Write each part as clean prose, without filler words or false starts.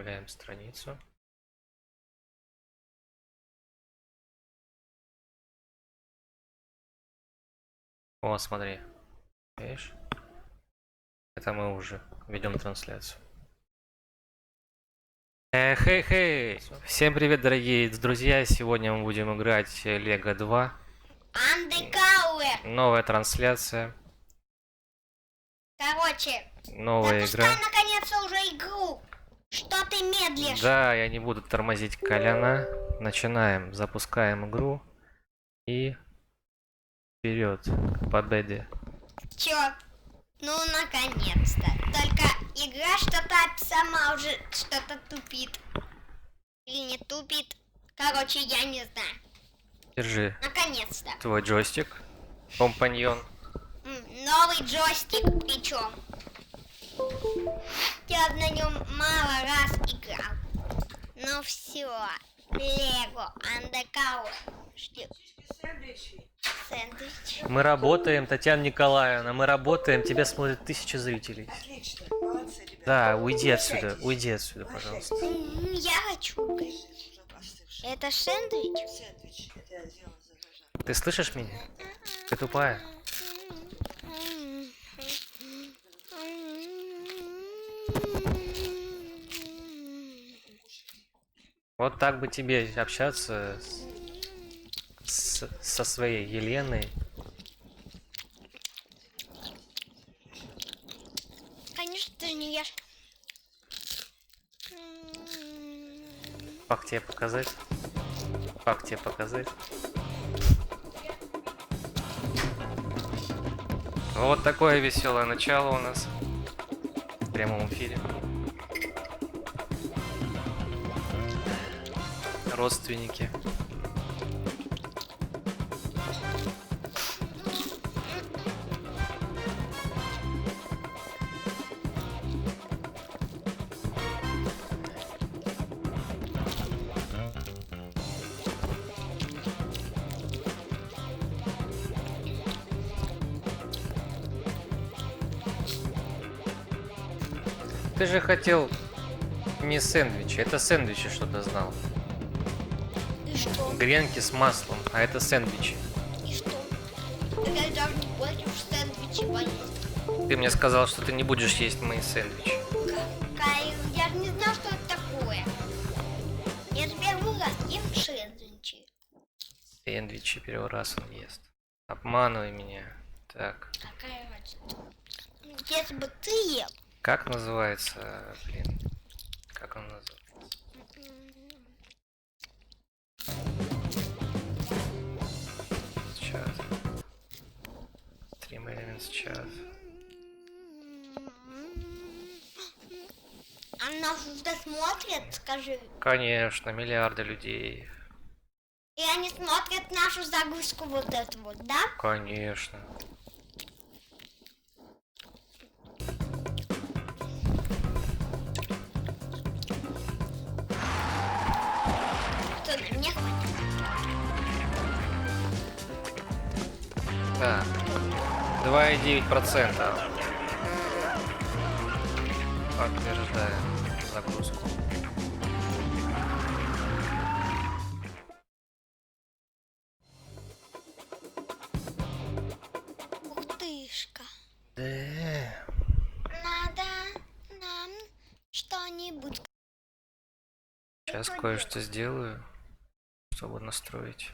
Обновляем страницу. О, смотри. Видишь? Это мы уже ведем трансляцию. Хей-хей! Всем привет, дорогие друзья! Сегодня мы будем играть Лего 2. Новая трансляция. Короче, новая игра. Наконец-то уже игру. Что ты медлишь? Да, я не буду тормозить Коляна. Начинаем, запускаем игру. И вперед к победе. Чё? Ну, наконец-то. Только игра что-то сама уже что-то тупит. Или не тупит. Короче, я не знаю. Держи. Наконец-то. Твой джойстик, компаньон. Новый джойстик, причем. Я на нем мало раз играл. Ну все. Лего Undercover. Сэндвич. Мы работаем, Татьяна Николаевна, мы работаем, тебя смотрят 1000 зрителей. Отлично, молодцы, ребята. Да, уйди отсюда, пожалуйста. Я хочу. Это сэндвич? Сэндвич, это я сделал заражен. Ты слышишь меня? Ты тупая. Вот так бы тебе общаться со своей Еленой. Конечно, ты не ешь. Как тебе показать? Как тебе показать? Вот такое веселое начало у нас в прямом эфире. Родственники. Ты же хотел не сэндвичи, это сэндвичи, что-то знал. И что? Гренки с маслом, а это сэндвичи. И что? Я даже не против сэндвичи поесть. Ты мне сказал, что ты не будешь есть мои сэндвичи. Я же не знал, что это такое. Я же первый раз ем сэндвичи. Сэндвичи первый раз он ест. Обманывай меня. Так. Какая разница? Если бы ты ел. Как называется, блин? Как он называется? Сейчас. Stream Elements чат. А нас уже смотрят, скажи. Конечно, миллиарды людей. И они смотрят нашу загрузку вот эту вот, да? Конечно. Что, мне хватит? Да. 2,9%. Подтверждаем загрузку. Ух тышка. Да. Надо нам что-нибудь. Сейчас кое-что сделаю, чтобы настроить.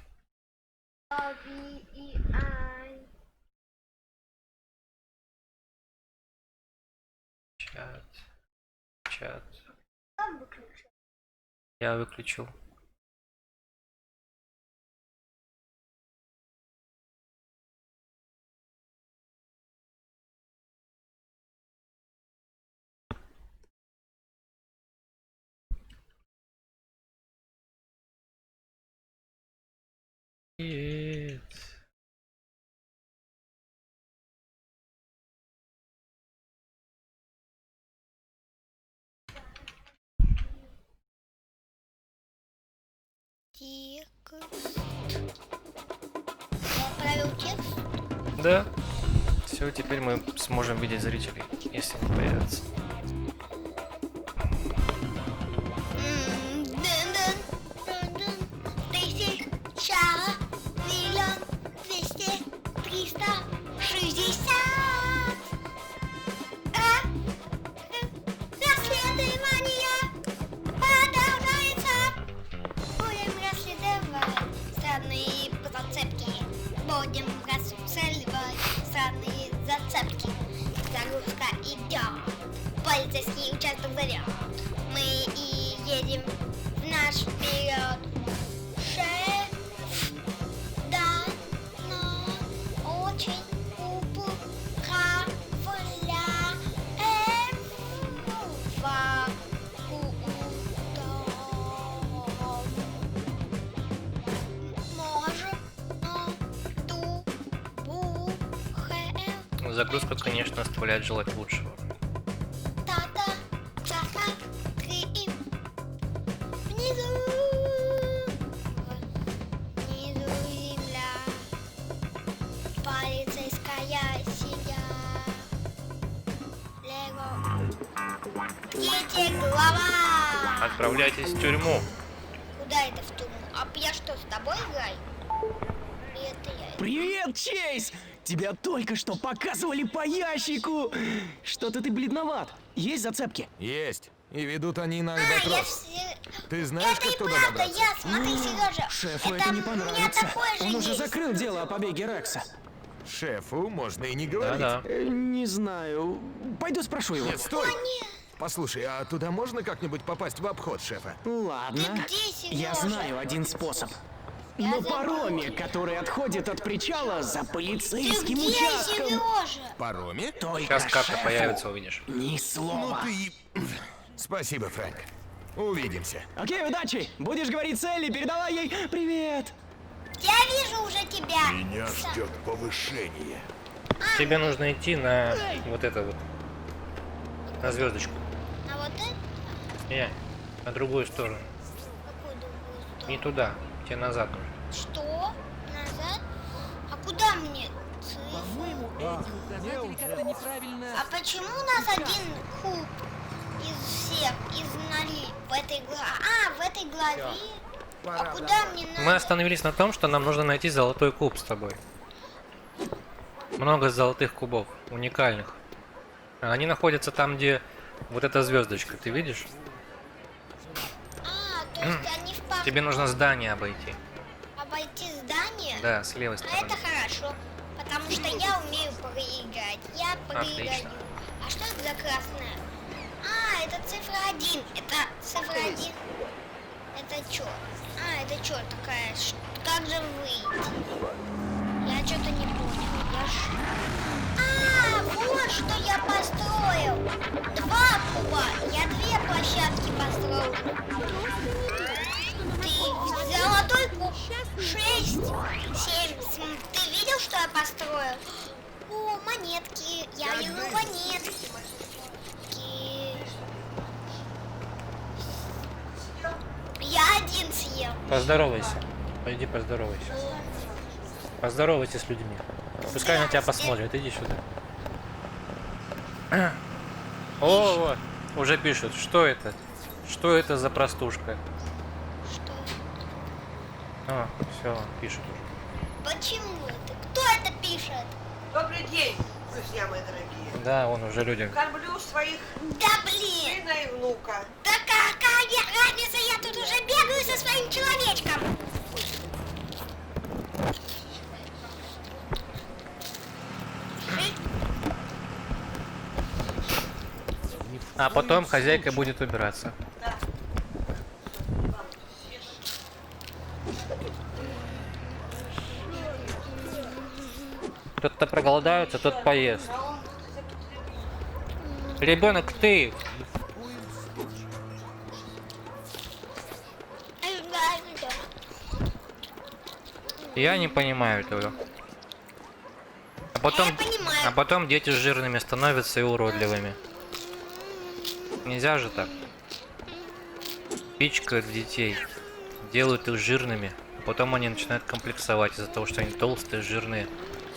Чат. Я выключил. Нет. Текст. Я отправил текст. Да. Все, теперь мы сможем видеть зрителей, если они появятся. полицейский участок зовет. Мы и едем в наш вперед. Шеф, да, но очень управляем. Загрузка, конечно, оставляет желать лучшего. Внизу земля, полицейская семья. Лего. Дети, глава! Отправляйтесь в тюрьму. Куда это в тюрьму? А я что, с тобой играю? Или это я? Привет, Чейз! Тебя только что показывали по ящику! Что-то ты бледноват. Есть зацепки? Есть. И ведут они на А, я Альбатрос. все... Ты знаешь, Это как и туда правда, добраться? я, смотри, Сережа. Шефу это не у меня понравится. такое же Он уже есть. закрыл дело о побеге Рекса. Шефу можно и не говорить. Да-да. Не знаю. Пойду спрошу его. Нет, стой! Нет. Послушай, а туда можно как-нибудь попасть в обход шефа? Ладно. Ты где, Сережа? Я знаю один способ. Я На забыла. пароме, который отходит от причала за Ты полицейским где, участком. Сережа? Пароме? Только Сейчас карта шефу появится, увидишь. ни Ну слова. ты... Спасибо, Фрэнк. Увидимся. Окей, удачи. Будешь говорить с Элли, передавай ей привет. Я вижу уже тебя. Меня ждет повышение. Тебе нужно идти на вот это вот. На звездочку. А вот это? Не, на другую сторону. Какую другую сторону? Не туда. Тебе назад нужно. Что? Назад? А куда мне? А почему у нас один куб из всех, из ноли в этой главе? А, в этой главе? А куда мне надо? Мы остановились на том, что нам нужно найти золотой куб с тобой. Много золотых кубов, уникальных. Они находятся там, где вот эта звездочка, ты видишь? А, то есть они в парк. Тебе нужно здание обойти. Обойти здание? Да, с левой А стороны. это хорошо, потому что я умею проиграть. Я проиграю. Отлично. А что это за красное? А, это цифра 1. Это цифра 1. Это что? А, это что такая? Как же выйти? Я что-то не понял. А, вот что я построил. 2 куба. Я 2 площадки построил. Ты золотой куб. 6, 7. Ты видел, что я построил? О, монетки. Я люблю монетки. Я один съел. Поздоровайся. Пойди поздоровайся. Поздоровайся с людьми. Пускай на тебя посмотрят. Иди сюда. О, вот. Уже пишут. Что это? Что это за простушка? Что? А, все, пишут уже. Почему это? Кто это пишет? Добрый день, друзья мои дорогие. Да, вон уже люди. Кормлю своих Да блин! сына и внука. Да какая разница? Я тут уже бегаю со своим человечком. А потом хозяйка будет убираться. Кто-то проголодается, тот поест. Ребенок, ты! Я не понимаю этого. Я понимаю. А потом дети жирными становятся и уродливыми. Нельзя же так. Пичкают детей, делают их жирными, а потом они начинают комплексовать из-за того, что они толстые, жирные,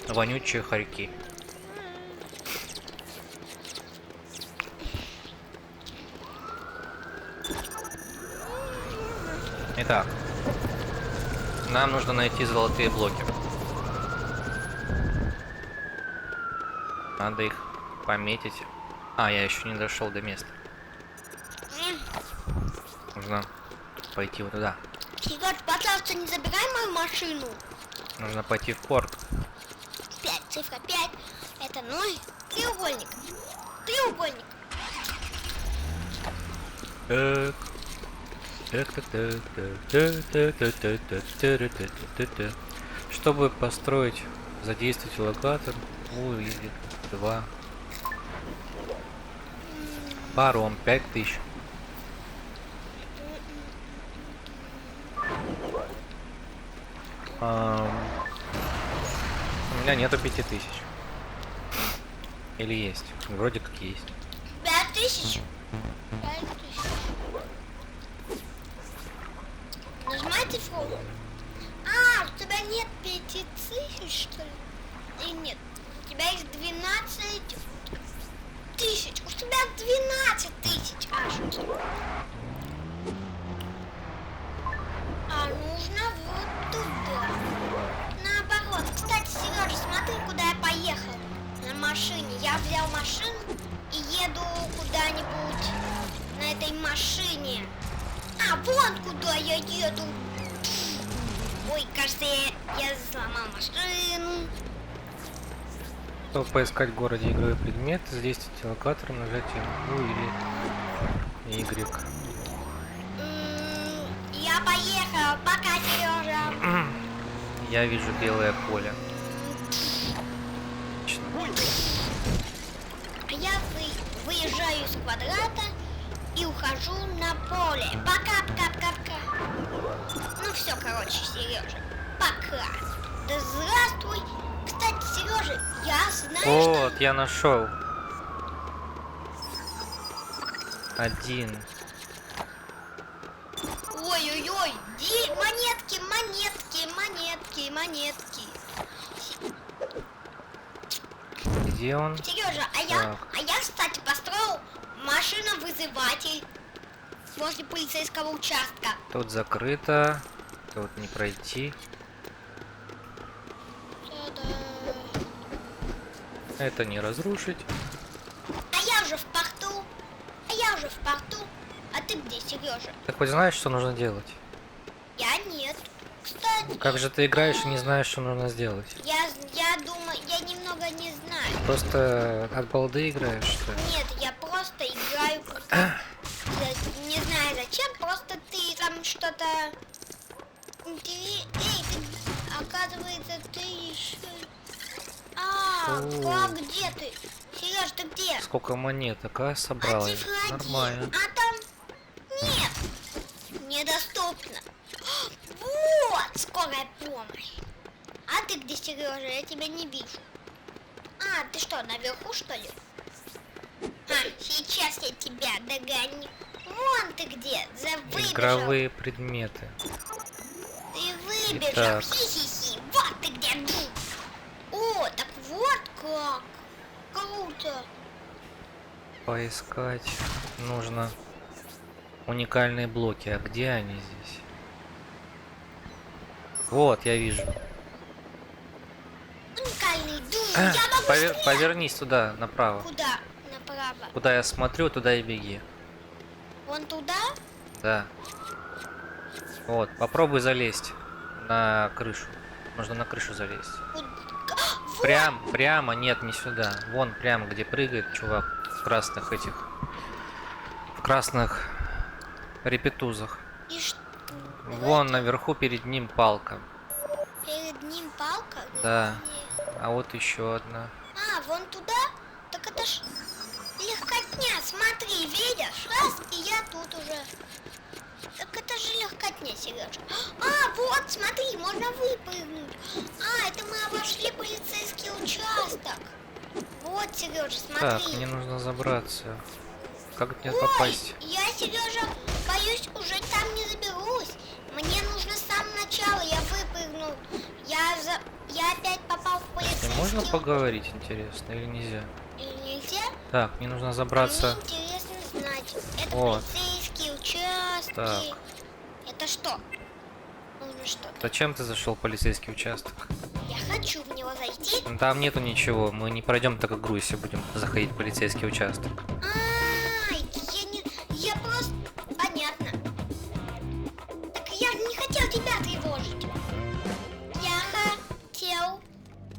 вонючие хорьки. Итак, нам нужно найти золотые блоки. Надо их пометить. А, я еще не дошел до места. Нужно пойти вот туда. Егор, пожалуйста, не забирай мою машину. Нужно пойти в порт. 5, цифра 5. Это 0. Треугольник. Треугольник. Так. Чтобы построить, задействовать локатор, или 2. Паром 5000. У меня нету 5000. Или есть? Вроде как есть. 5000? 5000. Нажимай цифру. А, у тебя нет 5000, что ли? И нет. У тебя есть 12 тысяч. У тебя 12 тысяч аж. А нужно вот туда. Наоборот. Кстати, Сережа, смотри, куда я поехал. На машине. Я взял машину и еду куда-нибудь на этой машине. А, вон куда я еду. Ой, кажется, я сломал машину. Чтобы поискать в городе игровой предмет, задействовать локатор, нажатием U или Y. Я поехал. Пока, Сережа. Я вижу белое поле. Отлично. А я выезжаю из квадрата и ухожу на поле. Пока. Ну все, короче, Сережа. Пока. Да здравствуй. Кстати, Сережа, я знаю, Вот, я нашел. 1. Ой-ой-ой, монетки. Где он? Сережа, а я, кстати, построил машина-вызыватель возле полицейского участка. Тут закрыто. Тут не пройти. Это не разрушить. А я уже в порту. А ты где, Сережа? Ты хоть знаешь, что нужно делать? Я нет. Кстати, Как же ты играешь и не знаешь, что нужно сделать? я думаю, я немного не знаю. Просто от балды играешь, что ли? Нет, я просто играю. Я не знаю зачем, просто ты там что-то... Эй, оказывается, ты еще... А где ты? Сереж, ты где? Сколько монеток, а? Собрал. А я. цифра 1. Нормально. А там нет. Недоступно. Вот, скорая помощь. А ты где, Сережа? Я тебя не вижу. А, ты что, наверху, что ли? А, сейчас я тебя догоню. Вон ты где, выбежал. Игровые предметы. Ты выбежал. Итак. Хи-хи-хи. Вот ты где. О, так вот как. Круто. Поискать нужно уникальные блоки. А где они здесь? Вот, я вижу. Уникальный дум. Я могу стрелять. Повернись туда, направо. Куда? Направо. Куда я смотрю, туда и беги. Вон туда? Да. Вот, попробуй залезть на крышу. Нужно на крышу залезть. Вот. Прямо, нет, не сюда. Вон, прямо, где прыгает чувак в красных этих... В красных репетузах. И что? Вон наверху перед ним палка. Перед ним палка? Да. Нет. А вот еще одна. А, вон туда? Так это ж легкотня. Смотри, видишь? Раз, и я тут уже. Так это же легкотня, Сережа. А, вот, смотри, можно выпрыгнуть. А, это мы обошли полицейский участок. Вот, Сережа, смотри. Так, мне нужно забраться. Как мне Ой, попасть? я, Сережа, боюсь, уже там не заберусь. Мне нужно с самого начала, я выпрыгнул. Я опять попал в И полицейский. можно поговорить, интересно, или нельзя? Или нельзя? Так, мне нужно забраться. Мне интересно знать. Это Вот. полицейские участки. Так. Это что? Нужно что-то. Зачем ты зашел в полицейский участок? Я хочу в него зайти. Ну, там нету ничего, мы не пройдем так игру, если будем заходить в полицейский участок. Я просто... Понятно. Так я не хотел тебя тревожить. Я хотел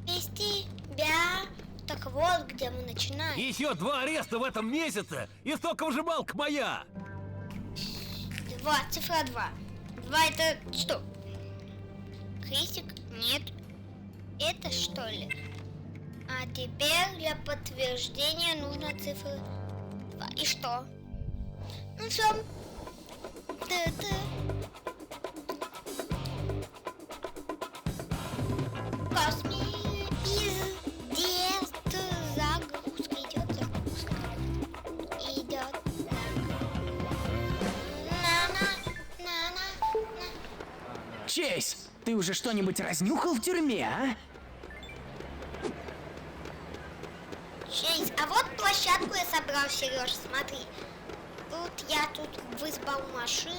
вести тебя... Так вот, где мы начинаем. Еще 2 ареста в этом месяце, и столько вжималка моя. 2, цифра 2. 2 это что? Крестик? Нет. Это что ли? А теперь для подтверждения нужна цифра 2. И что? Ну все. Загрузка идет, загрузка. Идет Чейз, ты уже что-нибудь разнюхал в тюрьме, а? Чейз, а вот площадку я собрал, Сереж, смотри. Тут я вызвал машину.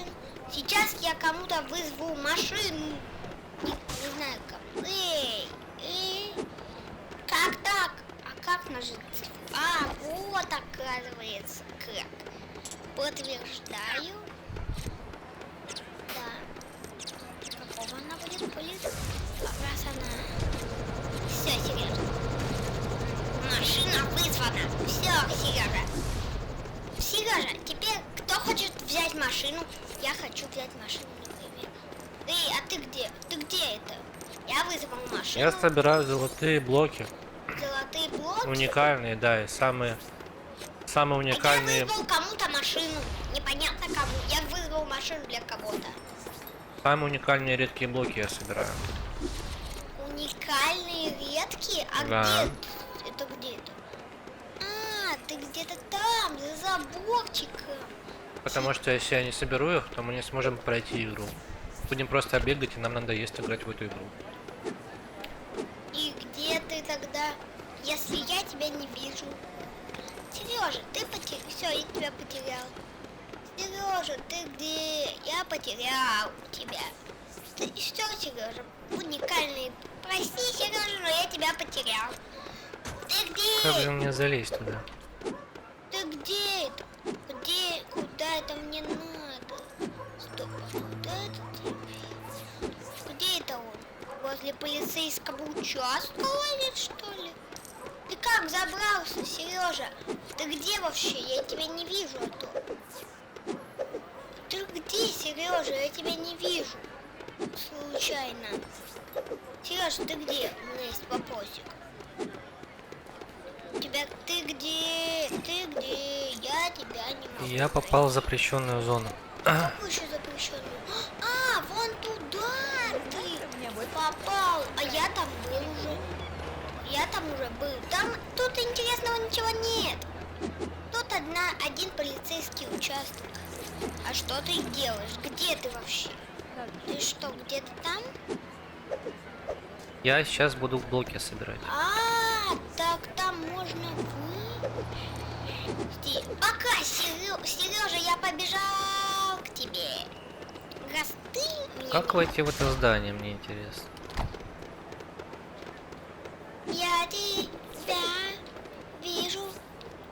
Сейчас я кому-то вызову машину. Не знаю кому. Эй, как так? А как нажать? А, вот оказывается как. Подтверждаю. Да. Какого она будет полететь? Как раз она. Все, Сереж. Машина вызвана. Все, Сережа. Сережа, теперь кто хочет взять машину? Я хочу взять машину, например. Эй, а ты где? Ты где это? Я вызвал машину. Я собираю золотые блоки. Золотые блоки. Уникальные, да, и самые уникальные. Я вызвал кому-то машину. Непонятно кому. Я вызвал машину для кого-то. Самые уникальные редкие блоки я собираю. Уникальные, редкие? А Да. где? Это где это? А, ты где-то там, за заборчиком. Потому что если я не соберу их, то мы не сможем пройти игру. Будем просто бегать, и нам надоест играть в эту игру. И где ты тогда, если я тебя не вижу? Сережа, ты потерял. Все, я тебя потерял. Сережа, ты где? Я потерял тебя. Ты что, Сережа? Уникальный. Прости, Сережа, но я тебя потерял. Ты где? Как же мне залезть туда? Ты где это? Где? Куда это мне надо? Стоп, а куда это ты? Где это он? Возле полицейского участка ловит, что ли? Ты как забрался, Сережа? Ты где вообще? Я тебя не вижу, а то. Ты где, Сережа? Я тебя не вижу. Случайно. Сережа, ты где? У меня есть вопросик. Ты где? Ты где? Я тебя не могу. Я попал в запрещенную зону. Какую еще запрещенную? А, вон туда ты попал. А я там был уже. Я там уже был. Там тут интересного ничего нет. Тут один полицейский участок. А что ты делаешь? Где ты вообще? Ты что, где-то там? Я сейчас буду блоки собирать. А, так там можно Пока, Сережа, я побежал к тебе. Раз ты меня Как войти в это здание, мне интересно. Я тебя вижу.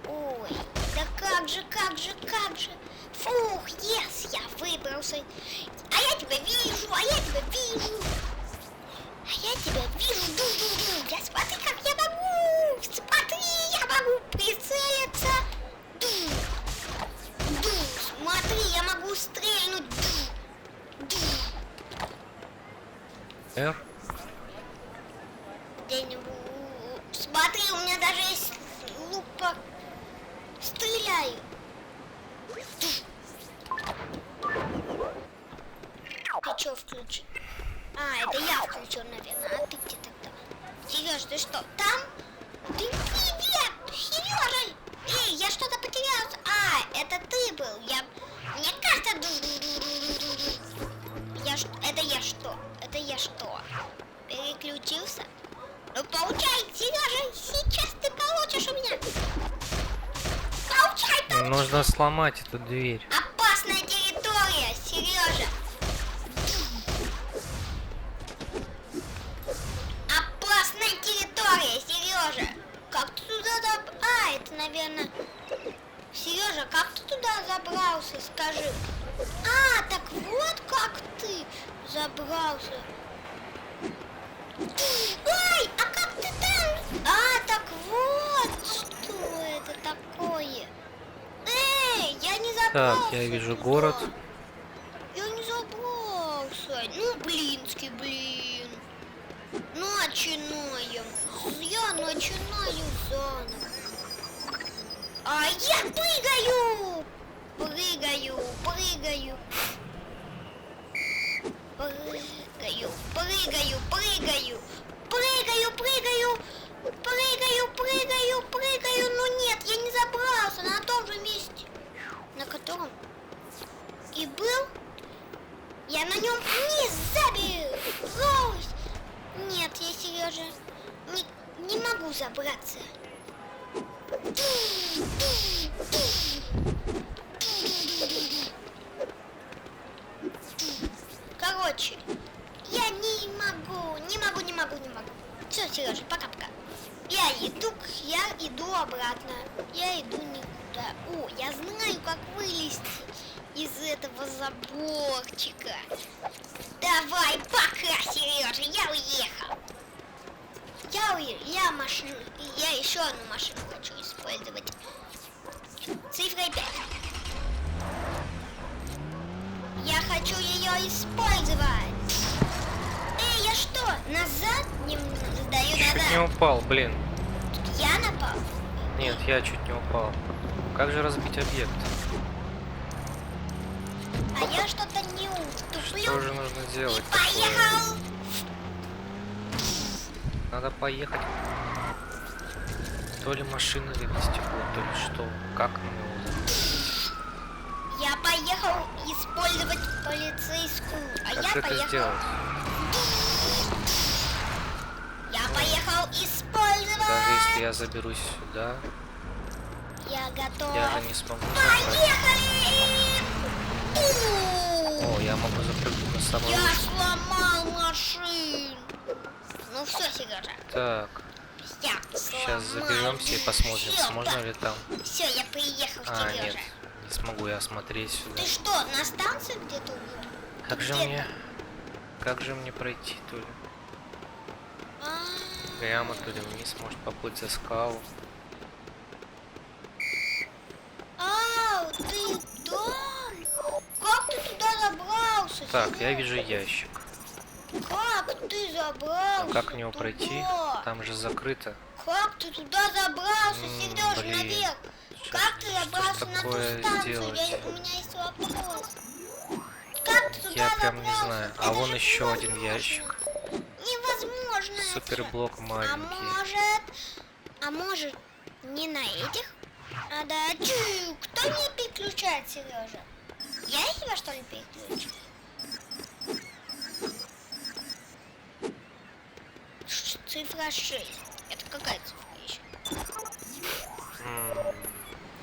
Ой, да как же. Фух, я выбрался. А я тебя вижу. Я смотри, как я могу. Я могу прицелиться. Смотри, я могу стрельнуть. R? Где-нибудь. Смотри, у меня даже есть лук. Стреляю. Ты что включил? А, это я включил, наверное. А ты где тогда? Сереж, ты что, там? Ты привет! Сережа! Эй, я что-то потерялся. А, это ты был. Мне кажется... Это я что? Переключился? Ну, получай, Сережа, сейчас ты получишь у меня. Получай. Нужно сломать эту дверь. Опасная территория, Сережа. Опасная территория, Сережа. Как ты туда А, это, наверное... Сережа, как ты туда забрался, скажи? А, так вот как ты забрался. Ой, а как ты там? А, так вот, что это такое? Эй, я не забрался. Так, я вижу город. блинский, блин. Начинаем. Я начинаю заново. А я прыгаю! Прыгаю, прыгаю. Прыгаю, прыгаю, прыгаю. Прыгаю, прыгаю. Прыгаю, прыгаю, прыгаю. Ну нет, я не забрался на том же месте, на котором и был. Я на нем не заберусь. Нет, я, Сережа, не могу забраться. Короче, я не могу. Все, Сережа, пока-пока. Я иду обратно. Я иду никуда. О, я знаю, как вылезти из этого заборчика. Давай, пока, Сережа, я уехал. Я еще одну машину хочу использовать. Цифра 5. Я хочу ее использовать. Эй, я что, назад не сдаю Чуть не назад? упал, блин. Я напал? Нет, я чуть не упал. Как же разбить объект? А я что-то не уступлю. Что же нужно И делать такое? поехал. Надо поехать. То ли машина вывести будет, то ли что. Как нам его зовут? Я поехал использовать полицейскую. А Как я это поехал. сделать? Я поехал использовать. Даже если я заберусь сюда, Я готов. я же не смогу забрать. Поехали! О, я могу запрыгнуть на самолет. Я сломал машину. Ну все, Сережа. Так, Я сейчас заберемся и посмотрим, сможем ли там. Все, я приехал, А, нет, Сережа. не смогу я осмотреть сюда. Ты что, на станции где-то уже? Как же Где-то. мне... Как же мне пройти, то ли? А, Прямо, то ли вниз, может поплыть за скалу. Ау, ты там? Как ты туда забрался? Так, я Сережа? вижу ящик. Как ты забрался? Но как в него туда? пройти? Там же закрыто. Как ты туда забрался, Сережа, блин. наверх? Что- Как ты что ж забрался на ту такое станцию? сделать? У меня есть вопрос. Как ты туда Я забрался? прям не знаю. А Это вон же еще один невозможно. ящик. Невозможно. это. Суперблок маленький. А может, не на этих? А да, кто меня переключает, Сережа? Я тебя что ли переключу? Цифра 6. Это какая цифра еще?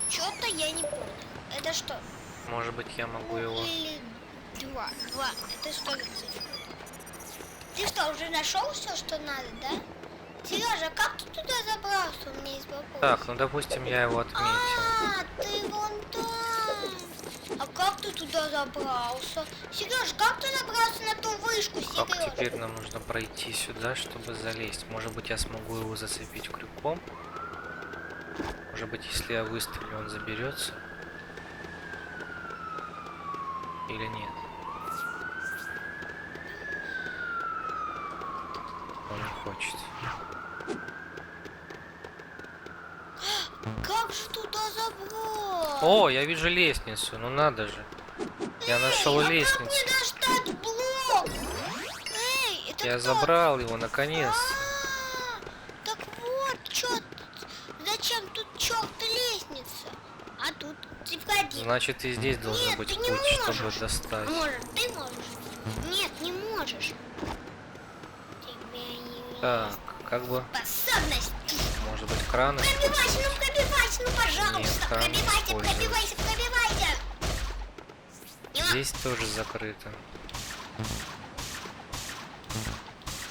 Что-то я не понял. Это что? Может быть, я могу его... Или 2. 2. Это что за цифра? Ты что, уже нашел все, что надо, да? Сережа, как ты туда забрался? У меня есть вопрос. Так, ну допустим, я его отметил. А, ты вон там. А как ты туда забрался? Сереж, как ты забрался на ту вышку, Как Сереж? теперь нам нужно пройти сюда, чтобы залезть? Может быть, я смогу его зацепить крюком? Может быть, если я выстрелю, он заберется? Или нет? Он не хочет. Как же туда забрался? О, я вижу лестницу, ну надо же. Я нашел Эй, а лестницу. как мне достать блок? Эй, это Я кто? забрал его наконец. Так вот, зачем тут чёрта лестница? А тут цифра 1. Значит, и здесь должен Нет, быть ты не путь, чтобы можешь. достать. Ты можешь. Нет, не можешь. Тебя не Так, как бы, способность. может быть, краны? Пробивайся, ну пожалуйста. Нет, кран не Пробивайся. Здесь тоже закрыто.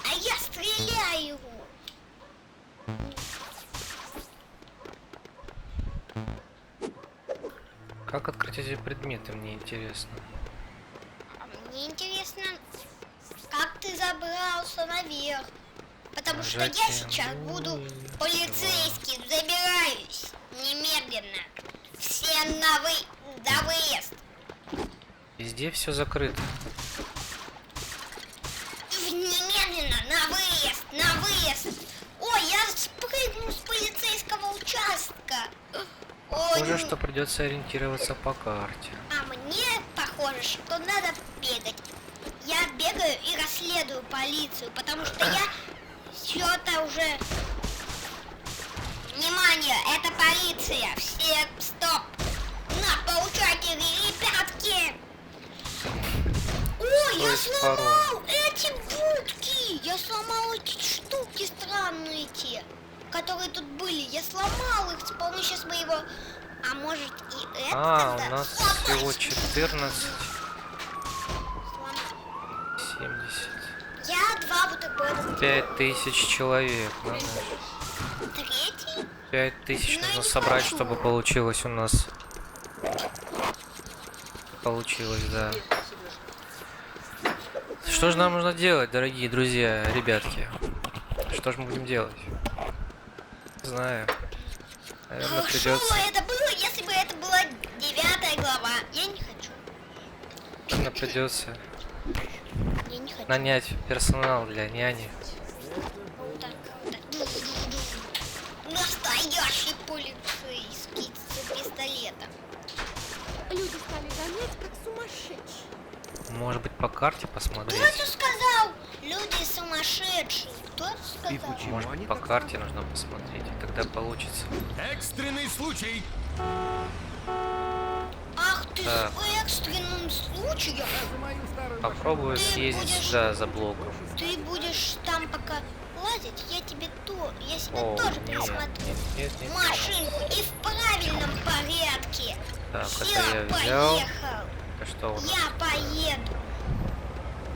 А я стреляю. Как открыть эти предметы, мне интересно. А мне интересно, как ты забрался наверх. Потому что я Нажатие сейчас буду нуль, полицейским. Забираюсь немедленно. Все на выезд. Везде все закрыто. арест. Ой, я спрыгну с полицейского участка. Ой, Похоже, что придется ориентироваться по карте. а мне похоже, что надо бегать. Я бегаю и расследую полицию, потому что я что-то уже... Внимание, это полиция. Все, стоп. На, получайте, ребятки. Ой, я Стой, сломал эти будки. Я сломал эти штуки странные те, которые тут были. Я сломал их с помощью своего... А может и это А, тогда? у нас Опа! всего 14. Сломал. 70. Я 2 бутерброда. 5000 человек. Надо. Третий? 5000 Ну, нужно я не собрать, хочу. чтобы получилось у нас. Получилось, да. Что же нам нужно делать, дорогие друзья, ребятки? Что же мы будем делать? Знаю. Наверное, Хорошо придется. это было, если бы это была 9 глава. Я не хочу. Наверное, придется Я не хочу. нанять персонал для няни. Вот так, вот так. Настоящий полицейский с пистолетом. Люди стали гонять, как сумасшедшие. Может быть, по карте Кто посмотреть? это сказал? Люди сумасшедшие. Кто это И сказал? почему Может, они по так карте нужно посмотреть, и тогда получится. Экстренный случай! Ах ты Так. с экстренным случаем. Попробую Ты съездить будешь- сюда за блоком. Ты будешь там пока лазить, я себя О, тоже нет, присмотрю. нет. Машинку и в правильном порядке. Так, Все, это я взял. поехал. Это что у нас? Я поеду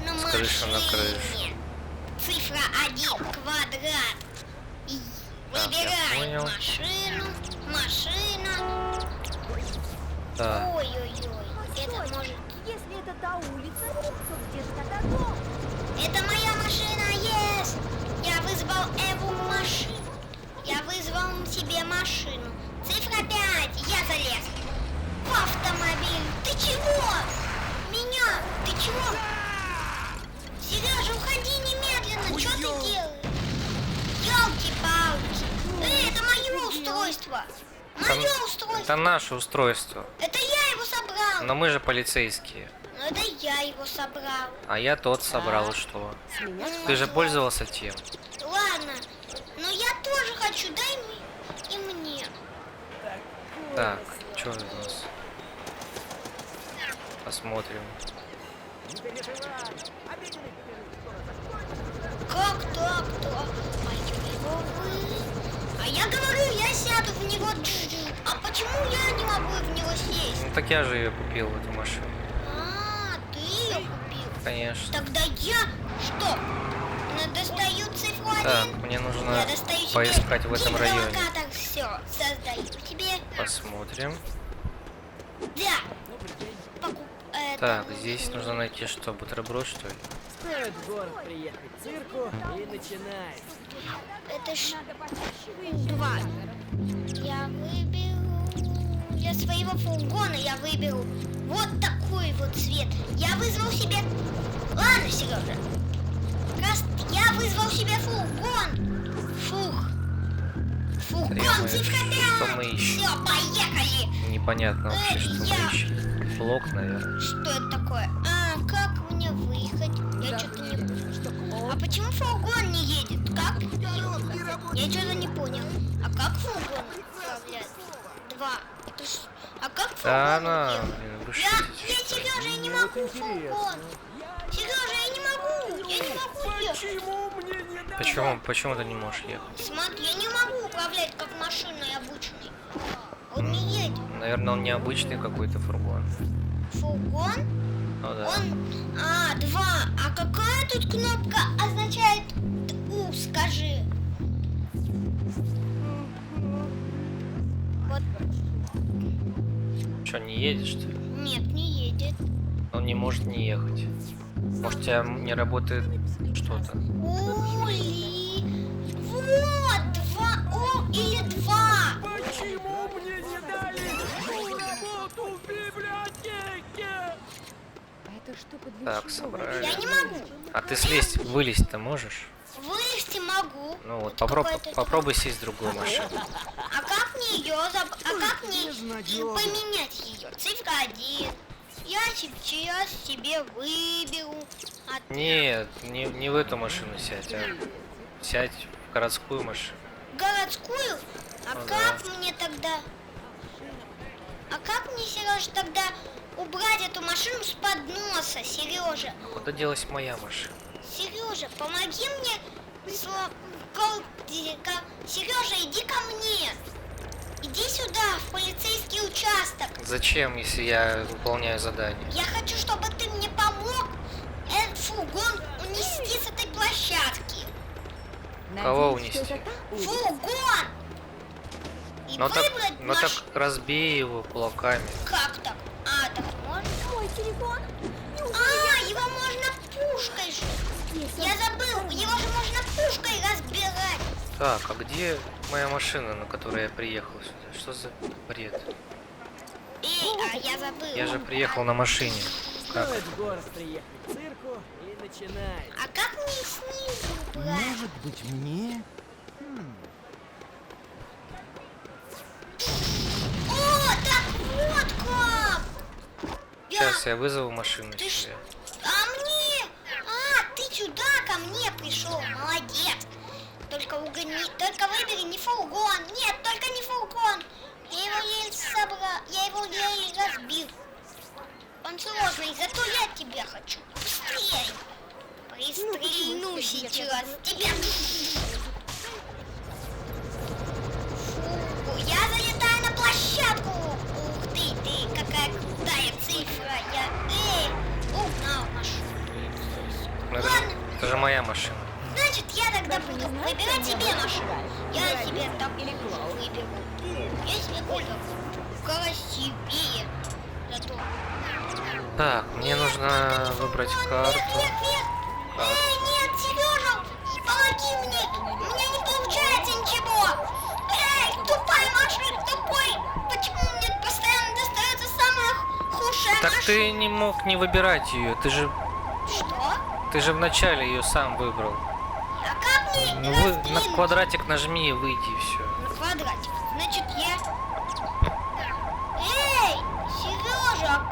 на С крыши на машине. Цифра 1, квадрат. И Так, я выбираем понял. машину. Машина. Да. Ой-ой-ой. Это может... Если это та улица, то где же тогда дом? Это моя машина, есть! Я вызвал Эву машину. Я вызвал себе машину. Цифра 5, я залез. В автомобиль. Ты чего? Меня? Ты чего? Сережа, уходи немедленно. Что ты делаешь? Ёлки-палки. Это мое устройство. Мое устройство. Это наше устройство. Это я его собрал. Но мы же полицейские. Но это я его собрал. А я тот собрал, и что? Ты же пользовался тем. Ладно, но я тоже хочу, дай мне и мне. Так, что у нас? Посмотрим. Как так-то? А его вы? А я говорю, я сяду в него. А почему я не могу в него сесть? Ну так я же ее купил, эту машину. А, ты ее купил? Конечно. Тогда я что? Достаю цифру 1. Так, мне нужно Я достаю себе поискать в этом районе. гидролокатор. Все, создаю тебе. Посмотрим. Да. Так, здесь нужно найти что, бутерброд, что ли? Стоит в город приехать к цирку и начинается. Это ж Надо почаще 2. Я выберу... Для своего фургона я выберу вот такой вот цвет. Я вызвал себе... Ладно, Сережа. Раз я вызвал себе фургон. Фух. Фургон Требует, цифра что 5. мы ищем? Все, поехали. Непонятно вообще, что я- мы ищем. Блок, наверное. Что это такое? А, как мне выехать? Я что-то не... А почему фургон не едет? Как? Я что-то не понял. А как фургон управлять? 2. Это ж... А как фургон Да, она, едет? блин, вы Я, что? Сережа, я не могу фургон. Сережа, я не могу. Я не могу ехать. Почему ты не можешь ехать? Смотри, я не могу управлять как машиной обычной. Он не едет. Наверное, он необычный какой-то фургон. Фургон? Ну да. Он... А, 2. А какая тут кнопка означает У, скажи? Вот. Что, не едет, что ли? Нет, не едет. Он не может не ехать. Может, у тебя не работает что-то? Ули. Вот, 2 О или 2. Почему мне не дали ту работу в библиотеке? Это что под Так, вещевой? собрали. Я не могу. А ты вылезть-то можешь? Вылезти могу. Ну вот, Это какая-то- попробуй сесть в другую машину. А как мне ее А как мне поменять ее? Цифра 1. Я сейчас себе выберу. Нет, не в эту машину сядь, а сядь в городскую машину. Городскую? А Ну как мне тогда? А как мне, Сережа, тогда убрать эту машину с подноса, Сережа? Куда делась моя машина? Сережа, помоги мне. Сережа, иди ко мне. Иди сюда, в полицейский участок. Зачем, если я выполняю задание? Я хочу, чтобы ты мне помог этот фургон унести с этой площадки. Кого Надеюсь, что унести? это та улица. Фургон! И Ну так, выбрать ну так разбей его кулаками. Как так? А, так можно? Мой телефон. А, его можно пушкой же. Здесь он. Я забыл, его же можно пушкой разбирать. Так, а где моя машина, на которой я приехал сюда? Что за бред? Эй, а я забыл. Я же приехал на машине. Как? Стоит в город приехать к цирку и начинает. А как мне снизу убрать? Может быть, мне? О, так вот как! Сейчас я вызову машину Ты себе. А мне? А, ты сюда ко мне пришел, молодец. Только выбери не фургон. Нет, только не фургон. Я его еле разбил. Он сложный, зато я тебя хочу. Быстрей. Пристрельну сейчас тебя. Фу, я залетаю на площадку. Ух ты, какая крутая цифра. Эй, угнал машину. Ну, Ладно. это же моя машина. Значит, я тогда буду выбирать себе машину. Я себе такую же выберу. Я себе выберу красивее. Зато... Так, мне нужно выбрать карту. Вверх. Эй, нет, Сережа, помоги мне. У меня не получается ничего. Эй, тупая машина, тупой. Почему мне постоянно достается самая худшая Так машина? ты не мог не выбирать ее. Что? Ты же вначале ее сам выбрал. А как мне Ну, на раздвинуть? квадратик нажми и выйди, и все. На квадратик. Значит, я... Эй, Сережа,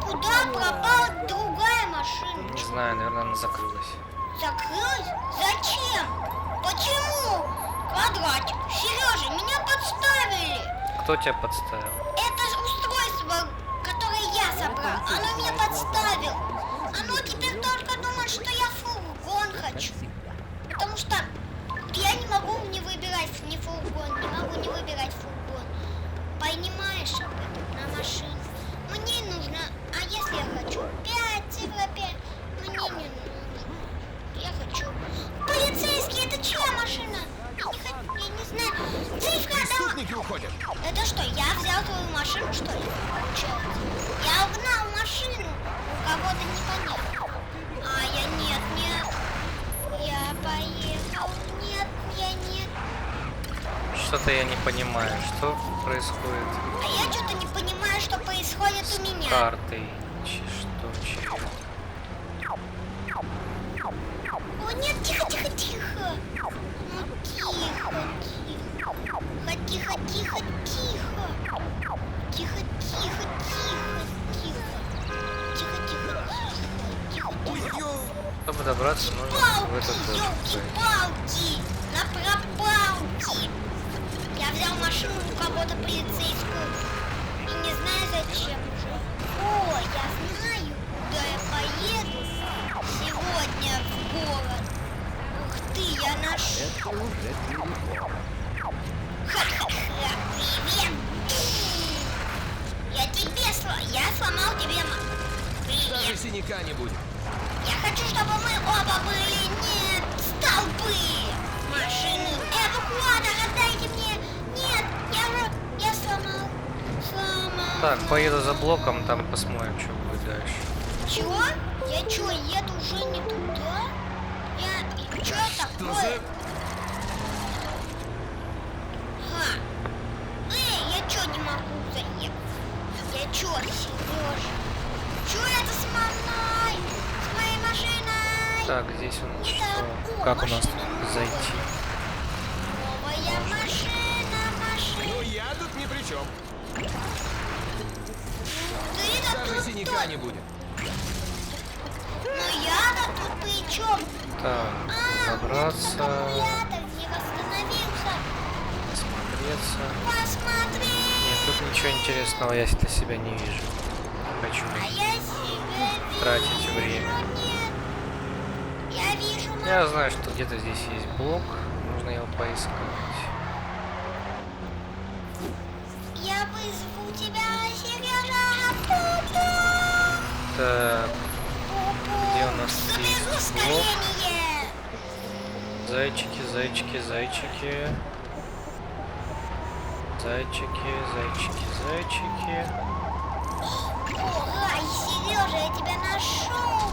куда пропала другая машина? Не знаю, наверное, она закрылась. Закрылась? Зачем? Почему? Квадратик. Сережа, меня подставили. Кто тебя подставил? Это же устройство, которое я собрал. Оно меня подставило. Оно теперь только думает, что я фургон хочу. Потому что я не могу не выбирать не фургон, не могу не выбирать фургон. Понимаешь об этом на машине? Мне нужно, а если я хочу 5, цифра 5, мне не нужно. Я хочу. Полицейский, это чья машина? Я не знаю. Цифра, да. Преступники уходят. Это что, я взял твою машину, что ли? Получается. Я угнал машину. У кого-то непонятно. А я нет. Я поехал. Нет. Что-то я не понимаю, что происходит А я что-то не понимаю, что происходит у с меня. картой. Что, чего? О, нет, тихо. Ну, тихо. Чтобы добраться, нужно в этот дом. Елки-палки! Напропалки! Я взял машину у кого-то полицейскую и не знаю зачем уже. О, я знаю, куда я поеду сегодня в город. Ух ты, я нашел. Ха-ха-ха, привет! Я сломал тебе Даже Привет! синяка не будет. Я хочу, чтобы мы оба были не столбы машины. Эвакуатор, отдайте мне. Нет, я сломал. Так, поеду за блоком, там посмотрим, что будет дальше. Чё? Я чё, еду уже не туда? Чё такое? Ха. Эй, я чё не могу заехать? Я чё, Сережа? Чё это с моей машиной? Так, здесь у нас Это- что? о, Как у нас машина. тут зайти? Новая машина, машина. Ну я тут ни при чем. Ты это Даже тут синяка кто? не будет. Ну я-то тут при чем? Так, забраться, Аккумулятор не восстановился. смотреться. Посмотри. Нет, тут ничего интересного я для себя не вижу. Хочу А я себе тратить вижу. время. Нет. Я вижу Я знаю, что где-то здесь есть блок. Нужно его поискать. Я вызову тебя, Сережа. Пу-пу. Так, Пу-пу. где у нас Соберу есть блок? ускорение. Зайчики, зайчики, зайчики. Зайчики, зайчики, зайчики. Ай, Сережа, я тебя нашел.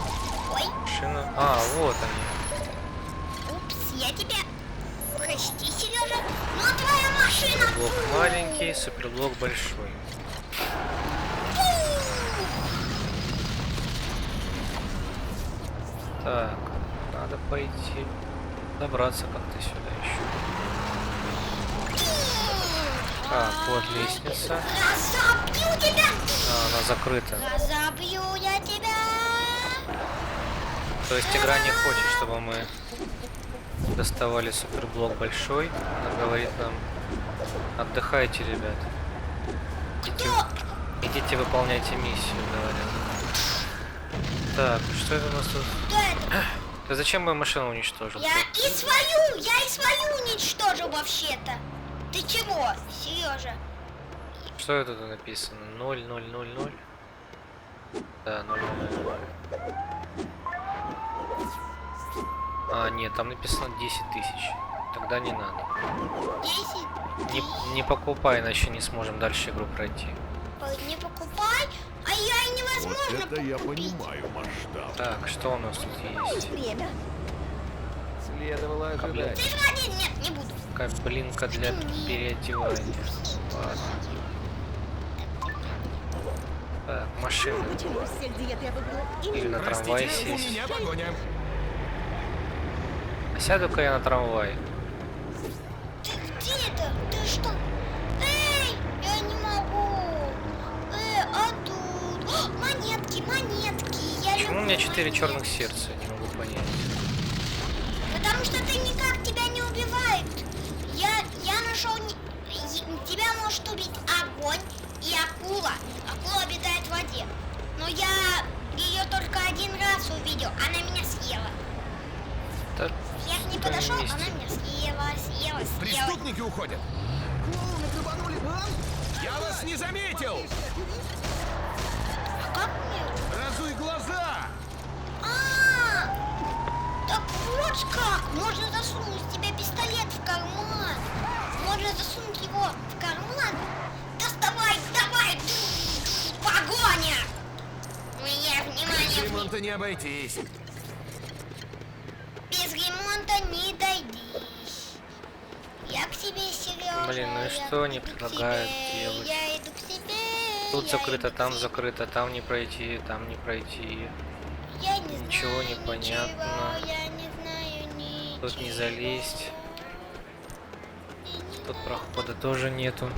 Ой, Машина. А, вот они. упс, я тебя... Прости, Сережа, но твоя машина... Блок маленький, суперблок большой. Так, надо пойти добраться как-то сюда еще. Так, вот лестница. Разобью тебя! А, она закрыта. Разобью я тебя! То есть игра не хочет, чтобы мы доставали суперблок большой. Она говорит нам: отдыхайте, ребят. Кто? Идите выполняйте миссию, говорят. Так, что это у нас тут? Кто это? Ты зачем мою машину уничтожил? Я и свою уничтожу вообще-то. Ты чего, Сережа? Что это тут написано? 0, 0, 0, 0. Да, 0, 0, 0. А, нет, там написано 10 тысяч. Тогда не надо. 10? Не покупай, иначе не сможем дальше игру пройти. Не покупай, а я и Вот невозможно это я купить. понимаю масштаб. Так, что у нас тут есть? Время. Следовало ожидать. Цифра 1, нет, не буду. Кабинка для переодевания. Ладно. Так, машина. Почему из всех диет я выбрала Или именно на трамвае Простите, у сесть. меня погоня. А сяду-ка я на трамвай. Ты где-то? Ты что? Эй, я не могу. А тут? О, монетки, монетки. Я Почему у люблю меня 4 монетки. черных сердца? Не могу понять. Потому что ты никак тебя не убивает. Я нашел... Тебя может убить огонь и акула. Акула обитает в воде. Но я ее только один раз увидел. Она меня съела. Так, Я к ней что подошел, вместе? она меня съела. Преступники уходят. Клоуны грабанули банк? Я вас не заметил. А как мне? Разуй глаза. А, так вот как! Можно засунуть тебе пистолет в карман. Можно засунуть его в карман. Доставай, давай! Погоня! Мне Без внимание! ремонта не обойтись. Без ремонта не дойдись. Я к тебе, Сережа. Блин, ну и я что они иду к предлагают тебе, делать? Я иду к тебе. Тут я закрыто, иду к там тебе. закрыто, там не пройти, там не пройти. Я не Ничего знаю не понятно. ничего, я не знаю ничего. Тут не залезть. Я не Тут знаю. прохода тоже нету.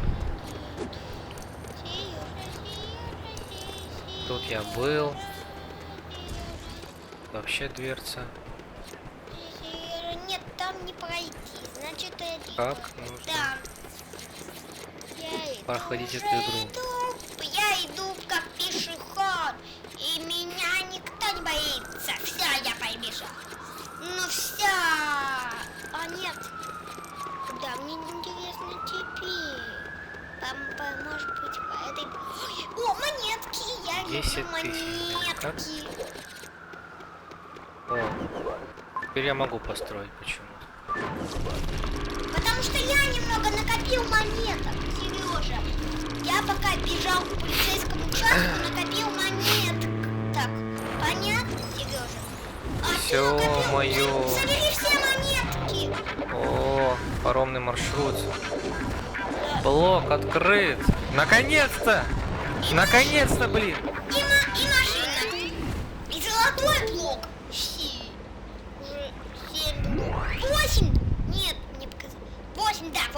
Тут я был. Вообще дверца. Нет, там не пройти. Значит, это... Как нужно? Да. Я иду, Проходить уже эту игру. иду. Я иду как пешеход. И меня никто не боится. Все, я побежал. Ну все. А нет. Да, мне интересно теперь. Может быть, по этой... О, монетки. Я 10 люблю тысяч, как? монетки. О, теперь я могу построить почему-то. Потому что я немного накопил монеток, Сережа. Я пока бежал к полицейскому участку, накопил монеток. Так, понятно, Сережа? А ты Всё накопил- моё. Собери все монетки. О, паромный маршрут. Блок открыт. Наконец-то! Наконец-то, блин! И машина. И золотой блок. Си.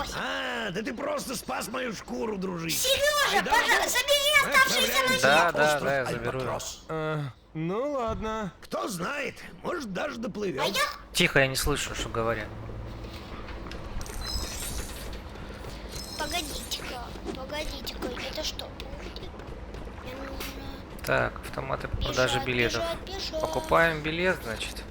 8. А, да ты просто спас мою шкуру, дружище. Сережа, пожалуйста, забери оставшиеся мои. Да, я заберу. Ну ладно. Кто знает, может даже доплывем. А я... Тихо, я не слышу, что говорят. Погодите-ка, это что? Мне нужно Так, автоматы бежать, продажи билетов. бежать. Покупаем билет, значит.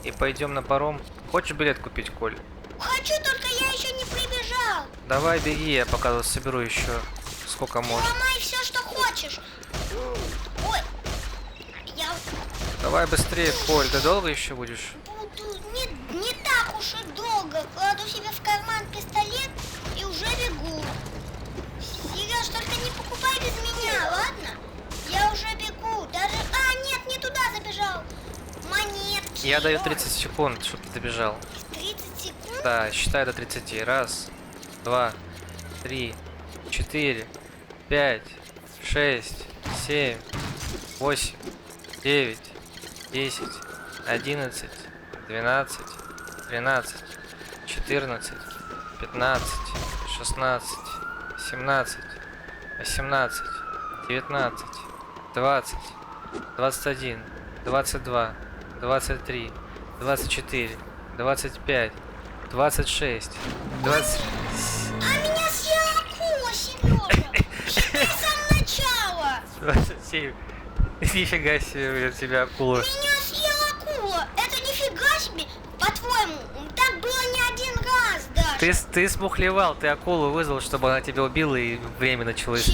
И пойдем на паром. Хочешь билет купить, Коль? Хочу, только я еще не прибежал. Давай беги, я пока вот соберу еще сколько можно. Ломай все, что хочешь. Ой, я Давай быстрее, Коль, ты долго еще будешь? буду не так уж и долго. Кладу себе в карман пистолет и уже бегу. Сереж, только не покупай без меня, ладно? Я уже бегу. Даже... А, нет, не туда забежал. Монетки. Я даю Ой, 30 секунд, чтобы ты добежал. 30 секунд? Да, считай до 30. Раз, два, 3, 4, 5, 6, 7, 8, 9, 10, 11, 12, 13, 14, 15, 16, 17, 18, 19, 20, 21, 22, 23, 24, 25, 26, 20... А меня съела акула, Сережа. Ты с самого начала. 27. Нифига себе, у тебя акула. Меня съела акула. Это нифига себе. По-твоему, так было не один раз даже. Ты смухлевал, ты акулу вызвал, чтобы она тебя убила и время началось.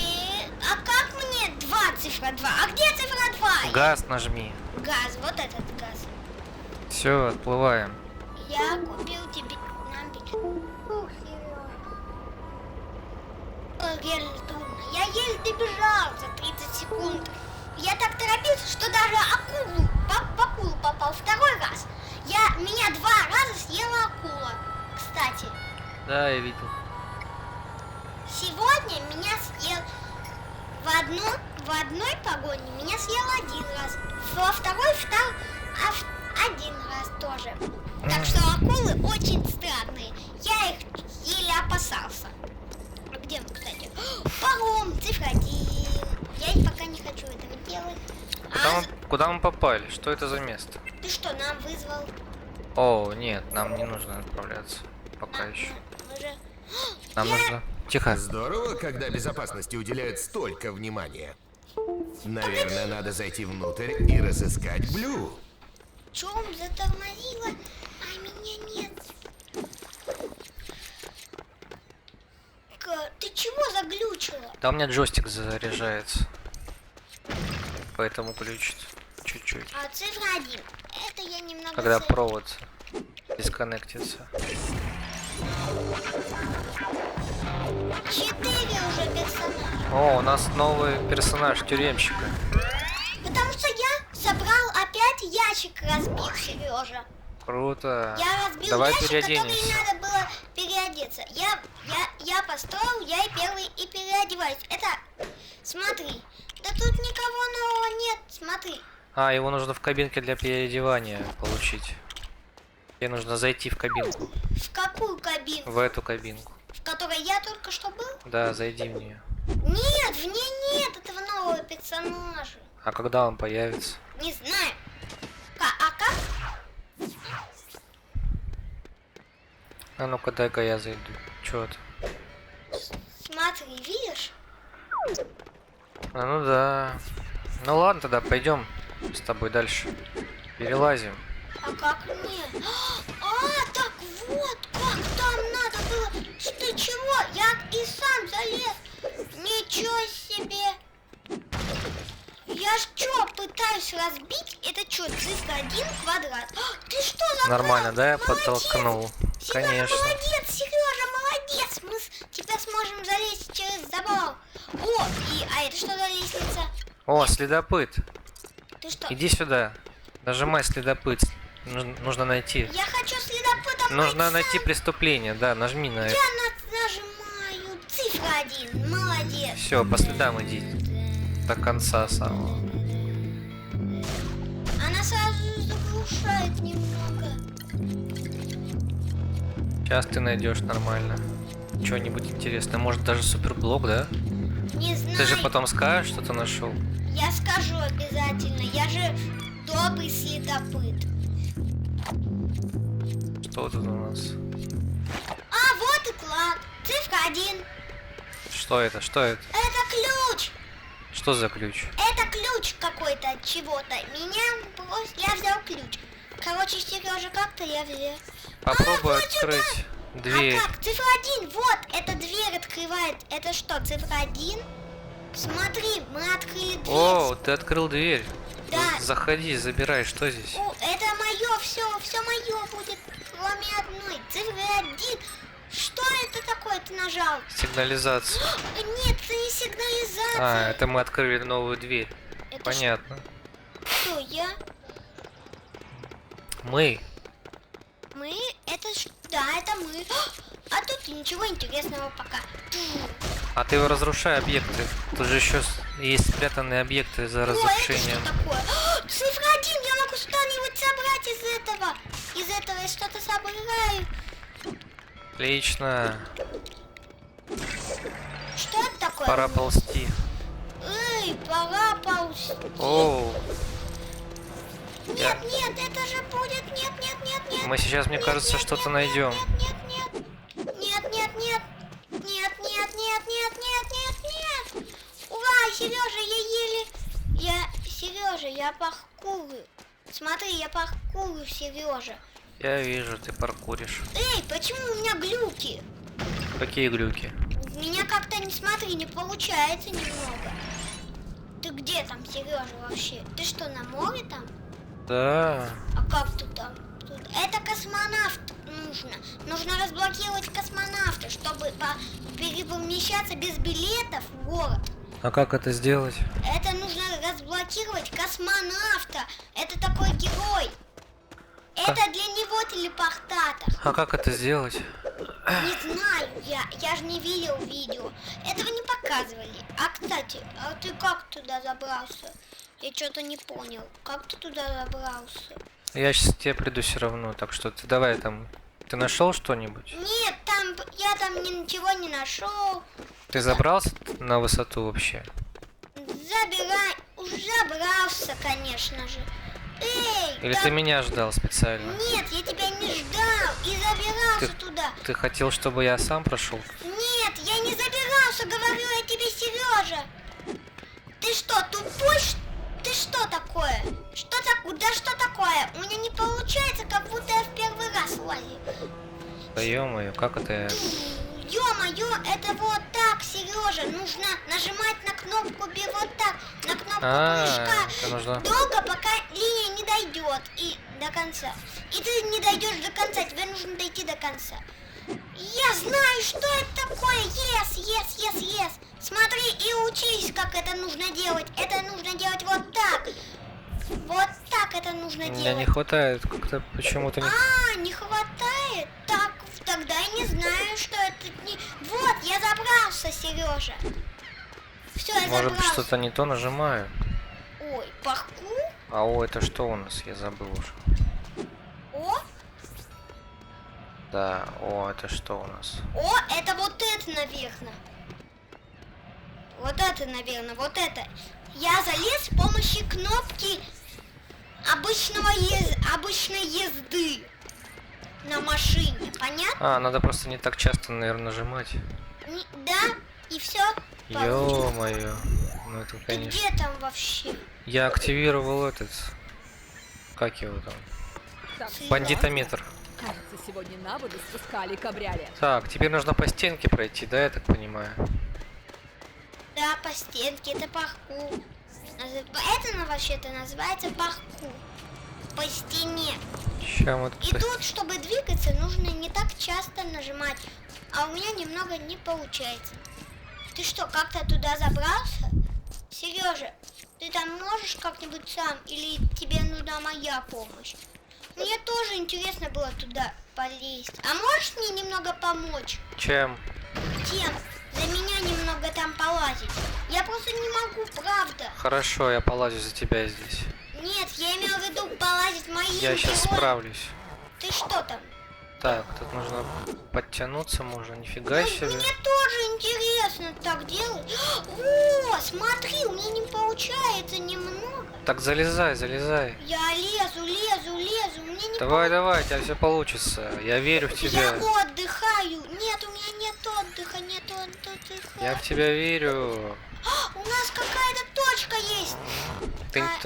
А как мне 2 цифра 2? А где цифра 2? Газ нажми. Газ, вот этот газ. Все, отплываем. Я купил тебе нам билет. Ух, Сережа. Реально трудно. Я еле добежал за 30 секунд. Я так торопился, что даже акулу попал второй раз. Меня 2 раза съела акула. Кстати, Да, я видел. сегодня меня съел в одной погоне меня съел 1 раз. Во второй один раз тоже. Так что акулы очень странные. Я их еле опасался. А где мы, кстати? Паром, цифра 1. Я пока не хочу этого делать. Куда мы попали? Что это за место? Ты что, нам вызвал? О, нет, нам не нужно отправляться. Пока еще. Мы же... Нам нужно... Тихо. Здорово, когда безопасности уделяют столько внимания. Наверное, надо зайти внутрь и разыскать Блю. Чем затормозила, а меня нет. Ты чего заглючила? Да у меня джойстик заряжается. Поэтому глючит. Чуть-чуть. А цифра 1. Это я немного... Когда провод дисконнектится. 4 уже персонажа. О, у нас новый персонаж тюремщика. Потому что я собрал опять ящик, разбил, Сережа. Круто. Я разбил Давай ящик, который переоденемся. надо было переодеться. Я построил, я и первый и переодеваюсь. Это, смотри, да тут никого нового нет, смотри. А, его нужно в кабинке для переодевания получить. Тебе нужно зайти в кабинку. В какую кабинку? В эту кабинку. В которой я только что был? Да, зайди в нее. Нет, в ней нет этого нового персонажа. А когда он появится? Не знаю. А как? А ну-ка, дай-ка я зайду. Чё это? Смотри, видишь? А, ну да. Ну ладно, тогда пойдем с тобой дальше. Перелазим. А как мне? А, так вот, как там надо было. Ты чего? Я и сам залез. Ничего себе. Я ж чё, пытаюсь разбить? Это что, цифра 1 квадрат? Ты что за... Нормально, да? Я Молодец. подтолкнул. Сережа, Конечно. молодец, Сережа, молодец. Мы теперь сможем залезть через забор. О, а это что за лестница? О, следопыт. Ты что? Иди сюда. Нажимай следопыт. Нужно найти. Я хочу следопытом Нужно быть найти сам. преступление, да, нажми на это. Я нажимаю цифра 1. Молодец. Все, по следам иди. До конца самого. Она сразу заглушает немного. Сейчас ты найдешь нормально. что-нибудь интересное. Может даже суперблок, да? Не знаю. Ты же потом скажешь, что ты нашел. Я скажу обязательно. Я же добрый следопыт. Что тут у нас? А, вот и клад. Цифра 1. Что это? Что это? Это ключ. Что за ключ? Это ключ какой-то от чего-то. Я взял ключ. Короче, Сережа, как-то я взял. Попробуй вот открыть сюда. дверь. А как? Цифра 1. Вот, эта дверь открывает. Это что, цифра 1? Смотри, мы открыли дверь. О, ты открыл дверь. Да. Заходи, забирай, что здесь? О, это мое, все мое будет, кроме одной. Цифра 1. Что это такое ты нажал? Сигнализация. Нет, это не сигнализация. А, это мы открыли новую дверь. Это Понятно. Что, я? Мы. Мы? Это да, это мы. А тут ничего интересного пока. А ты разрушай объекты. Тут же еще есть спрятанные объекты за О, это разрушением. что такое? Цифра 1, я могу что-нибудь собрать из этого. Из этого я что-то собираю. Отлично. Что это такое? Пора ползти. Эй, пора ползти. Оу. Нет, нет, это же будет. Нет, нет, нет, нет. Мы сейчас, мне Нет, кажется, нет, что-то нет, найдем. Нет, нет, нет. Нет, нет, нет. Нет, нет, нет, нет, нет, нет, нет. Ура, Сережа, Сережа, я паркурю. Смотри, я паркурю, Сережа. Я вижу, ты паркуришь. Эй, почему у меня глюки? Какие глюки? У меня как-то, не смотри, не получается немного. Ты где там, Сережа, вообще? Ты что, на море там? Да. А как ты там? Это космонавт нужно. Нужно разблокировать космонавта, чтобы перемещаться без билетов в город. А как это сделать? Это нужно разблокировать космонавта. Это такой герой. Это для него телепортатор. А как это сделать? Не знаю, я же не видел видео. Этого не показывали. А кстати, а ты как туда забрался? Я что-то не понял. Как ты туда забрался? Я сейчас к тебе приду все равно, так что ты давай там. Ты нашел что-нибудь? Нет, там я там ничего не нашел. Ты забрался на высоту вообще? Уже забрался, конечно же. Эй, Или там- ты меня ждал специально? Нет, я тебя не ждал и забирался Ты- туда. Ты хотел, чтобы я сам прошел? Нет, я не забирался, говорю я тебе, Сережа. Ты что, тупой? Ты что такое? Что такое? Да что такое? У меня не получается, как будто я в первый раз лазил. Да ё-моё, как это? Ё-моё, это вот так, Сережа. Нужно нажимать на кнопку вот так, на кнопку прыжка. Это нужно. Долго, пока линия не дойдет и до конца. И ты не дойдешь до конца, тебе нужно дойти до конца. Я знаю, что это такое. Yes. Смотри и учись, как это нужно делать. Это нужно делать вот так. Вот так это нужно Мне делать. не хватает, как-то почему-то не... А, не хватает? Так, тогда я не знаю, что это не... Вот, я забрался, Сережа. Все, я Может быть, забрался. что-то не то нажимаю. Ой, паркур? А о, это что у нас? Я забыл уже. О, Да, о, это что у нас? это вот это, наверное. Вот это, наверное, вот это. Я залез с помощью кнопки обычной езды на машине, понятно? А, надо просто не так часто, наверное, нажимать. Да, и все. Ё-моё. Ну это, Ты конечно. где там вообще? Я активировал этот... Как его там? Бандитометр. Кажется, сегодня на воду спускали кабряли. Так, теперь нужно по стенке пройти, да, я так понимаю? Да, по стенке, это паркур. Это вообще-то называется паркур. По стене. Ща мы И тут... тут, чтобы двигаться, нужно не так часто нажимать. А у меня немного не получается. Ты что, как-то туда забрался? Сережа, ты там можешь как-нибудь сам? Или тебе нужна моя помощь? Мне тоже интересно было туда полезть. А можешь мне немного помочь? Чем? Тем, за меня немного там полазить. Я просто не могу, правда. Хорошо, я полазю за тебя здесь. Нет, я имел в виду полазить моим Я сейчас героем. справлюсь. Ты что там? Так, тут нужно подтянуться, можно, нифига себе. Мне тоже интересно так делать. О, смотри, у меня не получается немного. Так, залезай, залезай. Я лезу, у меня не Давай, давай, у тебя все получится. Я верю в тебя. Я отдыхаю. Нет, у меня нет отдыха, нет отдыха. Я в тебя верю. У нас какая-то точка есть.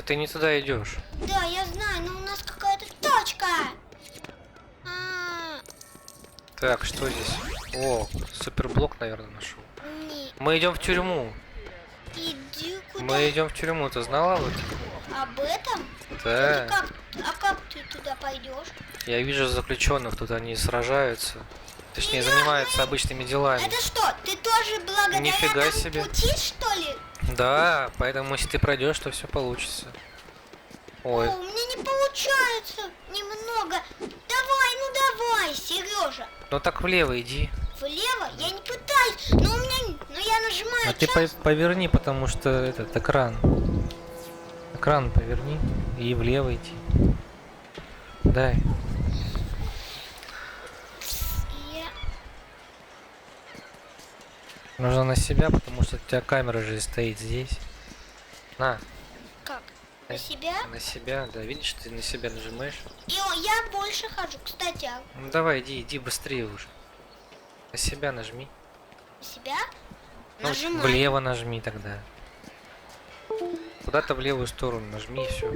Ты не туда идешь. Да, я знаю, но у нас какая-то точка. А, Так, что здесь? О, суперблок, наверное, нашел. не, Мы идем в тюрьму. иди куда? Мы идем в тюрьму, ты знала об этом? Об этом? Да. Как ты туда пойдешь? Я вижу заключенных, тут они сражаются. Точнее, занимаются обычными делами. Это что, ты тоже благодаря Нифига этому себе. пути, что ли? Да, поэтому если ты пройдешь, то все получится. Ой, О, у меня не получается немного. Давай, Сережа. ну так влево иди. Влево? Я не пытаюсь, но я нажимаю. А ты часто. поверни, потому что этот экран. Экран поверни и влево идти. Дай. Я- Нужно на себя, потому что у тебя камера же стоит здесь. На, Как? На себя? на себя, да, видишь, ты на себя нажимаешь. Я больше хожу, кстати, Ну давай, иди быстрее уже. На себя нажми. на себя? Ну, Нажимаю. влево нажми тогда. Куда-то в левую сторону нажми и все.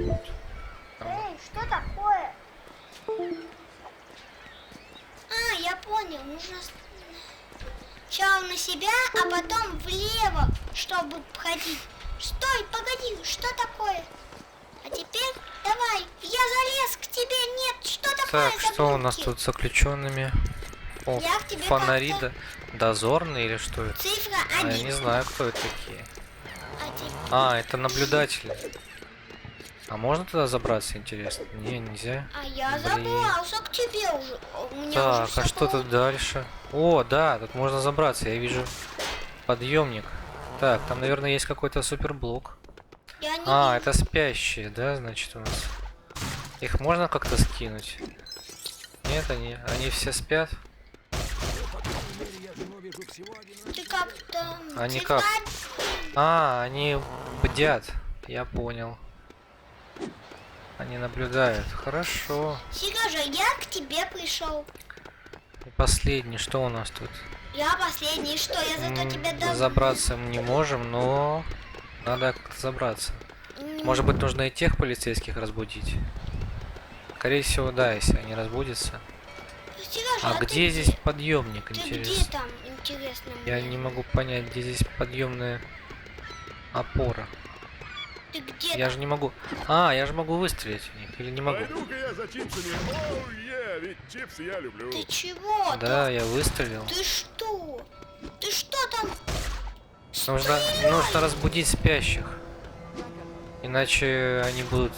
Эй, что такое? А, я понял, нужно сначала на себя, а потом влево, чтобы ходить. Стой, погоди, что такое? А теперь давай, я залез к тебе, нет, что такое? Так, что у нас заблудки? тут с заключенными? О, Я к тебе фонари, как-то- дозорные или что это? Цифра А, я 1. не знаю, кто это такие. А теперь... А, это наблюдатели. А можно туда забраться, интересно? Не, нельзя. А я Блин. забрался к тебе уже. У меня Так, уже а что всё тут дальше? О, да, тут можно забраться, я вижу подъемник. Так, там, наверное, есть какой-то суперблок. Я не А, вижу. это спящие, да, значит, у нас. Их можно как-то скинуть? Нет, они все спят. Ты как-то... Они цифра как? А, они бдят. Я понял. Они наблюдают. Хорошо. Сережа, я к тебе пришел. И последний, что у нас тут? Я последний, что? Я зато тебя дам. Забраться мы не можем, но надо как-то забраться. Может быть, нужно и тех полицейских разбудить? Скорее всего, да, если они разбудятся. Сережа, А ты где здесь подъемник, Ты где интересно? там, интересно? Я мне? не могу понять, где здесь подъемная опора. Ты где Я там? же не могу. А, я же могу выстрелить в них, или не могу? Пойду-ка я за чипсами. Оу, ведь чипсы я люблю. Ты чего? Да, я выстрелил. Ты что? Ты что там? Нужно разбудить спящих. Иначе они будут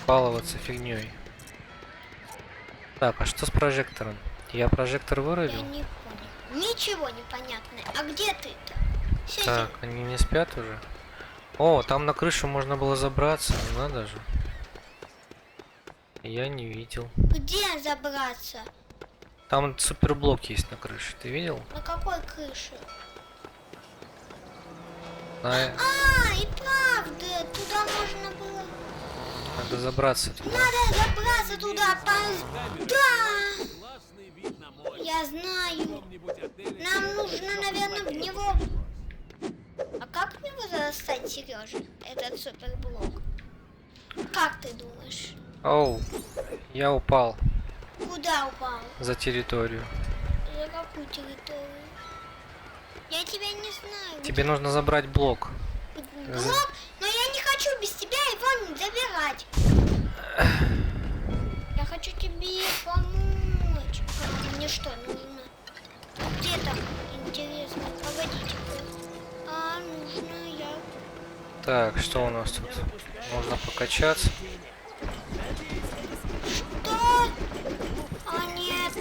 баловаться фигней. Так, а что с прожектором? Я прожектор Я вырубил? не понял. Ничего не понятно. А где ты-то? Сядь. Так, они не спят уже? О, там на крышу можно было забраться, ну надо же. Я не видел. Где забраться? Там суперблок есть на крыше, ты видел? На какой крыше? На- А, и правда, туда можно было. Надо забраться туда. Надо забраться туда. Да. Я знаю. Нам нужно, наверное, в него. А как в него достать, Сережа? Этот суперблок? Как ты думаешь? Оу, я упал Куда упал? за территорию. За какую территорию? Я тебя не знаю. Тебе нужно забрать блок. Блок? Но я не хочу без тебя его забирать. Я хочу тебе помочь. А, мне что, нужно? Где там? Интересно. Погодите. А, нужно я... Так, что у нас тут? Можно покачаться. Что? А, нет.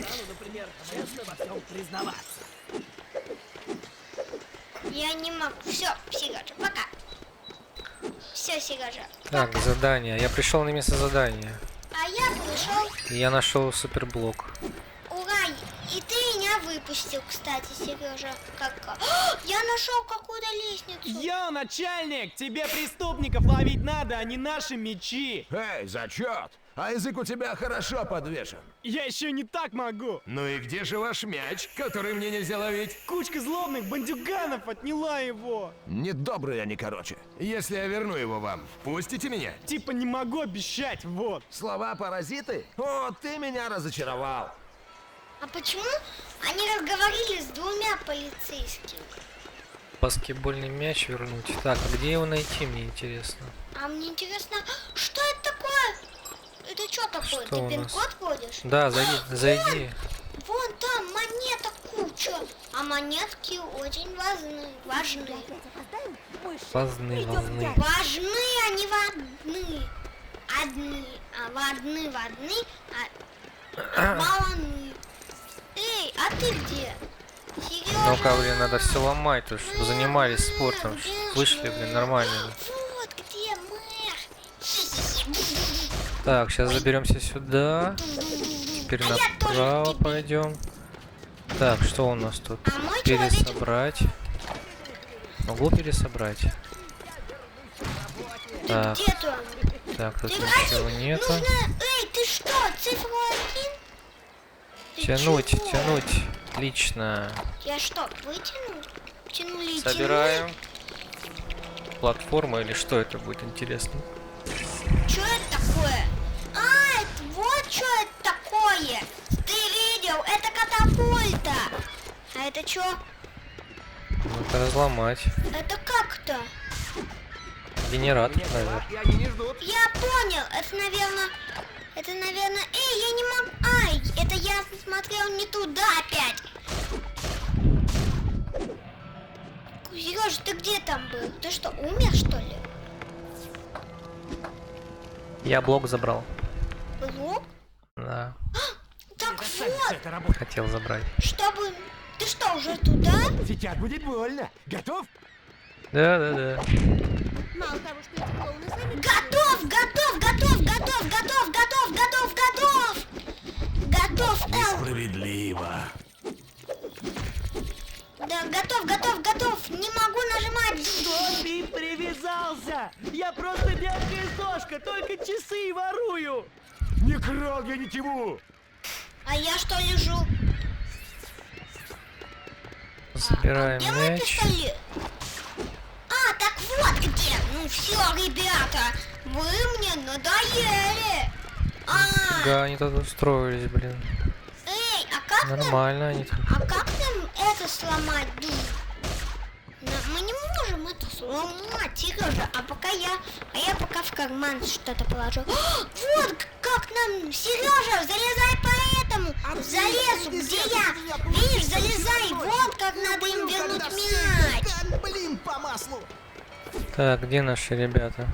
Я не могу. Все, Сережа, пока. Все, Сережа. Так, задание. Я пришел на место задания. А я пришел. И я нашел суперблок. меня выпустил, кстати, Сережа. Я нашел какую-то лестницу. Йо, начальник, тебе преступников ловить надо, а не наши мечи. Эй, зачет! А язык у тебя хорошо подвешен. Я еще не так могу. Ну и где же ваш мяч, который мне нельзя ловить? Кучка злобных бандюганов отняла его. Недобрые они, короче. Если я верну его вам, впустите меня? Типа не могу обещать, вот. Слова-паразиты? О, ты меня разочаровал. А почему они разговаривали с двумя полицейскими? Баскетбольный мяч вернуть. Так, а где его найти, мне интересно. А мне интересно, что это такое? Это что такое? Что Ты у нас? пин-код вводишь? Да, зайди. Вон там монеток куча. А монетки очень важны. Важны, они важны. Водны, а маланы. Эй, а ты где? Сережа. Ну-ка, блин, надо все ломать, тут, чтобы занимались спортом. Вышли, блин, нормально. Вот где мэр. Так, сейчас заберемся сюда. Теперь А я тоже направо к тебе. пойдем. Так, что у нас тут? А мой человечек- Пересобрать. Могу пересобрать. Так, Где там? так, тут Ты ничего братик, нету. нужно... Эй, ты что, цифру 1? Ты Тянуть, чего? тянуть. Отлично. Я что, вытяну? Тянули, Собираем. Платформа или что это будет, интересно? Что это такое? А, это вот что это такое. Ты видел? Это катапульта. А это что? Надо разломать. Это как-то? Генератор, наверное. Я понял. Это, наверное... Эй, я не могу... Ай, это я смотрел не туда опять. Сережа, ты где там был? Ты что, умер, что ли? Я блок забрал. Блок? Да, Так вот, хотел забрать. чтобы... Ты что, уже туда? Сейчас будет больно. Готов? Да. Мало того, что эти клоуны сами... Готов! Готов, Эл! Справедливо. Да, готов! Не могу нажимать! Ты привязался! Я просто дядька из дошка, только часы ворую! Не крал я ничего. А я что лежу? Забираем Где мой мяч. пистолет? А, так вот где! Ну все, ребята, вы мне надоели! Да, они тут устроились, блин. Эй, а как нам... Нормально они тут. А как нам это сломать, Ду? Мы не можем это сломать, Сережа. Я пока в карман что-то положу. Вот как нам, Сережа, залезай по этому, залезу, где я. Видишь, залезай, вот как надо им вернуть мяч. Блин, по маслу! Так, где наши ребята?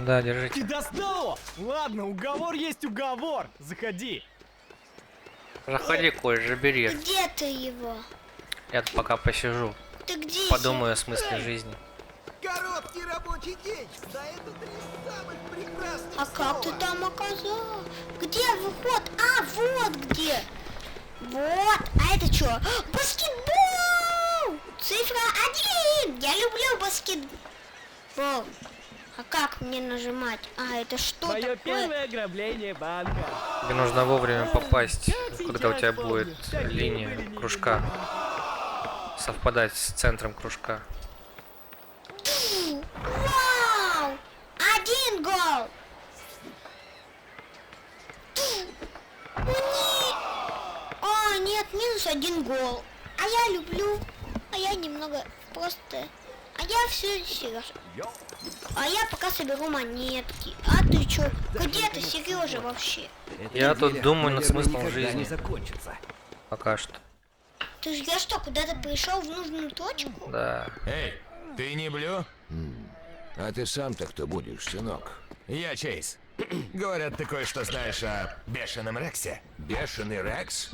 Да, Ты держите. достал его? Ладно, уговор есть уговор. Заходи. Заходи, Коль, забери. Где ты его? Я тут пока посижу. Ты где? Подумаю о смысле жизни. Короткий рабочий день. Да это 3 самых прекрасных А как ты там оказался? Где выход? А, вот где. Вот. А это что? Баскетбол! Цифра 1! Я люблю баскетбол. А как мне нажимать? А, это что Мое такое? первое ограбление банка. Тебе нужно вовремя попасть, когда у тебя будет линия кружка совпадать с центром кружка. Вау! 1 гол! А, нет, минус 1 гол. А я люблю. А я немного просто... А я все, Сережа. А я пока соберу монетки. А ты чё? Где ты, Сережа, вообще? Я тут думаю над смыслом жизни. закончится. Пока что. Я что, куда-то пришел в нужную точку? Да. Эй, ты не Блю? А ты сам-то кто будешь, сынок? Я Чейз. Говорят, ты кое-что знаешь о бешеном Рексе. Бешеный Рекс?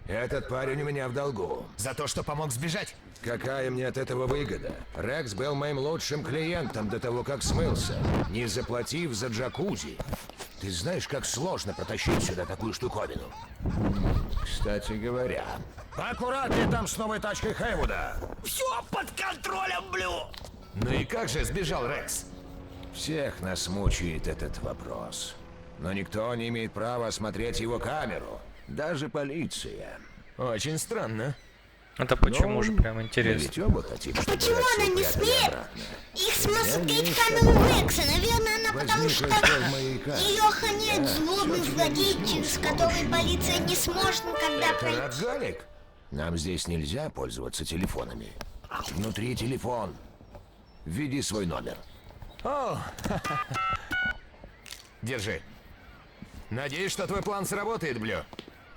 Этот парень у меня в долгу. За то, что помог сбежать. Какая мне от этого выгода? Рекс был моим лучшим клиентом до того, как смылся, не заплатив за джакузи. Ты знаешь, как сложно протащить сюда такую штуковину? Кстати говоря... Аккуратнее там с новой тачкой Хейвуда! Все под контролем, Блю! Ну и как же сбежал Рекс? Всех нас мучает этот вопрос. Но никто не имеет права осмотреть его камеру. Даже полиция. Очень странно. Это почему Ну, же прям Мы интересно? ведь оба хотим, чтобы Почему Рекса она не упрятали смеет обратно. их смотреть есть камеру Рекса? Наверное, она потому Возникла что из маяка. ее охраняет Да, злобный всё тебе злодей, объясню через с который помощью полиция меня. не сможет никогда Это пройти. Радгалик? Нам здесь нельзя пользоваться телефонами. Внутри телефон. Введи свой номер. О, держи. Надеюсь, что твой план сработает, Блю.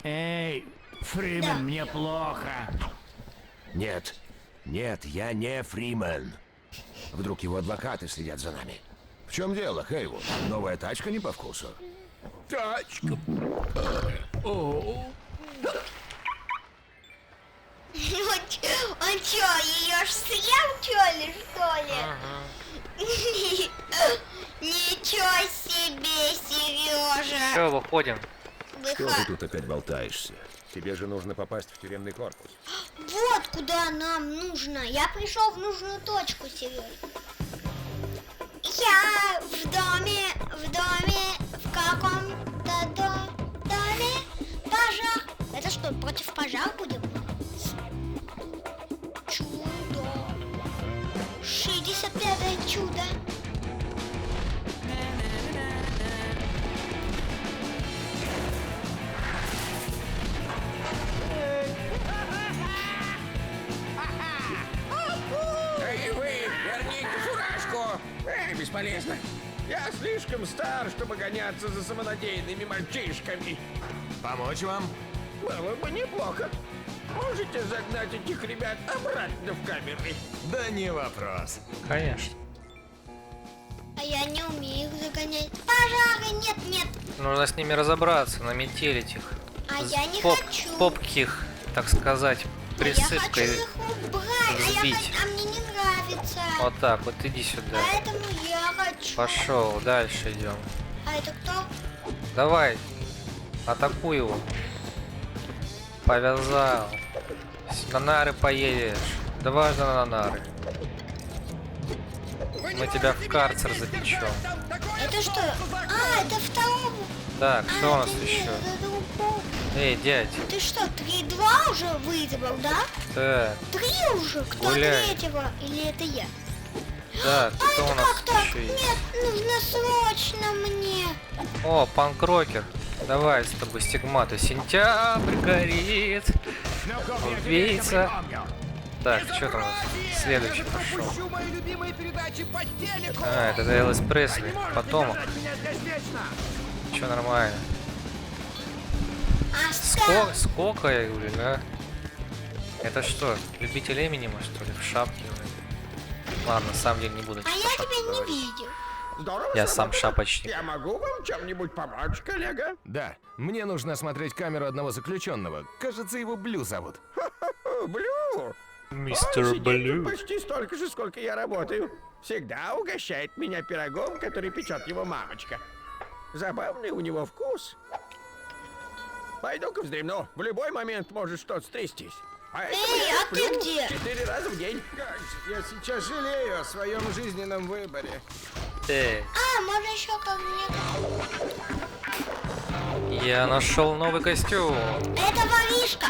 Эй, Фримен, Да. мне плохо. Нет. Нет, я не Фримен. Вдруг его адвокаты следят за нами. В чем дело, Хейвуд? Новая тачка не по вкусу? Тачка. Он чё, ее ж съел, чё ли, что ли? Ничего себе, Сережа! Все, выходим. Что ты тут опять болтаешься? Тебе же нужно попасть в тюремный корпус. Вот куда нам нужно. Я пришел в нужную точку, Сереж. Я в доме, в каком-то доме пожар. Это что, против пожара будем? Чудо. 65-е чудо. Эй, вы, верните фуражку! Бесполезно. Я слишком стар, чтобы гоняться за самонадеянными мальчишками. Помочь вам? Было бы неплохо. Можете загнать этих ребят обратно в камеры? Да не вопрос. Конечно. А я не умею их загонять. Пожары, нет. Нужно с ними разобраться, наметелить их. А С я не хочу. попки их, так сказать, А я хочу присыпкой. их убрать, взбить. а мне не нравится. Вот так, вот иди сюда. Поэтому я хочу. Пошел, дальше идем. А это кто? Давай, атакуй его. Повязал. На нары поедешь. Дважды на нары. Мы тебя в карцер запечем. Это что? А, это второго. Так, что у нас это еще? нет, это другого. Эй, дядь. Ты что, 3-2 уже выбрал, да? Так, 3 уже? Кто Гуляй. третьего? Или это я? так, А кто у это нас как так? еще есть? Нет, нужно срочно мне. О, панк-рокер. Давай с тобой стигматы. Сентябрь горит. Убийца. Так, что там у нас? Следующий пошел. мои любимые передачи по телеку! А, это Элвис Пресли. Потомок. Че нормально. Оставь. Сколько, я говорю, да? Это что, любитель Эминема, что ли, в шапке? Ладно, на самом деле не буду. А типа, я шапку тебя не говорить. видел. Здорово Я сам сработано. шапочник. Я могу вам чем-нибудь помочь, коллега? Да, мне нужно осмотреть камеру одного заключенного. Кажется, его Блю зовут. О, Блю! Мистер Он сидит Блю. тут почти столько же, сколько я работаю. Всегда угощает меня пирогом, который печет его мамочка. Забавный у него вкус. Пойду-ка вздремну. В любой момент может что-то стрястись. Поэтому Эй, я а ты сплю где? 4 раза в день. Я сейчас жалею о своем жизненном выборе. А, можно еще ко мне. Я нашел новый костюм. Это воришка.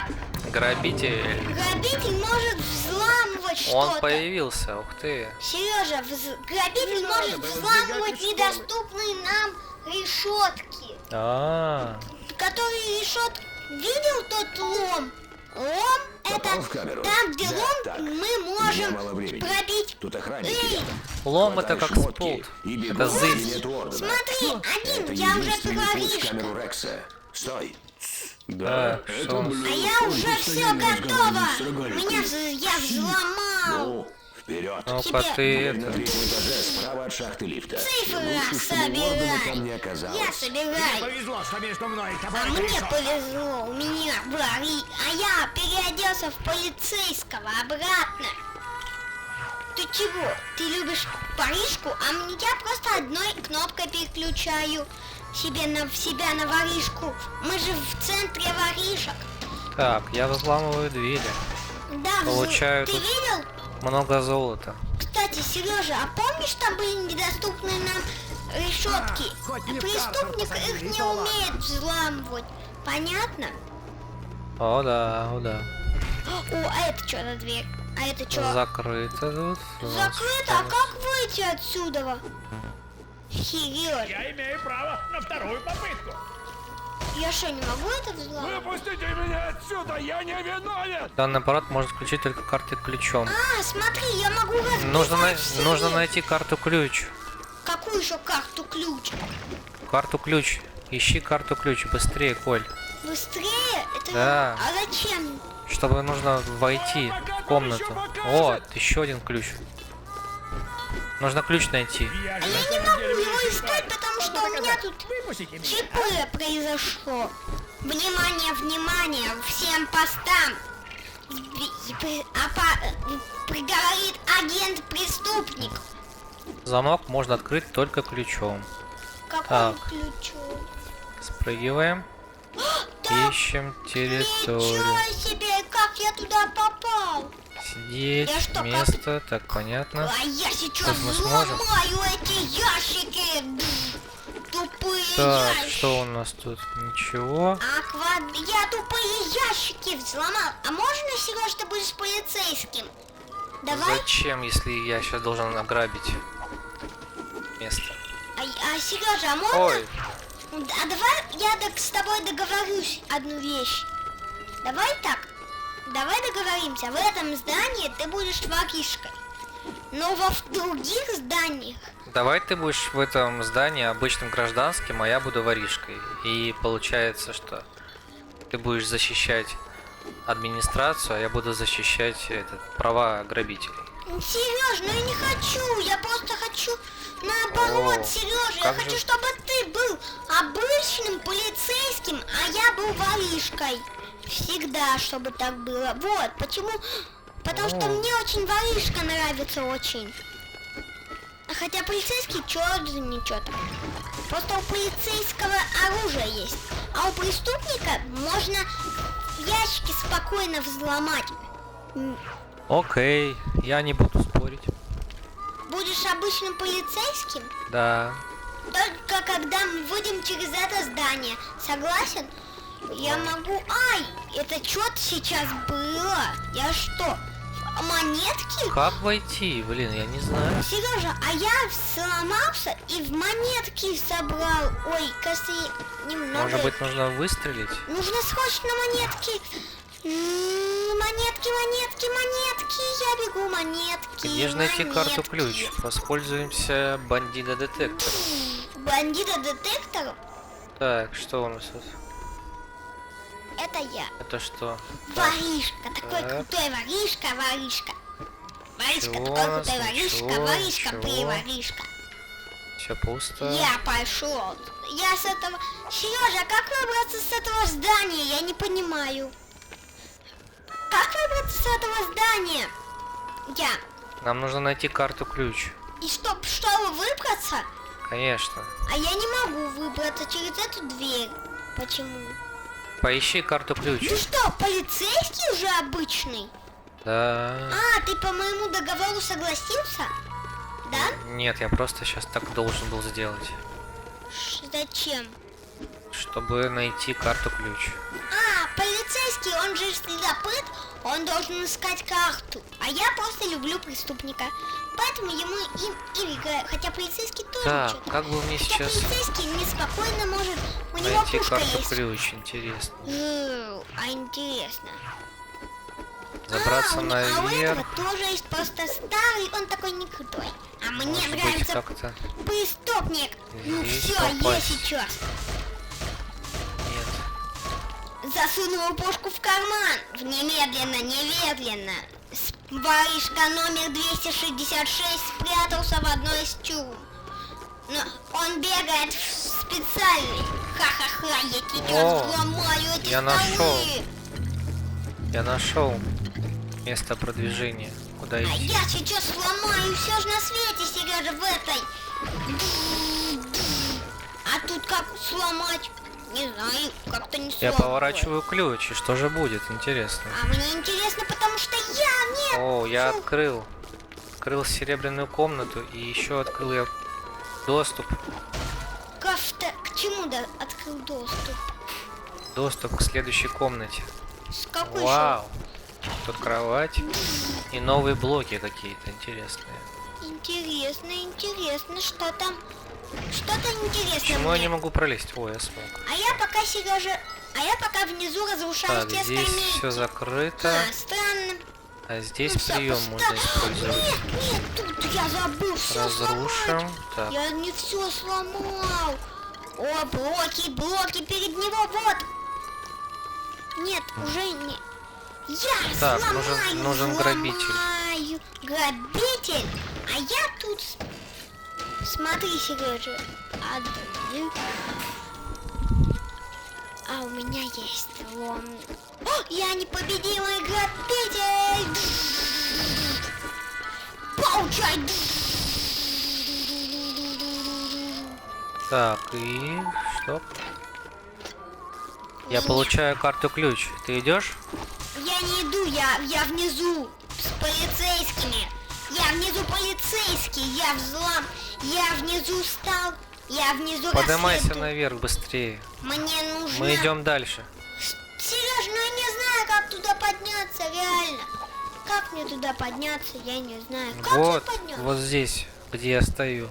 Грабитель. Грабитель может взламывать Он что-то. появился, ух ты. Сережа, грабитель может взламывать из школы. недоступные нам решетки. А, Которые решетки... Видел тот лом? Лом это в камеру? там, где Да, лом так. мы У меня можем мало времени. пробить. Тут охранники Эй, рядом. лом это Хватай как шмотки спут. и бегом Это в зыбь. кабинет Уордена. смотри, один, Это я уже единственный путь в воришка. камеру Рекса. Стой. Да, что у нас? А я уже все готово. Я взломал. Ну, вперед. Ну-ка ты Дверь на это. 3-м этаже справа от шахты лифта. Цифры Лучше, чтобы Уордена там не собирай. оказалось. Я собираю. Повезло, что между мной и тобой А мне повезло, у меня враги, а я переоделся в полицейского обратно. Ты чего? Ты любишь Парижку, а я просто одной кнопкой переключаю. в себя на воришку. Мы же в центре воришек. Так, я взламываю двери. Да, Получаю ты тут видел? много золота. Кстати, Сережа, а помнишь, там были недоступные нам решетки? Преступник их не умеет взламывать. Понятно? О, да, о, да. О, а это что за дверь? А это что? Закрыто тут. Закрыто? А как выйти отсюда? Сережа, Я имею право на вторую попытку. я что, не могу это взломать? Выпустите меня отсюда, я не виновен! Данный аппарат может включить только карты ключом. А, смотри, я могу разбивать все. Нужно найти карту-ключ. Какую еще карту-ключ? Карту-ключ. Ищи карту-ключ. Быстрее, Коль. Быстрее? Это... Да. А зачем? Чтобы нужно войти в комнату. О, еще один ключ. Нужно ключ найти. Я А же я на не самом могу деле его весь искать, прав. потому что у меня тут Выпустите меня. ЧП произошло. Внимание, внимание, всем постам. Приговорит агент-преступник. Замок можно открыть только ключом. Какой Так. ключ? Спрыгиваем. Ищем территорию. Ничего себе, как я туда попал? Сидеть. Я что, Место. Так, понятно. А я сейчас Тут мы сможем? взломаю эти ящики. Тупые Так, ящики. что у нас тут? Ничего. Я тупые ящики взломал. А можно, Сереж, ты будешь полицейским? Давай. Зачем, если я сейчас должен ограбить место? А Сережа, а можно? Ой, А давай я с тобой договорюсь одну вещь. Давай так. Давай договоримся. В этом здании ты будешь воришкой. Но во других зданиях... давай ты будешь в этом здании обычным гражданским, а я буду воришкой. И получается, что ты будешь защищать администрацию, а я буду защищать права грабителей. Сереж, ну я не хочу. Я просто хочу наоборот, О, Сережа. Я как хочу, же- чтобы ты был обычным полицейским, а я был воришкой. Всегда, чтобы так было. Вот, почему? Потому что О. мне очень воришка нравится очень. А хотя полицейский черт за ничего так. Просто у полицейского оружие есть. А у преступника можно ящики спокойно взломать. Окей, я не буду спорить. Будешь обычным полицейским, Да. только когда мы выйдем через это здание. Согласен? Я могу... Ай, это что-то сейчас было? Я что, монетки? Как войти? Блин, я не знаю. Сережа, а я сломался и в монетки собрал. Ой, кажется, немного... Может быть, нужно выстрелить? Нужно срочно монетки. Монетки, монетки, монетки. Я бегу, монетки. Где же найти монетки. карту-ключ? Воспользуемся бандита-детектором. Бандита-детектор? Так, что у нас тут? Это я. Это что? Воришка, такой Так. крутой воришка, воришка. Воришка, Чего у такой нас? крутой воришка, Ничего, воришка, ничего. воришка. Все пусто. Я пошел. Я с этого... Сережа, как выбраться с этого здания? Я не понимаю. Как выбраться с этого здания? Я. Нам нужно найти карту-ключ. И чтобы выбраться? Конечно. А я не могу выбраться через эту дверь. Почему? Поищи карту-ключ. Ты что, полицейский уже обычный? Да. А, ты по моему договору согласился? Да? Нет, я просто сейчас так должен был сделать. Зачем? Чтобы найти карту-ключ. А, полицейский, он же следопыт, он должен искать карту. А я просто люблю преступника. Поэтому ему и играю. Хотя полицейский тоже Так, что-то. как бы мне Хотя сейчас полицейский неспокойно может... У него найти пушка есть. карту-ключ? Интересно. А интересно. Забраться у этого наверх. тоже есть просто старый, он такой не крутой. А мне Может быть, нравится как-то... преступник. Ну здесь все, я попасть. сейчас. Нет. Засунул пушку в карман. Немедленно. Воришка номер 266 спрятался в одной из тюрем. Но он бегает специальный. Ха-ха-ха, я сейчас О, взломаю эти я нашел. столы. Я нашел место продвижения. Куда А идти? я сейчас сломаю все же на свете, Сережа, в этой. А тут как сломать? Не знаю, как-то не Я сломать. поворачиваю ключ, и что же будет? Интересно. А мне интересно, потому что я нет. О, я открыл серебряную комнату, и еще открыл я доступ. К чему да открыл доступ? Доступ к следующей комнате. С какой Вау! Тут кровать и новые блоки какие-то интересные. Интересно, что там? Что-то интересное. Почему я мне. не могу пролезть? О, я смог. А я пока, Сережа, внизу разрушаю Так, те здесь скамейки. все закрыто, Странно. а здесь Ну, всё, прием пусто. можно использовать. Нет, тут я забыл все Разрушим. сломать. Так, Я не все сломал. О, блоки перед него, вот. Нет, уже не. Я Так, сломаю, нужен грабитель. сломаю. Грабитель? А я тут... Смотри, Сережа. А у меня есть лом. О, я непобедимый грабитель! Получай! так, и что? Я получаю карту-ключ. Ты идешь? Я не иду, я внизу с полицейскими. Я внизу полицейский, я внизу встал, я внизу Поднимайся расследую. наверх быстрее. Мне нужно... Мы идем дальше. Сереж, ну я не знаю, как туда подняться, реально. Как мне туда подняться, я не знаю. Как Вот, я подняться? вот здесь, где я стою.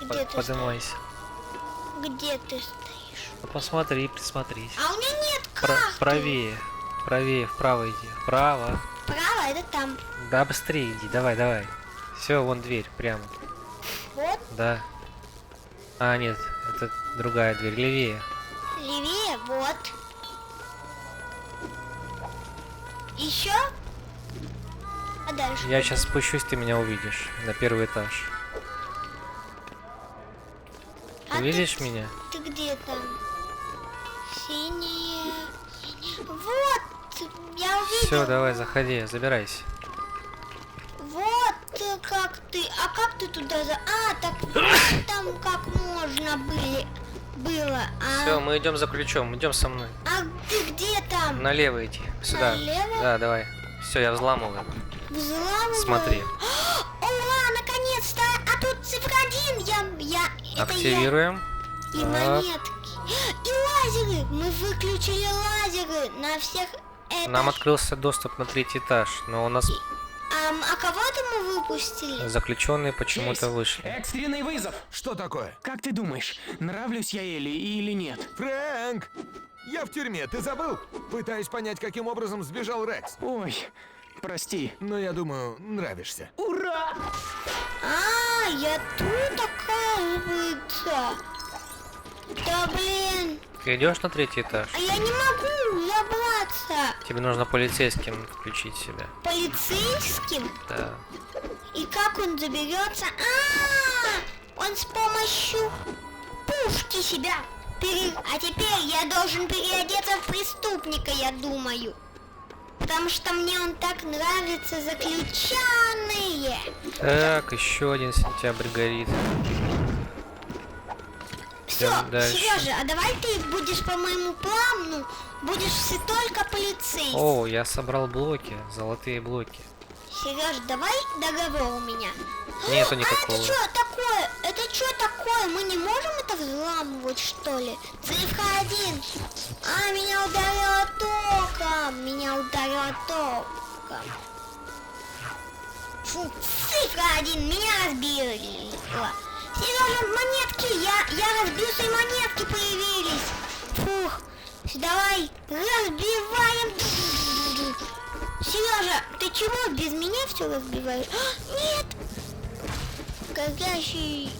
Где ты Поднимайся. стоишь? Где ты стоишь? Ну, посмотри, присмотрись. А у меня нет карты. Правее. Правее, вправо иди. Вправо. Право, это там. Да, быстрее иди, давай. Все, вон дверь, прямо. Вот, Да. А, нет, это другая дверь, левее. левее, вот. Еще? А дальше? Я куда? сейчас спущусь, ты меня увидишь. На первый этаж. А Ты видишь меня? Ты где там? Синяя. Вот, я увидел. Все, давай, заходи, забирайся. Вот как ты. А как ты туда за... А, так вот там как можно было. А, Все, мы идем за ключом, идем со мной. а ты где там? Налево иди. Сюда. Налево? Да, давай. Все, я взламываю. Взламываю? Смотри. Ура, наконец-то! А тут цифра 1, это Активируем. я. И Так. монетки. И лазеры! Мы выключили лазеры на всех этажах. Нам открылся доступ на 3-й этаж, но у нас А кого-то мы выпустили? заключенные почему-то Чейз, вышли. Экстренный вызов. Что такое? Как ты думаешь, нравлюсь я Элли или нет? Фрэнк! Я в тюрьме, ты забыл? Пытаюсь понять, каким образом сбежал Рекс. Ой, прости. Но я думаю, нравишься. Ура! А, я тут, оказывается. Да блин, Ты идешь на 3-й этаж? а я не могу забраться. Тебе нужно полицейским включить себя. Полицейским? Да. И как он заберется? Он с помощью пушки себя А теперь я должен переодеться в преступника, я думаю. Потому что мне он так нравится, заключенные. Так, еще один сентябрь горит. Все, Идем дальше. Сережа, а давай ты будешь по моему плану, будешь все только полицейский. О, я собрал блоки, золотые блоки. Сереж, давай договор у меня. Нету А никакого. это что такое? Это что такое? Мы не можем это взламывать, что ли? Цифра 1. А, меня ударило током. Меня ударило током. Фу, цифра 1. Меня разбили. Сережа, монетки. Я разбился, и монетки появились. Фух. Давай, разбиваем. Сережа, ты чего без меня все разбиваешь? Нет! Горящий...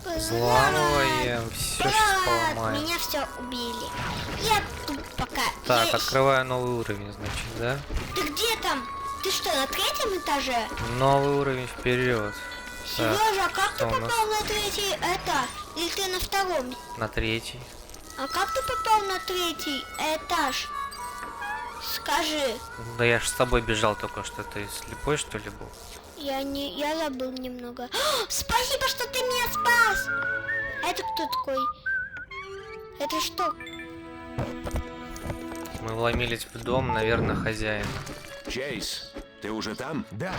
Взламываем все, что поломаем. Меня все убили. Я тут пока... Так, я... открываю новый уровень, значит, да? Ты где там? Ты что, на 3-м этаже? Новый уровень вперед. Так, Сережа, а как ты что у нас? попал на 3-й этаж? Или ты на 2-м? На 3-й. А как ты попал на 3-й этаж? Скажи. Да я ж с тобой бежал только что. Ты слепой, что ли, был? Я забыл немного. Спасибо, что ты меня спас! Это кто такой? Это что? Мы вломились в дом, наверное, хозяин. Чейз, ты уже там? Да,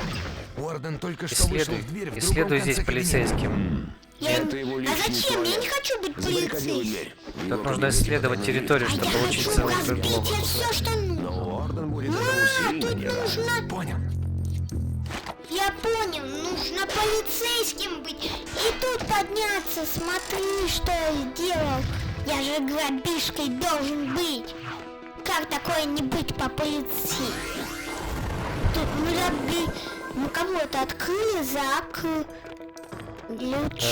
Уорден только что вышел в дверь в другом Исследуй здесь конце кабинета. полицейским. Это его А личный зачем? Я не туалет. хочу быть Забаррикадируй полицейским. дверь. В Тут его нужно кабинете исследовать пока территорию, А чтобы я получить хочу целый разбить предлог. все, что нужно. Но Уорден будет этому сильно Тут не рад. нужно... Понял. Я понял, нужно полицейским быть. И тут подняться, смотри, что я сделал. Я же грабежкой должен быть. Как такое не быть по полиции? Тут мы кого-то открыли,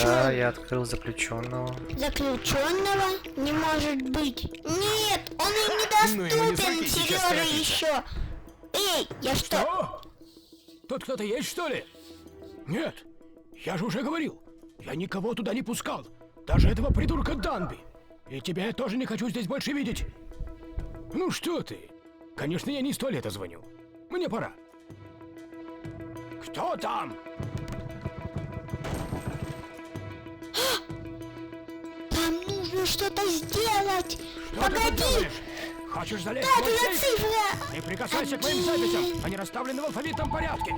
Да, я открыл заключенного. Заключенного не может быть. Нет, он им Ну, ему не недоступен, сроки, сейчас Сережа, торопится. еще. Эй, я что? Что? Тут кто-то есть, что ли? Нет, я же уже говорил. Я никого туда не пускал. Даже этого придурка Данби. И тебя я тоже не хочу здесь больше видеть. Ну что ты? Конечно, я не 100 лет звоню. Мне пора. Кто там? Там нужно что-то сделать. Что ты тут Погоди. делаешь? Хочешь залезть в Да, мой туда сейф? цифра. Не прикасайся к моим записям. Они расставлены в алфавитном порядке.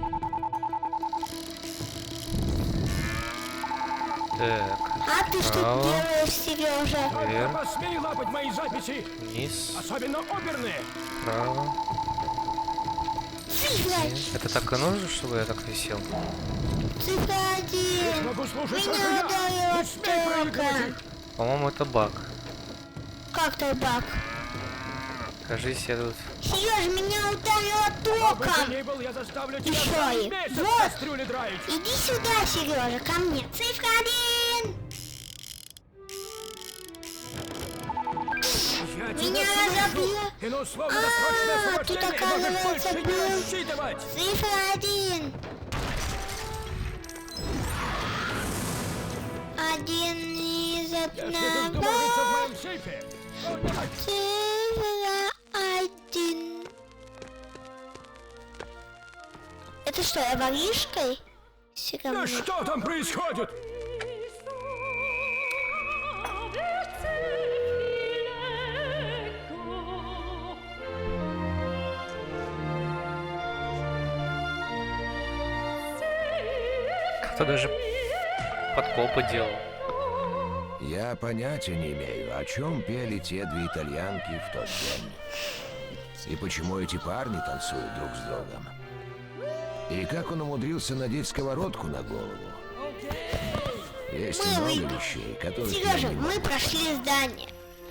Так, А ты что Право. делаешь, Сережа? вверх, Посмей лапать мои записи. вниз, Особенно оперные. вправо. Цифра. Это так и нужно, чтобы я так висел? Цифра 1. Могу слушать только Меня я. ударила Не смей проигрывать. тока. По-моему, это баг. Как твой баг? Кажись, я тут... Сережа, меня ударило Кто бы ты током. ни был, я заставлю тебя Еще целый и. месяц Вот. кастрюли драить. Иди сюда, Сережа, ко мне. Цифра 1. Я Меня тебя слышу. разобьет. И на условно-досрочное А, освобождение тут, можешь оказывается, больше не был. рассчитывать. Цифра 1. 1 из Если ты вздумал одного. рыться в моем сейфе, то давай. Цифра 1. Это что, я воришкой? Всё Да равно. что там происходит? Кто даже подкопы делал. Я понятия не имею, о чем пели те две итальянки в тот день. И почему эти парни танцуют друг с другом. И как он умудрился надеть сковородку на голову. Есть Мы много вещей, которых я Сережа, не мы могу прошли здание.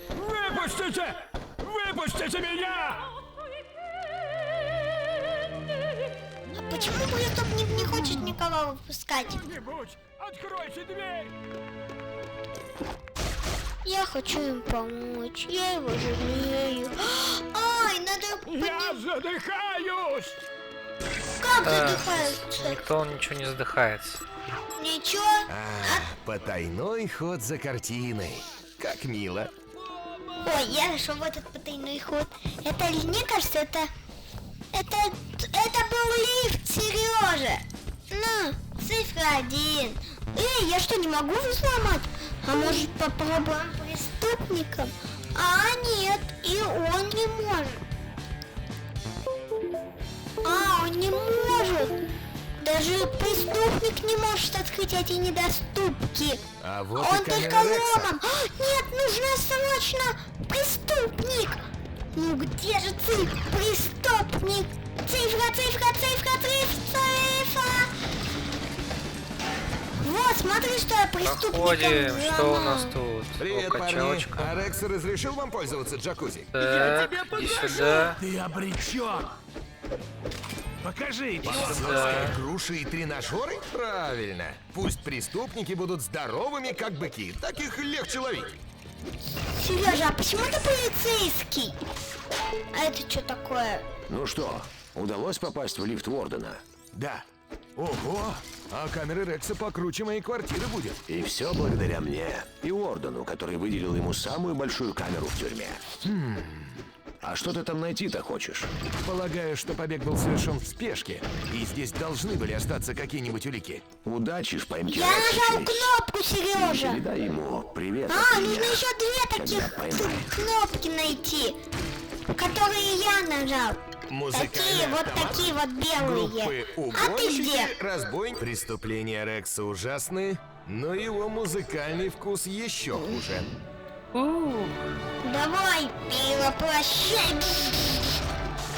Выпустите! Выпустите меня! А почему преступник не хочет никого выпускать? Кто-нибудь, откройте дверь! Я хочу им помочь, я его жалею. Ай, надо Я задыхаюсь! Как Да, задыхаются? никто ничего не задыхается. Ничего? Потайной ход за картиной. Как мило. Ой, я нашел в этот потайной ход. Это, мне кажется, это был лифт, Сережа. Ну, цифра 1. Эй, я что, не могу взломать? А может попробуем преступником? А, нет, и он не может. А, он не может. Даже преступник не может открыть эти недоступки. А вот Он и камера только Рекса. ломом. А, нет, нужно срочно преступник. Ну где же преступник? Цифра, цифра, цифра, цифра. Вот, смотри, что я преступником Проходим, что у взломал. нас тут? Привет, О, парни. качалочка. А Рекс разрешил вам пользоваться джакузи? Так, иди сюда. Ты обречен! Покажи, Сюда. Груши и тренажеры? Правильно. Пусть преступники будут здоровыми, как быки. Так их легче ловить. Сережа, а почему ты полицейский? А это что такое? Ну что, удалось попасть в лифт Уордена? Да. Ого! А камеры Рекса покруче моей квартиры будет. И все благодаря мне. И Уордену, который выделил ему самую большую камеру в тюрьме. А что ты там найти-то хочешь? Полагаю, что побег был совершен в спешке, и здесь должны были остаться какие-нибудь улики. Удачи в поймке. Я нажал кнопку, Сережа. Передай ему привет. А, от нужно меня. еще две таких поймаю. кнопки найти, которые я нажал. Такие вот такие вот белые. А ты где? Разбой. Преступления Рекса ужасны, но его музыкальный вкус еще хуже. Давай, перевоплощай.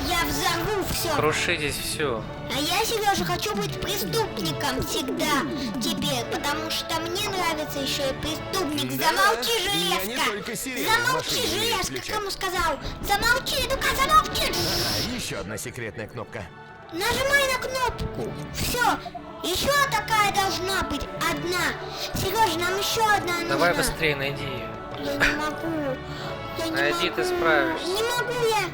Я взорву все. Крушитесь все. А я, Сережа, хочу быть преступником всегда теперь, потому что мне нравится еще и преступник. Да, Замолчи, я не железка! только сирену в Замолчи, машине умею железка! включать. Кому сказал? Замолчи, ну-ка, замолчи! А, еще одна секретная кнопка. Нажимай на кнопку. Все. Еще такая должна быть одна. Сережа, нам еще одна нужна. Давай быстрее найди ее. Я не могу. Я не Найди, могу. ты справишься. Не могу я.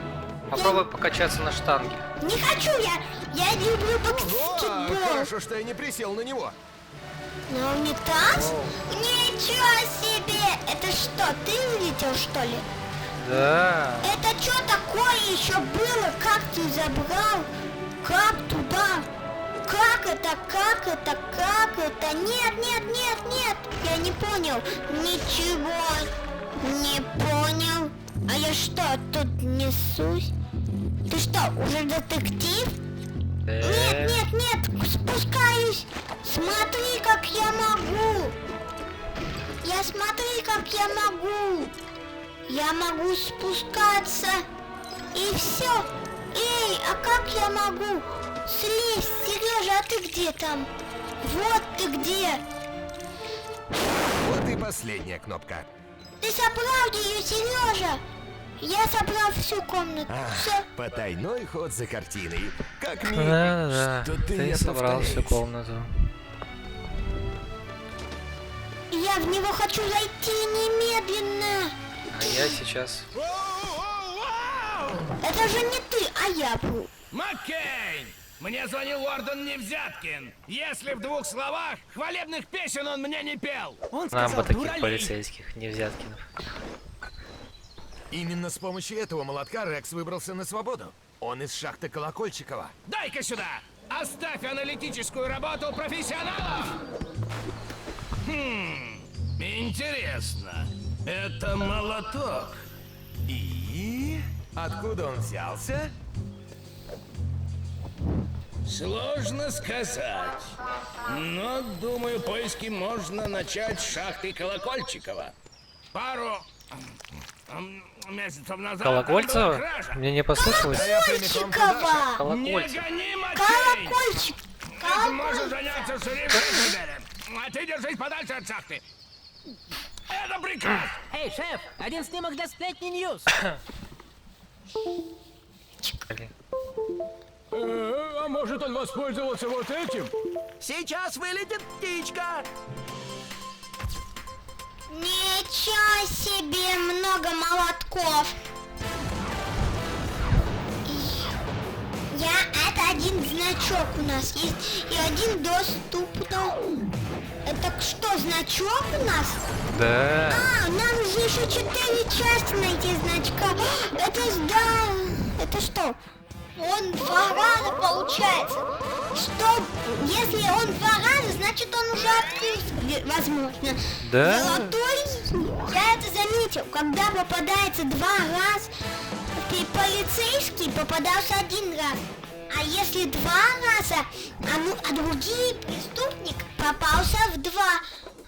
Попробуй покачаться на штанге. Не хочу я. Я люблю баскетбол. Хорошо, что я не присел на него. На унитаз? Ничего себе! Это что, ты улетел, что ли? Да. Это что такое еще было? Как ты забрал? Как туда? Как это? Как это? Как это? Нет, нет, нет, нет! Я не понял. Ничего не понял. А я что, тут несусь? Ты что, уже детектив? Нет, нет, нет, спускаюсь. Смотри, как я могу. Смотри, как я могу. Я могу спускаться. И все. Эй, а как я могу слезть? Сережа, а ты где там? Вот ты где. Вот и последняя кнопка. Ты собрал ее, Сережа. Я собрал всю комнату. Все. Потайной ход за картиной. Как мило. Да, Что ты ты не собрал всю повторяйся. комнату. Я в него хочу зайти немедленно. А я сейчас. Это же не ты, а я был. Маккейн! Мне звонил Уорден Невзяткин. Если в двух словах, хвалебных песен он мне не пел. Он Нам бы таких «Дуралей». полицейских, не взяткинов. Именно с помощью этого молотка Рекс выбрался на свободу. Он из шахты Колокольчикова. Дай-ка сюда! Оставь аналитическую работу профессионалов! Интересно. Это молоток. И откуда он взялся? Сложно сказать. Но, думаю, поиски можно начать с шахты Колокольчикова. Пару месяцев назад... Колокольцева? там была кража. Мне не послышалось. Колокольчикова! Не Колокольцев. гони, Маккейн! Колокольчик! Этим можно заняться все время неделя. А ты держись подальше от шахты. Это приказ! Эй, шеф, один снимок для сплетни Ньюс. Блин. А может он воспользовался вот этим? Сейчас вылетит птичка. Ничего себе, много молотков. Это один значок у нас есть и один доступно. Это что, значок у нас? Да. А, нам же еще 4 части найти значка. Это что? Он 2 раза получается. Что? Если он 2 раза, значит он уже открылся, возможно. Да? Золотой, я это заметил, когда попадается 2 раза, полицейский попадался 1 раз. А если 2 раза, а другой преступник попался в 2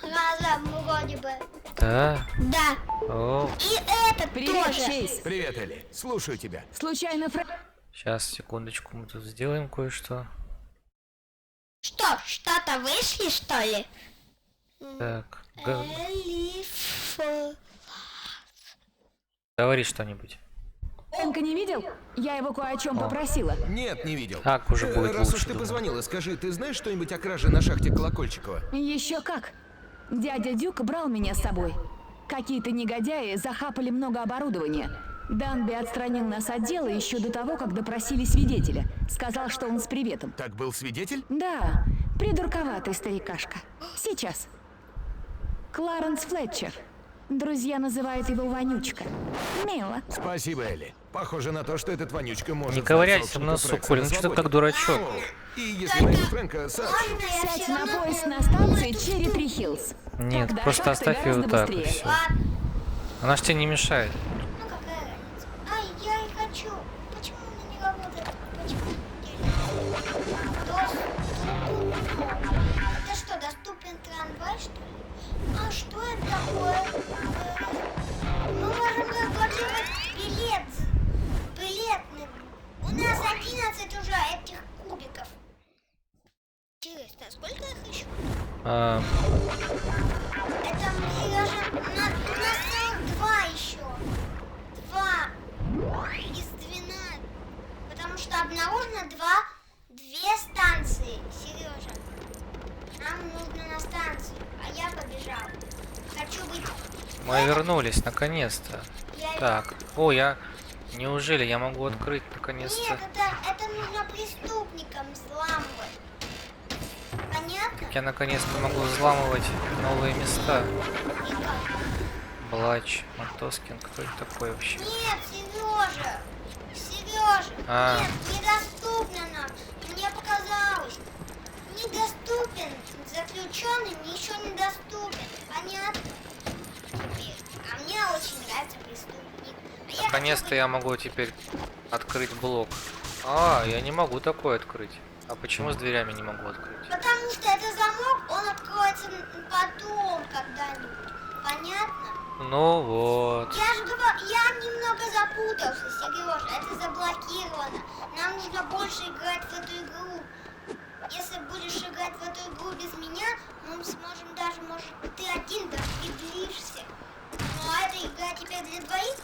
раза вроде бы. Да. Да. О, И этот тоже. Привет, Элли. Слушаю тебя. Случайно сейчас, секундочку, мы тут сделаем кое-что. Что, что-то вышли, что ли? Так, Элиф. говори что-нибудь. Фрэнка не видел? Я его кое о чем попросила. Нет, не видел. Так уже будет Раз уж лучше, ты думаю. позвонила, скажи, ты знаешь что-нибудь о краже на шахте Колокольчикова? Еще как. Дядя Дюк брал меня с собой. Какие-то негодяи захапали много оборудования. Данби отстранил нас от дела еще до того, как допросили свидетеля. Сказал, что он с приветом. Так был свидетель? Да, придурковатый старикашка. Сейчас. Кларенс Флетчер. Друзья называют его Вонючка. Мило. Спасибо, Элли. Похоже на то, что этот вонючка может... Не знать ковыряйся в Солнцепека носу, Фрэнкса Коль, на ну что ты свободе. как дурачок. И если найду Фрэнка, сообщу. Можно я Сядь все на равно поезд на думаю, станции это Черри Три Хиллз. Нет, Тогда просто шаг ты оставь ее гораздо вот так и быстрее. все. Ладно, Она ж тебе не мешает. ну какая разница. Ай, я и хочу. Почему она не работает? Почему? Это что, доступен трамвай, что ли? А что это такое? Мы можем разблокировать билет. Билетный. У нас 11 уже этих кубиков. Интересно, а сколько их еще? А, Это мы даже... У нас целых 2 еще. 2 из 12. Потому что обнаружено 2 станции, Сережа. Нам нужно на станцию, а я побежал. Хочу быть... мы вернулись, наконец-то. Я... Так, о, я... Неужели я могу открыть наконец-то? Нет, это нужно преступникам взламывать. Понятно? Я наконец-то могу взламывать новые места. И как? Блач, Матоскин, кто это такой вообще? Нет, Сережа! Сережа! А. Нет, недоступно нам! Мне показалось! Недоступен! Заключенным еще недоступен! Понятно? Теперь. А мне очень нравится преступник. А я Наконец-то хочу я могу теперь открыть блок. А, я не могу такой открыть. А почему с дверями не могу открыть? Потому что это замок, он откроется потом когда-нибудь. Понятно? Ну вот. Я же говорю, я немного запутался, Сережа, это заблокировано. Нам нужно больше играть в эту игру. Если будешь играть в эту игру без меня, мы сможем даже, может, ты один допределишься. Ну а эта игра теперь для двоих,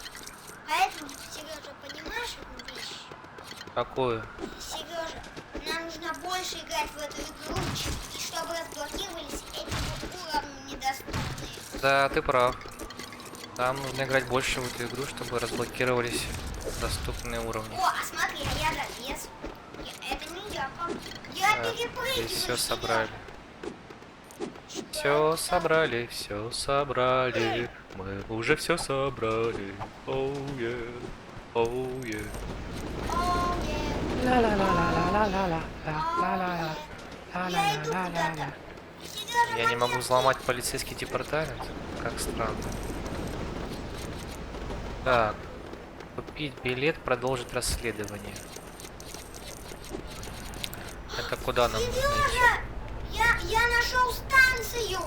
поэтому, Сережа, понимаешь одну вещь? Какую? Сережа, нам нужно больше играть в эту игру, и чтобы разблокировались эти вот уровни недоступные. Да, ты прав. Там нужно играть больше в эту игру, чтобы разблокировались доступные уровни. О, а смотри, а я залез. Это не я, пап. Я перепрыгиваю. Здесь все собрали. Что Все это? собрали, все собрали. Мы уже все собрали. Оу, е, оу, е. О, я иду куда-то. Сережа, Я не могу монетки. взломать полицейский департамент. Как странно. Так. Купить билет, продолжить расследование. Это куда нам нужно идти? Сережа, я нашел станцию.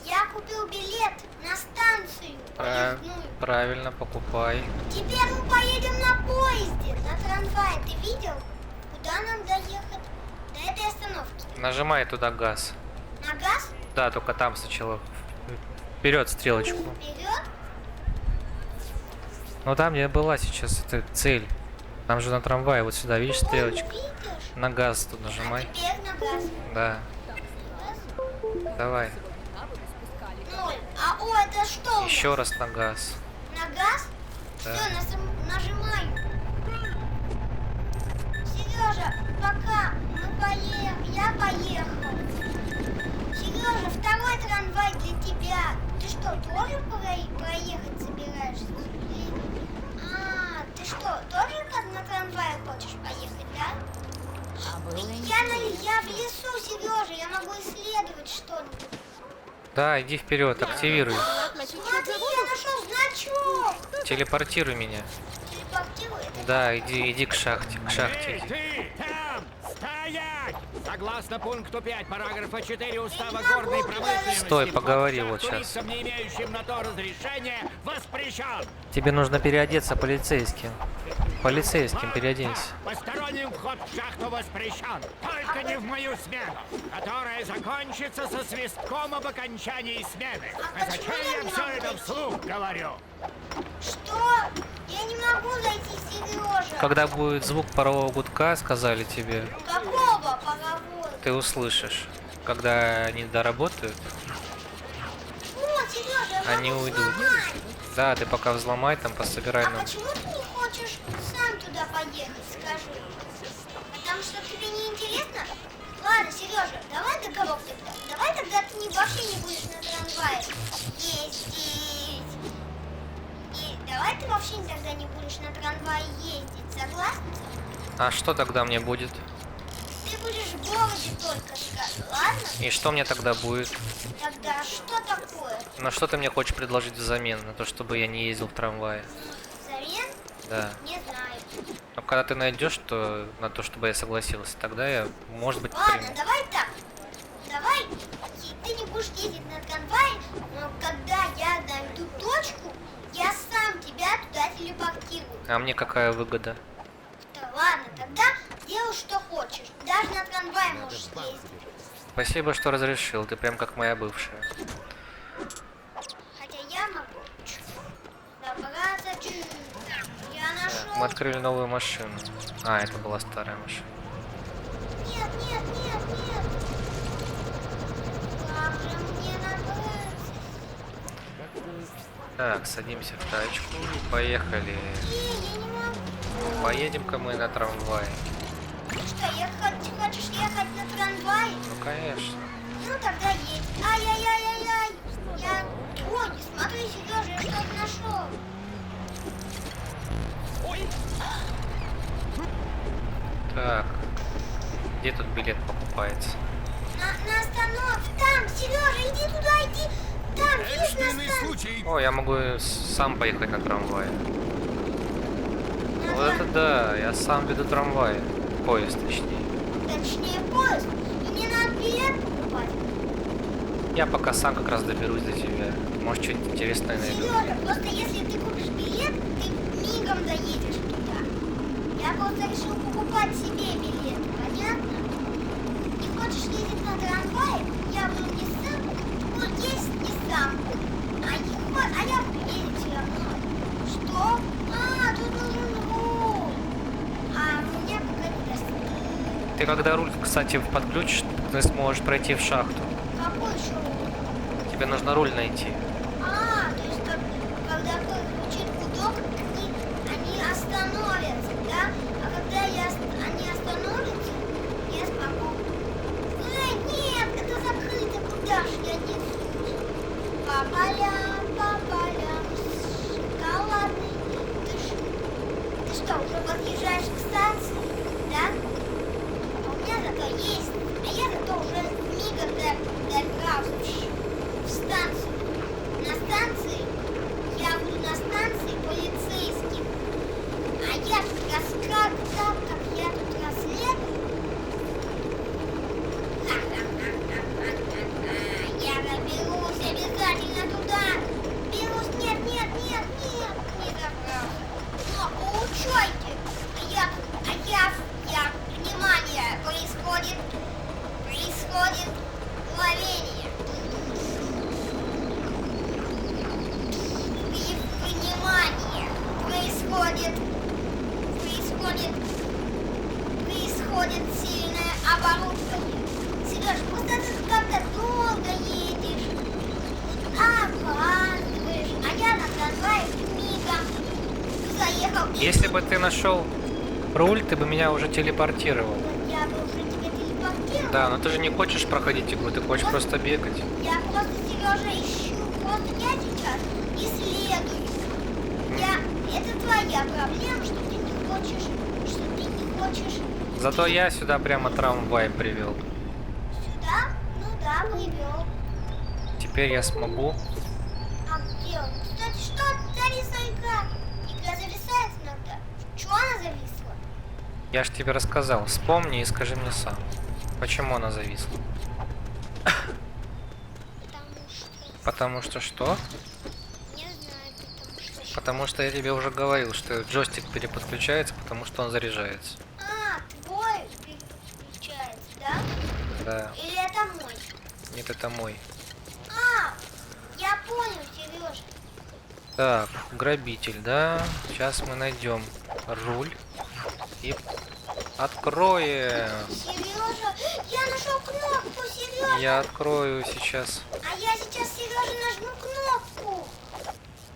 Я купил билет на станцию поездную. Правильно, покупай. Теперь мы поедем на поезде, на трамвае. Ты видел? Куда нам доехать? До этой остановки. Нажимай туда газ. На газ? Да, только там сначала вперед стрелочку. Вперед? Ну там, где была сейчас эта цель. Там же на трамвае, вот сюда, видишь, стрелочку. Видишь? На газ тут нажимай. Теперь на газ. Да, Газ. давай. 0. А о, это что? у нас? Еще раз на газ. На газ? Да. Все, нажимаю. Сережа, пока я поехал. Сережа, второй трамвай для тебя. Ты что, тоже проехать собираешься? А, ты что, тоже как на трамвае хочешь поехать, да? Я в лесу, Сережа, я могу исследовать что-нибудь. Да, иди вперед, активируй. Смотри, я нашел значок. Телепортируй меня. Телепортируй, это Да, иди к шахте, Эй, иди. ты там! Стоять! Согласно пункту 5 параграфа 4 Устава Я не горной могу промышленности, Стой, вход поговори в вот шахту щас. лицам, не имеющим на то разрешения, воспрещен. Тебе нужно переодеться полицейским. Полицейским переоденься. Посторонним вход в шахту воспрещен. Только не в мою смену, которая закончится со свистком об окончании смены. А зачем я все это вслух говорю? Что? Я не могу зайти, Сережа. Когда будет звук парового гудка, сказали тебе, Какого паровоза? ты услышишь. Когда они доработают, Вот, Сережа, я они могу уйдут. взломать. Да, ты пока взломай, там пособирай А нам. почему ты не хочешь сам туда поехать, скажи? Потому что тебе не интересно? Ладно, Сережа, давай договор тогда. Давай тогда ты вообще не будешь на трамвае ездить. машине тогда не будешь на трамвае ездить, согласен? А что тогда мне будет? Ты будешь в городе только ждать, ладно? И что мне тогда будет? Тогда что такое? Ну что ты мне хочешь предложить взамен на то, чтобы я не ездил в трамвае? Зарен? Да. Не знаю. Но когда ты найдешь то на то, чтобы я согласился, тогда я, может быть, Ладно, приму. давай так. Давай, ты не будешь ездить на трамвае, но когда я найду точку, я сам тебя туда телепортирую. А мне какая выгода? Да ладно, тогда делай, что хочешь. Даже на трамвае можешь ездить. Спасибо, что разрешил. Ты прям как моя бывшая. Хотя я могу добраться чуть. Я нашел. Мы открыли новую машину. А, это была старая машина. Нет, нет, нет, нет. Как же мне набраться? Так, садимся в тачку и поехали. Я не могу. Поедем-ка мы на трамвае. Что, хочешь ехать на трамвае? Ну, конечно. Ну тогда едь. Ай-яй-яй-яй-яй. Я... Ой, смотри, Сережа, я что-то нашел. Так. Где тут билет покупается? На остановке. Там, Сережа, иди туда, иди. Там, видишь, на станции. случай. О, я могу сам поехать на трамвае. Вот это да, я сам веду трамвай. Поезд, точнее. Точнее, поезд. И не надо билет покупать. Я пока сам как раз доберусь до тебя. Может, что-нибудь интересное найду. Сережа, просто если ты купишь билет, ты мигом доедешь туда. Я просто решил покупать себе билет, понятно? Не хочешь ездить на трамвае? Я буду не сам, вот есть не сам. А я буду ездить все равно. Что? А, тут нужен руль. А у меня пока не достаточно. Ты когда руль, кстати, подключишь, ты сможешь пройти в шахту. Какой еще руль? Тебе нужно руль найти. А, то есть когда звучит гудок, они остановятся, да? А когда они остановятся, я смогу. Нет, это закрыто, куда ж я несусь? По полям, шоколадный. Ты что, уже подъезжаешь к станции, да? А у меня зато есть, а я зато уже мигом добрался в станцию. На станции, я буду на станции полицейским. А я тут расскажу так, как я тут расследую. Я доберусь обязательно туда. Берусь, нет, не добрался. Но получайте. Внимание, происходит ловение. Внимание, происходит сильное оборудование. Сереж, просто ты как-то долго едешь, опаздываешь, а я на трамвае мигом заехал. Если бы ты нашел руль, ты бы меня уже телепортировал. Я бы уже тебя телепортировал. Да, но ты же не хочешь проходить игру, ты хочешь просто бегать. Я просто, Сережа, ищу. Просто я сейчас исследую. Это твоя проблема, что ты не хочешь. Зато я сюда прямо трамвай привел. Сюда? Ну да, привел. Теперь я смогу. А где он? Кстати, что зависла игра? Игра зависает иногда. Чего она зависла? Я ж тебе рассказал. Вспомни и скажи мне сам. Почему она зависла? Потому что... Потому что что? Не знаю, потому что... Потому что я тебе уже говорил, что джойстик переподключается, потому что он заряжается. А, твой переключается, да? Да. Или это мой? Нет, это мой. А, я понял, Сережа. Так, грабитель, да? Сейчас мы найдем руль и откроем. Сережа, я нашел кнопку, Сережа. Я открою сейчас. А я сейчас, Сережа, нажму кнопку.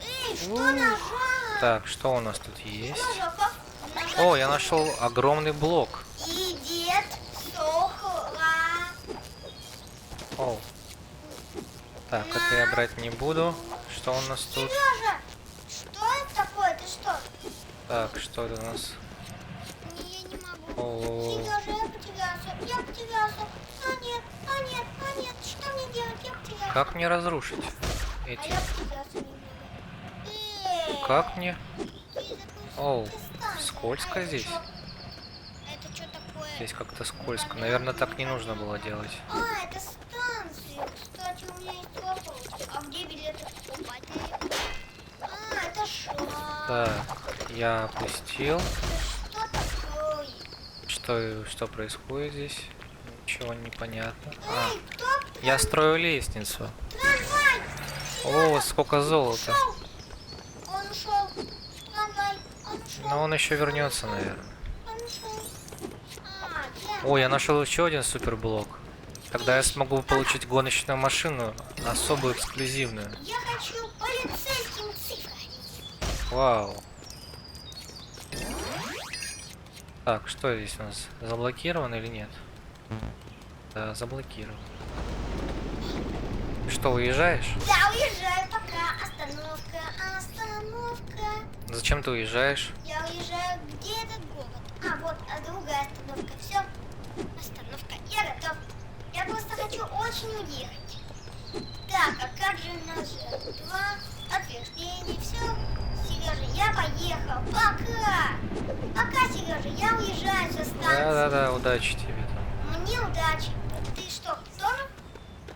Эй, что нажал? Так, что у нас тут есть? Сережа, как нажать? О, я нашел огромный блок. И дед сохла. О. Так, это я брать не буду. Что у нас тут? Сережа, что это такое? Ты что? Так, что это у нас? Не, я не могу. О, Сережа, я потерялся. А нет, что мне делать? Я потерялся. как мне разрушить А эти? я потерялся немного. Как мне? Ты запустил Оу, станцию. скользко А это здесь. чё? Это что такое? Здесь как-то скользко. Наверное, так не нужно было делать. А, это станция. Кстати, у меня есть вопрос. А где билеты покупателей? А, это шаг. Так, я опустил. Что такое? Что происходит здесь? Ничего не понятно. Эй, кто? Я строю лестницу. Трамвай! О, сколько золота. Он ушел. Трамвай. Он ушел. Но он еще вернется, наверное. Он ушел. А, где? О, я нашел еще один суперблок. Тогда я смогу получить гоночную машину, особую эксклюзивную. Я хочу полицейским цифрой. Вау. Так, что здесь у нас? Заблокирован или нет? Да, заблокирован. Что, уезжаешь? Да, уезжаю пока. Остановка. Зачем ты уезжаешь? Я уезжаю. Где этот город? А, вот, другая остановка. Все. Остановка. Я готов. Я просто хочу очень уехать. Так, а как же нажать? 2. Отверждение. Все. Сережа, я поехал. Пока. Пока, Сережа. Я уезжаю со станции. Да-да-да, удачи тебе там. Мне удачи. Ты что, тоже?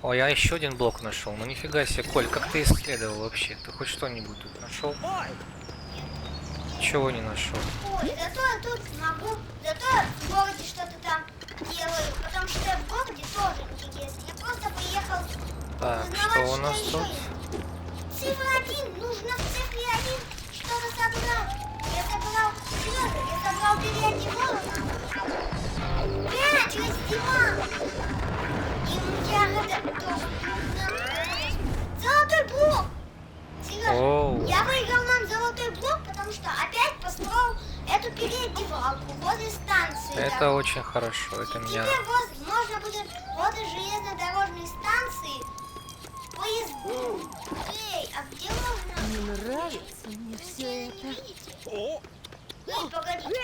О, я еще один блок нашел. Ну нифига себе, Коль, как ты исследовал вообще? Ты хоть что-нибудь тут нашел? Ничего не нашел. Ой, зато я тут могу, зато я в городе что-то там делаю, потому что в городе тоже интересно. Я просто поехал Так, узнавать, что у нас еще тут? есть. Цифра 1, нужно в цифре 1 что-то собрать. Я собрал, Сережа, я собрал передний волос. 5 раздевал. И я готов. Золотой блок. Сережа, Оу. я выиграл нам золотой блок, потому что опять построил эту переодевалку возле станции. Это очень хорошо, это меня... Теперь можно будет возле железнодорожной станции поезд. Эй, а где можно? Не нравится мне все это. Эй, погоди.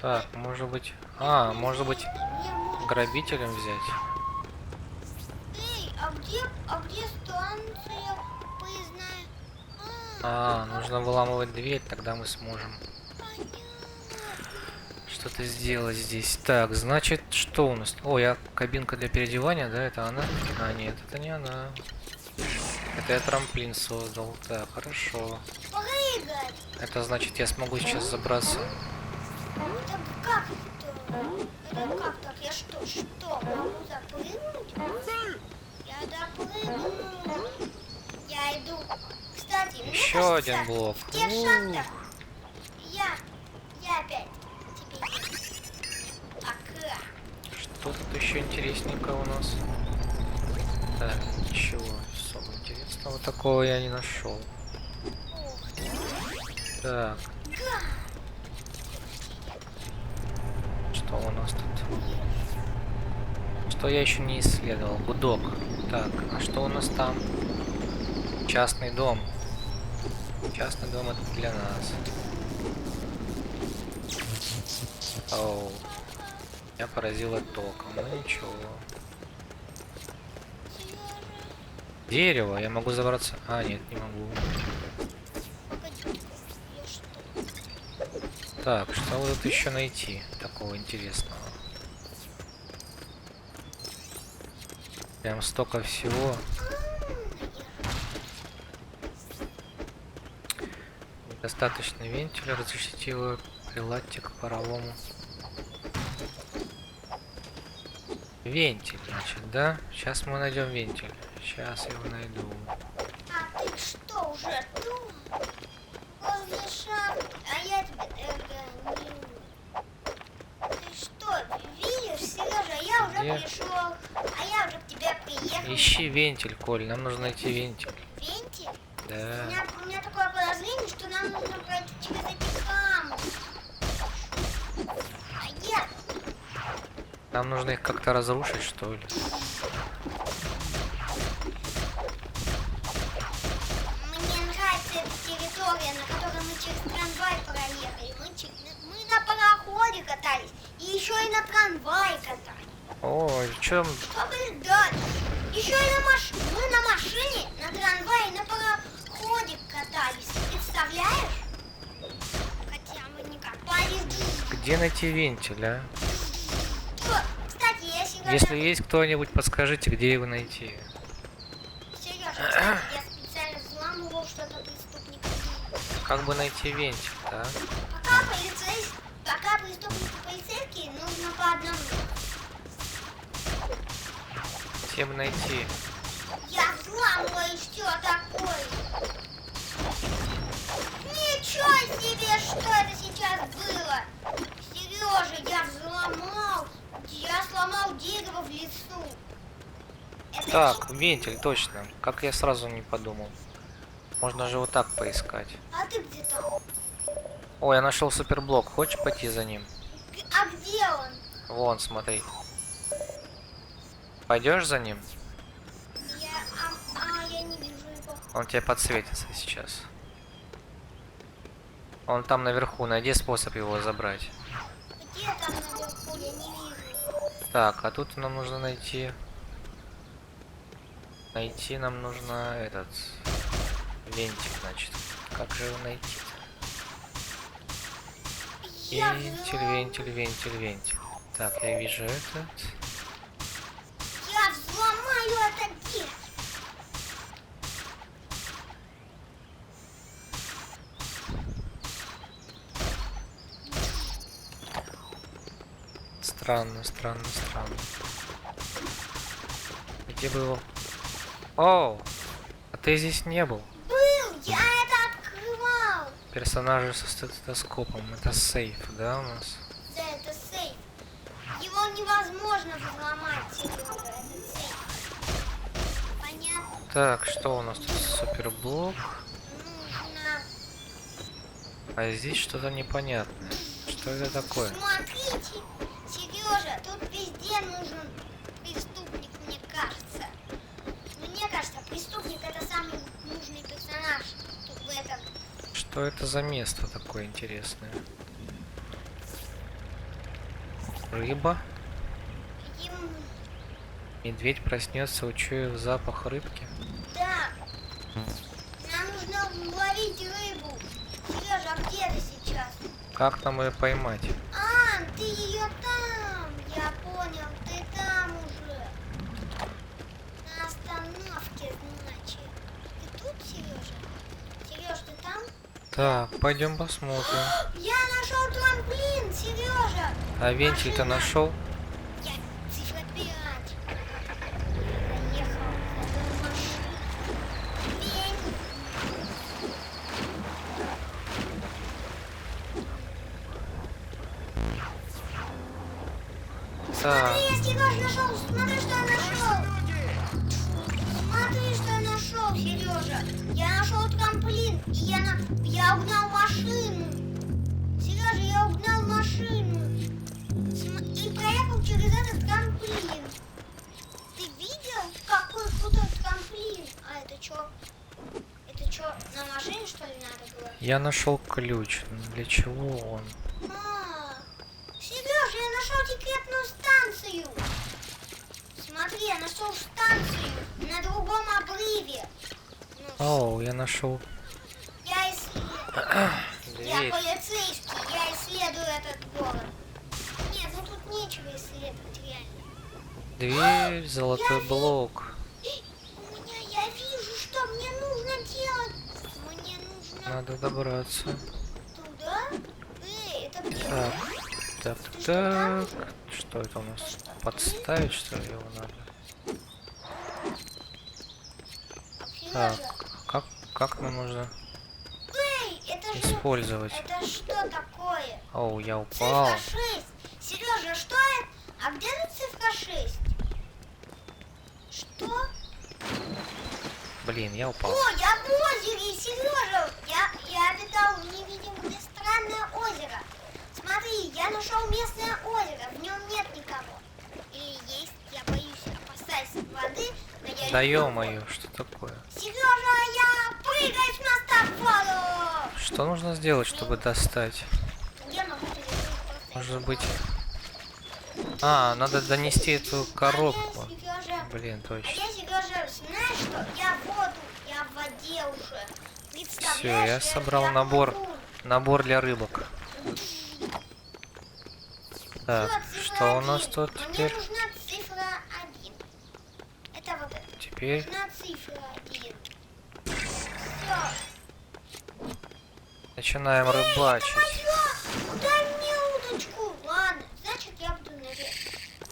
Так, может быть... А, может быть, Мне можно- грабителем взять? Эй, а где станция поездная? Нужно выламывать дверь, тогда мы сможем Понятно. что-то сделать здесь. Так, значит, что у нас? О, я кабинка для переодевания, да, это она? А, нет, это не она. Это я трамплин создал. Так, хорошо. Прыгать. Это значит, я смогу сейчас забраться. Это как это? Это как так? Я что, могу запрыгнуть? Я допрыгну. Я иду. Кстати, мне Еще кажется, один блок. в тех шахтах я опять теперь. Пока. Что тут еще интересненького у нас? Так, ничего особо интересного такого я не нашел. Ух ты. Так, что у нас тут? Что я еще не исследовал? Гудок. Так, а что у нас там? Частный дом. Частный дом это для нас. Оу. Я поразила током. Ну ничего. Дерево. Я могу забраться. А, нет, не могу. Погоди, я что? Так, что вот тут еще найти такого интересного? Прям столько всего. Достаточно вентиля, разрешите его приладьте к паровому. Вентиль, значит, да? Сейчас мы найдем вентиль. Сейчас я его найду. А ты что, уже тут? Возле шахты, а я тебя догоню. Ты что, видишь, Сережа, я уже Где? пришел, а я уже к тебе приехал. Ищи вентиль, Коль, нам нужно найти вентиль. Вентиль? Да. У меня такое подозрение, что нам нужно пройти через эти камни. А я... Нам нужно их как-то разрушить, что ли? Мне нравится эта территория, на которой через трамвай проехали. Мы на пароходе катались. И еще и на трамвае катались. Ой, в чем? Да. Еще и мы на машине, на трамвае, на пароходе катались. Представляешь? Хотя мы не катались. Где найти вентиль, а? Кстати, я сегодня... Если есть кто-нибудь, подскажите, где его найти. Сережа, кстати, я специально взламывал что-то преступника. Как бы найти вентиль, да? Пока преступники полицейские, нужно по одному. Всем найти. Я взламываю, что такое? Ничего себе, что это сейчас было? Сережа, я взломал. Я сломал дерево в лесу. Это Так, вентиль, точно. Как я сразу не подумал. Можно же вот так поискать. А ты где там? О, я нашел суперблок. Хочешь пойти за ним? А где он? Вон, смотри. Пойдешь за ним? Я не вижу его. Он тебе подсветится сейчас. Он там наверху. Найди способ его забрать. Где там наверху? Я не вижу. Так, а тут нам нужно найти... Найти нам нужно этот... Вентиль, значит. Как же его найти-то? Вентиль. Так, я вижу этот. Я взломаю это дерево. Странно. Где бы его? О, а ты здесь не был. Был, я это открывал. Персонажи со стетоскопом. Это сейф, да, у нас? Да, это сейф. Его невозможно взломать, Серега, этот сейф. Понятно? Так, что у нас тут? Суперблок. Нужно... А здесь что-то непонятное. Что это такое? Смотрите, Сережа, тут везде нужен преступник, мне кажется. Мне кажется, преступник это самый нужный персонаж тут в этом. Что это за место такое интересное? Рыба? Им... Медведь проснется, учуяв запах рыбки. Да. Нам нужно ловить рыбу. Сережа, а где ты сейчас? Как нам ее поймать? А, ты ее там. Я понял, ты там уже. На остановке, значит. Ты тут, Сережа? Сереж, ты там? Так, пойдем посмотрим. Я нашел трамплин, Сережа. А вентиль-то нашел? Я цифра 5. Поехал. Это машина. Вень. Так, Смотри, я Сереж нашел. Смотри, что я нашел. Смотри, что я нашел, Сережа. Я нашел трамплин. И я угнал машину. Сережа, я угнал машину. И проехал через этот трамплин. Ты видел, какой крутой трамплин? А это что? Это что, на машине, что ли, надо было? я нашел ключ. Для чего он? Сережа, я нашел секретную станцию. Смотри, я нашел станцию на другом обрыве. О, я нашел Я дверь. полицейский, я исследую этот город. Нет, ну тут нечего исследовать, реально. Дверь, золотой блок. У меня, я вижу, что мне нужно делать. Мне нужно Надо добраться. туда. Это где? Так. Так. Что это у нас? Подставить, что ли, его надо? Так, как нам нужно Эй, это же... использовать? Это что такое? Оу, я упал. Цифра 6. Сережа, что это? А где тут цифра 6? Что? Блин, я упал. О, я в озере, Сережа. Я обитал в невидимом странное озеро. Смотри, я нашел местное озеро. В нем нет никого. Или есть, я боюсь, опасаюсь воды. Но я Да люблю ё-моё, что такое? Сережа, я прыгаю с моста в воду. Что что нужно сделать, чтобы достать? Я могу перепрыгнуть. Может быть... А, надо донести эту коробку. Сережа, Блин, а точно. я, Сережа, знаешь что? Я в воду, я в воде уже. Представляешь, Все, я собрал набор. плыву. Набор для рыбок. Так, Всё, цифра что у нас 1. тут Мне теперь? нужна цифра 1. Это вот это. Теперь Нужна цифра 1. Все. начинаем рыбачить. Дай мне удочку. Ладно, значит я буду наверх.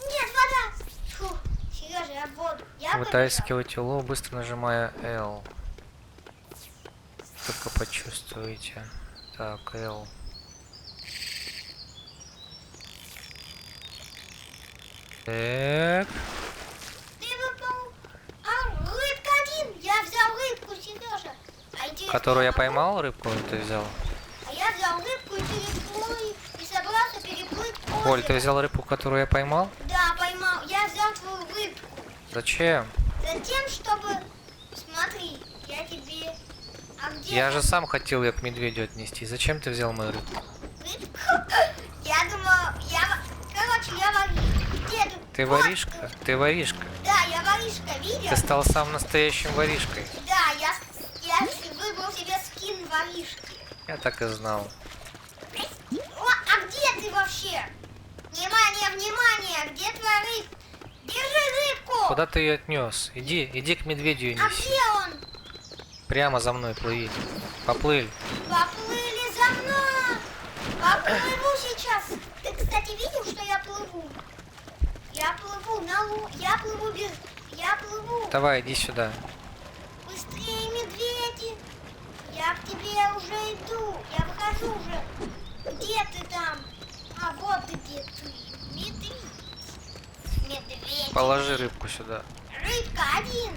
Нет, вода. Фу, Сережа, я в воду. Я побежал. Вытаскивать улов, быстро нажимая L. Только почувствуете. Так, L. Так. Ты выпал. А, рыбка 1. Я взял рыбку, Сережа. А интересно, Которую я могу? поймал, рыбку ты взял? А я взял рыбку и переплыл. И собрался переплыть Коль, ты озеро. взял рыбку, которую я поймал? Да, поймал. Я взял твою рыбку. Зачем? Затем, чтобы... Смотри, я тебе... А где Я там же сам хотел ее к медведю отнести. Зачем ты взял мою рыбку? рыбку? Я думал, Короче, я воришка. Где ты? Ты Вот. воришка? Ты воришка. Да, я воришка, видел? Ты стал самым настоящим воришкой. Да, я выбрал себе скин воришки. Я так и знал. О, а где ты вообще? Внимание, внимание, где твоя рыбка? Держи рыбку! Куда ты ее отнес? Иди к медведю и А неси. где он? Прямо за мной плыви. Поплыли. Поплыли за мной! Поплыву сейчас! Ты, кстати, видел, что я плыву? Я плыву на Я плыву без... Я плыву! Давай, иди сюда. Быстрее, медведи! Я к тебе уже иду! Я выхожу уже! Где ты там? А вот и где ты! Медведь! Медведь! Положи рыбку сюда. Рыбка 1!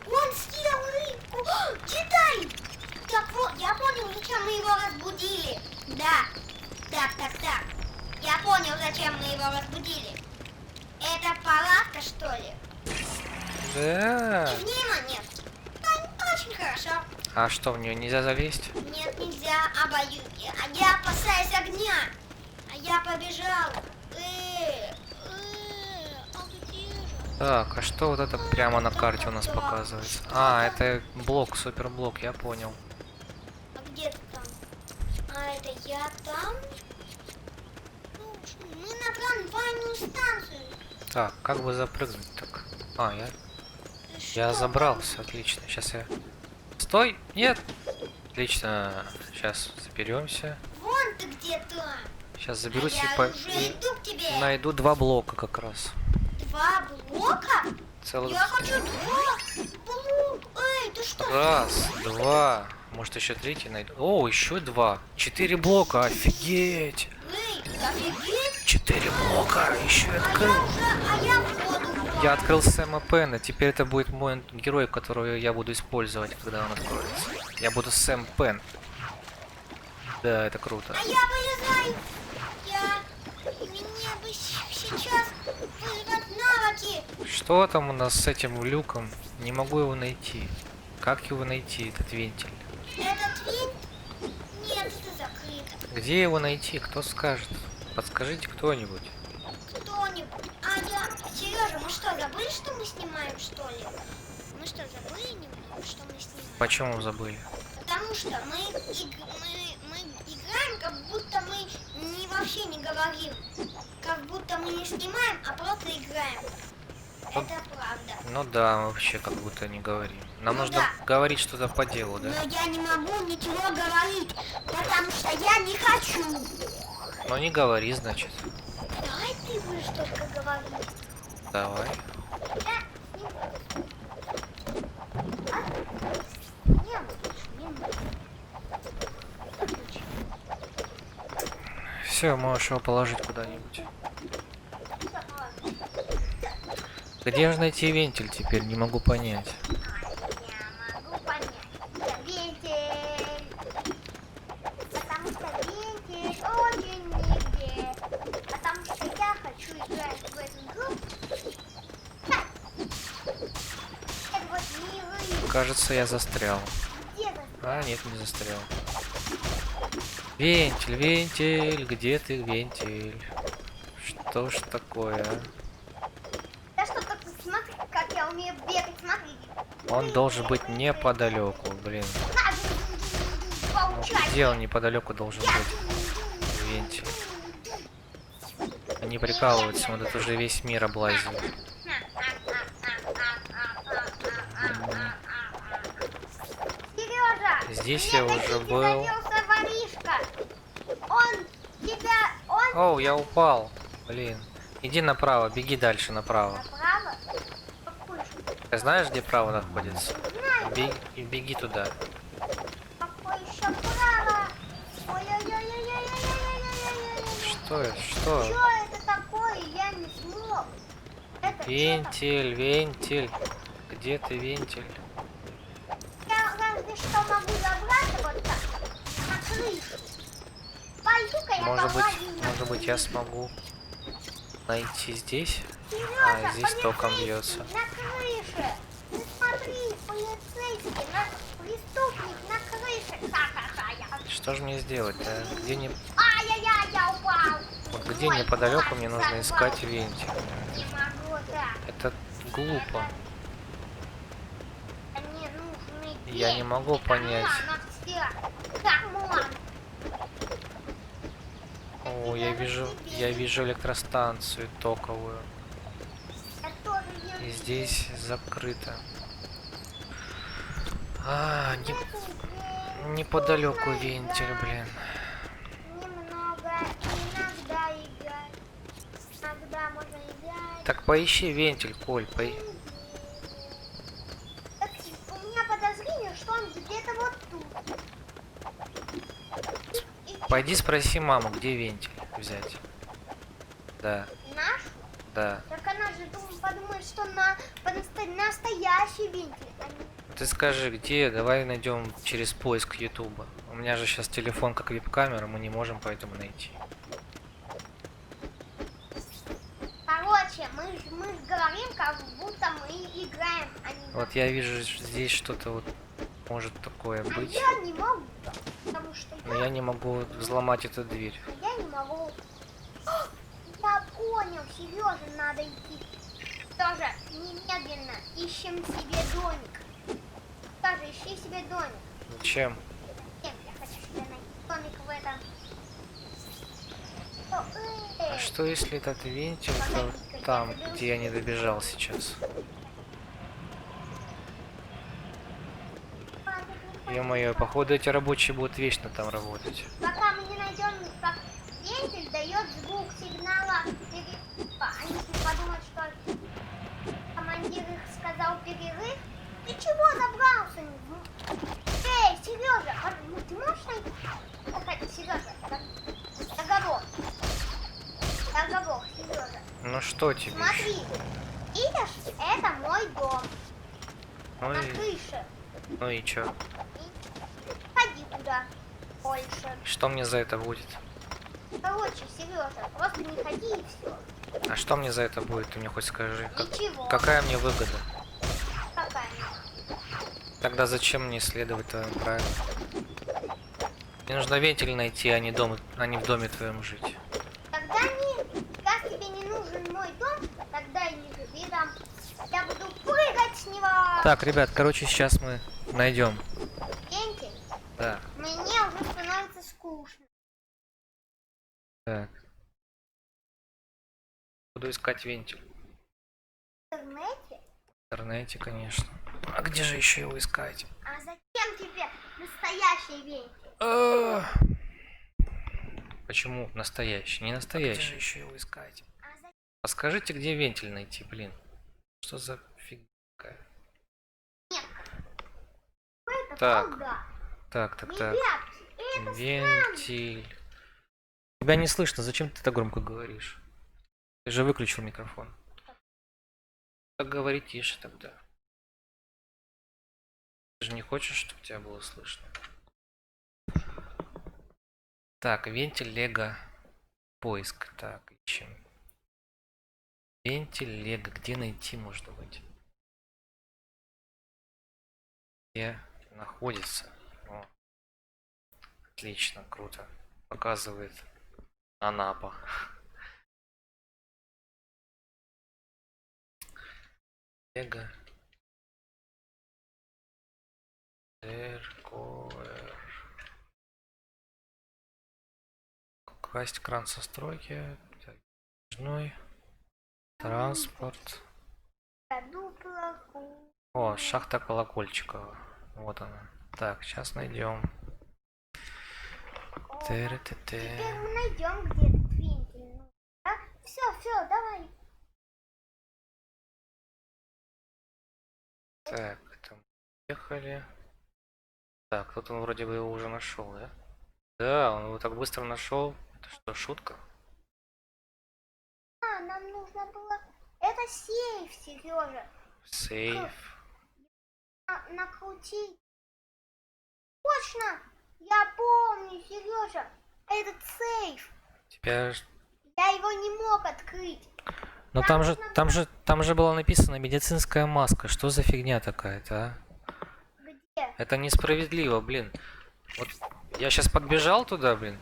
Он съел рыбку! Деталь! Так вот, я понял, зачем мы его разбудили. Да. Так. Я понял, зачем мы его разбудили. Это палатка, что ли? Да. И внимание. Очень хорошо. А что, в нее нельзя залезть? Нет, нельзя, боюсь. А я опасаюсь огня. А я побежал. А где же? Так, а что вот это прямо на карте у нас показывается? А, это блок, суперблок, я понял. А где ты там? А это я там? Ну, мы на трамвайную станцию. Так, как бы запрыгнуть так? А, я Что забрался, отлично. Сейчас я... Стой! Нет! Отлично. Сейчас заберемся. там? Вон ты где там. Сейчас заберусь я и, уже иду к тебе. найду 2 блока как раз. 2 блока? Целых... Я хочу 2 блока. Эй, ты что? Раз, 2. Может еще 3 найду. О, еще 2. 4 блока, офигеть! Эй, офигеть. 4 блока, еще и открыл. А я в воду. Я открыл Сэма Пена, теперь это будет мой герой, которого я буду использовать, когда он откроется. Я буду Сэм Пен. Да, это круто. А я вылезаю. Мне бы сейчас вызвать навыки. Что там у нас с этим люком? Не могу его найти. Как его найти, этот вентиль? Этот винт? Нет, это закрыто. Где его найти? Кто скажет? Подскажите кто-нибудь. Кто-нибудь. Сережа, мы что, забыли, что мы снимаем, что ли? Мы что, забыли немного, что мы снимаем? Почему забыли? Потому что мы играем, как будто мы вообще не говорим. Как будто мы не снимаем, а просто играем. Это правда. Ну да, мы вообще как будто не говорим. Нам Ну нужно да. говорить что-то по делу, да? Но я не могу ничего говорить, потому что я не хочу. Ну не говори, значит. Давай ты будешь только говорить. Давай. Не будешь, не будешь. Все, можешь его положить куда-нибудь. Где же найти вентиль теперь? Не могу понять. Я могу понять. Это вентиль. Потому что вентиль очень нигде. Потому что я хочу играть в эту игру. Ха! Это вот не рыбка. Кажется, я застрял. Где вы? А, нет, не застрял. Вентиль, вентиль, где ты, вентиль? Что ж такое? Да что так, смотри, как я умею бегать, смотри. Он должен быть неподалеку, блин. Получай. Где он неподалеку должен быть? Вентиль. Они прикалываются, мы тут уже весь мир облазили. Сережа, Здесь я уже был. завелся воришка. Он тебя, он Оу, я упал. Блин. Иди направо, беги дальше направо. направо. Какой же? Ты знаешь, где право находится? Знаю, Беги туда. какой еще право. Ой-ой-ой-ой-ой-ой-ой-ой-ой-ой-ой-ой. Что это? Что? Что это такое? Я не смог. Это Вентиль, вентиль. Где ты, вентиль? я разве что могу забраться вот так на крышу. Пойду-ка я Может быть, я смогу найти здесь? Сережа, А, здесь током полицейский бьется. на крыше. Ты смотри, полицейский, наш преступник на крыше. Ха-ха-ха, я... Что же мне сделать, а? Где не... Ай-яй-яй, я упал. Вот где Ой, неподалеку ой, мне нужно сорвал. искать вентиль? Не могу так. Это глупо. Мне нужны Я не деньги. могу понять. Камон, все. Камон. О, я вижу электростанцию токовую. Я тоже И еду. здесь закрыто. А, неподалеку вентиль, блин. Немного, иногда играть. Иногда можно играть. Так поищи вентиль, Коль, Так, у меня подозрение, что он где-то вот тут. И Пойди спроси маму, где вентиль взять. Да, наш? да. Так она же подумает, что настоящий вентиль. Ты скажи, где? Давай найдем через поиск Ютуба. У меня же сейчас телефон как веб-камера, мы не можем поэтому найти. Короче, мы ж говорим, как будто мы играем, а не... Вот я вижу здесь что-то вот может такое А быть. я не могу, потому что Но я не могу взломать эту дверь. я не могу. О, я понял, Сережа, надо идти. Тоже немедленно ищем себе домик. Тоже ищи себе домик. Зачем? Нет, я хочу себе найти домик в этом. А что если этот вентиль то там, где я не добежал сейчас? Ё-моё, походу эти рабочие будут вечно там работать. Пока мы не найдем, как вентиль дает звук сигнала перерыва. Они подумают, что командир их сказал перерыв. Ты чего забрался? Эй, Сережа, ты можешь найти? Сережа, договор. Договор, Сережа. Ну что тебе? Смотри, видишь, это мой дом. Ну На и, крыше. ну и чё? Ходи туда больше. Что мне за это будет? Короче, Сережа, просто не ходи и все. А что мне за это будет? Ты мне хоть скажи. Ничего. Какая мне выгода? Какая? Тогда зачем мне исследовать твоим правилам? Мне нужно вентиль найти, а не в доме твоем жить. Тогда раз тебе не нужен мой дом, тогда и не живи там. Я буду прыгать с него. Так, ребят, короче, сейчас мы найдем. Вентиль, Да. мне уже становится скучно. Так. Буду искать вентиль. В интернете? В интернете, конечно. А где же еще его искать? А зачем тебе настоящий вентиль? Почему настоящий? Не настоящий. Еще его искать. А зачем? А скажите, где вентиль найти, блин? Что за фигня такая? Это Так. колда. Так. Ребятки, это Вентиль. Тебя не слышно, зачем ты так громко говоришь? Ты же выключил микрофон. Так говори тише тогда. Ты же не хочешь, чтобы тебя было слышно. Так, вентиль Лего. Поиск. Так, ищем. Вентиль Лего. Где найти можно быть? где находится. О, отлично, круто. Показывает Анапа. Эго. РКР. Класть кран со стройки. Так, транспорт. О, шахта Колокольчикова. Вот она. Так, сейчас найдем. Теперь мы найдем, где этот вентиль. Да? Все, давай. Так, это мы ехали. Так, тут он вроде бы его уже нашел, да? Да, он его так быстро нашел. Это что, шутка? Нам нужно было... Это сейф, Сережа. Сейф. Накрутить. Точно! Я помню, Сережа. Этот сейф. Тебя... Я его не мог открыть. Но там же было написано медицинская маска. Что за фигня такая-то, а? Где? Это несправедливо, блин. Вот я сейчас подбежал туда, блин.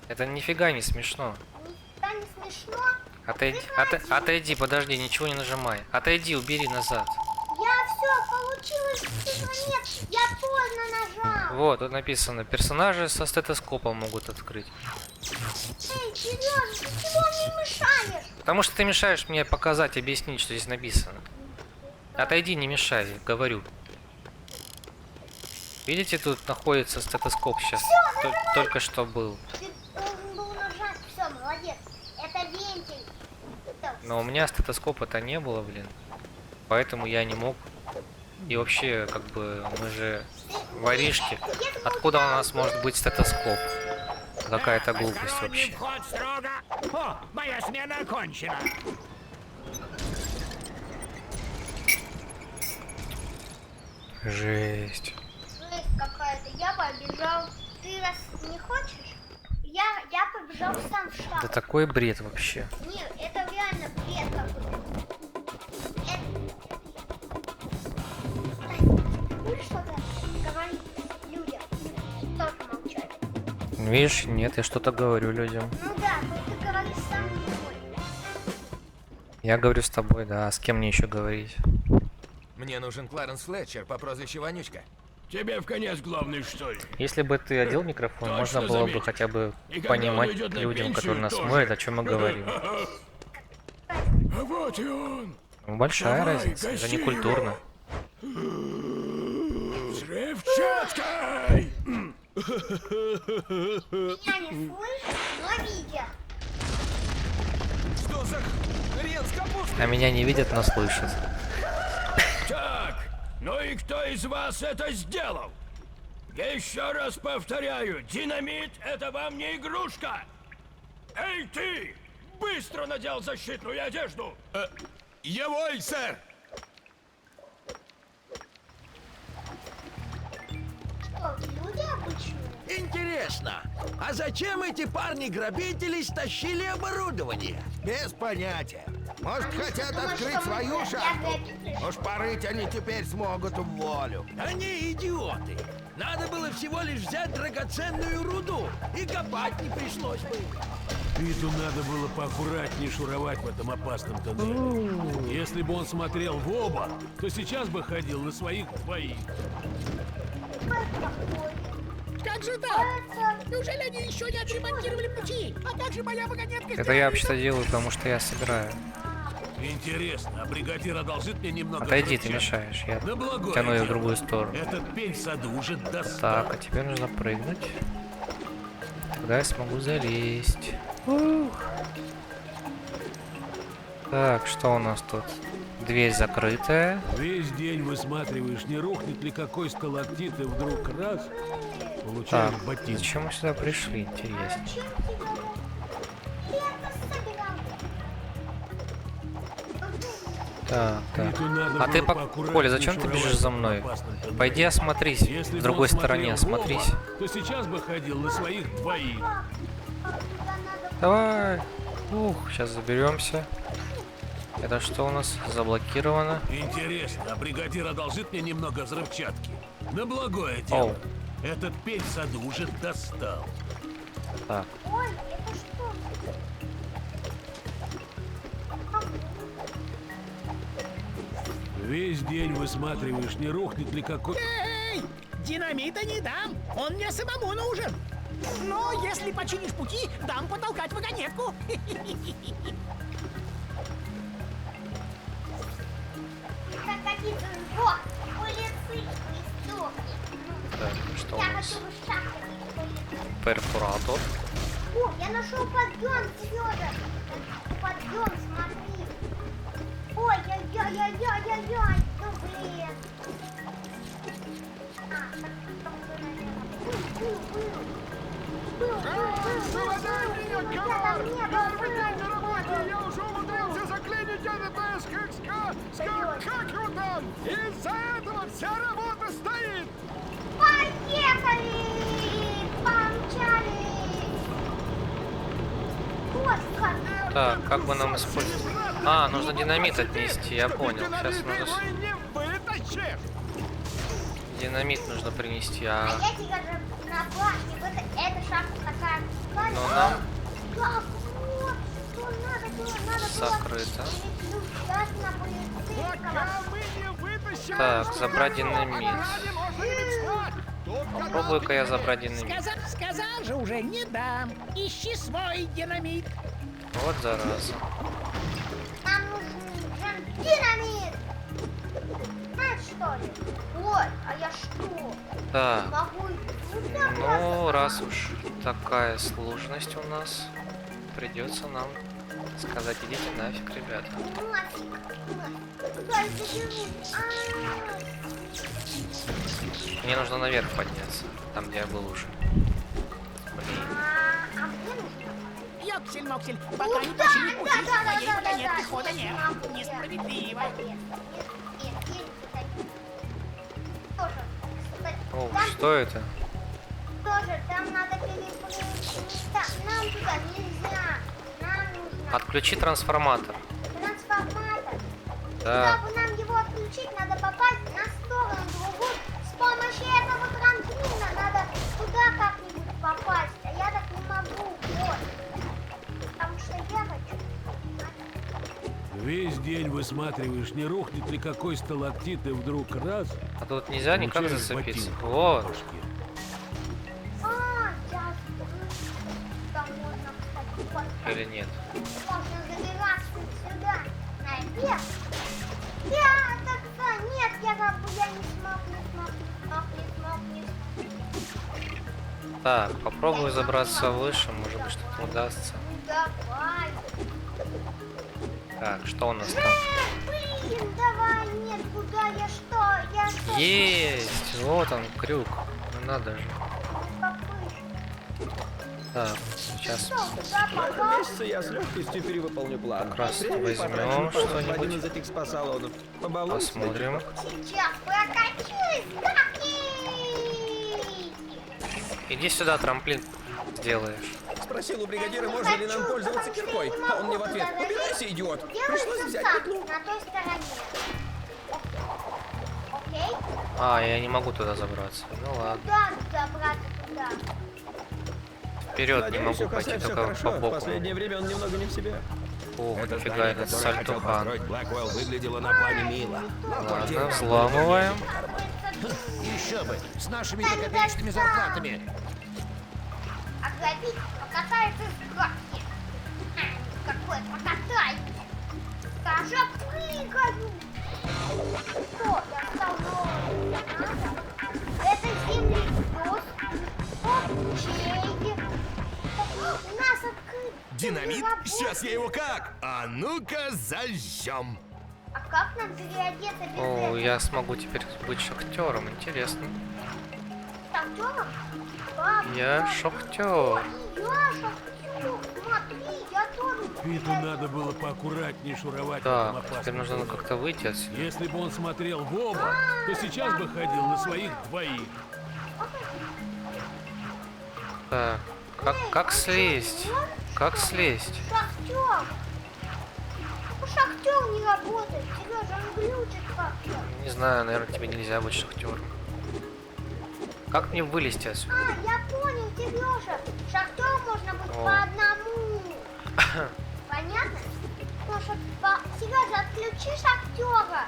Это нифига не смешно. Нифига не смешно. Отойди, подожди, ничего не нажимай. Отойди, убери назад. Я все, получилось цифра нет. Я поздно нажал. Вот, тут написано, персонажи со стетоскопом могут открыть. Эй, Сережа, ты чего мне мешаешь? Потому что ты мешаешь мне показать, объяснить, что здесь написано. Отойди, не мешай, говорю. Видите, тут находится стетоскоп сейчас. Только что был. Ты должен был нажать. Все, молодец. Это вентиль. Но у меня стетоскопа-то не было, блин. Поэтому я не мог. И вообще, как бы, мы же воришки. Откуда у нас может быть стетоскоп? Какая-то глупость вообще. Вход строго. О, моя смена окончена. Жесть. Жесть какая-то. Я побежал. Ты раз не хочешь? Я побежал сам в шахту. Да такой бред вообще. Нет, это реально бред какой-то. Будешь что-то говорить людям? Только молчать. Видишь, нет, я что-то говорю людям. Ну да, но ты говоришь сам с собой. Я говорю с тобой, да, а с кем мне еще говорить? Мне нужен Кларенс Флетчер по прозвищу Вонючка. Тебе в конец главный что ли? Если бы ты одел микрофон, Точно можно было бы заметил. хотя бы И когда понимать он уйдет на людям, пенсию, которые нас тоже. смотрят, о чем мы говорим. А вот и он. Ну, большая Давай, разница, это гаси не культурно. Взрывчаткой! Меня не слышат, но видят. Что за хрен с капустой? А меня не видят, но слышат. Так, ну и кто из вас это сделал? Еще раз повторяю, динамит это вам не игрушка! Эй ты! Быстро надел защитную одежду! Я воль, сэр! Что, люди обычные? Интересно, а зачем эти парни-грабители стащили оборудование? Без понятия. Может, хотят Думаешь, открыть что мы свою для шахту? грабителей? Уж порыть они теперь смогут в волю. Они идиоты. Надо было всего лишь взять драгоценную руду, и копать не пришлось бы. Питу надо было поаккуратнее шуровать в этом опасном тоннеле. Если бы он смотрел в оба, то сейчас бы ходил на своих двоих. Как же так? Неужели они еще не отремонтировали пути? А как же моя вагонетка? Это я вообще-то делаю, потому что я собираю. Интересно, а бригадир одолжит мне немного Отойди, ты взрывчатки? мешаешь. Я На благое тяну ее в дело. другую сторону. Этот пень в саду уже достал. Так, а теперь нужно прыгнуть. Тогда я смогу залезть. Ух. Так, что у нас тут? Дверь закрытая. Весь день высматриваешь, не рухнет ли какой сталактит, и вдруг раз, Так, получаешь ботинок. зачем мы сюда пришли, интересно? Чем тебя? Я это собирал. Так, так. Питу надо А ты, было поаккуратнее Коля, зачем ты шуровать бежишь за в этом мной? опасном тоннеле. Пойди осмотрись. Если В бы другой он стороне смотрел в осмотрись. оба, то сейчас бы ходил на своих двоих. Давай. Ух, сейчас заберемся. Это что у нас? Заблокировано. Интересно, а бригадир одолжит мне немного взрывчатки? На благое дело. Оу. Этот пень в саду уже достал. Так, Ой, это что? Весь день высматриваешь, не рухнет ли какой... Эй! Динамита не дам! Он мне самому нужен! Но если починишь пути, дам потолкать вагонетку! Как какие-то улицы преступники. так, что у Я нас? хочу в шахте. Перфуратор. О, я нашел подъем, Сережа. Подъем, смотри. Ой, яй-яй-яй-яй-яй. Ну, блин. А, так, там уже, наверное. Был. Я там не был. Я уже умудрился заклинить НПС как его там! Из-за этого вся работа стоит! Поехали! Помчались! Господи! Так, как бы нам использовать? А, нужно динамит отнести, я понял. Сейчас нужно... не вытащишь! Динамит нужно принести, А я тебя же на башне, эта шахта такая... Но нам Как? Вот, что надо было закрыто. переключать на полицейского. Мы не вытащим! Так, забрать динамит. Попробую-ка я забрать динамит. Сказал же уже, не дам! Ищи свой динамит! Вот зараза. Нам нужен динамит! Знаешь, что ли? Ой, а я что? Так, Могу... ну раз уж такая сложность у нас, придется нам сказать, идите нафиг, ребята. Мне нужно наверх подняться, там где я был уже. Блин. Ёксель-моксель, пока не починит пути, твоей вагонетки хода нет. Несправедливо. О, что это? Тоже, там надо перепрыгнуть. Нам туда нельзя. Нам нужно Отключи трансформатор. трансформатор. Да. Чтобы нам его отключить, надо попасть на сторону другую. С помощью этого трамплина надо туда как-нибудь попасть. А я так не могу. Вот. Потому что я хочу. Весь день высматриваешь, не рухнет ли какой сталактит, и вдруг раз... А тут нельзя никак получаешь зацепиться. ботинок Вот. по башке. Я там можно, кстати, Или нет? можно забираться сюда, наверх. Я тогда нет, я как бы я не смог. Так, попробую забраться выше, может быть что-то удастся. Ну давай. Так, что у нас там? Блин, давай, нет, куда я что? Есть! Вот он, крюк. Ну надо же. Так, сейчас Месяца я с легкостью перевыполню план. как раз возьмем В один что-нибудь. из этих спа-салонов. Побалуйся. Посмотрим. Сейчас прокачусь, Иди сюда, трамплин сделаешь. Спросил у бригадира, можно ли нам пользоваться киркой. А он мне в ответ: убирайся, идиот. Пришлось взять петлю. на той стороне. Окей? А, я не могу туда забраться. Ну ладно. Куда забраться туда? Вперед не Надеюсь, могу у Хосе пойти, все только хорошо. по В боку. последнее время он немного не в себе. Ох, Это нифига, здание, этот которое хотел сальтухан. построить Блэквелл, выглядело на плане мило. Ладно, взламываем. Еще бы, с нашими копеечными зарплатами. Ограбить, покатается с горки. Какой покатается. Скажи, прыгаю. Что, я стал новым? Это зимний плюс. Ковчеги. У нас открыт. Динамит? Сейчас я его как? А ну-ка зажжем. А как нам переодеться без О, этого? я смогу теперь быть шахтером. Интересно. Шахтером? Как? Я шахтер. Я шахтер. Смотри, я тоже. Питу надо было поаккуратнее шуровать в этом Так, теперь опасном нужно деле. как-то выйти отсюда. Если бы он смотрел в оба, то сейчас бы ходил на своих двоих. Так, как слезть? Как слезть? Шахтер. Шахтер. шахтер не работает. Сережа, он глючит как-то. Не знаю, наверное, тебе нельзя быть шахтером. Как мне вылезти отсюда? А, я понял, Сережа. Шахтером можно быть по одному. Понятно? Может, Сережа, отключи шахтера.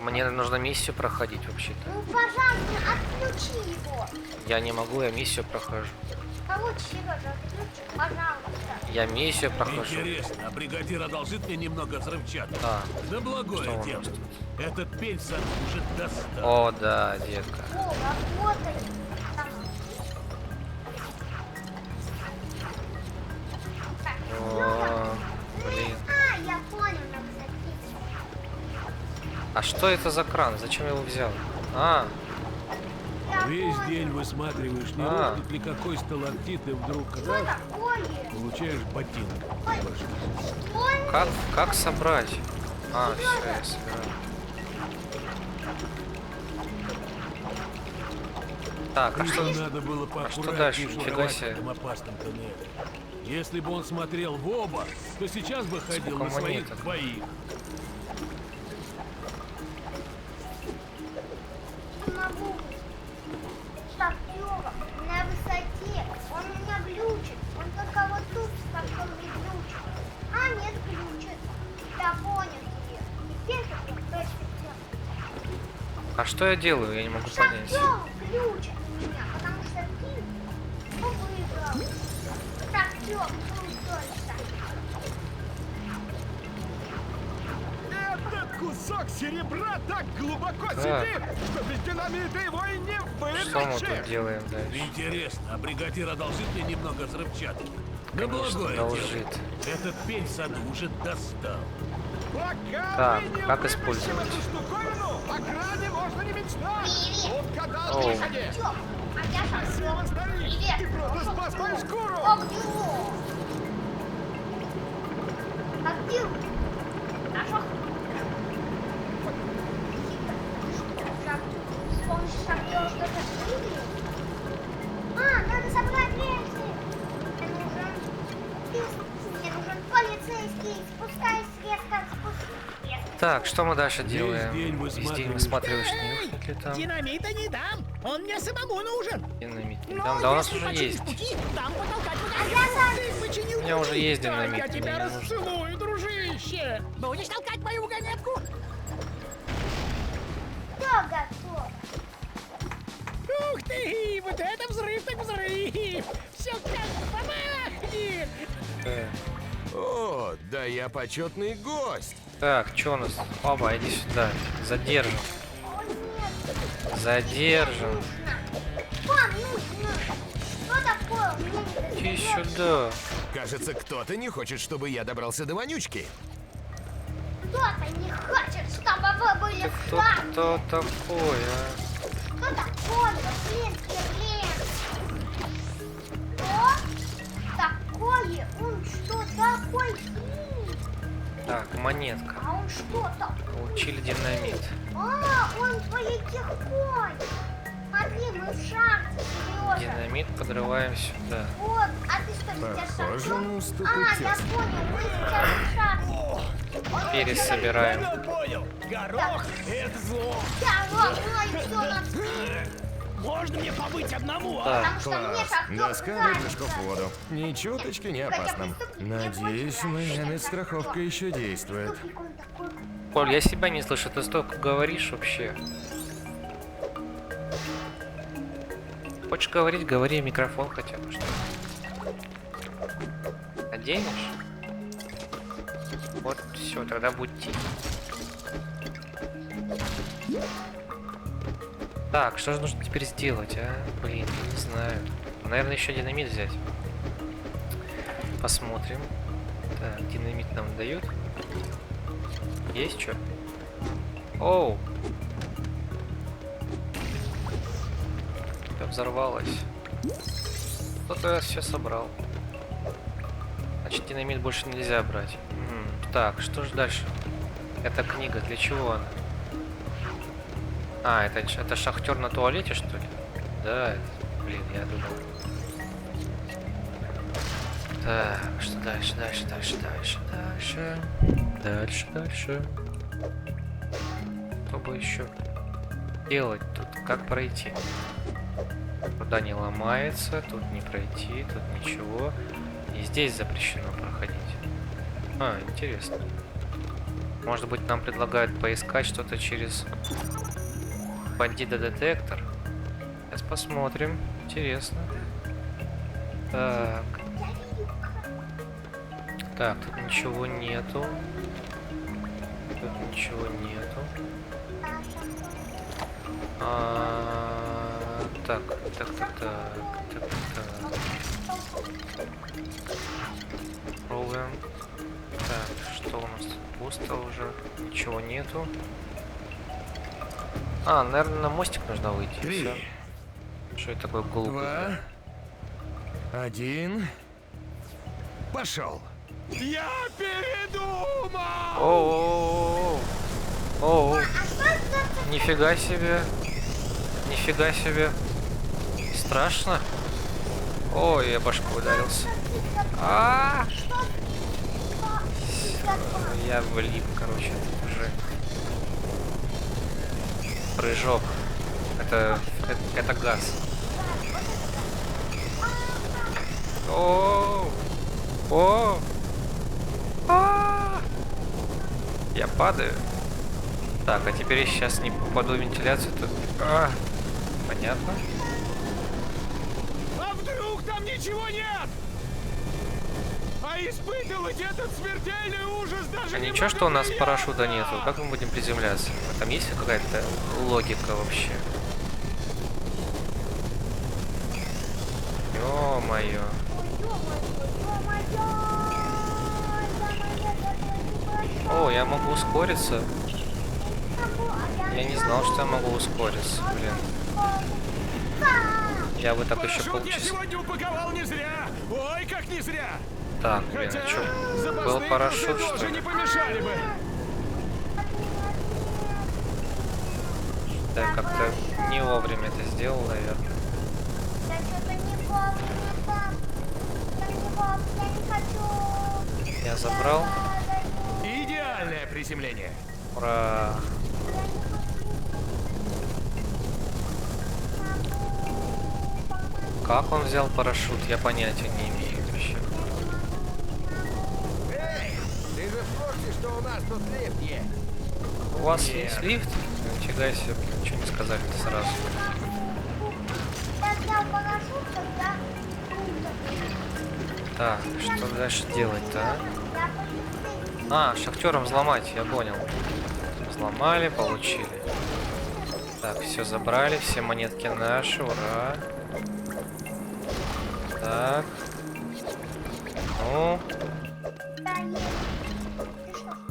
Мне нужно миссию проходить вообще-то. Ну, пожалуйста, отключи его. Я не могу, я миссию прохожу. Короче, Сережа, отключи, пожалуйста. Я миссию прохожу. Интересно, а бригадир одолжит мне немного взрывчатки? А, да благое что у дело. нас тут? Этот пень сад уже достал. О, да, детка. О, работает. О, блин. А, я понял, на высоте. А что это за кран? Зачем я его взял? А, Весь день высматриваешь, не А. рухнет ли какой сталактит, и вдруг Что раз, такое? получаешь ботинок. Ой, как собрать? А, все, я собираю. Так, а что? Надо было что дальше? поаккуратнее Нифига шуровать себе. в этом опасном тоннеле. Если бы он смотрел в оба, то сейчас бы ходил Сколько на своих монеток? двоих. не могу. Шахтера на высоте. Он у меня глючит. Он только вот тут шахтер не глючит. А, нет, глючит. Я понял тебе. Теперь как я точно все. А что я делаю? Я не могу понять. Шахтер глючит у меня, потому что ты выиграл. Шахтер крутой шахтер. Этот кусок серебра так глубоко Так. сидит, что без динамита его и не Что мы вытащишь. тут делаем дальше? Интересно, а бригадир одолжит мне немного взрывчатки? Да Конечно, благое одолжит. дело. Этот пень в саду уже достал. Пока Так, мы не как вытащим использовать? эту штуковину, о кране можно не мечтать. Привет. Вот когда Оу. выходе. Шахтер. А я Спасибо, шахтер. старик. Привет. Ты просто спас мою шкуру. Ох, его. Шахтер. А шахтер? С помощью шахтера что-то выиграли? А, надо собрать рельсы. Мне нужен полицейский. Спускай резко, спускай. Так, что мы дальше делаем? день Весь день высматриваешь. высматриваешь, не рухнет ли там Динамита не дам. Он мне самому нужен. динамит? Но Там, да у нас если уже починишь есть. пути, дам потолкать вагонетку. Ты починил У меня уже пути? есть Так динамит, я мне тебя не нужно. расцелую, дружище. Будешь толкать мою вагонетку? Все готово. Ух ты, вот это взрыв так взрыв. Все как помахнет. О, да я почетный гость. Так, что у нас? Оба, иди сюда. Задержим. О, нет. Задержим. Вам нужно. Что такое? Мне не Иди достаёт. сюда. Кажется, кто-то не хочет, чтобы я добрался до вонючки. Кто-то не хочет, чтобы вы были в шахте. Кто такой, а? Что такое? Блин, Что такое? Он что такой? Так, монетка. А он что такой? Получили динамит. А, он полетехой. Смотри, мы в шахте, Сережа. Динамит подрываем сюда. Вот, а ты что, сейчас Похоже шахтер? на уступы А, я тесно. понял, мы сейчас в шахте. Пересобираем. Я понял. Горох — это зло. Да, вот, ну и все на Можно мне побыть одному, а? Так, Потому что мне Класс. шахтер Доска для нравится. прыжков в воду. Ни чуточки не опасно. Надеюсь, моя медстраховка еще действует. Тупик он такой. Коль, я себя не слышу, ты столько говоришь вообще. Хочешь говорить, говори в микрофон хотя бы, что ли. Оденешь? Вот, все, тогда будь тихо. Так, что же нужно теперь сделать, а? Блин, я не знаю. Наверное, еще динамит взять. Посмотрим. Так, динамит нам дают. Есть что? Оу! Это взорвалось. Кто-то раз все собрал. Значит, динамит больше нельзя брать. Так, что же дальше? Эта книга, для чего она? А, это шахтер на туалете, что ли? Да, блин, я думал. Так, что дальше? Дальше. Что бы еще делать тут? Как пройти? Туда не ломается, тут не пройти, тут ничего. И здесь запрещено проходить. А, интересно. Может быть, нам предлагают поискать что-то через бандита-детектор? Сейчас посмотрим. Интересно. Так. Так, тут ничего нету. Тут ничего нету. Так. Пробуем. Так, что у нас тут? Пусто уже. Ничего нету. А, наверное, на мостик нужно выйти. 3, что это такое глупое? 2, 1. Пошел. Я передумал! О, нифига себе. Нифига себе. Страшно. Ой, я башку ударился. Я влип, короче, тут уже. Прыжок. Это газ. О! Я падаю. Так, а теперь я сейчас не попаду в вентиляцию. Тут... понятно. А вдруг там ничего нет? А испытывать этот смертельный ужас даже А не ничего, что у нас парашюта нету. Как мы будем приземляться? Там есть какая-то логика вообще? Ё-моё. О, я могу ускориться. Я не знал, что я могу ускориться, блин. Я бы так еще полчаса. Я сегодня упаковал не зря. Ой, как не зря. Так, блин, а что? Был парашют, что ли? Не помешали бы. Да, как-то не вовремя это сделал, наверное. Я забрал. Идеальное приземление. Ура! Как он взял парашют, я понятия не имею вообще. Эй, ты же в курсе, что у нас тут лифт есть? У вас есть лифт? Нифига себе, ничего не сказали сразу. Так, что дальше делать-то, а? Шахтером взломать, я понял. Взломали, получили. Так, все забрали, все монетки наши, ура. Так. Ну.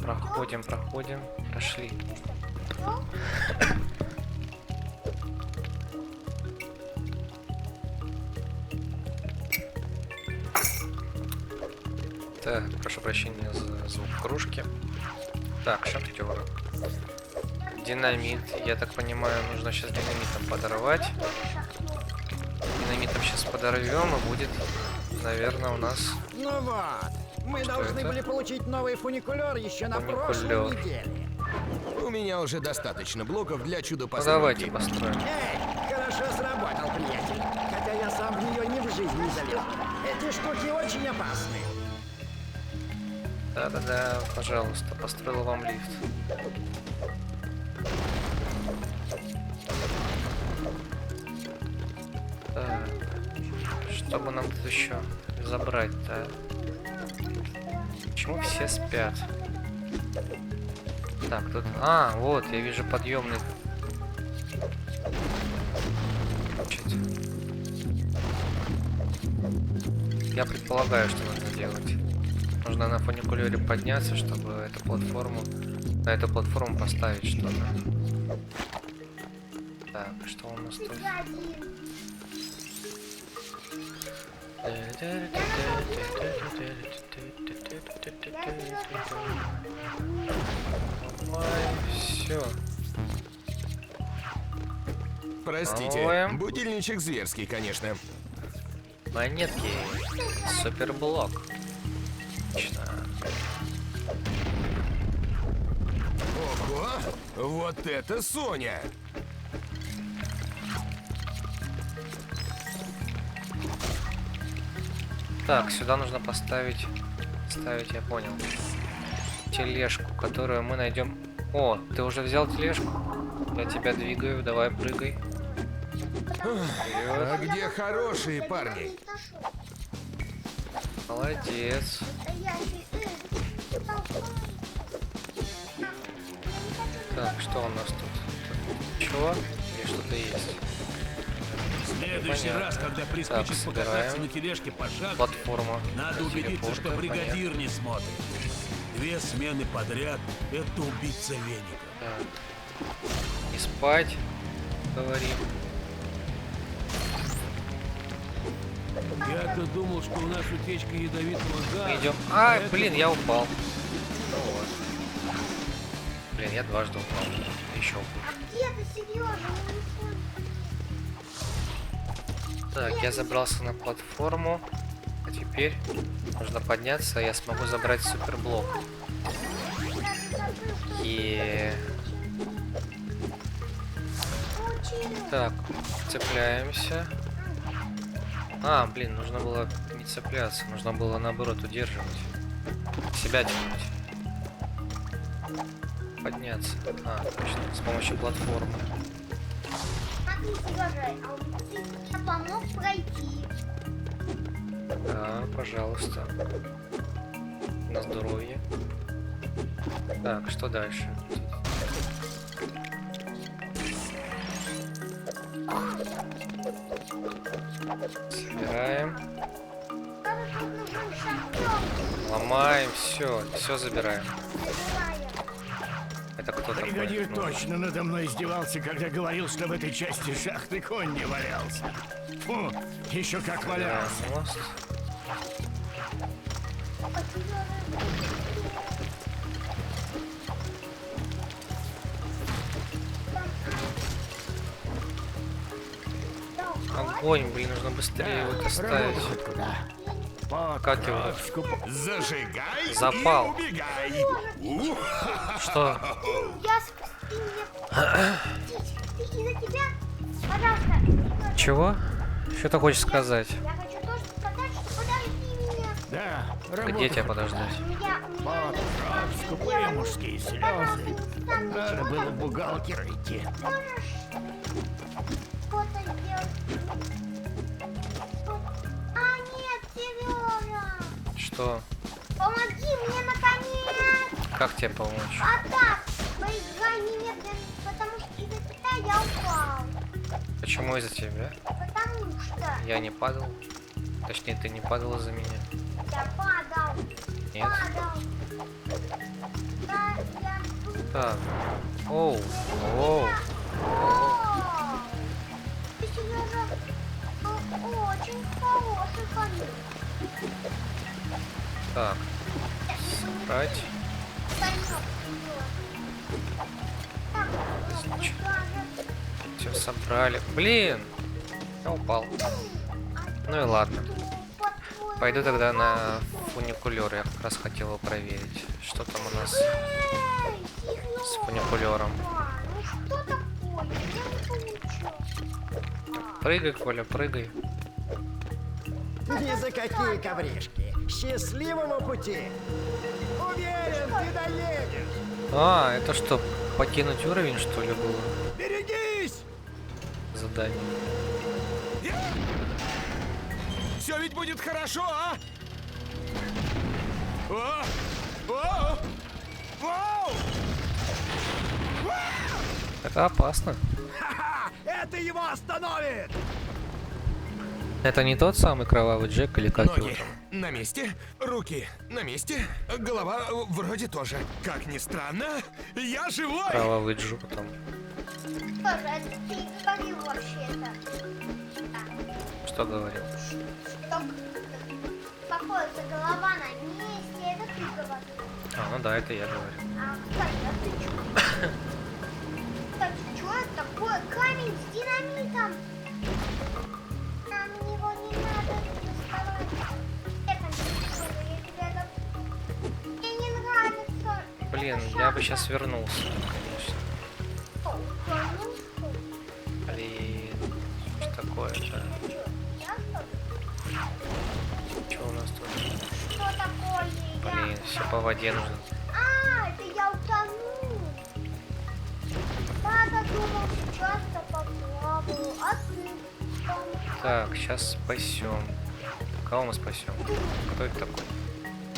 Проходим. Прошли. Так, прошу прощения за звук кружки. Так, шахтеры. Динамит. Я так понимаю, нужно сейчас динамитом подорвать. Динамитом сейчас подорвем, и будет, наверное, у нас... Ну вот, мы должны были получить новый фуникулер еще на прошлой неделе. У меня уже достаточно блоков для Ну, чудо-постройки. давайте построим. Эй, хорошо сработал, приятель. Хотя я сам в нее ни в жизни не залез. Эти штуки очень опасны. Да, пожалуйста, построил вам лифт. Так, что бы нам тут еще забрать-то? Почему все спят? Так, тут... А, вот, я вижу подъемный. Я предполагаю, что нужно делать. Нужно на фуникулере подняться, чтобы эту платформу... На эту платформу поставить что-то. Так, что у нас тут? Все. Простите, будильничек зверский, конечно. Монетки. Суперблок. Отлично. Ого! Вот это Соня! Так, сюда нужно поставить, я понял, тележку, которую мы найдем. О, ты уже взял тележку? Я тебя двигаю, давай прыгай. А где хорошие парни? Молодец. Так, что у нас тут? Чего? Или что-то есть? В следующий Понятно. раз, когда Так, прискочишь покататься собираем. на тележке по шахте, Платформа. надо убедиться, что Телепорт, бригадир не смотрит. 2 смены подряд — это убийца веника. Так. Не спать, говорим. Я-то думал, что у нас утечка ядовитого газа. Мы идем. А, поэтому- блин, я упал. Ну вот. Блин, я дважды упал. Еще хуже. Где ты, Сережа? Так, я забрался на платформу. А теперь нужно подняться, я смогу забрать суперблок. И так, цепляемся. А, блин, нужно было не цепляться, нужно было наоборот удерживать. Себя тянуть. Подняться. А, точно, с помощью платформы. Смотри, Сережа, а ты мне помог пройти. Да, пожалуйста. На здоровье. Так, что дальше? Собираем. Ломаем, все забираем. Это кто такой? Бригадир Ну, точно надо мной издевался, когда говорил, что в этой части шахты конь не валялся. Фу, еще как валялся. собираем мост. Огонь, блин, нужно быстрее его доставить. Как его? Зажигай Запал. и убегай! Что? Я ты из-за тебя, пожалуйста. Чего? Что ты хочешь сказать? Я хочу тоже сказать, что подожди меня. Да, Где тебя подождать? Вот, кровь, скупые мужские слезы. Надо было в бухгалтер идти. Можешь что-то сделать? А, нет, Сережа. Что? Помоги мне, наконец. Как тебе помочь? А так, поиграй немедленно, потому что из-за тебя я упал. Почему из-за тебя? Потому что Я не падал. Точнее, ты не падал из-за меня. я падал. Нет. Падал. Да, я... Так. Оу. Оу. О, ты, Сережа, очень хороший конек. Так. Собрать. Все собрали. Блин! Я упал. Ну и ладно. Пойду тогда на фуникулер. Я как раз хотел его проверить. Что там у нас с фуникулером? Ну что такое? Я не получу. Прыгай, Коля, прыгай. Ни за какие ковришки. Счастливого пути. Уверен, ты доедешь. А, это что, покинуть уровень, что ли, было? Берегись! Задание. Все ведь будет хорошо, а? О! О! Вау! Это опасно. Ха-ха! Это его остановит! Это не тот самый кровавый Джек или как его Ноги там? на месте, руки на месте, голова вроде тоже. Как ни странно, я живой! Кровавый Джек там. Тоже, это ты говорил вообще-то. Что говорил? Что находится голова на месте, это ты говорил. А, ну да, это я говорю. А, кстати, а ты что? Кстати, что это такое? Камень с динамитом. Нам его не надо бы сейчас вернулся, конечно. Блин, что такое-то? Что у нас тут? Что такое? Блин, все по воде нужно. А, это я утону. Папа думал, сейчас-то поплаваю, а ты? Так, сейчас спасем. Кого мы спасем? Кто это такой?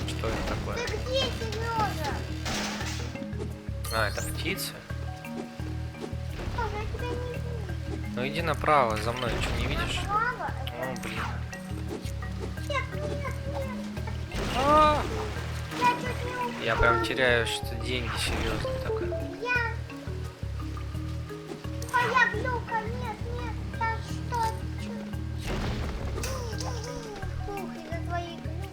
Что это такое? Ты где, Сережа? А, это птица? Тоже я тебя не вижу. Ну иди направо, за мной, что не видишь? Направо? О, блин. Нет, нет, нет. А! Я чуть не упала. Я прям теряю, что деньги серьезно так. Я... А я глюка, нет, нет, да что? Фух, из-за твоей глюки.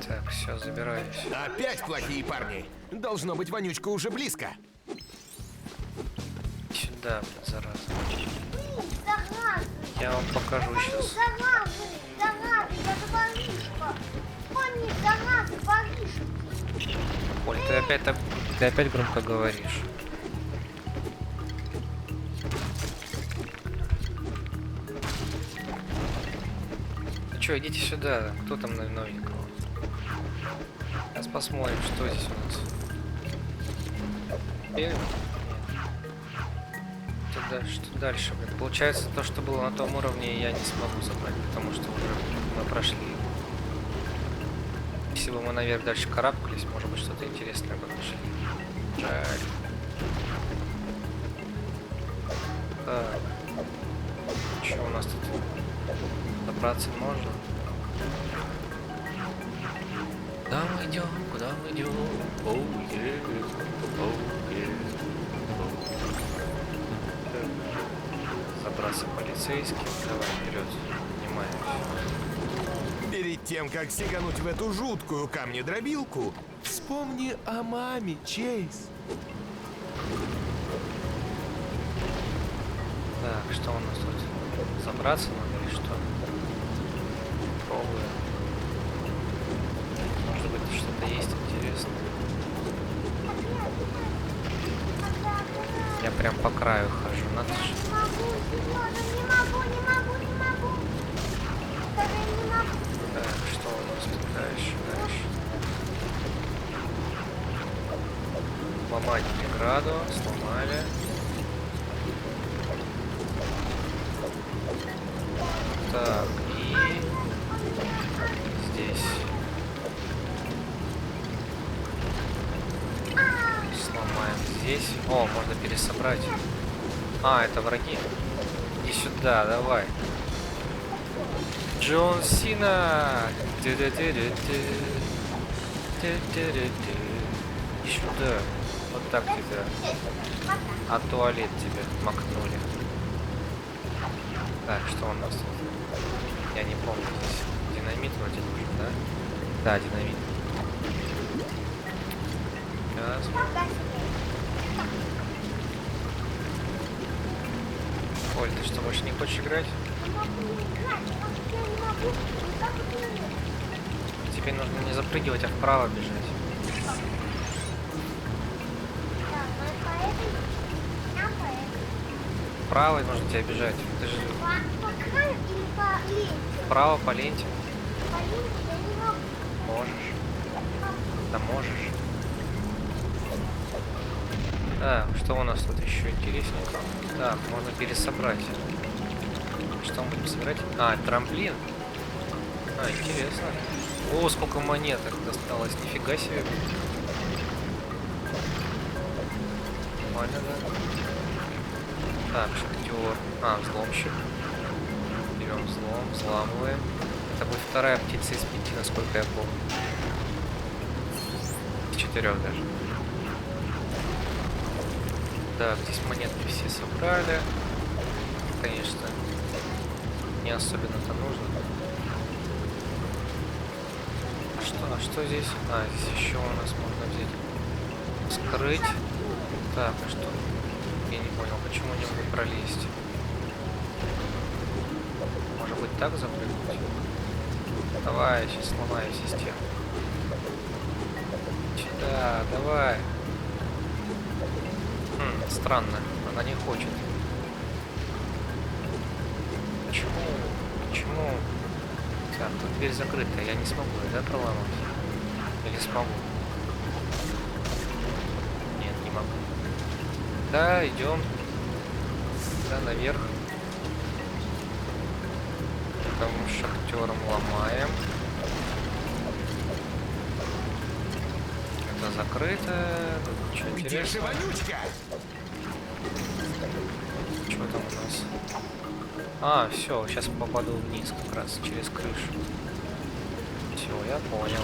Так, все, забираюсь. Опять плохие парни. Должно быть, вонючка уже близко. Сюда, блин, зараза. Заразы. Я вам покажу сейчас. Заразы, даже воришка. Он не заразы, воришка. Оль, ты опять громко говоришь. Ну чё, идите сюда. Кто там новенького? Сейчас посмотрим, что здесь у нас. Что дальше, блин? Получается, то, что было на том уровне, я не смогу забрать, потому что уже мы прошли. Если бы мы наверх дальше карабкались, может быть, что-то интересное бы нашли. Жаль. Так. Что у нас тут? Добраться можно? Куда мы идем? Куда мы идем? Оу, Забраться полицейским. Давай вперед. Поднимаемся. Перед тем, как сигануть в эту жуткую камнедробилку, вспомни о маме, Чейз. Так, что у нас тут? Забраться надо или что? Пробуем. Может быть, что-то есть интересное. Я прям по краю хожу, надо же. Не могу, Сережа, не могу. Скажи, не могу. Так, что у нас тут дальше? Ломать преграду, сломали. Так, и здесь. Сломаем здесь. О, можно пересобрать. А, это враги. Иди сюда, давай. Джон Сина. Иди сюда. Вот так тебя. А туалет тебе макнули. Так, что у нас тут? Я не помню здесь. Динамит вроде нужен, да? Да, динамит. Сейчас. Оль, ты что, больше не хочешь играть? Теперь нужно не запрыгивать, а вправо бежать. Вправо нужно тебя бежать. Ты же... Вправо по ленте. Можешь. Да можешь. Так, что у нас тут еще интересненько? Так, можно пересобрать. Что мы будем собирать? А, трамплин. А, интересно. О, сколько монеток досталось. Нифига себе. Нормально, да? Так, шахтер. А, взломщик. Берем взлом, взламываем. Это будет вторая птица из 5, насколько я помню. Из 4 даже. Так, здесь монетки все собрали. Конечно, не особенно-то нужно. А что здесь? А, здесь еще у нас можно взять. Скрыть. Так, а что? Я не понял, почему не могу пролезть. Может быть, так запрыгнуть? Давай, сейчас сломаю систему. Да, давай. Странно, она не хочет. Почему? Почему? Так, тут дверь закрыта, я не смогу, да, проломать? Или смогу? Нет, не могу. Да, идем. Да, наверх. Там шахтером ломаем. Это закрыто. Тут ничего интересного. Что там у нас? А, все, сейчас попаду вниз как раз через крышу. Все, я понял.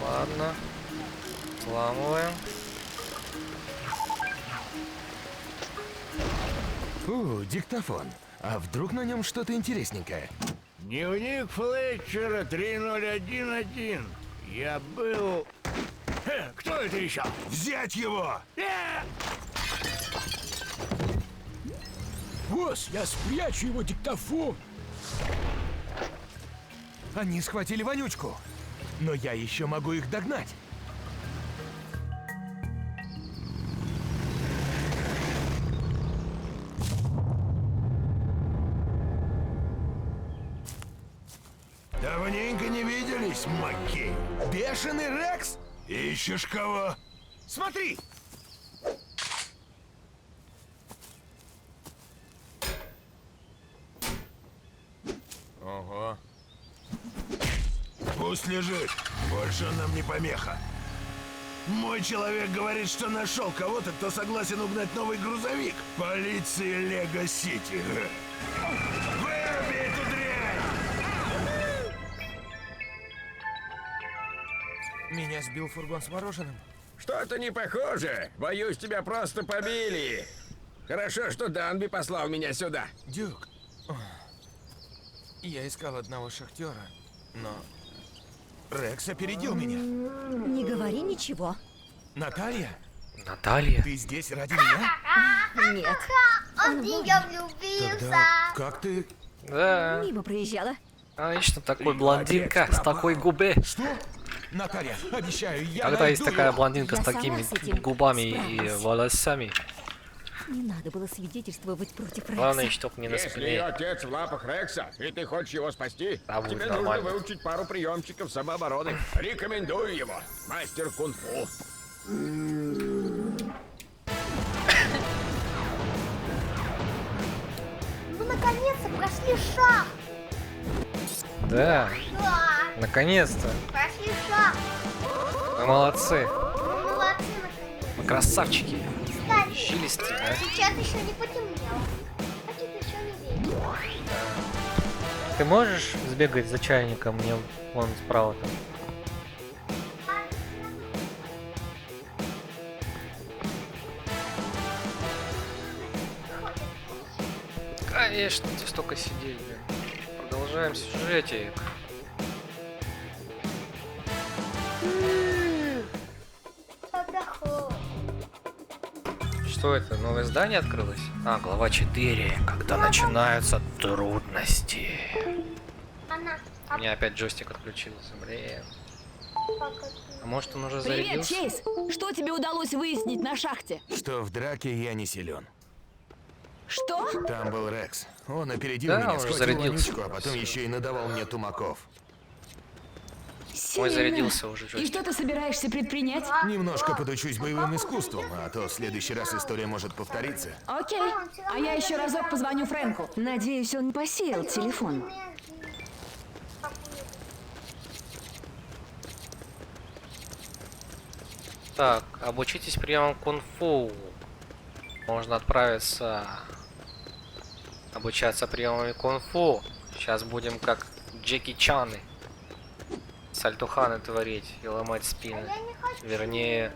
Ладно. Взламываем. Диктофон. А вдруг на нем что-то интересненькое? Дневник Флетчера 3011. Я был... Кто это еще? Взять его! Босс, я спрячу его диктофон. Они схватили вонючку. Но я еще могу их догнать. Давненько не виделись, Маккей. Бешеный Рекс? Ищешь кого? Смотри! Ого. Пусть лежит. Больше он нам не помеха. Мой человек говорит, что нашел кого-то, кто согласен угнать новый грузовик. Полиции Лего-Сити. Выруби эту дрянь! Меня сбил фургон с мороженым. Что-то не похоже. Боюсь, тебя просто побили. Хорошо, что Данби послал меня сюда. Дюк, я искал одного шахтера, но Рекс опередил меня. Не говори ничего. Наталья? Наталья? Ты здесь ради меня? Нет. Он в нее влюбился. Тогда как ты... Да. Мимо проезжала. Конечно, такой блондинка с такой губой. Что? Наталья, обещаю, я Когда есть найду такая его. блондинка Я с такими сама с этим губами и справлюсь. волосами, Не надо было свидетельствовать против Рекса. главное, чтоб не на Если ее спине. отец в лапах Рекса, и ты хочешь его спасти, Да, будет тебе нужно нормально. выучить пару приемчиков самообороны. Рекомендую его. Мастер кунг-фу. Мы наконец-то прошли шаг. Да, Да, наконец-то. прошли шаг. Вы молодцы. Молодцы, наконец. Вы красавчики. Кстати, Щелисти, да? сейчас еще не потемнело. Значит, еще не вечер. Ты можешь сбегать за чайником? Мне вон справа там. Конечно, ты столько сидеть, блин. Продолжаем сюжетик. Что это? Новое здание открылось? А, глава 4. Когда начинаются трудности. У меня опять джойстик отключился, блин. А может он уже Привет, зарядился? Чейз! Что тебе удалось выяснить на шахте? Что в драке я не силен. Что? Там был Рекс. Он опередил Да, меня, он уже схватил зарядился. вонючку, а потом еще и надавал мне тумаков. Мой Сильно. зарядился уже И джойстик. что ты собираешься предпринять? Немножко подучусь боевым искусствам, а то в следующий раз история может повториться. Окей. А я еще разок позвоню Фрэнку. Надеюсь, он не посеял телефон. Так, обучитесь приемам кунг-фу. Можно отправиться обучаться приемами кунг-фу. Сейчас будем как Джеки Чаны. Сальтуханы творить и ломать спины. Вернее,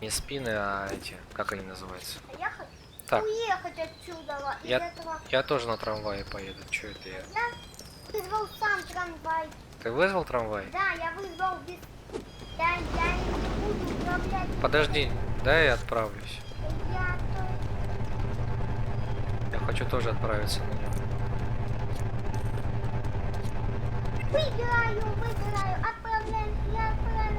не спины, а эти, как они называются? Я хочу Так, уехать отсюда. Из я этого. тоже на трамвае поеду. Чё это я? Я вызвал сам трамвай. Ты вызвал трамвай? Да, я вызвал без... Я не буду управлять. Подожди, дай я отправлюсь. Я Я хочу тоже отправиться на него. выбираю, отправляюсь, я отправляюсь.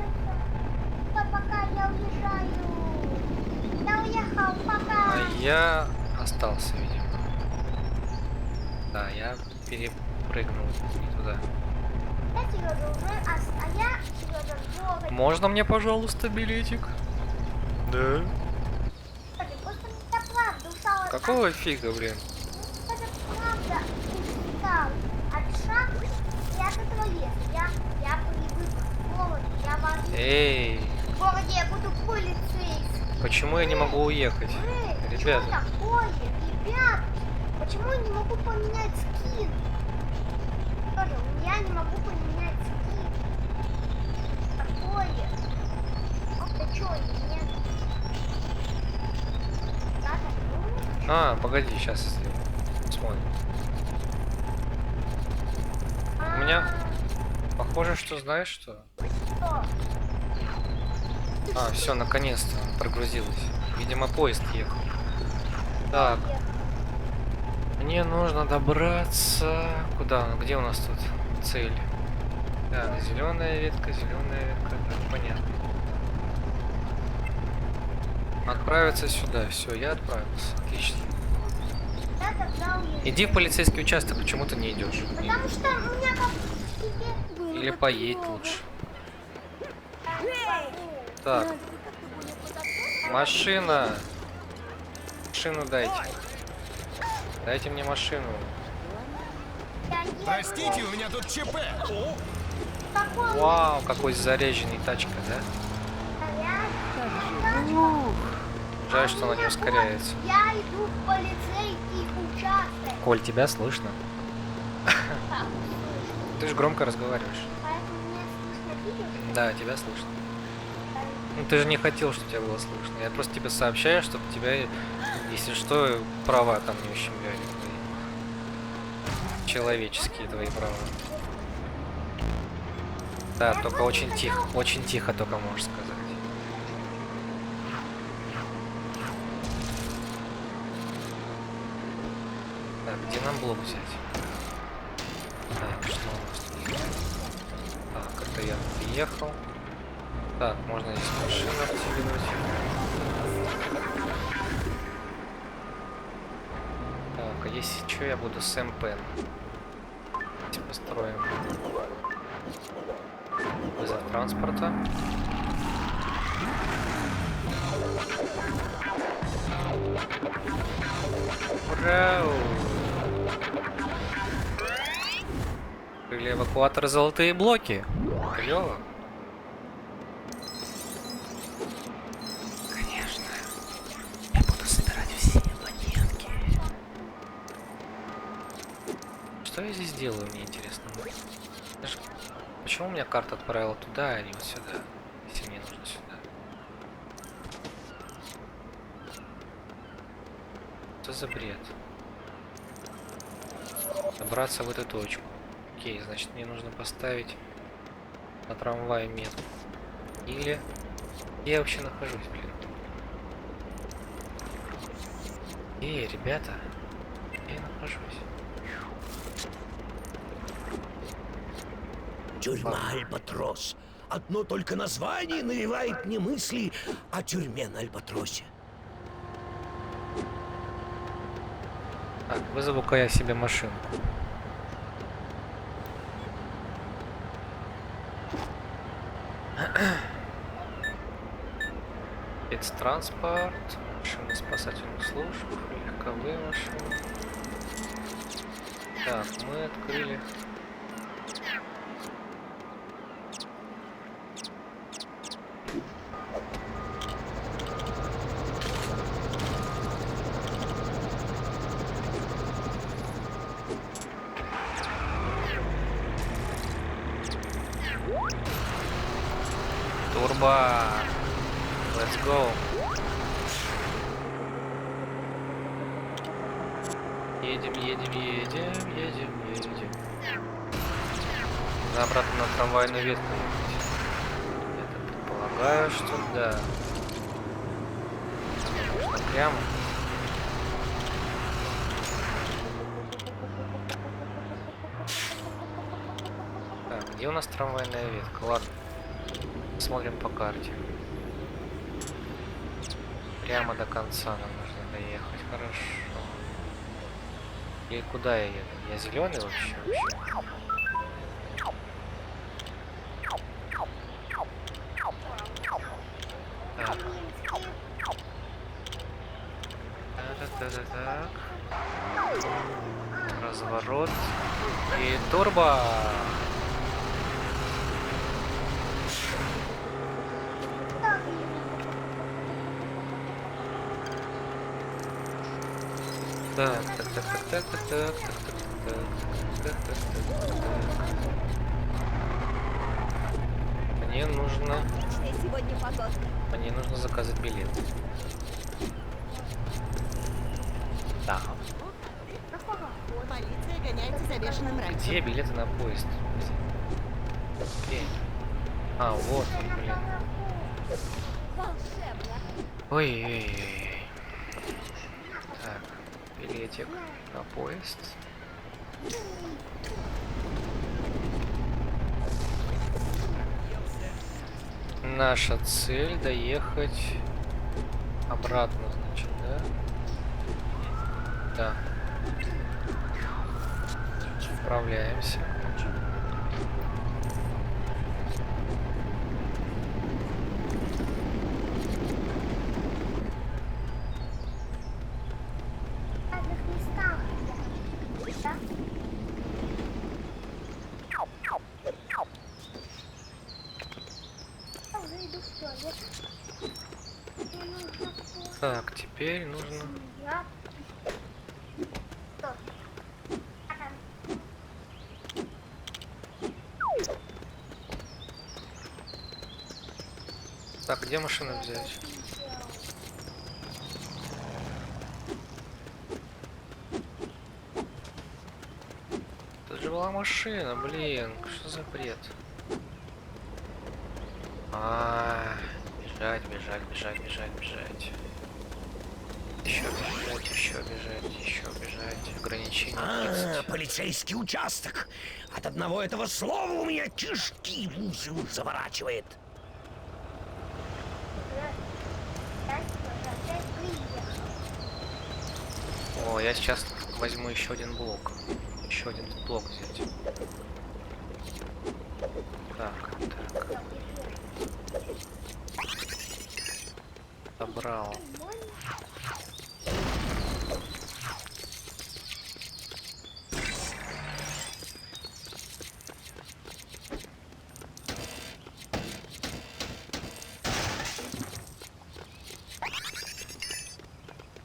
Я остался, видимо. Да, я перепрыгнул не туда. Можно мне, пожалуйста, билетик? Да. Какого фига, блин? Эй! В городе я буду полицейским. Почему я не могу уехать? Ребята. Что такое? Ребят, почему я не могу поменять скин? Тоже, я не могу поменять скин. Такое. Это что, нет? А, погоди, сейчас сделаю. Смотрим. У меня похоже, что знаешь что? А, все, наконец-то прогрузилось. Видимо, поезд ехал. Так. Мне нужно добраться. Куда? Где у нас тут цель? Да, зеленая ветка, так, понятно. Отправиться сюда. Все, я отправился. Отлично. Иди в полицейский участок, почему ты не идешь? Потому что у меня как... Или поедь лучше. Так. Машина. Машину дайте. Дайте мне машину. Простите, у меня тут ЧП. Вау, какой заряженный тачка, да? Жаль, что она не ускоряется. Я иду в полицейский участок. Коль, тебя слышно? Ты же громко разговариваешь. Да, тебя слышно. Ну ты же не хотел, чтобы тебя было слышно. Я просто тебе сообщаю, чтобы тебя, если что, права там не ущемляли. Человеческие твои права. Да, только очень тихо только можешь сказать. Так, где нам блок взять? Так, что у нас тут? Так, это я приехал. Так, можно здесь машину активировать. Так, а если что, я буду с МП. Построим вызов транспорта. Ура! Или эвакуатор золотые блоки. Клево. Конечно. Я буду собирать все монетки. Что я здесь делаю, мне интересно. Почему меня карта отправила туда, а не вот сюда? Если мне нужно сюда. Что за бред? Добраться в эту точку. Окей, значит мне нужно поставить на трамвае метку. Или... Где я вообще нахожусь, блин? Ребята. Где я нахожусь? Тюрьма Альбатрос. Одно только название навевает мне мысли о тюрьме на Альбатросе. Так, вызову-ка я себе машину. Спецтранспорт, машины спасательных служб, легковые машины. Так, мы открыли. Турбо! Let's go! Едем. Надо обратно на трамвайную ветку ехать. Я так предполагаю, что да. Можно прямо. Так, где у нас трамвайная ветка? Ладно. Смотрим по карте. Прямо до конца нам нужно. доехать, хорошо. И куда я еду? Я зеленый вообще? Так. Так. Разворот. И турбо. Так. Мне нужно... Сегодня погодка. Мне нужно заказать билет. Да. Полиция гоняется за бешеным раньше. Где билеты на поезд? Где? А, вот он, блин. Ой-ой-ой. Так, билетик на поезд. Наша цель доехать обратно, значит, да? Да. Справляемся. Так, теперь нужно... Так, где машину взять? Это же была машина, блин, что за бред? Бежать. Еще бежать. Ограничение 30. Полицейский участок. От одного этого слова у меня кишки в узел заворачивает. О, я сейчас возьму еще один блок. Еще один блок взять. Так. Собрал.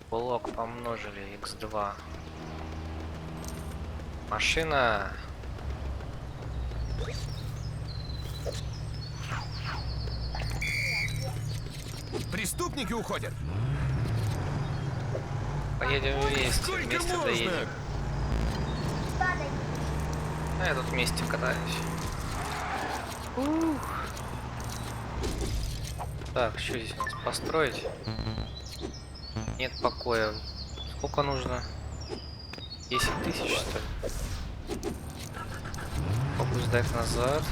Блок помножили x2. Машина. Преступники уходят. Поедем вместе доедем. А я тут вместе катаюсь. Так, что здесь у нас построить? Нет покоя. Сколько нужно? 10 тысяч, что ли? Попробую сдать назад.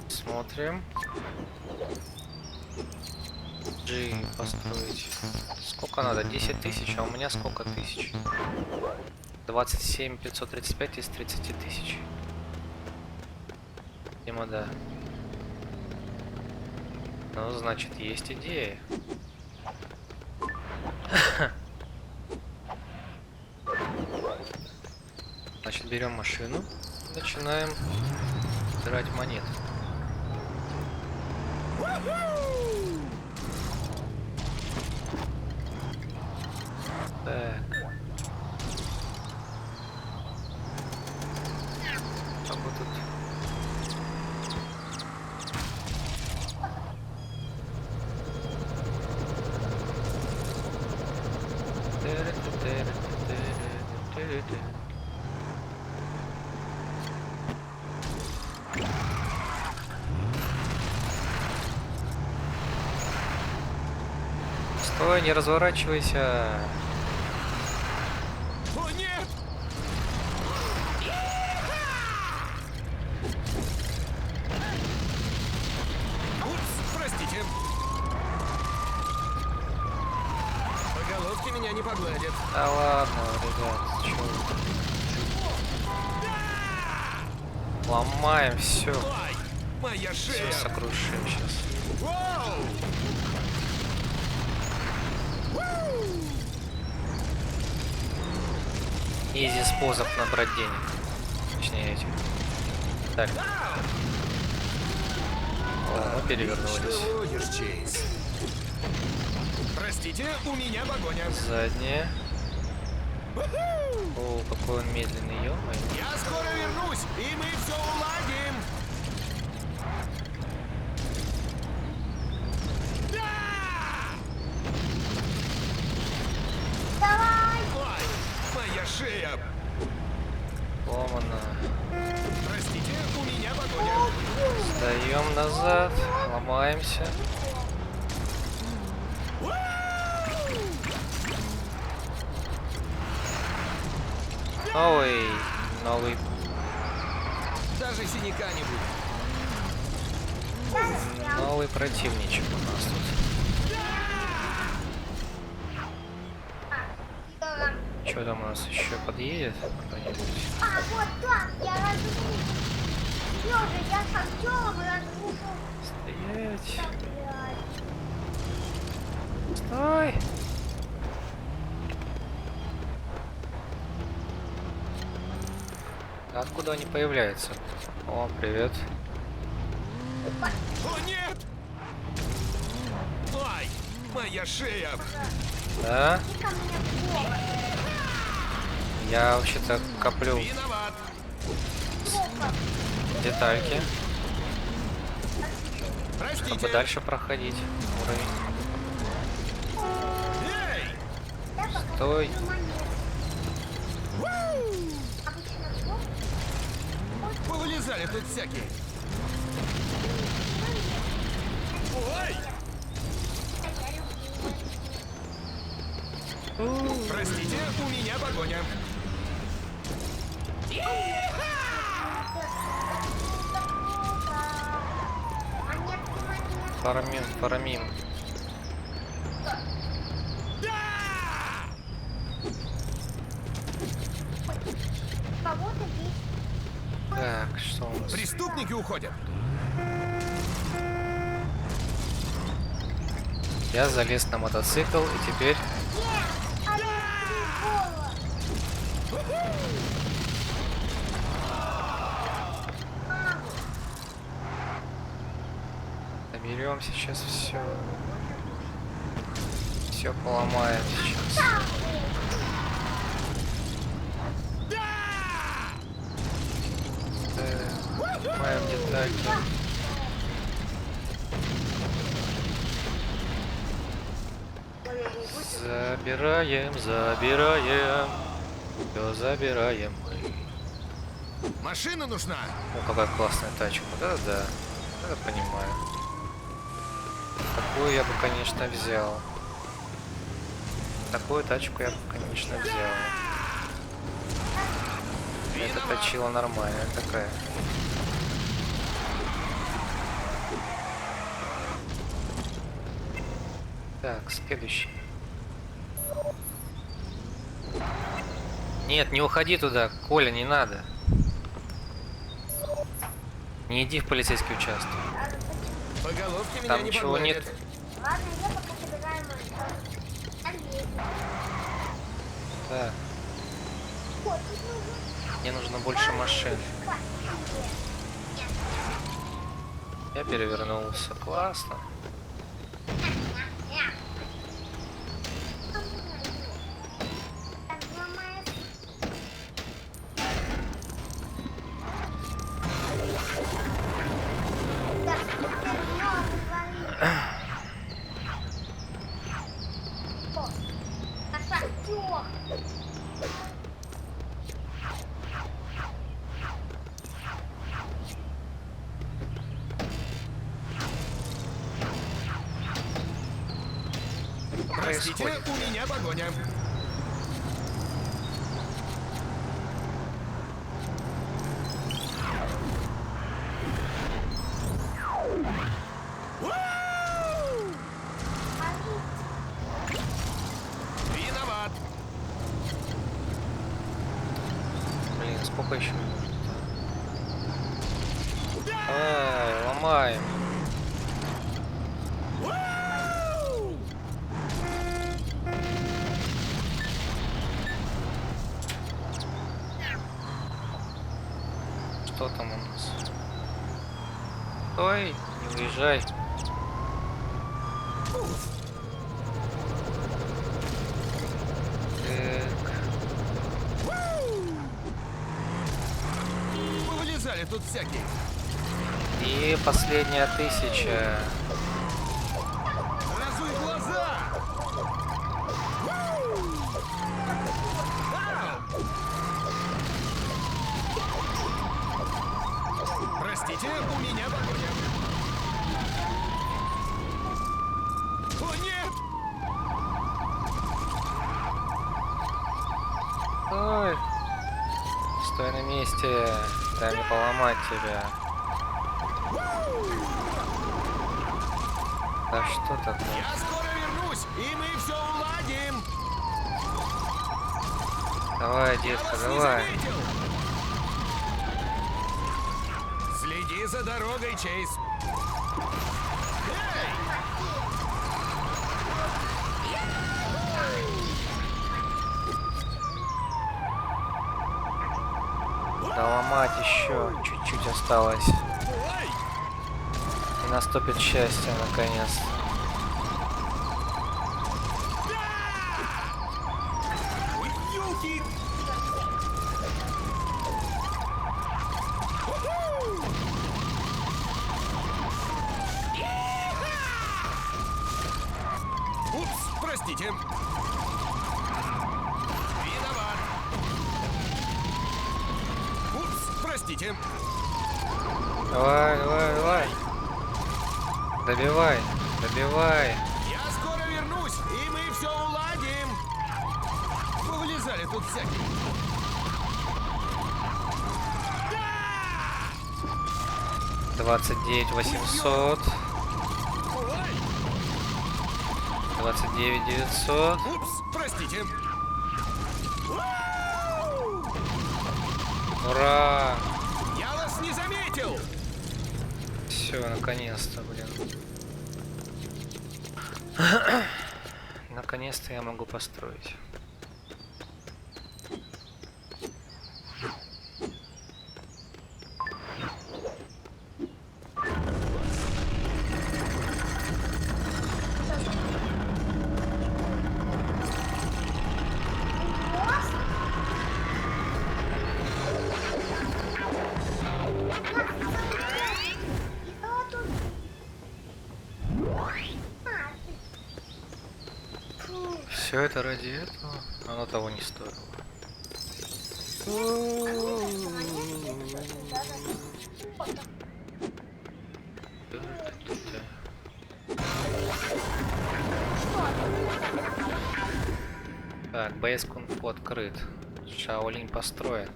Смотрим. G построить. Сколько надо? 10 тысяч, а у меня сколько тысяч? 27 535 из 30 тысяч. Видимо, да. Ну, значит, есть идея. Значит, берем машину, начинаем собирать монеты. Так. Как бы тут... Стой, не разворачивайся. О, нет! Упс, простите. меня не погладит. Да ладно, ребят, чё вы? Ломаем все. Моя Все шея. сокрушим сейчас. Воу! Изи способ набрать денег. Точнее этих. Так. О, мы перевернулись. Водишь, Чейз. Простите, у меня погоня. Заднее. О, какой он медленный, ё-моё. Я скоро вернусь, и мы все уладим. Давай! Ой, моя шея. Ломано. Простите, у меня погоня. Сдаем назад. Ломаемся. Новый. Даже синяка не будет. Новый противничек у нас тут. Что там у нас еще подъедет кто-нибудь? А, вот там, я разрушу. Серёжа, я с Артёмом разрушу. Стоять. Блядь. Стой! Откуда они появляются? О, привет. О, нет! Ой, моя шея. Да? Я вообще-то коплю Виноват. детальки, Простите. чтобы дальше проходить уровень. Эй! Стой! Повылезали тут всякие. Ой! Простите, у меня погоня. Фармим. Так, что у нас? Преступники уходят. Я залез на мотоцикл и теперь... Берем сейчас все. Все поломаем сейчас. Снимаем детальки. Забираем. Все забираем мы. Машина нужна. О, какая классная тачка. Да. Это понимаю. Такую я бы, конечно, взял. Такую тачку я бы, конечно, взял. Эта точила нормальная такая. Так, следующий. Нет, не уходи туда, Коля, не надо. Не иди в полицейский участок. По головке меня Там не ничего погладят. нет. Ладно, я пока собираю мою. Так. Мне нужно больше машин. Я перевернулся. Классно. Простите, у меня погоня. Виноват. Сколько еще? Ай, ломаем. Что там у нас? Ой, не уезжай. Мы вылезали тут всякие. И последняя 1000. Разуй глаза! Простите, у меня погоня. О, нет! Ой. Стой на месте. Дай мне поломать тебя. Да что такое? Я скоро вернусь, и мы все уладим. Давай, детка, давай. Следи за дорогой, Чейз. Да ломать еще чуть-чуть осталось. И наступит счастье наконец. Упс, простите. Виноват. Упс, простите. Давай, давай, давай. Добивай, добивай. Я скоро вернусь, и мы все уладим. Мы вылезали тут всякие. 29 800. 29 900. Упс, простите. Ура! Я вас не заметил. Все, наконец-то, блин. Наконец-то я могу построить. Все это ради этого, оно того не стоило. Так, бейс кунг-фу открыт. Шаолинь построен.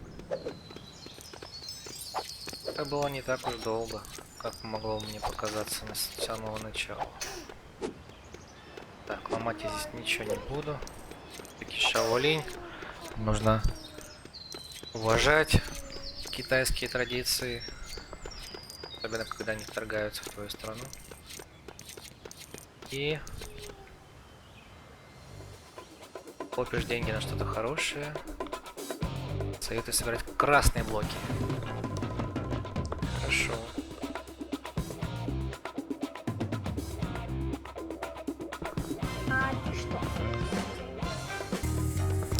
Это было не так уж долго, как могло мне показаться с самого начала. Так, ломать я здесь ничего не буду. Таки Шаолинь. Нужно уважать китайские традиции. Особенно, когда они вторгаются в твою страну. И копишь деньги на что-то хорошее. Советую собирать красные блоки. Хорошо. А ты что?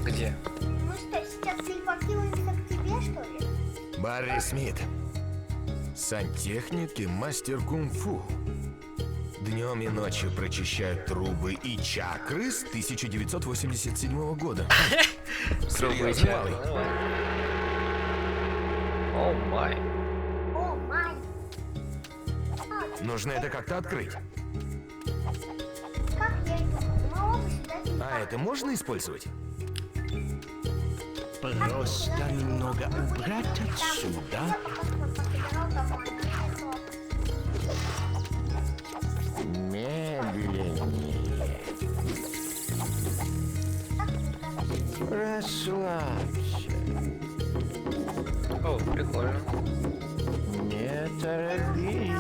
Где? Ну что, сейчас телепортируемся к тебе, что ли? Барри Смит. Сантехник и мастер кунг-фу. Днем и ночью прочищают трубы и чакры с 1987 года. Трубы и Серьезно, чакры. малый? О май. О, май. Нужно это как-то открыть. Как я иду? Мало бы сюда А это можно использовать? Просто немного убрать отсюда. Медленнее. Расслабься. Прикольно. Не торопись.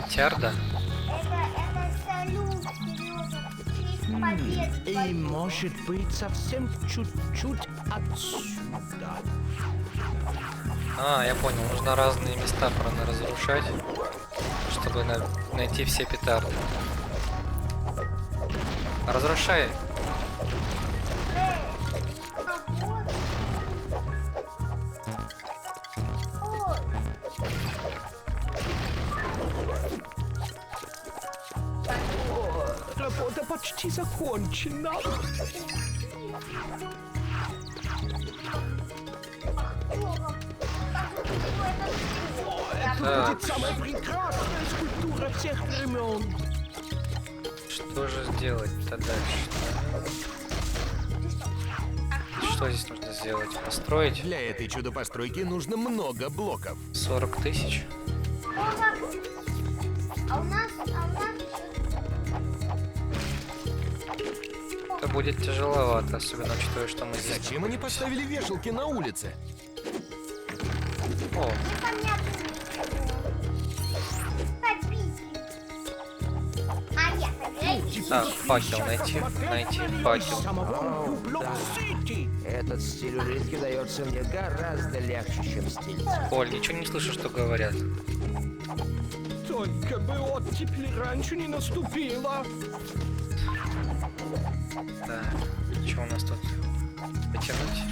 Тярда? Это салют, Сережа. И может быть совсем чуть-чуть отсюда. А, я понял, нужно разные места разрушать, чтобы найти все петарды. Разрушай. Работа почти закончена. Это будет самая прекрасная скульптура всех времен. Что же сделать-то дальше? Что здесь нужно сделать? Построить? Для этой чудо-постройки нужно много блоков. 40 тысяч. А у нас Это будет тяжеловато, особенно учитывая, что мы здесь. Зачем они поставили вешалки на улице? О, так, факел найти факел. Этот стиль улитки дается мне гораздо легче, чем стиль. Оль, ничего не слышу, что говорят. Только бы оттепель раньше не наступила. Так, что у нас тут? Потянуть?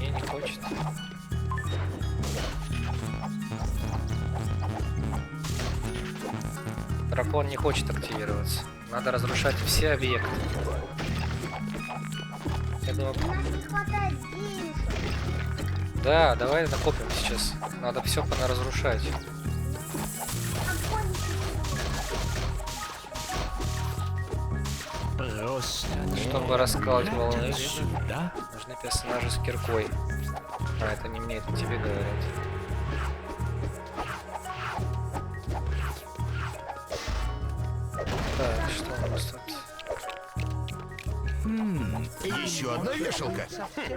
И не хочет. Дракон не хочет активироваться. Надо разрушать все объекты. Я думаю... не хватает денег. Да, давай накопим сейчас. Надо все понаразрушать. Просто чтобы раскалывать волны, сюда. нужны персонажи с киркой. А, это не мне, это тебе говорят. Так, что у нас тут? Еще одна вешалка.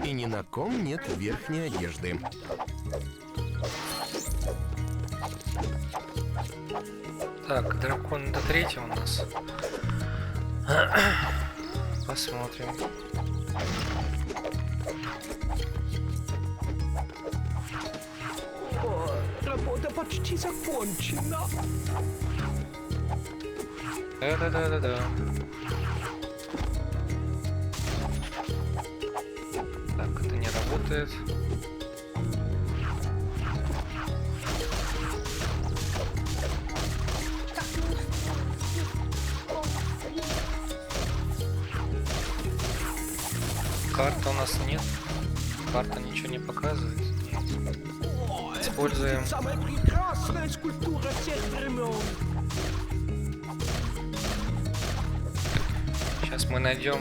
И ни на ком нет верхней одежды. Так, дракон это третий у нас. Посмотрим. О, работа почти закончена. Да-да-да-да-да. Так, это не работает. Карта у нас нет. Карта ничего не показывает. Нет. Используем. Самая прекрасная скульптура всех времен. Сейчас мы найдем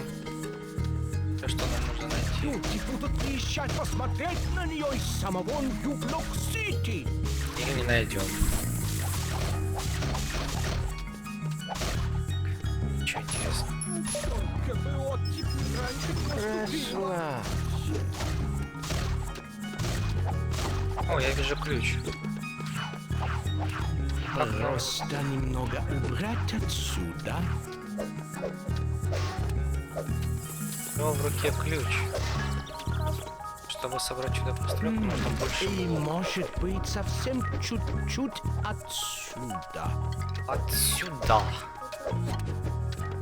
то, что нам нужно найти. Люди будут приезжать посмотреть на нее из самого Нью-Блок-Сити. Или не найдем. Ничего интересного. Только бы оттепель раньше не наступила. О, я вижу ключ. Просто немного убрать отсюда. У него в руке ключ. Чтобы собрать чудо-постройку, нужно больше И блоков. может быть совсем чуть-чуть отсюда. Отсюда.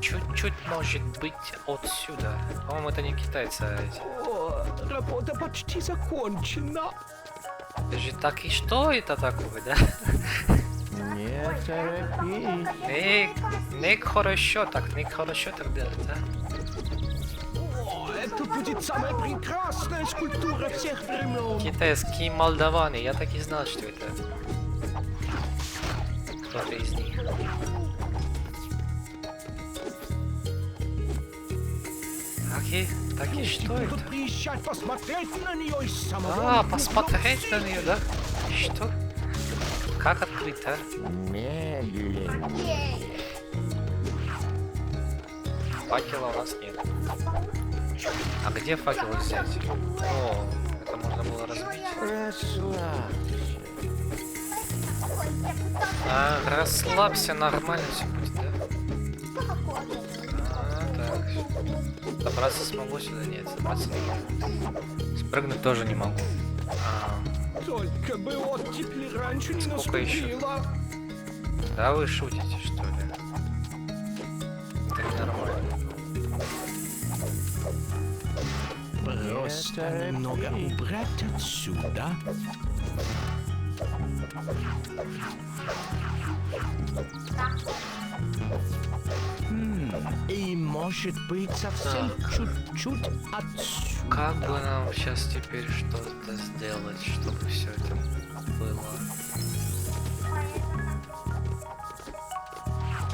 Чуть-чуть может быть отсюда. По-моему, это не китайцы, а эти. О, работа почти закончена. Даже так и что это такое, да? Не торопись. Не хорошо так делать, да? О, это будет самая прекрасная скульптура всех времен. Китайские молдаваны, я так и знал, что это. кто-то из них. Окей, так и что это? Будут приезжать посмотреть на нее из самого... А, посмотреть на нее, да? Что? Как открыть, а? Факела у нас нет. А где факел взять? О, это можно было разбить. А, расслабься, нормально все будет, да? А, так. Добраться смогу сюда? Нет, добраться не могу. Спрыгнуть тоже не могу. А, Только бы оттепель раньше не сколько еще? наступила. Да вы шутите, что ли? Это ненормально. Просто немного убрать отсюда. И может быть совсем чуть-чуть отсюда. Как бы нам сейчас теперь что-то сделать, чтобы все это было?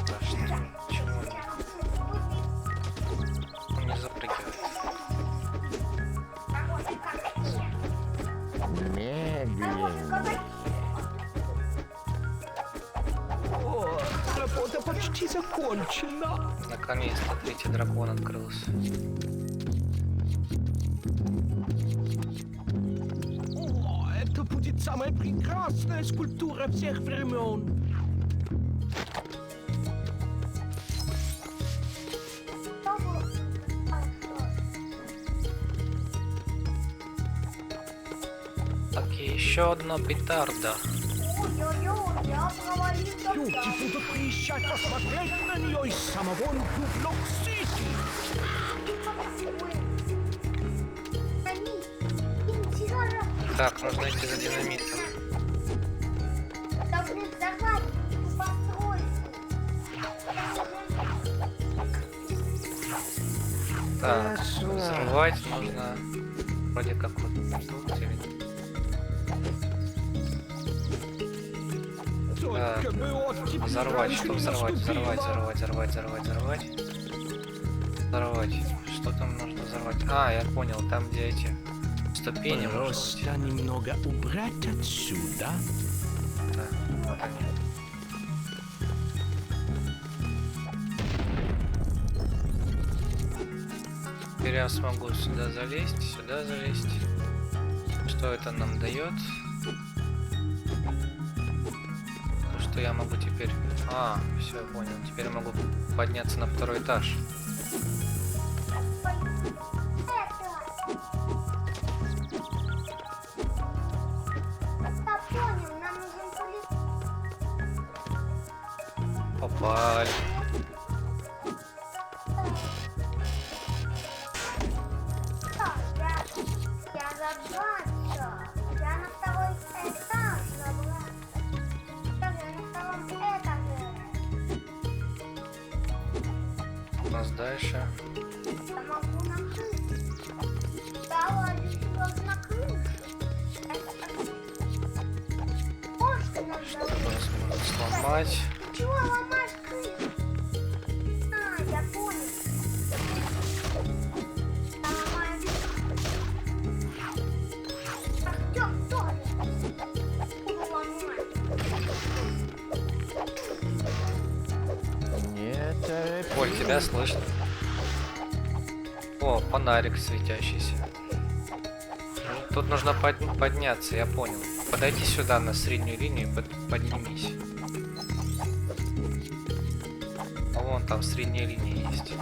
Да что? Чего он не запрыгивает? О, работа почти закончена. Наконец-то третий дракон открылся. О, это будет самая прекрасная скульптура всех времен. Так, и еще одна петарда. Люди будут приезжать посмотреть на нее из самого Нью-Йорк-Сити. Так, нужно идти за динамитом. Так, взрывать нужно вроде как вот тут или... Так, взорвать, что взорвать? Взорвать. Взорвать. Что там нужно взорвать? А, я понял, там где эти ступени можно Просто взять. немного убрать отсюда. Да, вот они. Теперь я смогу сюда залезть. Что это нам дает? То, что я могу теперь... А, все, понял. Теперь я могу подняться на второй этаж. Попали. У нас дальше. Что у нас можно сломать? Чего ломаешь крышу? А, я понял. Я ломаю Артём тоже. Буду ломать. Оль, тебя слышно. О, фонарик светящийся. Тут нужно подняться, я понял. Подойди сюда на среднюю линию и поднимись. А вон там средняя линия есть.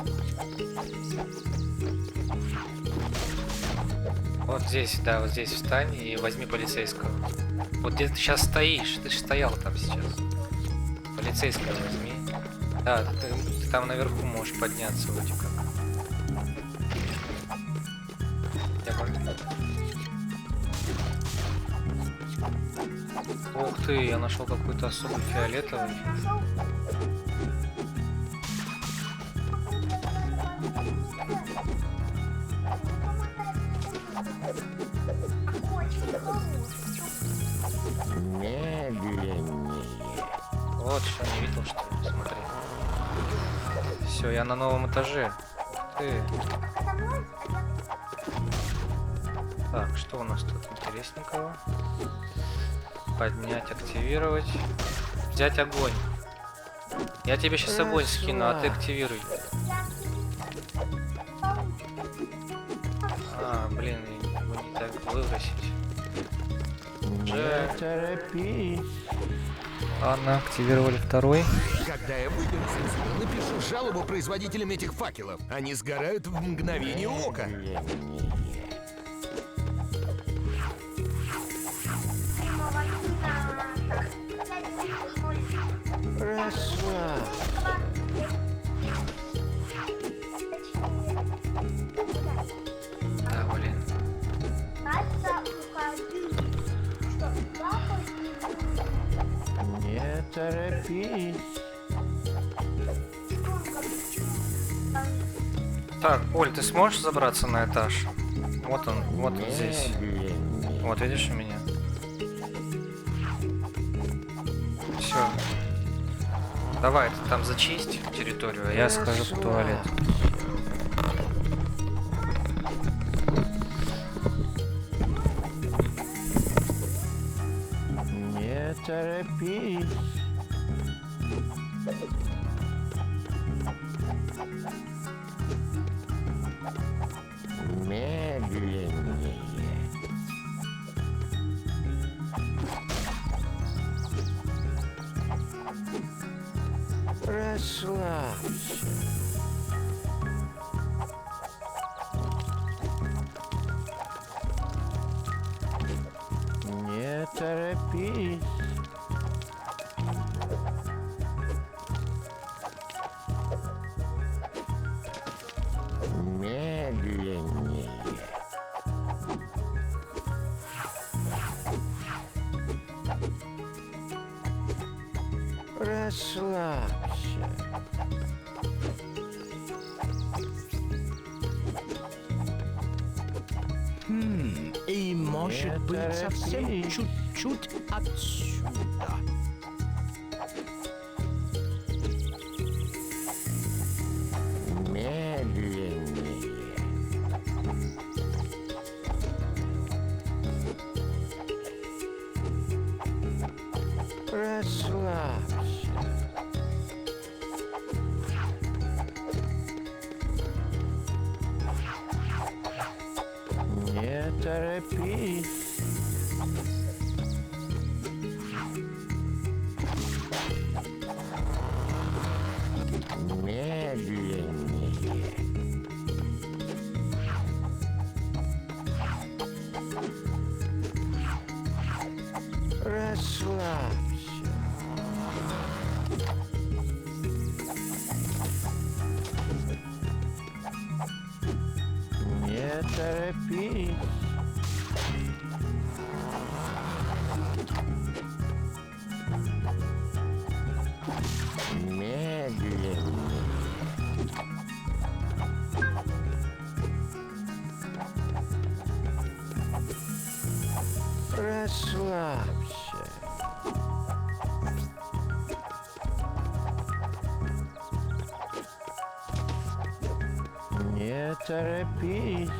Вот здесь, да, вот здесь встань и возьми полицейского. Вот где ты сейчас стоишь, ты же стоял там сейчас. Полицейского возьми. Да, ты там наверху можешь подняться вроде как. Ух ты, я нашел какой-то особый фиолетовый. Вот Все, я на новом этаже. Ты. Так, что у нас тут интересненького? Поднять, активировать. Взять огонь. Я тебе сейчас огонь скину, а ты активируй. А, блин, его не так выбросить. Ладно, активировали второй. Когда я выберусь отсюда, напишу жалобу производителям этих факелов. Они сгорают в мгновение ока. Да, блин. Не торопись. Так, Оль, ты сможешь забраться на этаж? Вот он здесь. Вот, видишь у меня? Все. Давай, ты там зачисть территорию, а я схожу в туалет. Не торопись. Медленнее. Расслабься. Не торопись. Медленнее. Расслабься. И может быть совсем чуть-чуть отсюда. Медленнее. Расслабься. Не торопись. Медленнее. Расслабься. Не торопись. Медленнее. Расслабься. Не торопись.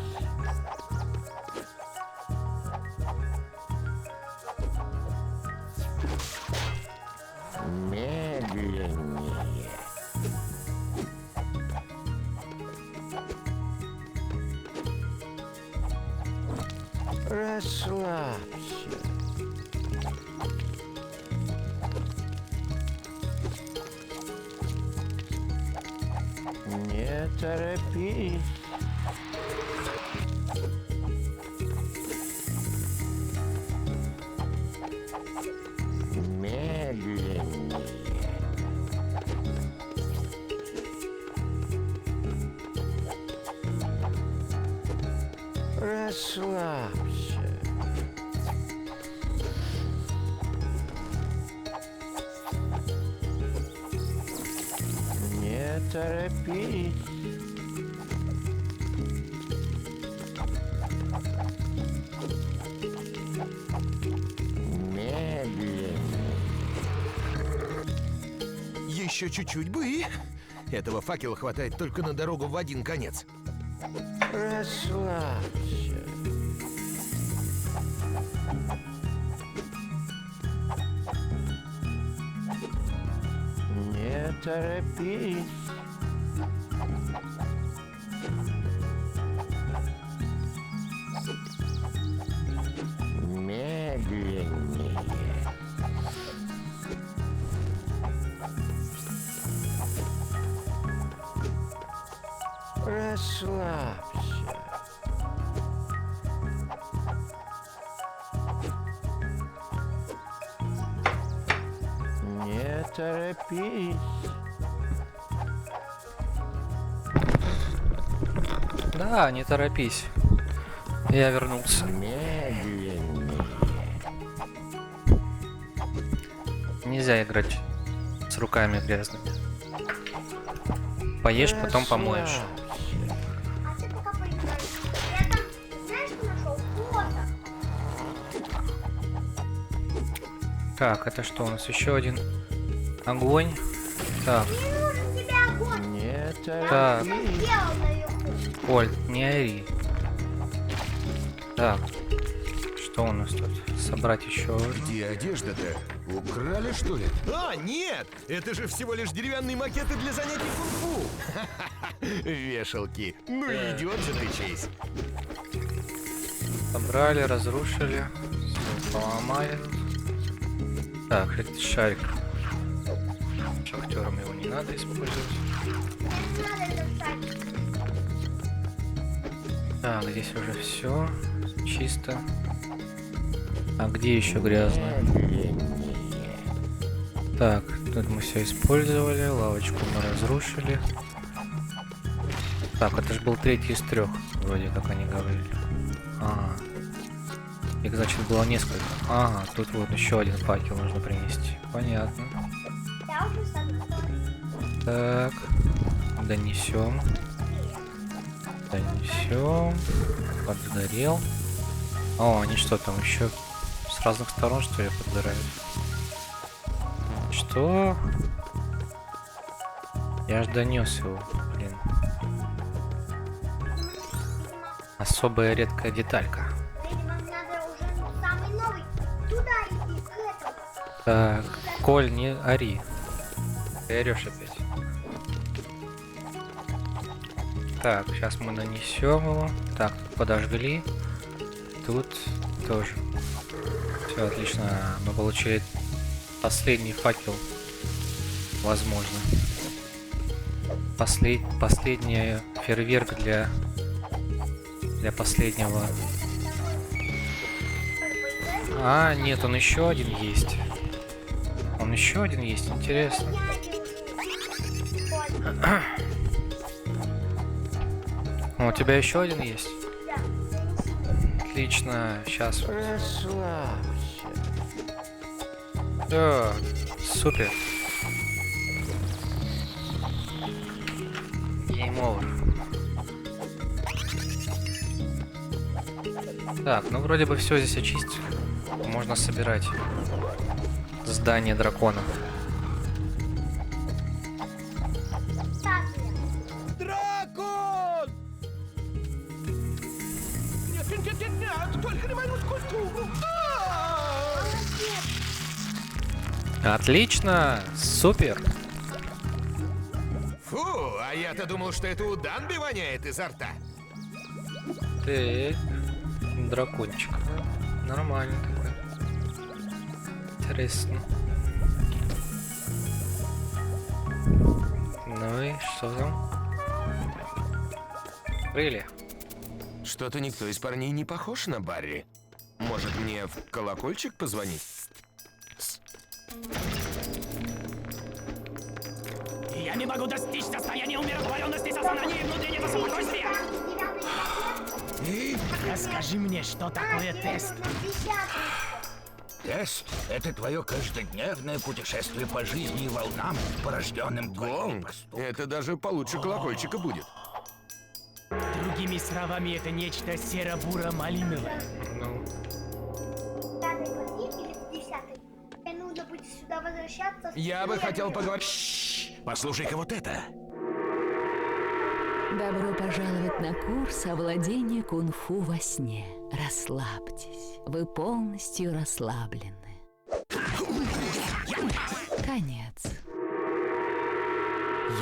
Медленнее. Расслабься. Не торопись. Медленнее. Расслабься. Не торопись. Медленнее. Еще чуть-чуть бы и Этого факела хватает только на дорогу в один конец. Расслабься. Не торопись. Медленнее. Расслабься. Не торопись. Да, не торопись. Я вернулся. Медленнее. Нельзя играть с руками грязными. Поешь, потом помоешь. А ты пока поиграешь. Я там, знаешь, что нашел? Фото. Так, это что у нас? Еще один огонь. Так, Мне нужен тебе огонь. Не так. торопись. Сделал наверху. Коль, не ори. Так, что у нас тут? Собрать еще. Где одежда-то? Украли, что ли? А, нет! Это же всего лишь деревянные макеты для занятий кунг-фу! Вешалки. Ну и идет же ты, Чейз. Собрали, разрушили. Всё, поломали. Так, этот шарик. Шахтерам его не надо использовать. Не надо это встать. Так, здесь уже все чисто. А где еще грязно? Так, тут мы все использовали, лавочку мы разрушили. Так, это же был третий из 3, вроде как они говорили. Ага. Их, значит, было несколько. Ага, тут вот еще один факел нужно принести. Понятно. Я уже сам. Так, донесем. Донесем. Подгорел. О, они что там еще с разных сторон, что ли, подгорают? Что? Я ж донес его, блин. Особая редкая деталька. Видимо, надо уже самый новый. Туда иди, к этому. Так, Коль, не ори. Ты орешь опять. Так, сейчас мы нанесем его. Так, подожгли. Тут тоже. Все отлично. Мы получили последний факел. Возможно. Последний фейерверк для последнего. А, нет, он еще один есть. Он еще один есть, интересно. О, у тебя еще один есть? Отлично, сейчас. Расслабься. Да, супер. Game over. Так, ну вроде бы все здесь очистили. Можно собирать здание дракона. Дракон! Нет, нет, нет, нет, нет, только не мою скульптуру. Отлично, супер. Фу, а я-то думал, что это у Данби воняет изо рта. Так, дракончик. Нормально такой. Интересно. Ну и что там? Крылья. Что-то никто из парней не похож на Барри. Может, мне в колокольчик позвонить? Я не могу достичь состояния умиротворенности сознания и внутреннего спокойствия. Расскажи мне, что такое тест? Тест — это твое каждодневное путешествие по жизни и волнам, порожденным твоими поступками. Это даже получше колокольчика будет. Другими словами, это нечто серо-буро-малиновое. Ну, Мне нужно будет сюда возвращаться. Я бы хотел поговорить. Послушай-ка вот это. Добро пожаловать на курс овладения кунг-фу во сне. Расслабьтесь. Вы полностью расслаблены. Конец.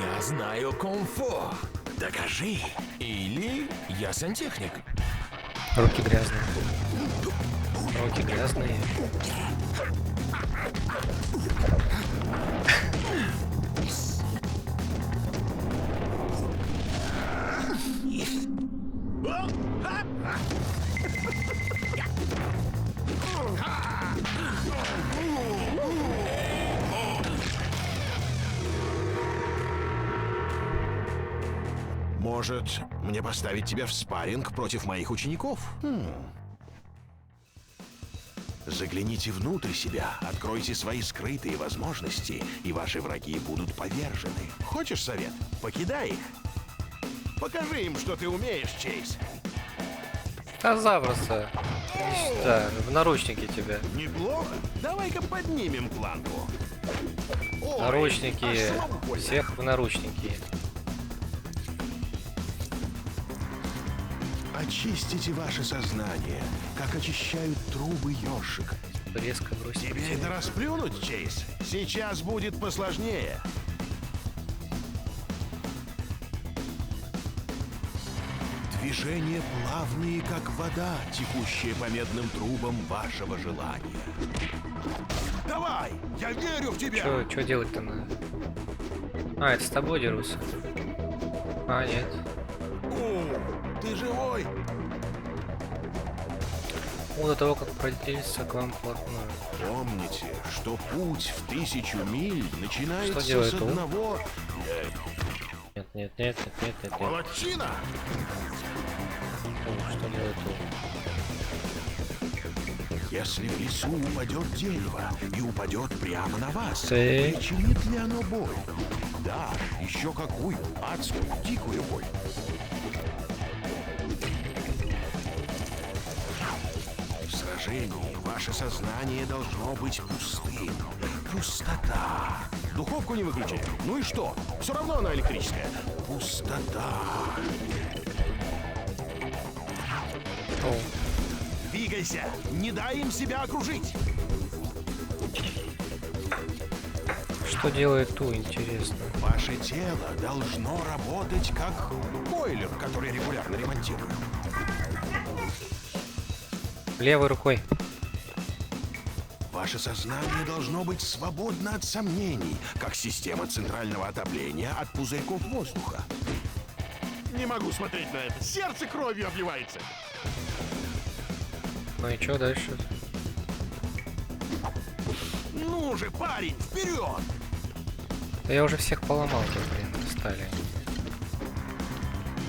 Я знаю кунг-фу. Докажи. Или я сантехник. Руки грязные. Руки грязные. Может, мне поставить тебя в спарринг против моих учеников? Загляните внутрь себя, откройте свои скрытые возможности, и ваши враги будут повержены. Хочешь совет? Покидай их. Покажи им, что ты умеешь, Чейз. Да запросто. Да, в наручники тебя. Неплохо. Давай-ка поднимем планку. Ой, Наручники. аж слабо больно. Всех в наручники. Очистите ваше сознание, как очищают трубы ёшек. Резко бросить. Тебе это расплюнуть, Чейз? Сейчас будет посложнее. Движение плавнее, как вода, текущая по медным трубам вашего желания. Давай! Я верю в тебя! Чё делать-то надо? А, это с тобой дерутся. А, нет. О, ты живой? До того, как продвинуться к вам вплотную. Помните, что путь в 1000 миль начинается Что делает с он? одного... Нет. Молодчина! Что делает он? Если в лесу упадет дерево и упадет прямо на вас, Ты? причинит ли оно боль? Да, еще какую, адскую, дикую боль. В сражении ваше сознание должно быть пустым. Пустота. Духовку не выключили. Ну и что? Все равно она электрическая. Пустота. Двигайся! Не дай им себя окружить! Что делает Ту, интересно? Ваше тело должно работать как бойлер, который регулярно ремонтируют. Левой рукой. Ваше сознание должно быть свободно от сомнений, как система центрального отопления от пузырьков воздуха. Не могу смотреть на это. Сердце кровью обливается. Ну и что дальше? Ну же, парень, вперед! Да я уже всех поломал, тут, блин, стали.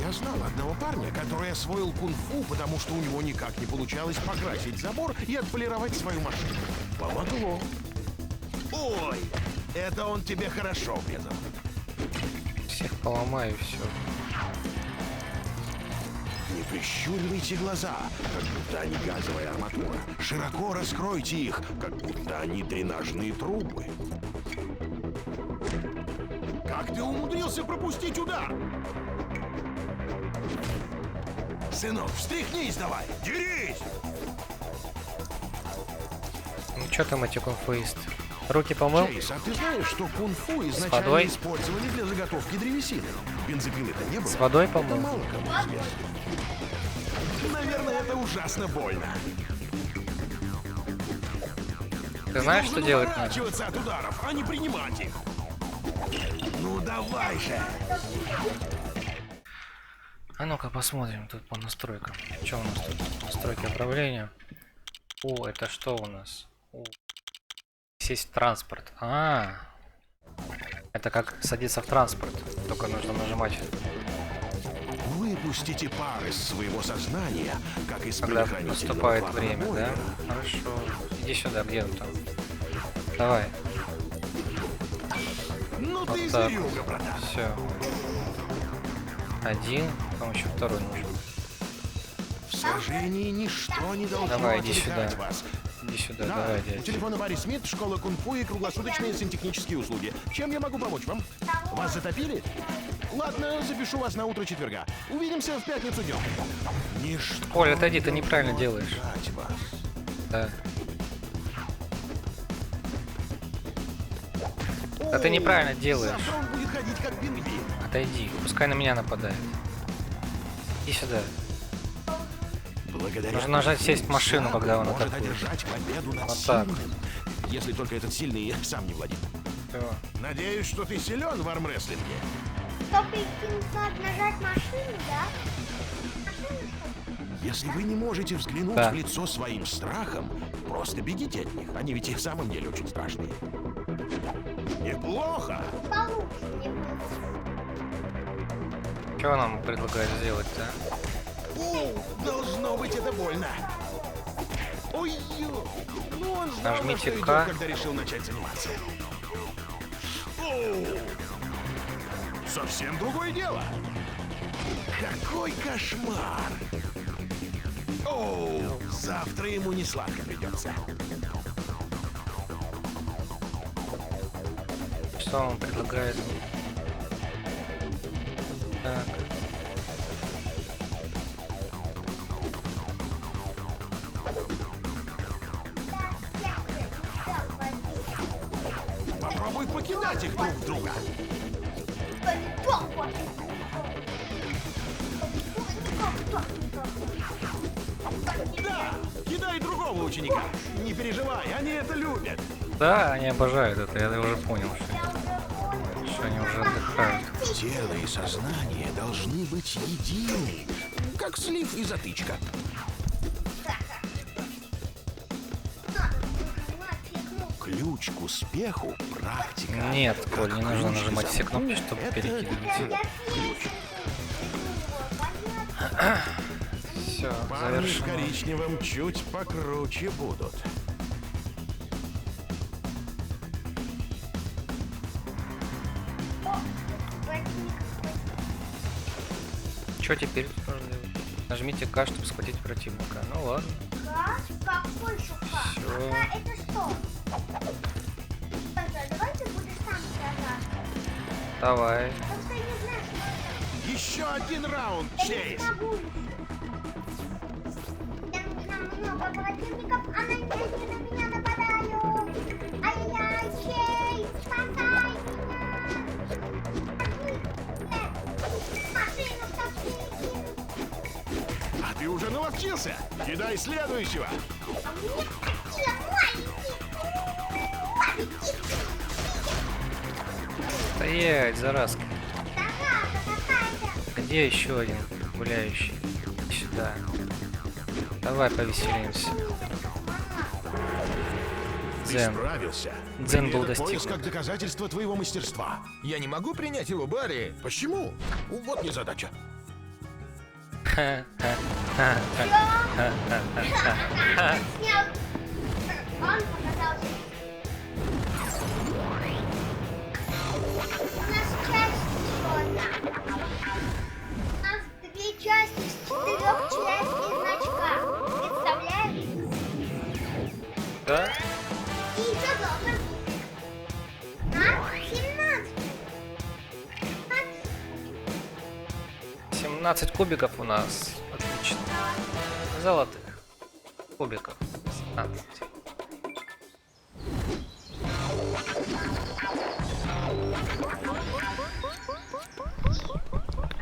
Я знал одного парня, который освоил кунг-фу, потому что у него никак не получалось покрасить забор и отполировать свою машину. Помогло. Ой, это он тебе хорошо врезал. Всех поломаю, все. Не прищуривайте глаза, как будто они газовая арматура. Широко раскройте их, как будто они дренажные трубы. Как ты умудрился пропустить удар? Сынок, встряхнись давай! Дерись! Ну что там эти кунг-фуисты? Руки помыл? Чейз, а ты знаешь, что кунг-фу изначально водой? использовали для заготовки древесины? Бензопилы-то не было. С водой Это помыл? мало кому известно. Наверное, это ужасно больно. Ты знаешь, что делать надо? Уворачиваться от ударов, а не принимать их. Ну давай же! А ну-ка посмотрим тут по настройкам. Что у нас тут? Настройки управления. О, это что у нас? Сесть в транспорт. Это как садиться в транспорт. Только нужно нажимать. Выпустите пар из своего сознания, как из Когда предохранительного наступает клапана время, да? бойлера. Хорошо. Иди сюда, где он там? Давай. Ну Вот ты так. зверюга, братан. Все. Один, потом еще второй нужен. В сражении ничто не должно Давай, иди отвлекать сюда. вас. Иди сюда, Да, давай, у дядя. телефона Барри Смит, школа кунг-фу и круглосуточные сантехнические услуги. Чем я могу помочь вам? Вас затопили? Ладно, запишу вас на утро четверга. Увидимся в пятницу днем. Ничто. Коля, отойди, ты неправильно делаешь. Вас. Да. Да ты неправильно делаешь. Завтра он будет ходить как пингвин. Отойди, пускай на меня нападает. Иди сюда. Благодаря Нужно нажать сесть в машину, Запад когда он может атакует. одержать победу над Вот так. сильным. Если только этот сильный сам не владеет. Всё. Надеюсь, что ты силен в армрестлинге. Только надо нажать машину, да? Если вы не можете взглянуть Да. в лицо своим страхом, просто бегите от них. Они ведь и в самом деле очень страшные. Неплохо. Получше не будет. Что нам предлагает сделать-то? Должно быть это больно. Ой, ну он знал, на Нажмите что идет, К. когда решил начать заниматься. Оу. Совсем другое дело. Какой кошмар. Оу, завтра ему не сладко придется. Что он предлагает? Так. Попробуй покидать их друг друга. Да, кидай другого ученика. Не переживай, они это любят. Да, они обожают это, я уже понял, что они уже отдыхают. Тело и сознание должны быть едины, как слив и затычка. Ключ к успеху — практика. Нет, Коль, не нужно Ключ к нажимать все кнопки, запомнить чтобы это перекидывать. ключ. Все, Парни в завершено. коричневом чуть покруче будут. Что теперь нужно делать? Нажмите К, чтобы схватить противника. Ну ладно. Какой шука? Всё. Это что? Давайте будешь сам сказать. Давай. Просто я не знаю, что это. Еще один раунд, Чейз. Мне нужно много противников, а на меня нападают. Ай-яй, Чейз, спасай меня. Машину топите. А ты уже наловчился? Кидай следующего. А у меня что, маленький? Стоять, заразка. Зараза какая-то. Где еще один гуляющий? Сюда. Давай повеселимся. Ты Дзен. справился. Дзен был Прими этот пояс достигнут. как доказательство твоего мастерства. Я не могу принять его, Барри. Почему? Вот незадача. Снял. Он показался. У нас часть черная. У нас 2 части с 4 частей значка. Представляешь? Да? И еще должен быть. А? 17. 17 кубиков у нас. Отлично. Золотых кубиков. 17.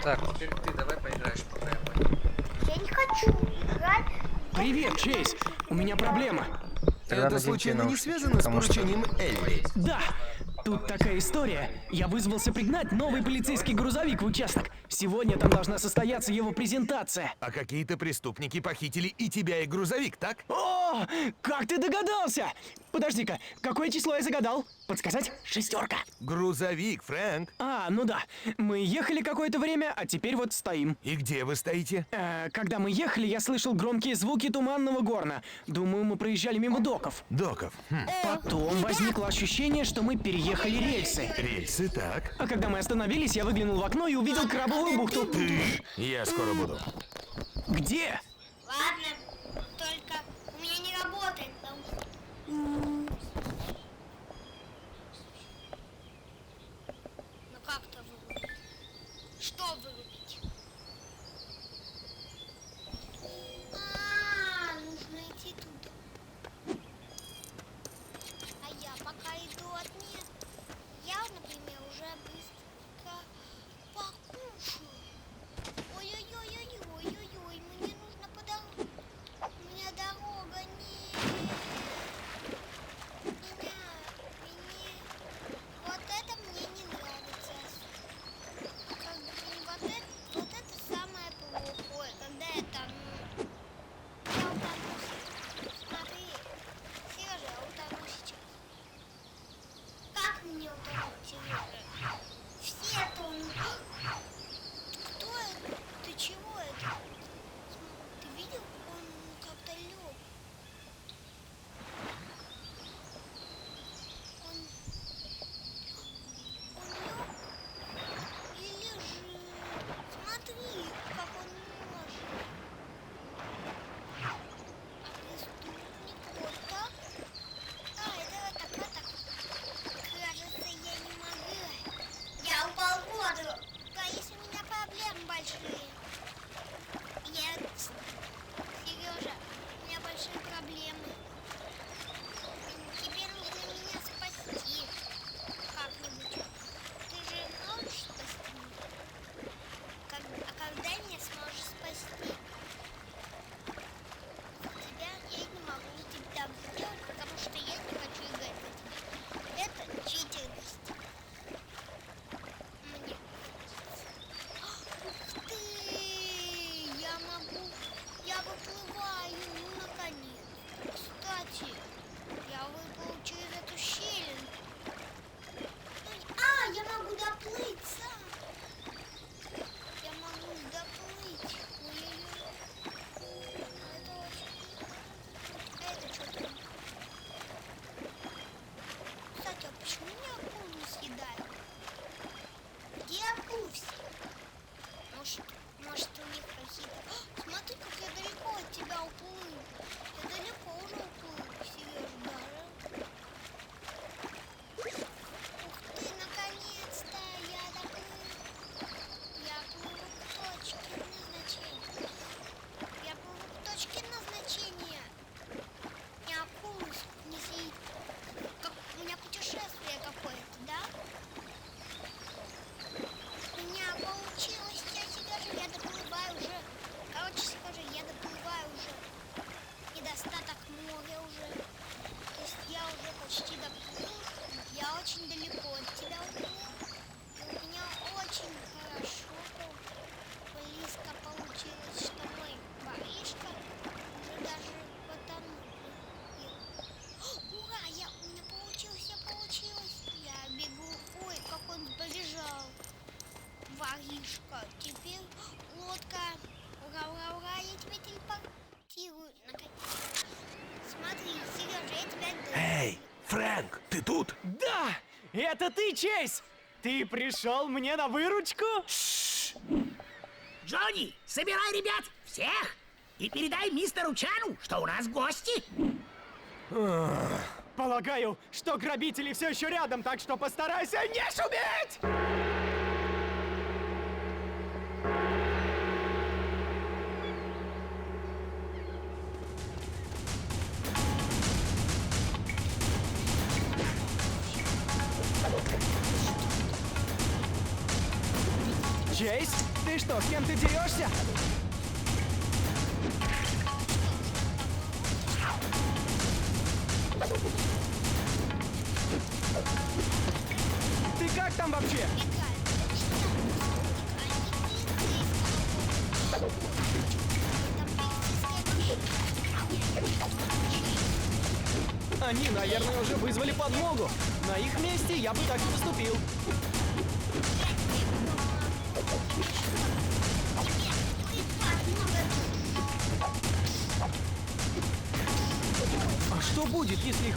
Так, теперь ты давай поиграешь пока я пойду. Я не хочу играть. Привет, Чейз. У меня проблема. Тогда Это наденьте случайно не наушники, связано с потому что- поручением Элли? Да, тут такая история. Я вызвался пригнать новый полицейский грузовик в участок. Сегодня там должна состояться его презентация. А какие-то преступники похитили и тебя, и грузовик, так? О, как ты догадался? Подожди-ка, какое число я загадал? Подсказать? 6. Грузовик, Фрэнк. А, ну да. Мы ехали какое-то время, а теперь вот стоим. И где вы стоите? Когда мы ехали, я слышал громкие звуки туманного горна. Думаю, мы проезжали мимо доков. Доков. Потом возникло ощущение, что мы переехали рельсы. Рельсы, так. А когда мы остановились, я выглянул в окно и увидел крабовую бухту. Я скоро буду. Где? Ладно, только у меня не работает. Ну как-то выглядит. выйти. Я выплыл через эту щель. А, я могу доплыть сам. Я могу доплыть. Ой-ой-ой. Это очень... А это что там? Кстати, а почему меня акулы не съедают? Где акулы все? Может у них какие-то... Смотри, как я далеко от тебя уплыл. Я далеко уже уплыл, Сереж, даже. Ух ты, наконец-то я доплыл. Я плыву к точке назначения. Я плыву к точке назначения. Не акулы не съедят. Как у меня путешествие какое-то, да? У меня получилось, я Сережа, я доплываю уже. Короче, Сережа, я доплываю уже. Недостаток моря уже. То есть я уже почти доплыл. Я очень далеко от тебя уплыл. И у меня очень хорошо, близко получилось, что мой воришка уже даже потонул. Ура, у меня получилось, Я бегу. Ой, как он побежал. Воришка. Теперь лодка. Ура, ура, ура, я тебя телепортирую. Смотри, Сережа, я тебя даю. Эй, Фрэнк, ты тут? Да! Это ты, Чейз! Ты пришел мне на выручку? Джонни, собирай ребят, всех! И передай мистеру Чану, что у нас гости. Полагаю, что грабители все еще рядом, так что постарайся не шуметь! Чейз, ты что, с кем-то дерешься? Ты как там вообще? Они, наверное, уже вызвали подмогу. На их месте я бы так и поступил. А что будет, если их...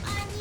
Они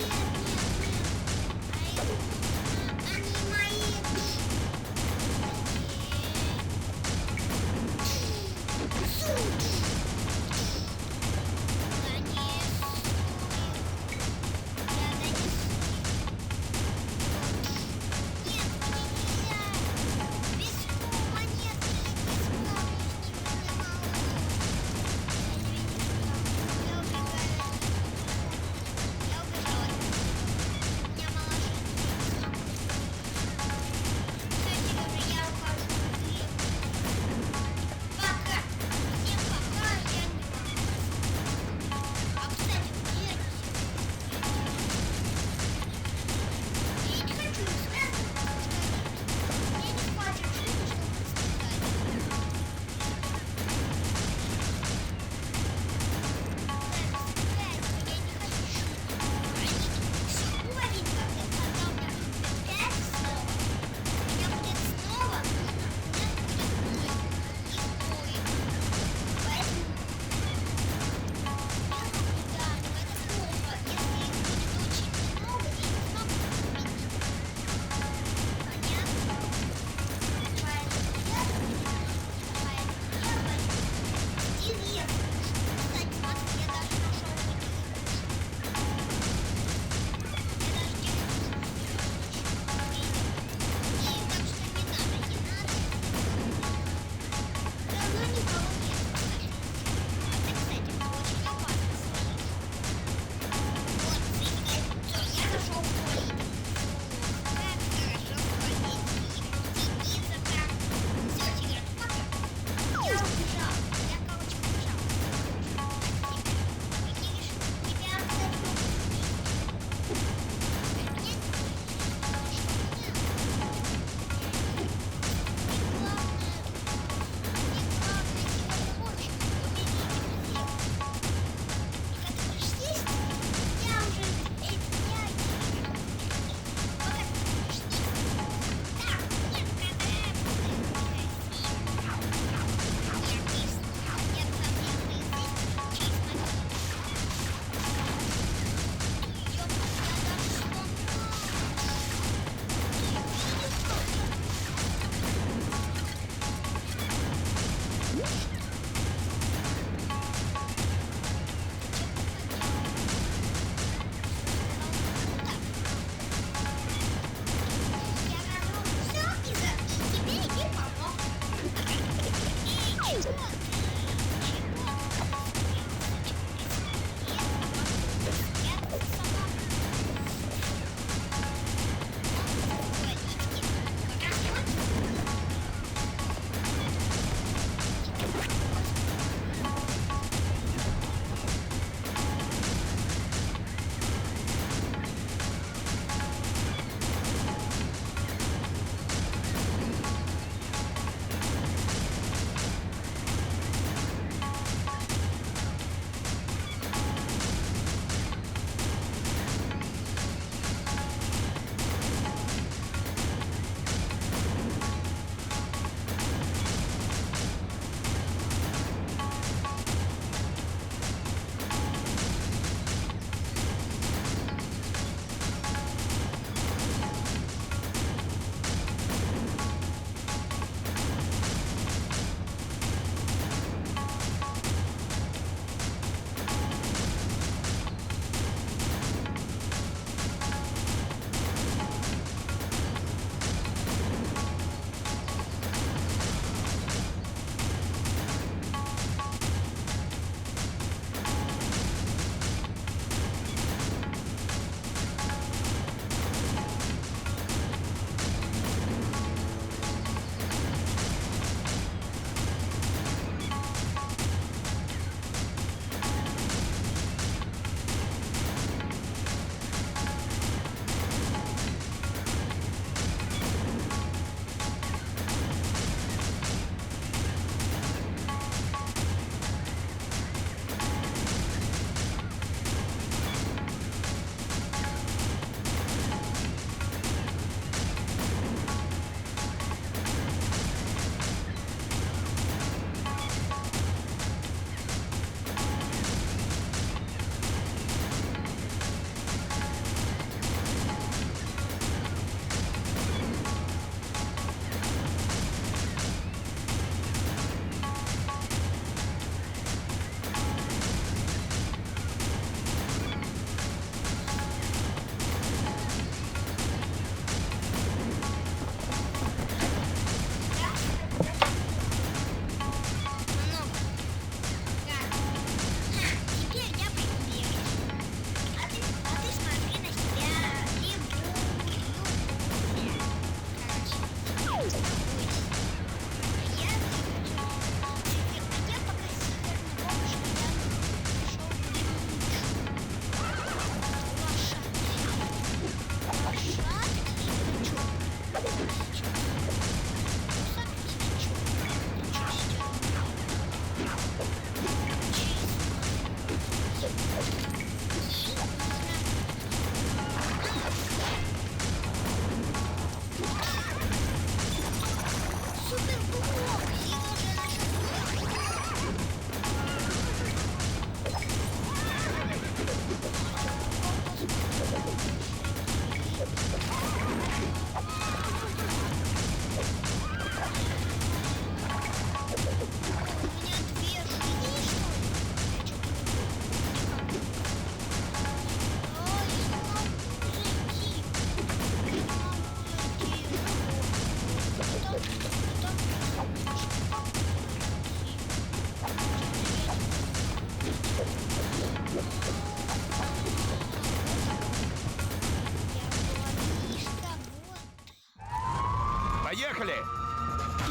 Поехали!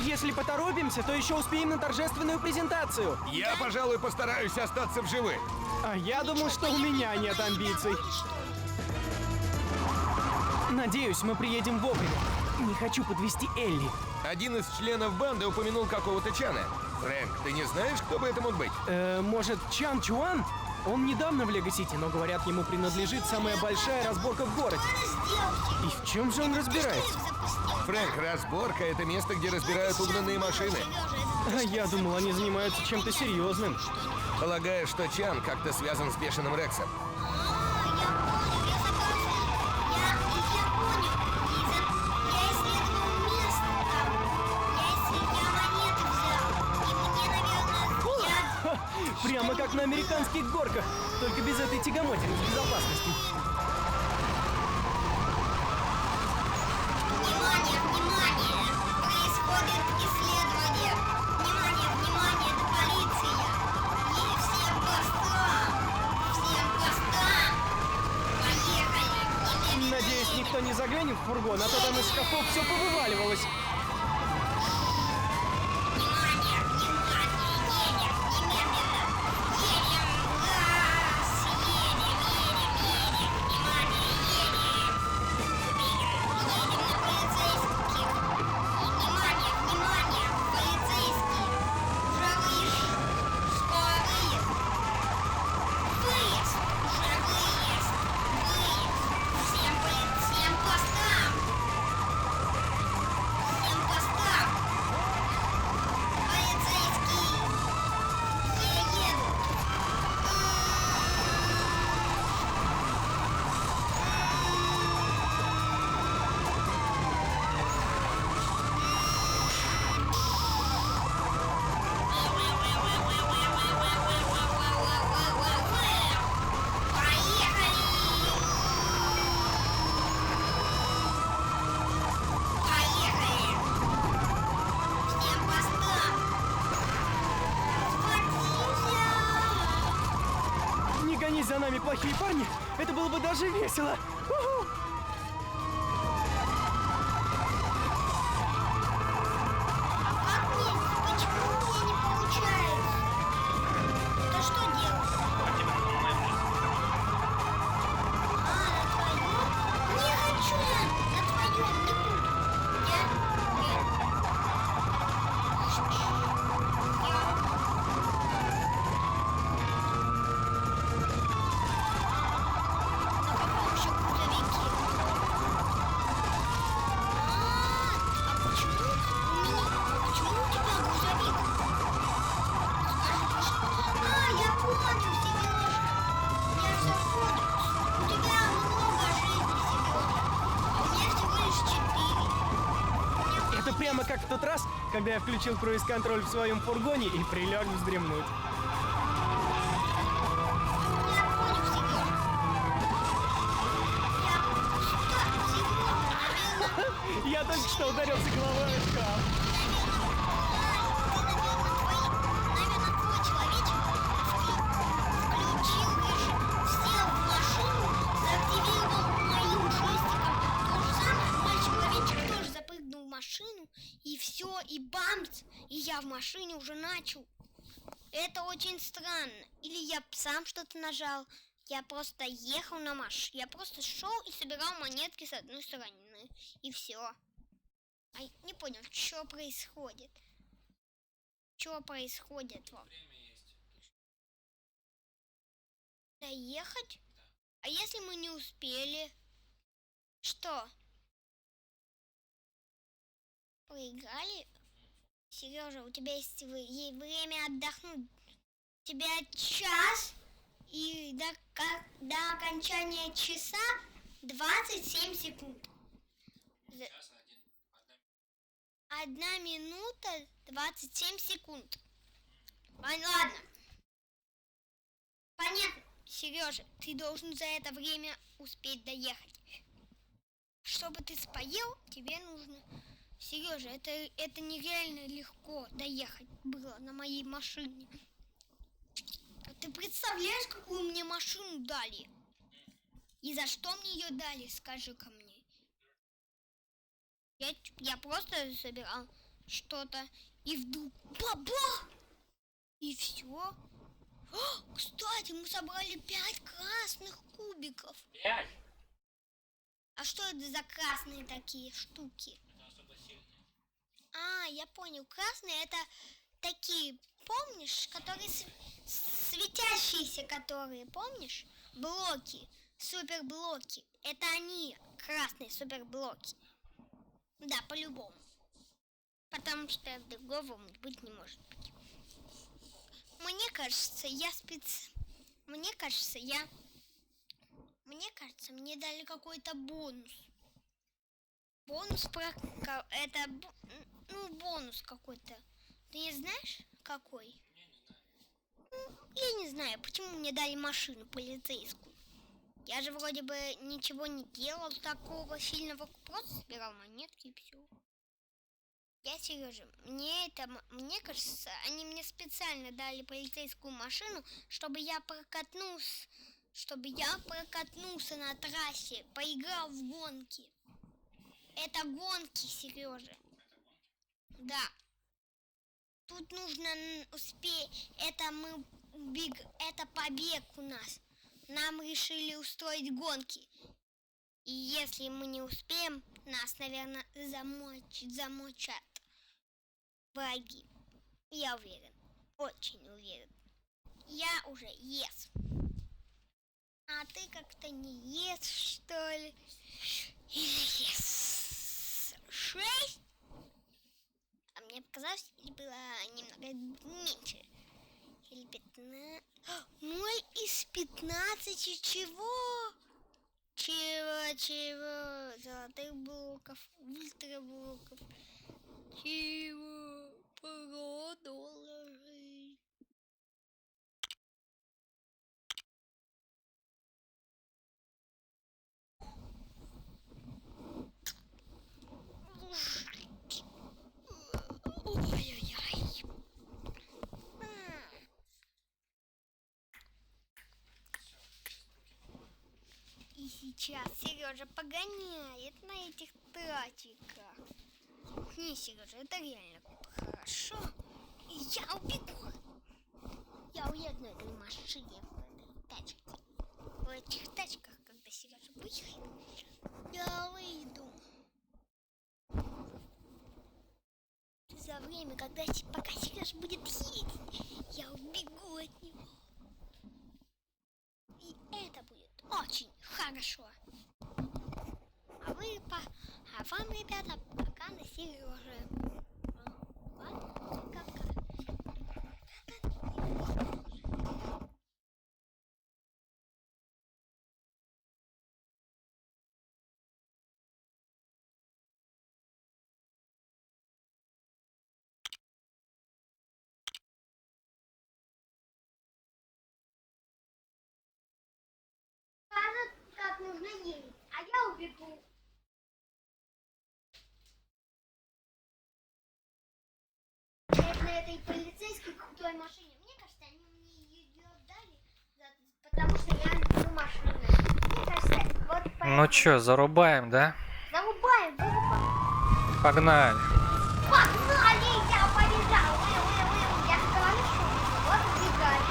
Если поторопимся, то еще успеем на торжественную презентацию. Я, пожалуй, постараюсь остаться в живых. А я думал, что у меня нет амбиций. Надеюсь, мы приедем вовремя. Не хочу подвести Элли. Один из членов банды упомянул какого-то Чана. Фрэнк, ты не знаешь, кто бы это мог быть? Может, Чан Чуан? Он недавно в Лего-Сити, но, говорят, ему принадлежит самая большая разборка в городе. И в чем же он разбирается? Фрэнк, разборка — это место, где разбирают угнанные машины. А я думал, они занимаются чем-то серьезным. Полагаю, что Чан как-то связан с Бешеным Рексом. Прямо как на американских горках, только без этой тягомотины с безопасностью. Внимание, внимание! Происходит исследование! Внимание, внимание, это полиция! И всем постам! Всем постам! Поехали! Надеюсь, никто не заглянет в фургон, а то там из шкафов все повываливалось. За нами плохие парни, это было бы даже весело. Уху! Прямо как в тот раз, когда я включил круиз-контроль в своем фургоне и прилег вздремнуть. Я только что ударился головой в шкаф. И все, и бамс, и я в машине уже начал. Это очень странно. Или я сам что-то нажал. Я просто ехал на машине. Я просто шел и собирал монетки с одной стороны. И все. А не понял, что происходит. Что происходит вам? Доехать? А если мы не успели? Что? Проиграли? Сережа, у тебя есть время отдохнуть. У тебя час, и до окончания часа 27 секунд. 1 минута 27 секунд. Ладно. Понятно. Сережа, ты должен за это время успеть доехать. Чтобы ты споел, тебе нужно... Сережа, это нереально легко доехать было на моей машине. Ты представляешь, какую мне машину дали? И за что мне ее дали, скажи-ка мне. Я просто собирал что-то, и вдруг баба! И все. Кстати, мы собрали 5 красных кубиков. 5? А что это за красные такие штуки? А, я понял. Красные это такие, помнишь, которые светящиеся, которые, помнишь? Блоки, суперблоки. Это они, красные суперблоки. Да, по-любому. Потому что другого быть не может быть. Мне кажется, мне дали какой-то бонус. Бонус про... Это... Ну, бонус какой-то. Ты не знаешь, какой? Я не знаю, почему мне дали машину полицейскую. Я же вроде бы ничего не делал такого сильного. Просто собирал монетки и все. Я серьезно, мне кажется, они мне специально дали полицейскую машину, чтобы я прокатнулся на трассе, поиграл в гонки. Это гонки, Сережа. Да. Тут нужно успеть. Это побег у нас. Нам решили устроить гонки. И если мы не успеем, нас, наверное, замочат враги. Я уверен. Очень уверен. Я уже ес. А ты как-то не ешь, что ли? Или ес? 6? А мне показалось, или было немного меньше. Или 15. 0 из 15 чего? Чего? Золотых блоков, ультраблоков. Чего? $100. Ой-ой-ой. И сейчас Сережа погоняет на этих тачиках. Не, Сережа, это реально хорошо. И я убегу. Я уеду на этой машине, в этой тачке. В этих тачках, когда Сережа выехает, я выйду. За время, пока Сережа будет ездить, я убегу от него. И это будет очень хорошо. А вам, ребята, пока на Сереже. Как нужно ездить, а я убегу. На этой полицейской крутой машине. Мне кажется, они мне ее дали, потому что я люблю машину. Мне кажется, вот поэтому... Ну чё, зарубаем, да? Зарубаем. Погнали. Погнали, я побежал. Я же говорю, что вот убегали.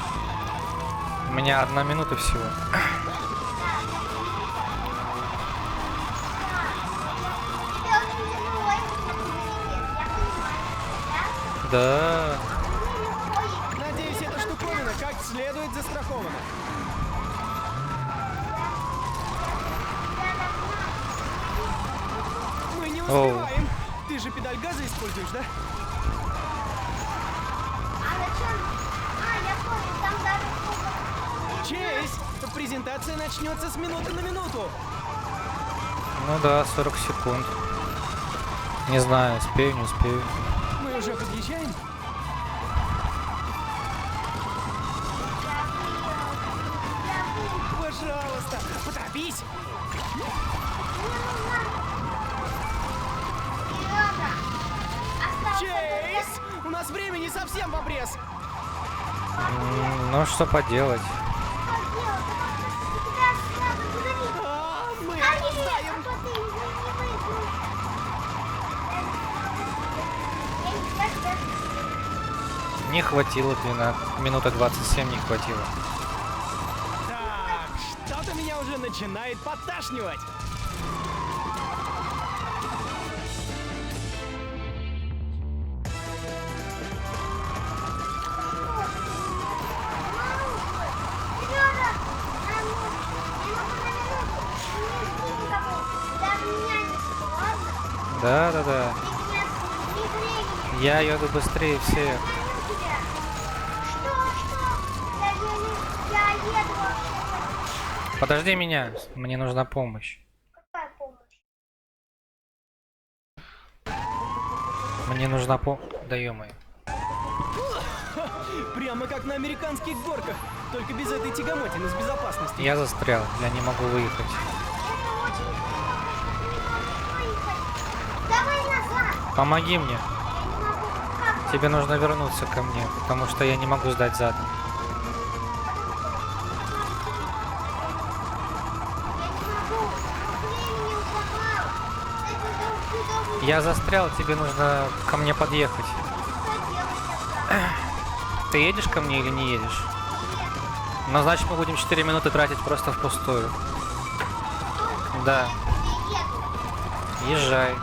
У меня 1 минута всего. Да. Надеюсь, эта штуковина как следует застрахована. Мы не успеваем. Ты же педаль газа используешь, да? А зачем? Я помню, там даже... Честь! Презентация начнется с минуты на минуту. Ну да, 40 секунд. Не знаю, успею, не успею. Мы уже подъезжаем? Пожалуйста, поторопись! Чейз! У нас времени совсем в обрез! Ну что поделать? Мы опоздаем! Не хватило 12, минута 27 не хватило. Так, что-то меня уже начинает подташнивать. Да. Я еду быстрее всех. Подожди меня, мне нужна помощь. Мне нужна помощь. Да ё-моё. Прямо как на американских горках, только без этой тягомотины с безопасностью. Я застрял, я не могу выехать. Помоги мне. Тебе нужно вернуться ко мне, потому что я не могу сдать задом. Я застрял, тебе нужно ко мне подъехать. Ты едешь ко мне или не едешь? Ну, значит, мы будем 4 минуты тратить просто впустую. Да. Езжай.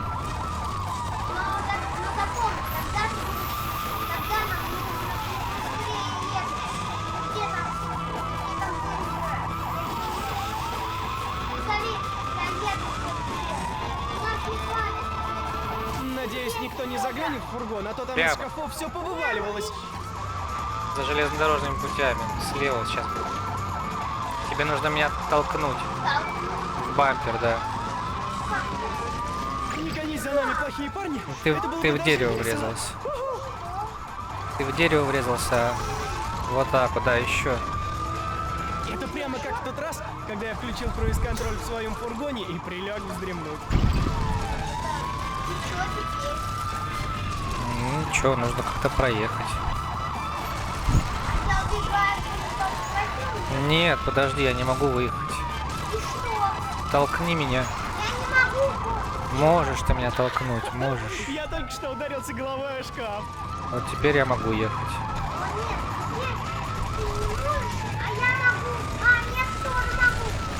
Надеюсь, никто не заглянет в фургон, а то там из Прямо. шкафов все повываливалось. За железнодорожными путями. Слева сейчас будет. Тебе нужно меня толкнуть. В бампер, да. Не гонись за нами, плохие парни. Ты Это было в бы дерево даже весело. врезался. Ты в дерево врезался. Вот так вот, да, еще. Это прямо как в тот раз, когда я включил круиз-контроль в своем фургоне и прилег вздремнуть. Ничего, нужно как-то проехать. Нет, подожди, я не могу выехать. Толкни меня. Можешь ты меня толкнуть, можешь. Я только что ударился головой о шкаф. Вот теперь я могу ехать.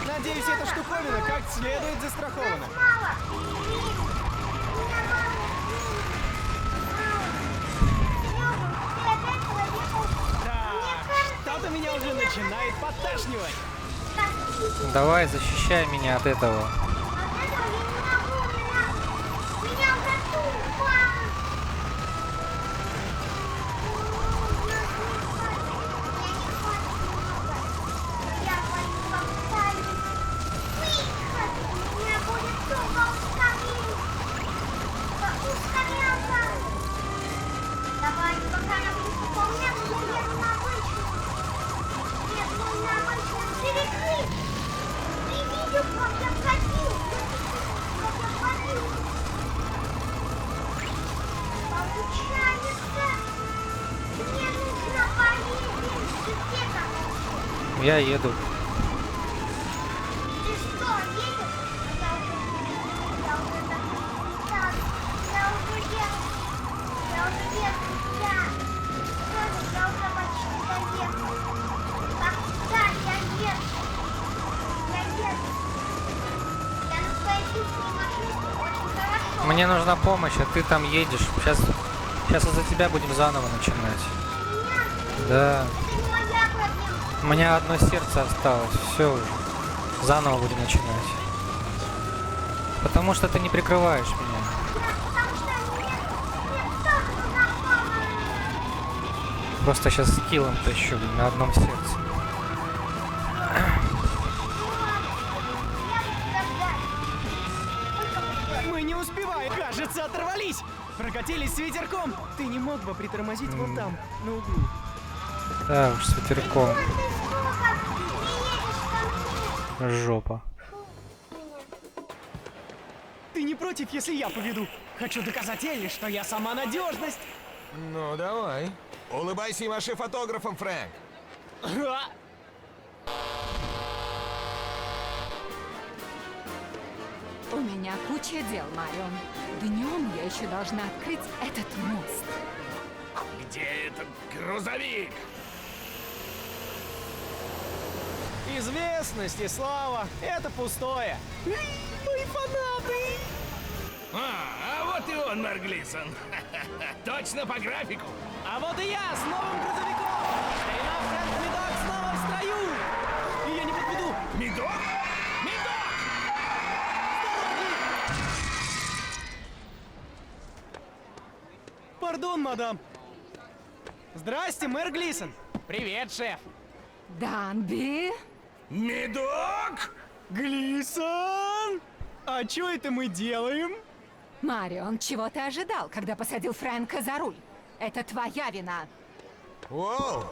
Надеюсь, эта штуковина как следует застрахована. Так, что-то меня уже начинает подташнивать. Давай, защищай меня от этого. Давай, пока я буду выполнять, я еду на обычную. Нет, ну на обычную перекрыть. Ты видел, как я ходил? Как я ходил? Получается, мне нужно поедешь где-то. Я еду. Ты что, едешь? Я уже так. Я уже еду. Я уже еду. Я уже почти доехал. Так, да, я еду. Я еду. Я на своей чувстве машине очень хорошо. Мне нужна помощь, а ты там едешь. Сейчас из-за тебя будем заново начинать. Да. Это не моя проблема. У меня одно сердце осталось. Все уже. Заново будем начинать. Потому что ты не прикрываешь меня. Потому что мне тоже нужна помощь. Просто сейчас с киллом тащу, блин, на одном сердце. Мы не успеваем. Кажется, оторвались. Прокатились с ветерком. Ты не мог бы притормозить вот там, на углу? Да уж, с ветерком. Жопа. Ты не против, если я поведу? Хочу доказать Элли, что я сама надежность. Ну, давай. Улыбайся и маши фотографом, Фрэнк. У меня куча дел, Марион. Днем я еще должна открыть этот мост. Где этот грузовик? Известность и слава — это пустое. Мои фанаты! А вот и он, мэр Глисон. Точно по графику. А вот и я с новым грузовиком! Старина Фрэнк Медок снова в строю! И я не подведу! Медок? Медок! Пардон, мадам. Здрасте, мэр Глисон. Привет, шеф. Данби? Медок? Глисон? А чё это мы делаем? Марион, чего ты ожидал, когда посадил Фрэнка за руль? Это твоя вина. Воу!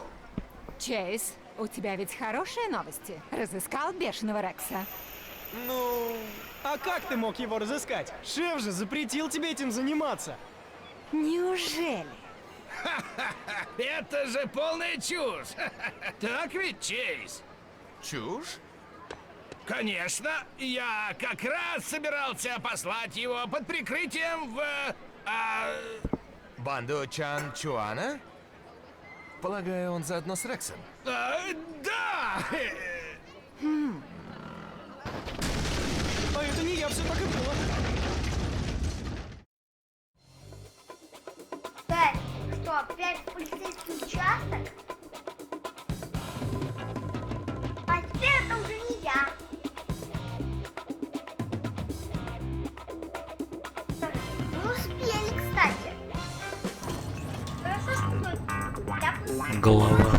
Чейз, у тебя ведь хорошие новости. Разыскал бешеного Рекса. Ну, а как ты мог его разыскать? Шеф же запретил тебе этим заниматься. Неужели? Это же полная чушь! Так ведь, Чейз? Чушь? Конечно, я как раз собирался послать его под прикрытием в... Банду Чан Чуана? Полагаю, он заодно с Рексом. Да! А это не я, все так и было. Так, что, опять полицейский участок? А теперь это уже не я. Мы успели, кстати. Хорошо, что я Голова.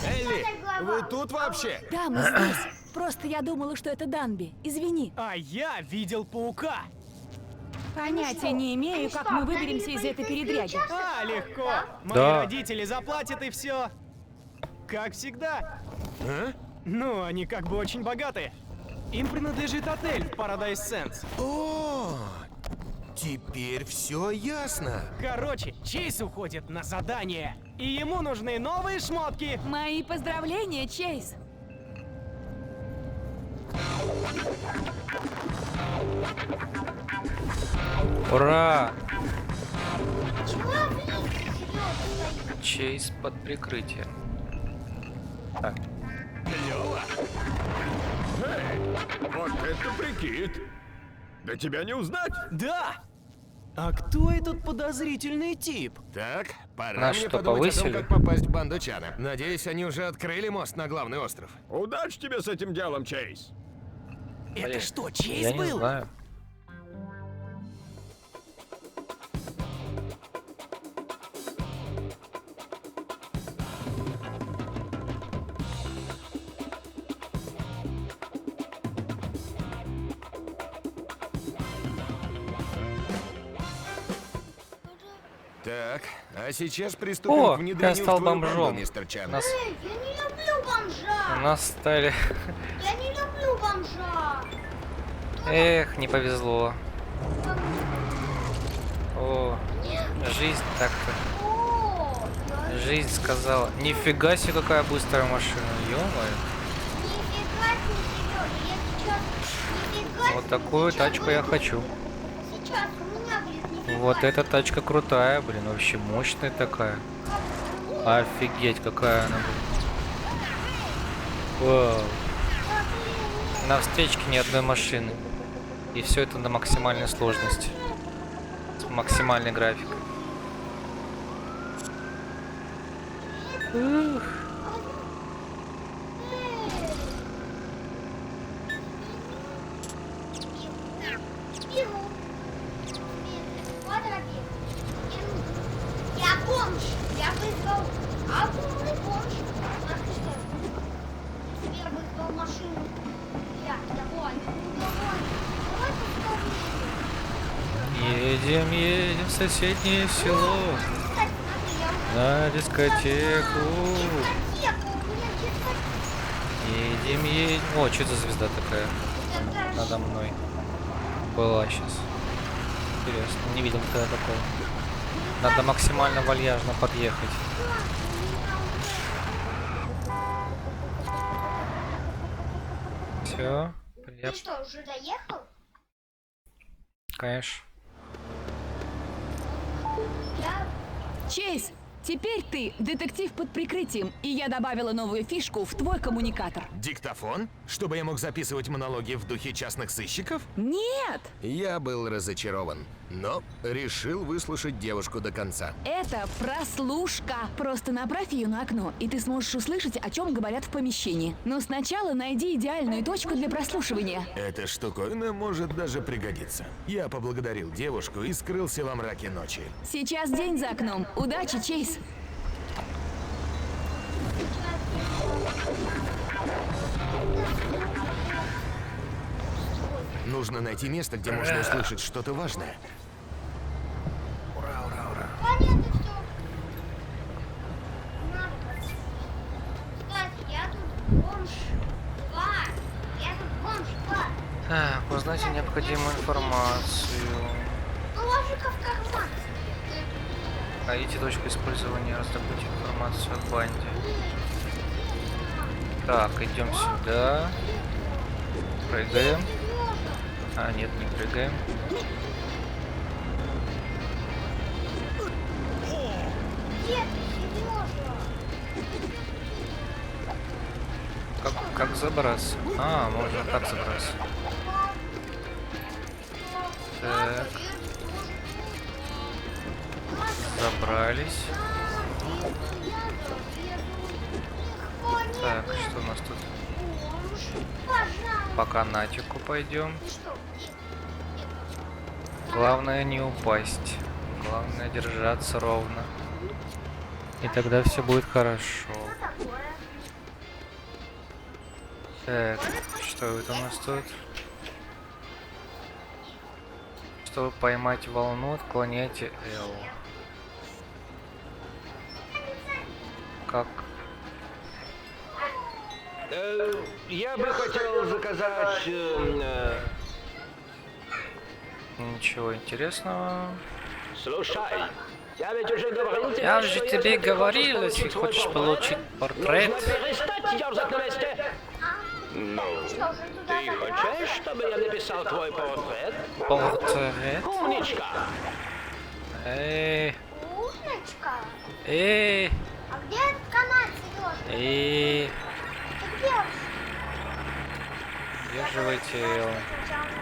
Элли, вы тут вообще? Да, мы здесь. Просто я думала, что это Данби. Извини. А я видел паука. Понятия не имею, как мы выберемся из этой передряги. А, легко. Мои Да. родители заплатят и все. Как всегда. А? Ну, они как бы очень богатые. Им принадлежит отель в Paradise Sands. О, теперь все ясно. Короче, Чейз уходит на задание. И ему нужны новые шмотки. Мои поздравления, Чейз. Ура! Чего вы серьезно? Чейз под прикрытием. Так. Клево. Эй, вот это прикид. Да тебя не узнать. Да! А кто этот подозрительный тип? Так, пора Нас мне что, подумать о том, повысили? как попасть в банду Чана. Надеюсь, они уже открыли мост на главный остров. Удачи тебе с этим делом, Чейз. Это что, Я Чейз не был? знаю. Так, а сейчас приступим О, к я внедрению стал в твою банду, бомжом. мистер Чан. Нас, Эй, я не люблю бомжа! нас стали... Я не люблю бомжа! Эх, не повезло. О, жизнь так-то. О, Жизнь сказала. Нифига себе, какая быстрая машина. Ё-моё. нифига себе, я сейчас... Нифига Вот себе, такую сейчас тачку я будет- хочу. Сейчас у меня будет нифига Вот себе. эта тачка крутая, блин, вообще мощная такая. Офигеть, какая она, блин. Вау. На встречке ни одной машины. И все это на максимальной сложности. С максимальной графикой. Ух. Бегу. Я бомж. Я вызвал. А ты бомж. Смотри, что я вызвал машину. Я, давай. Давай. Давай поскорее. Едем, едем в соседнее село. Кстати, смотри, я уже... На дискотеку. Дискотека, у меня дискотека. Едем, едем. О, что за звезда такая? Надо мной. Была сейчас. Интересно, не видел никогда такого. Надо максимально вальяжно подъехать. Все. Ты что, уже доехал? Конечно. Чейз, теперь ты детектив под прикрытием, и я добавила новую фишку в твой коммуникатор. Диктофон? Чтобы я мог записывать монологи в духе частных сыщиков? Нет! Я был разочарован, но решил выслушать девушку до конца. Это прослушка. Просто направь ее на окно, и ты сможешь услышать, о чем говорят в помещении. Но сначала найди идеальную точку для прослушивания. Эта штуковина может даже пригодиться. Я поблагодарил девушку и скрылся во мраке ночи. Сейчас день за окном. Удачи, Чейз! Нужно найти место, где можно услышать что-то важное. Понятно все. Кстати, я тут бомж 2. Я тут бомж 2. Так, узнайте необходимую информацию. Ложика в карман. Найдите точку использования, раздобудьте информацию о банде. Так, идем сюда. Прыгаем. А, нет, не прыгаем. Где ты, Сережа? Как забраться? А, можно так забраться. Так. Забрались. Так, что у нас тут? По канатику пойдем. Главное не упасть. Главное держаться ровно. И тогда все будет хорошо. Так, что это у нас тут? Чтобы поймать волну, отклоняйте L. Как? Я бы хотел заказать... Ничего интересного. Слушай, я ведь уже говорил тебе, Я же что тебе захочу говорил, получить если твой хочешь портрет, получить портрет. нужно перестать ерзать на месте. Ну, ты хочешь, чтобы я написал твой портрет? Портрет? Умничка! Умничка. А где этот канат, Сережа? Ты где вообще? Удерживайте L.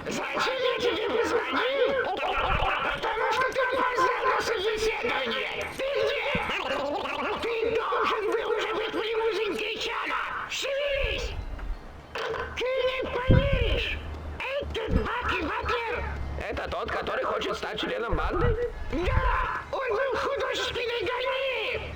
Зачем я тебе позвонил? Потому что ты опоздал на собеседование. Ты где? Ты должен был уже быть в лимузинке Чана. Шевелись! Ты не поверишь! Это Баки Батлер! Это тот, который хочет стать членом банды? Да! Он был художественной галереей!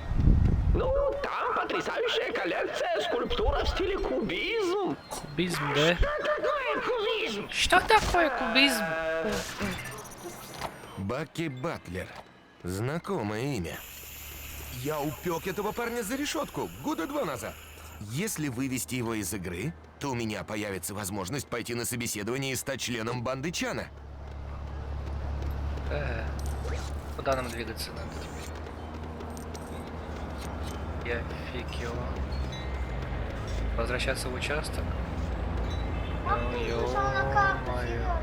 Ну, там потрясающая коллекция скульптур в стиле кубизм. Кубизм, да? Что такое кубизм? Что такое кубизм? Баки Батлер. Знакомое имя. Я упек этого парня за решетку года 2 назад. Если вывести его из игры, то у меня появится возможность пойти на собеседование и стать членом банды Чана. Куда нам двигаться надо теперь? Я фиг его. Возвращаться в участок? Как ты вышел на карту, Сережа?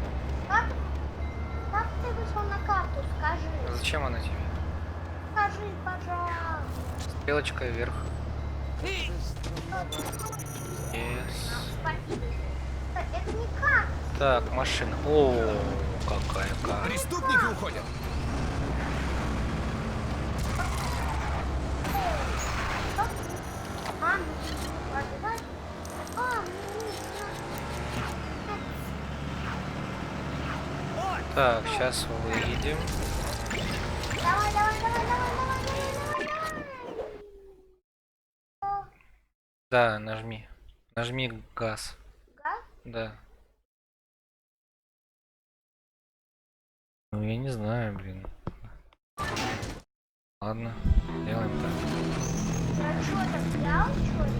Как ты вышел на карту, скажи? Зачем она тебе? Скажи, пожалуйста. Стрелочка вверх. Это не как. Так, машина. О, какая карта. Преступники уходят. Так, сейчас выедем. Давай. Да, нажми. Нажми газ. Газ? Да. Ну, я не знаю, блин. Ладно, делаем так. А что, так взял, что ли?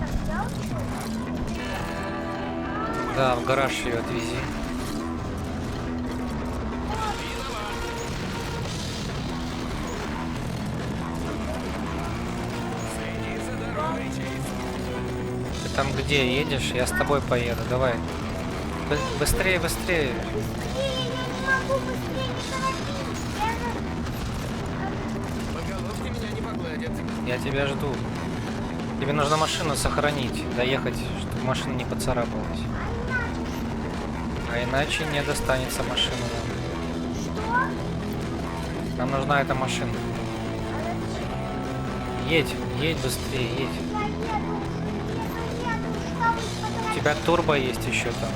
Так взял, что ли? Да, в гараж ее отвези. Ты там где едешь? Я с тобой поеду, давай. Быстрее, быстрее. Я не могу быстрее, не торопись. Я тебя жду. Тебе нужно машину сохранить, доехать, чтобы машина не поцарапалась. А иначе не достанется машина нам. Нам нужна эта машина. Едь, едь быстрее, едь. У тебя турбо есть еще там.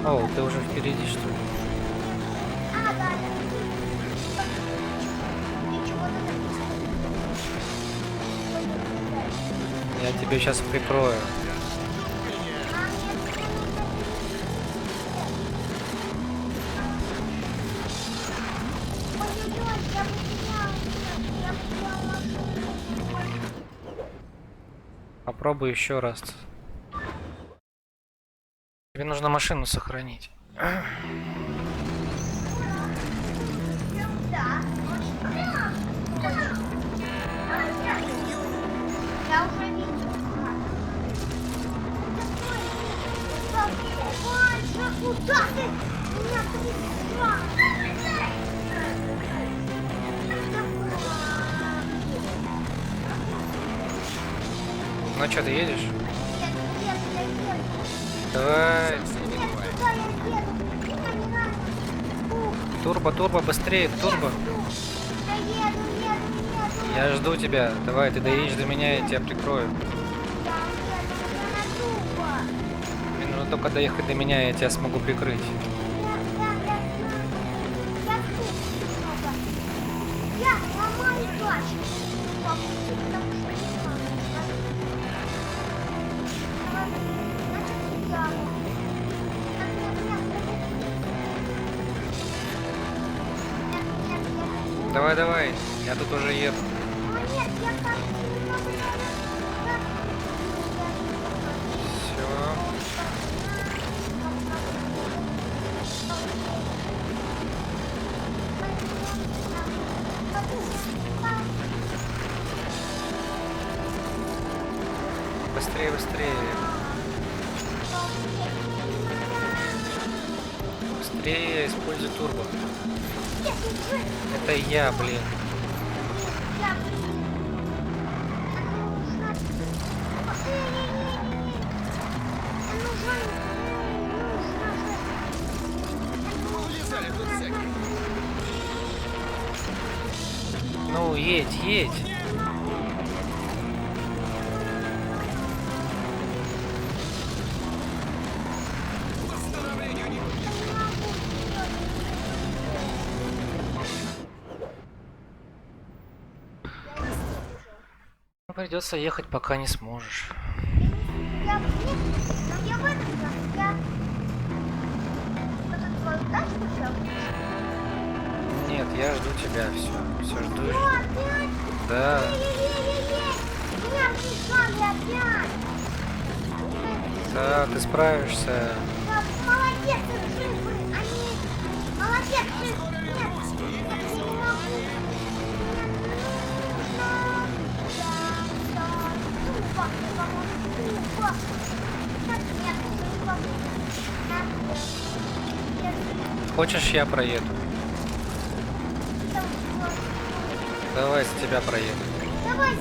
О, ты уже впереди, что ли? Я тебе сейчас прикрою. Попробуй еще раз. Тебе нужно машину сохранить. Я уже видел. Больше, куда ты? Меня трясла. Ну что, ты едешь? Нет, я еду. Давай. Нет, куда я еду? Куда не надо? Турбо, турбо, быстрее, турбо. Я еду. Я жду тебя. Давай, ты доедешь до меня, я тебя прикрою. Мне нужно только доехать до меня, я тебя смогу прикрыть. Я ломаю тачку. Потому что не надо. Значит, я. Давай, давай, я тут уже еду. Нет, я так не могу. Все. Быстрее, быстрее. Быстрее, используй турбо. Это я, блин. Ну, едь, едь. Придется ехать, пока не сможешь. Я в этом я вот твою тачку взял. Нет, я жду тебя, все жду. Ну, опять? Да. Меня прижали опять. Да, ты справишься. Да, молодец, ты живы. Они... Молодец, ты... Нет, я не могу. Хочешь, я проеду? Давай за тебя проеду. Давай,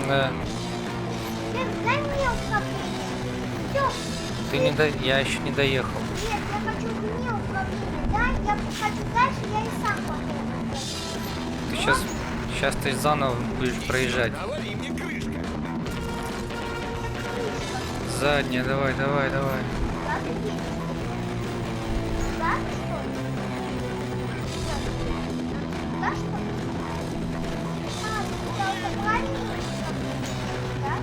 Да. Дай мне управление. Все. Ты не до... Я еще не доехал. Нет, я хочу мне управление. Да, я хочу дальше, я и сам поеду. Ты сейчас ты заново будешь проезжать. Навали мне крышка. Задняя, давай. Да, ты едешь? Да, что ли? Да, что ли? А, ты сказал, это правильно? Да?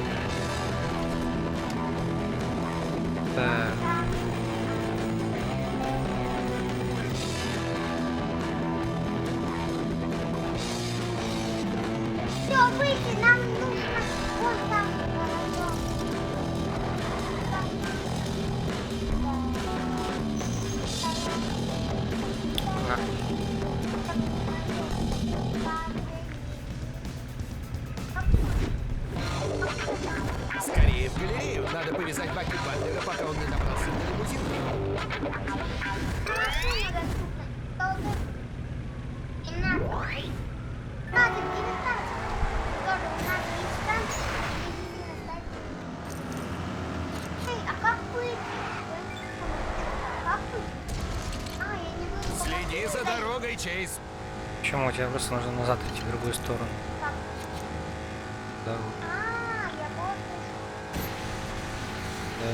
Так. Все, выйти, нам нужно вон там. Скорее в галерею. Надо повязать Баки Батлера, пока он не добрался до лимузинки. И надо 19. Тоже надо дистанцию. Эй, а как выйти? Как выйти? А, я не выйду. Следи за дорогой, Чейз. Почему? Тебе просто нужно назад идти в другую сторону. Как? Да. А, я вот Да.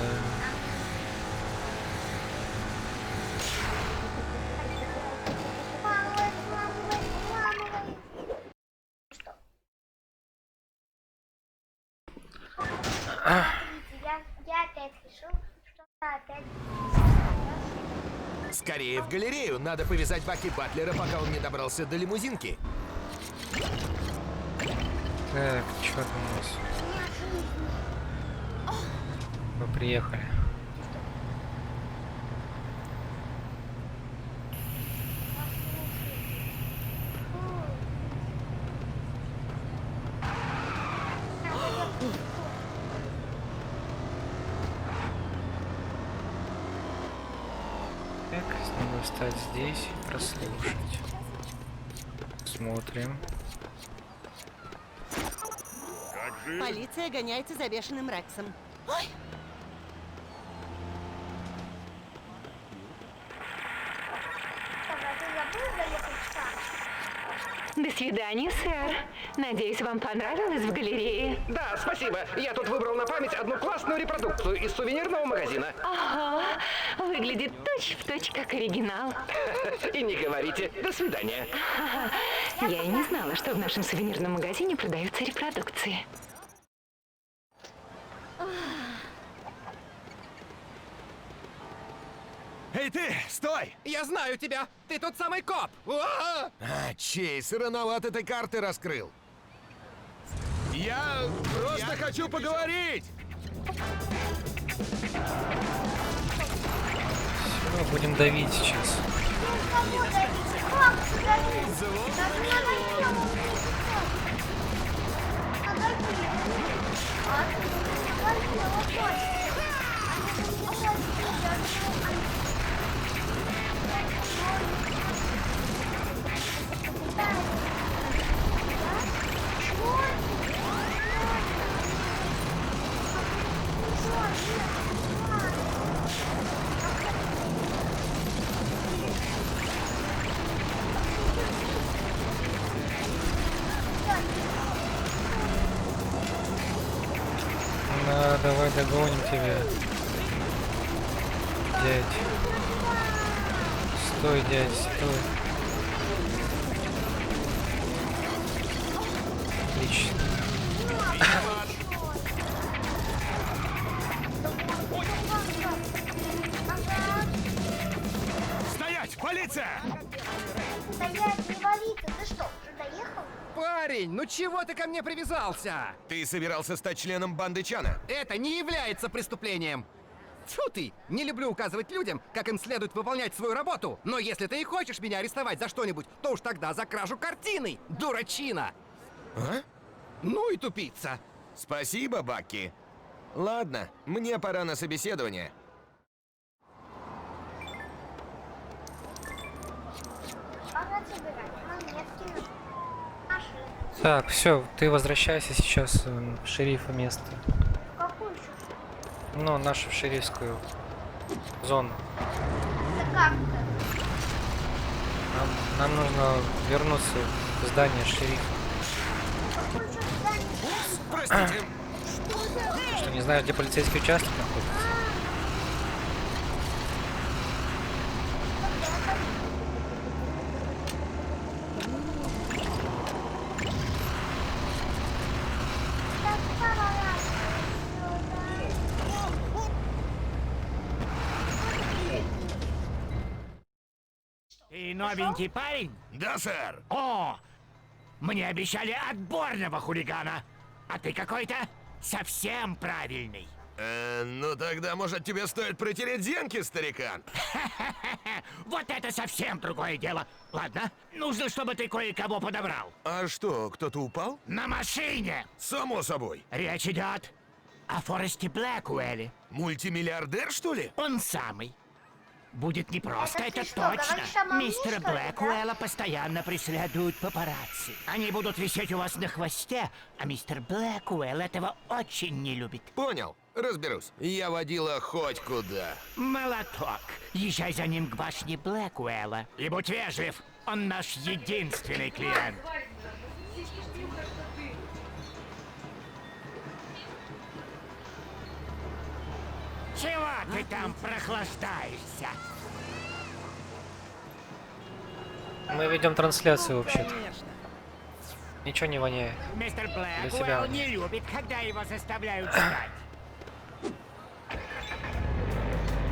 Я опять решил, что опять... Скорее в галерею. Надо повязать Баки Батлера, пока он не добрался до лимузинки. Так, что там у нас? Мы приехали. Так, надо встать здесь и прослушать. Смотрим. Полиция гоняется за бешеным Рексом. Ой! До свидания, сэр. Надеюсь, вам понравилось в галерее? Да, спасибо. Я тут выбрал на память одну классную репродукцию из сувенирного магазина. Ага, выглядит точь-в-точь как оригинал. И не говорите. До свидания. Я и не знала, что в нашем сувенирном магазине продаются репродукции. Эй ты, стой! Я знаю тебя! Ты тот самый коп! Чейз, рановато ты карты раскрыл. Я просто хочу поговорить! Все, будем давить сейчас. На, давай догоним тебя. Дядь. Стой, дядь, стой. Отлично. Стоять! Полиция! Стоять, не валиться. Ты что, уже доехал? Парень, ну чего ты ко мне привязался? Ты собирался стать членом банды Чана? Это не является преступлением. Тьфу ты! Не люблю указывать людям, как им следует выполнять свою работу. Но если ты и хочешь меня арестовать за что-нибудь, то уж тогда за кражу картины, дурачина! А? Ну и тупица! Спасибо, Бакки. Ладно, мне пора на собеседование. Пора собирать монетки. Машины. Так, все, ты возвращайся сейчас в шерифа место. Какую еще? Ну, нашу шерифскую зону. Это как-то? Нам нужно вернуться в здание шерифа. Простите. Что, не знаешь, где полицейский участок находится? Ты новенький парень? Да, сэр. О, мне обещали отборного хулигана. А ты какой-то совсем правильный. Ну тогда, может, тебе стоит протереть зенки, старикан? Вот это совсем другое дело. Ладно, нужно, чтобы ты кое-кого подобрал. А что, кто-то упал? На машине! Само собой. Речь идет о Форесте Блэкуэлле. Мультимиллиардер, что ли? Он самый. Будет непросто, Это это ты что, точно. говоришь обо мне, Мистера что ли, Блэкуэлла постоянно преследуют папарацци. Они будут висеть у вас на хвосте, а мистер Блэкуэлл этого очень не любит. Понял, разберусь. Я водила хоть куда. Молоток. Езжай за ним к башне Блэкуэлла. И будь вежлив, он наш единственный клиент. Чего ты там прохлаждаешься? Мы ведем трансляцию вообще-то. Ничего не воняет. Мистер Для себя. Блэкуэлл не любит, когда его заставляют ждать.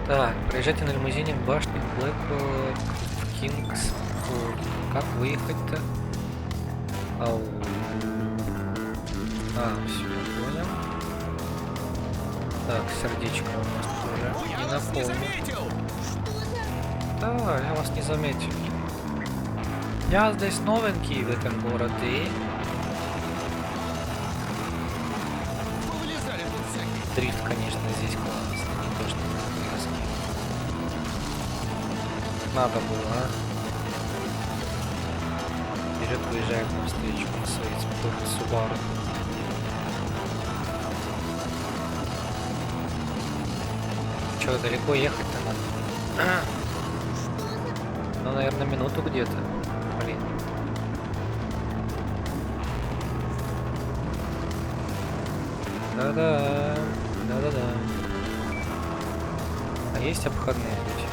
Так, проезжайте на лимузине к башне Блэквелл в Кингспорт. Как выехать-то? Ау. Все, я понял. Так, сердечко у нас тут уже не наполнено. Да, я вас не заметил. Я здесь новенький в этом городе. Дрифт, конечно, здесь классный, не то что на городских. Надо было, а? Вперед выезжает навстречу на своей спорте Subaru. Че, далеко ехать-то надо? Ну, наверное, минуту где-то. Блин. Да-да. Да-да-да. А есть обходные пути?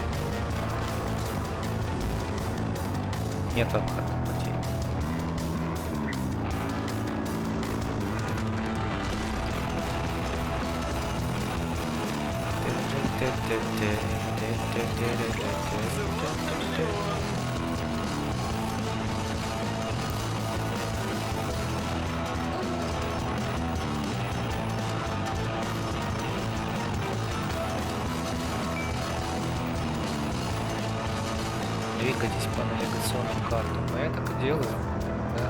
Нет обходных путей. Двигайтесь по навигационным картам. Но я так и делаю. Да.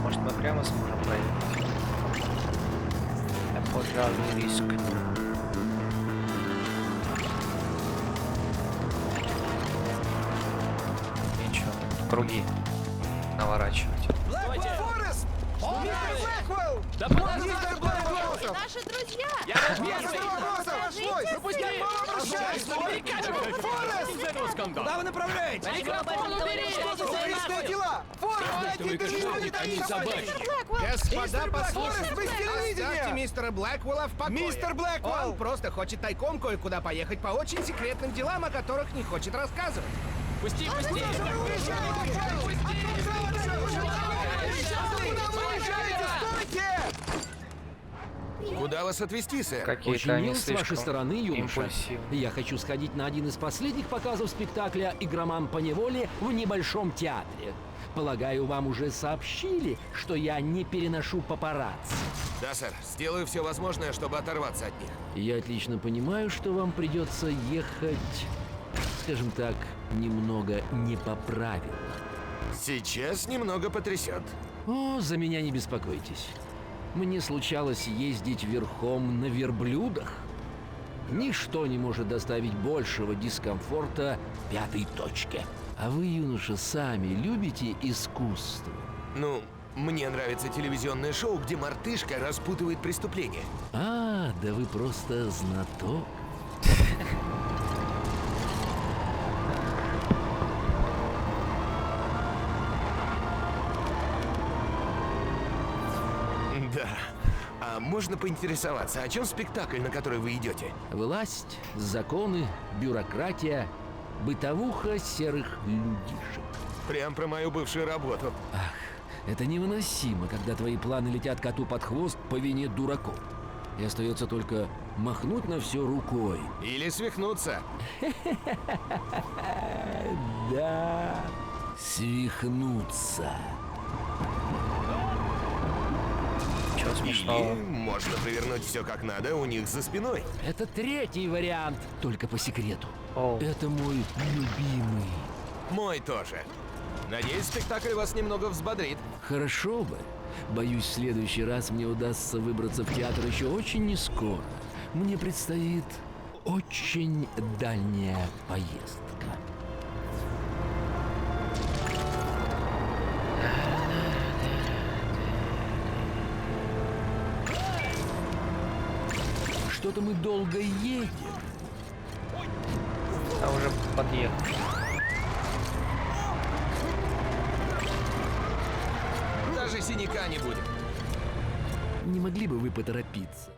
Может, мы прямо сможем проехать? Я пожалуй риск. Ничего, круги наворачивать. Форест! Мистер Блэквелл! Да подожди, Мистер Блэквелл! Наши друзья! Я Без вопросов! Пропусти! Я к вам обращаюсь! Форест! Куда вы направляетесь? Микрофон убери! Личные дела! Форест! Они собаки. Господа, послушайте, Форест, вы с телевидения! оставьте мистера Блэквелла в покое. Мистер Блэквелл! Он просто хочет тайком кое-куда поехать по очень секретным делам, о которых не хочет рассказывать. Пусти, пусти! Куда вас отвезти, сэр? Какие-то Очень они мило с вашей слишком стороны, юноша. импульсивны. Я хочу сходить на один из последних показов спектакля «Игроман по неволе» в небольшом театре. Полагаю, вам уже сообщили, что я не переношу папарацци. Да, сэр. Сделаю все возможное, чтобы оторваться от них. Я отлично понимаю, что вам придется ехать, скажем так, немного не по правилам. Сейчас немного потрясет. О, за меня не беспокойтесь. Мне случалось ездить верхом на верблюдах. Ничто не может доставить большего дискомфорта пятой точке. А вы, юноша, сами любите искусство? Ну, мне нравится телевизионное шоу, где мартышка распутывает преступления. А, да вы просто знаток. Да. А можно поинтересоваться, о чем спектакль, на который вы идете? Власть, законы, бюрократия, бытовуха серых людишек. Прям про мою бывшую работу. Ах, это невыносимо, когда твои планы летят коту под хвост по вине дураков. И остается только махнуть на все рукой. Или свихнуться. Да, свихнуться. Чего смешного? Или можно провернуть все как надо у них за спиной. Это третий вариант, только по секрету. Оу. Это мой любимый. Мой тоже. Надеюсь, спектакль вас немного взбодрит. Хорошо бы. Боюсь, в следующий раз мне удастся выбраться в театр еще очень нескоро. Мне предстоит очень дальняя поездка. Что-то мы долго едем. А уже подъехал. Даже синяка не будет. Не могли бы вы поторопиться?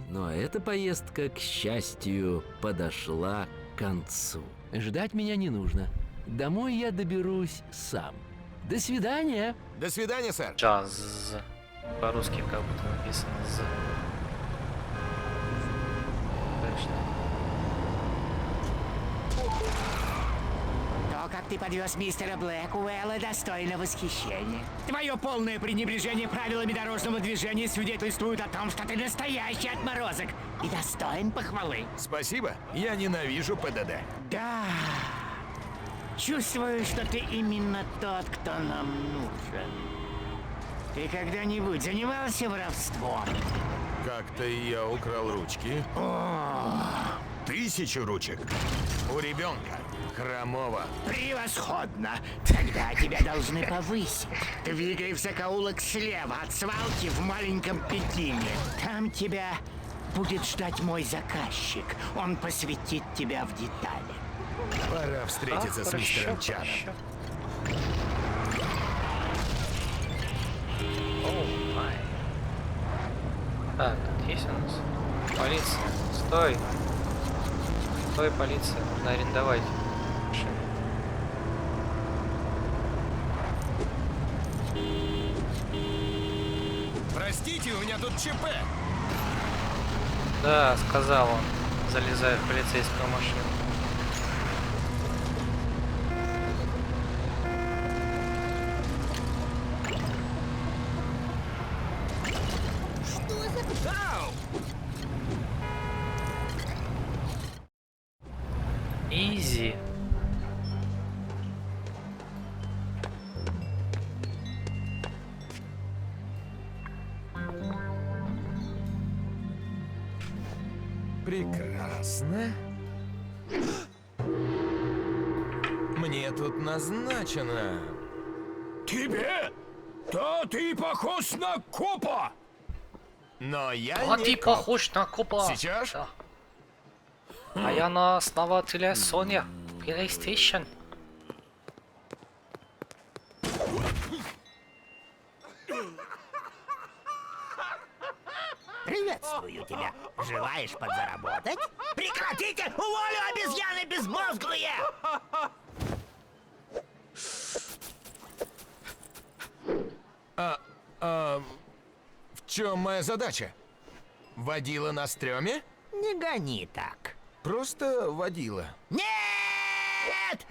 Но эта поездка, к счастью, подошла к концу. Ждать меня не нужно. Домой я доберусь сам. До свидания. До свидания, сэр. Джаз. По-русски как будто написано «з». Точно. То, как ты подвез мистера Блэкуэлла, достойно восхищения. Твое полное пренебрежение правилами дорожного движения свидетельствует о том, что ты настоящий отморозок и достоин похвалы. Спасибо. Я ненавижу ПДД. Да. Чувствую, что ты именно тот, кто нам нужен. Ты когда-нибудь занимался воровством? Как-то я украл ручки. 1000 ручек. У ребенка. Хромого. Превосходно! Тогда тебя должны повысить. Двигай в закоулок слева от свалки в маленьком Пекине. Там тебя будет ждать мой заказчик. Он посвятит тебя в детали. Пора встретиться с мистером Чаном. Оу, май. Так, тут есть у нас? Полиция, стой! Стой, полиция, нужно арендовать. Простите, у меня тут ЧП. Да, сказал он, залезая в полицейскую машину. Изи. Прекрасно. Мне тут назначено. Тебе? Да ты похож на копа! Но я А не ты коп. похож на копа. Сейчас? Да. А я на основателя Sony PlayStation. Приветствую тебя. Желаешь подзаработать? Прекратите! Уволю, обезьяны безмозглые! В чем моя задача? Водила на стреме? Не гони так. Просто водила. Нет!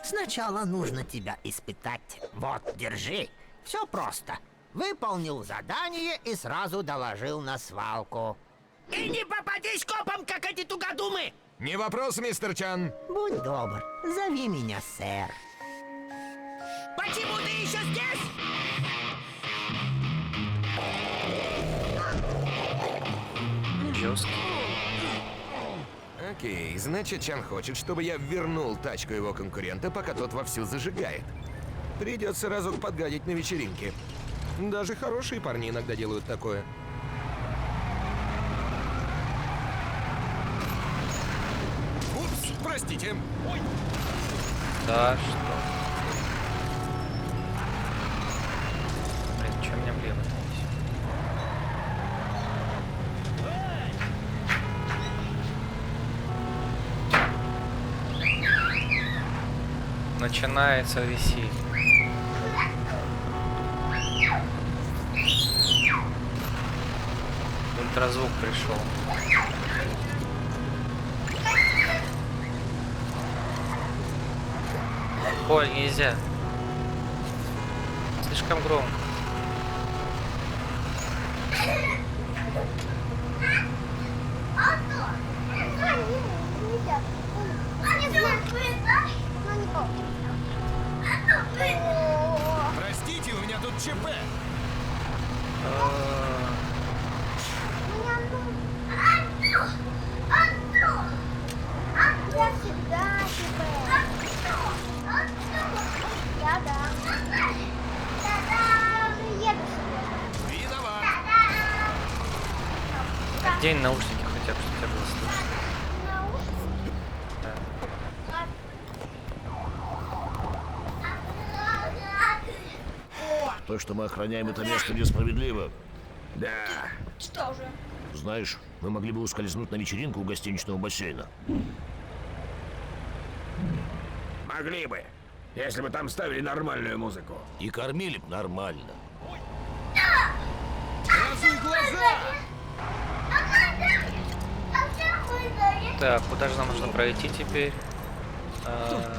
Сначала нужно тебя испытать. Вот, держи. Все просто. Выполнил задание и сразу доложил на свалку. И не попадись копом, как эти тугодумы! Не вопрос, мистер Чан. Будь добр, зови меня сэр. Почему ты еще здесь? русский. Окей, значит, Чан хочет, чтобы я вернул тачку его конкурента, пока тот вовсю зажигает. Придется разок подгадить на вечеринке. Даже хорошие парни иногда делают такое. Упс, простите. Ой. Да, что? Блин, что меня влево несет? Начинается веселье. Ультразвук пришел. Ой, нельзя. Слишком громко. Простите, у меня тут ЧП. Я всегда тебя. Я да. Я уже еду себе. Виноват. Одень наушники хотя бы, чтобы тебя было слышно. То, что мы охраняем это место, несправедливо. Да. Что же? Знаешь, мы могли бы ускользнуть на вечеринку у гостиничного бассейна. Могли бы, если бы там ставили нормальную музыку. И кормили бы нормально. Разуй глаза! Так, куда же нам нужно пройти теперь?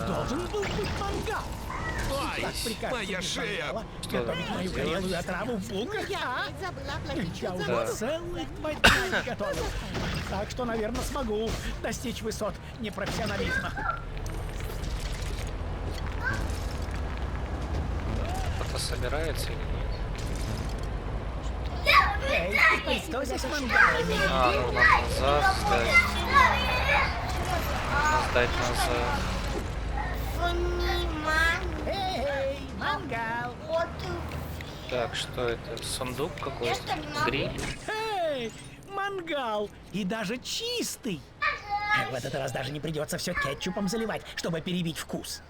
Должен был быть мангал. Ай, моя шея! Что там Мою горелую отраву в булках. Я забыла оплатить Я счет уже за воду. целых 2 дня готовил. Так что, наверное, смогу достичь высот непрофессионализма. Кто-то собирается или нет? Эй, ты что здесь мангалами? Нужно назад сдать. Нужно сдать назад. Эй, мангал. Вот Так, что это? Сундук какой-то? Гриль? Эй, мангал. И даже чистый. В этот раз даже не придется все кетчупом заливать, чтобы перебить вкус.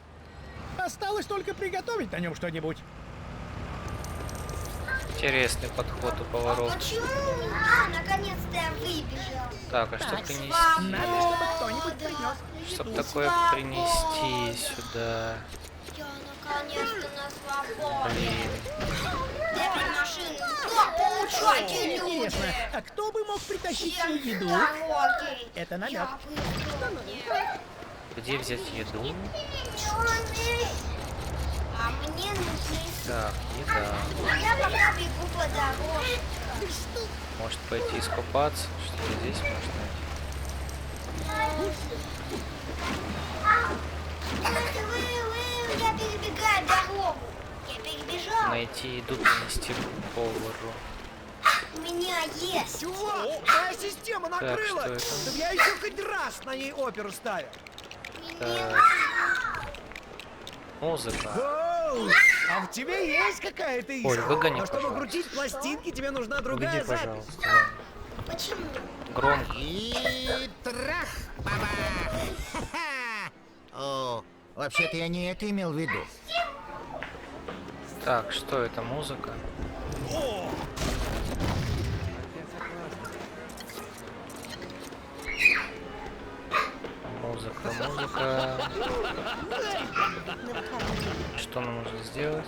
Осталось только приготовить на нем что-нибудь. Интересный подход у поворот. почему? Наконец-то я выбежал. Так, а что принести? Надо, чтобы кто-нибудь принес. Что такое принести сюда? Я наконец-то на свободе. Блин. Дай машину. Получайте, люди. Интересно, а кто бы мог притащить Всем мне еду? дороги. Это намек. Где взять еду? Черный. А мне нужны... Так, еда. А я пока бегу по дорожке. Может пойти искупаться? Что здесь можно Я перебегаю дорогу. Я перебежал. найти еду, принести повару? У меня есть. Чувак, моя система Так, накрыла, что это? чтоб я еще хоть раз на ней оперу ставил. Так. Музыка. Оу, а в тебе есть какая-то искра? Оль, выгони, Но чтобы пожалуйста. крутить пластинки, тебе нужна другая Выйди, запись. пожалуйста. Ладно. Почему? Громко. И трах, баба! Ха-ха! О, вообще-то я не это имел в виду. Так, что это? Музыка? Музыка. Что нам нужно сделать?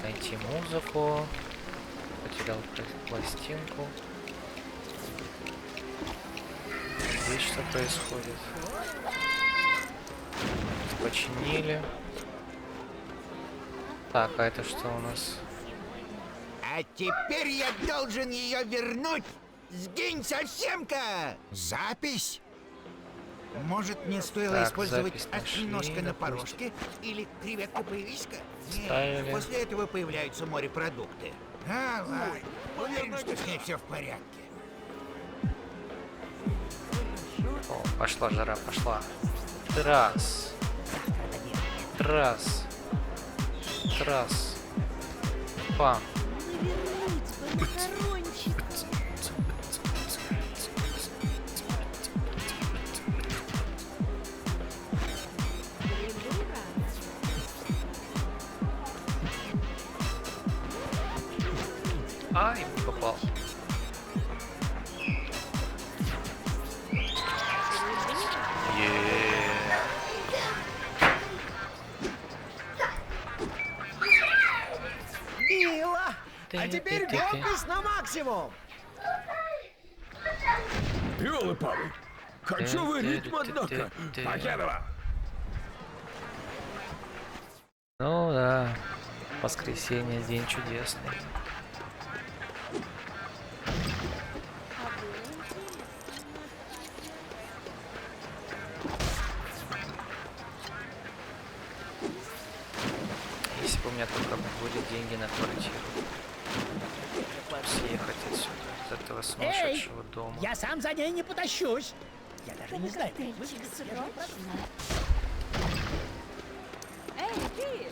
Найти музыку. Потерял пластинку. Здесь что происходит? Починили. Так, а это что у нас? А теперь я должен ее вернуть. Сгинь совсем-ка! Запись? Может, мне стоило Так, использовать запись нашли, осьминожка на допустим. порожке или креветка появиска? Ставили. После этого появляются морепродукты. А, ладно. Уверен, что с ней все в порядке. О, пошла жара, пошла. Трас. Трас. Трас. Пам. Ай, не попал. Мило! А теперь громкость на максимум! Ёлы-палы! Кочевый ритм, однако! Покедова! Ну да, воскресенье, день чудесный. Если бы у меня только были деньги на квартиру, чтобы съехать отсюда, от этого сумасшедшего дома. Я сам за ней не потащусь! Я даже не знаю, как выглядит свежий продукт. Эй, ты!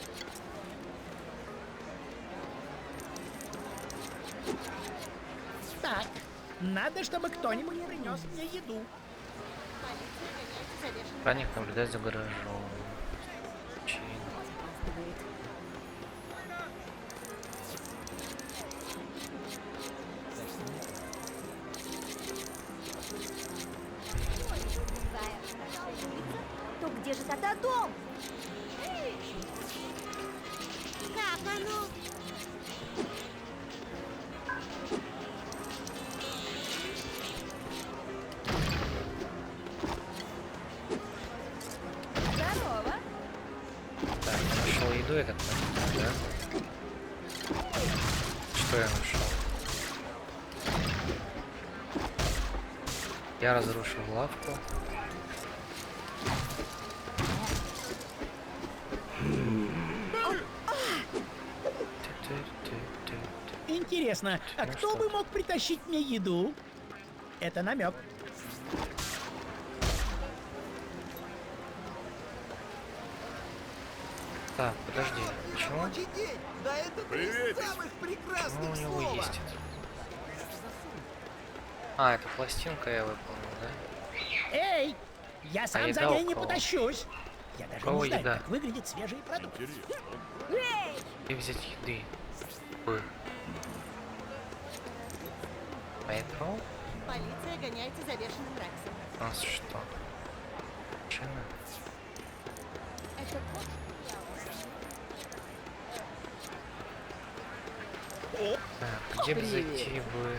Так, надо, чтобы кто-нибудь принес мне еду. Охранник наблюдает за гаражом. Чин. То где же тогда дом? Как оно? Здорово! Так, я нашел еду, я так понимаю, да? Что я нашел? Я разрушил лавку. Интересно, а кто бы мог притащить мне еду? Это намек. Так, подожди, почему? Да это Привет. самых прекрасных Почему у него слова. есть это? А, это пластинка я выполнил, да? Эй, я сам еда за ней у не кого? потащусь. Я даже кого не знаю, еда? как выглядят свежие продукты. И взять еды. Бы. Поэтому Полиция гоняется за бешеным Рексом. у нас что? Машина? Это кот? Так, где бы зайти бы?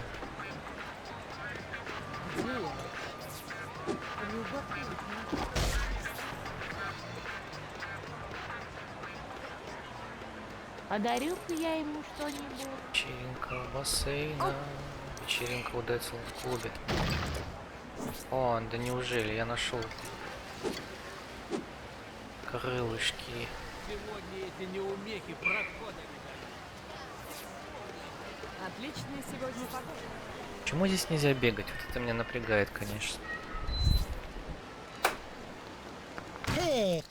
Подарю-ка я ему что-нибудь. Вечеринка у бассейна. Вечеринка у Децл в клубе. О, да неужели? Я нашел крылышки. Сегодня эти неумехи проходят. Отличная сегодня погода. Почему здесь нельзя бегать? Вот это меня напрягает, конечно.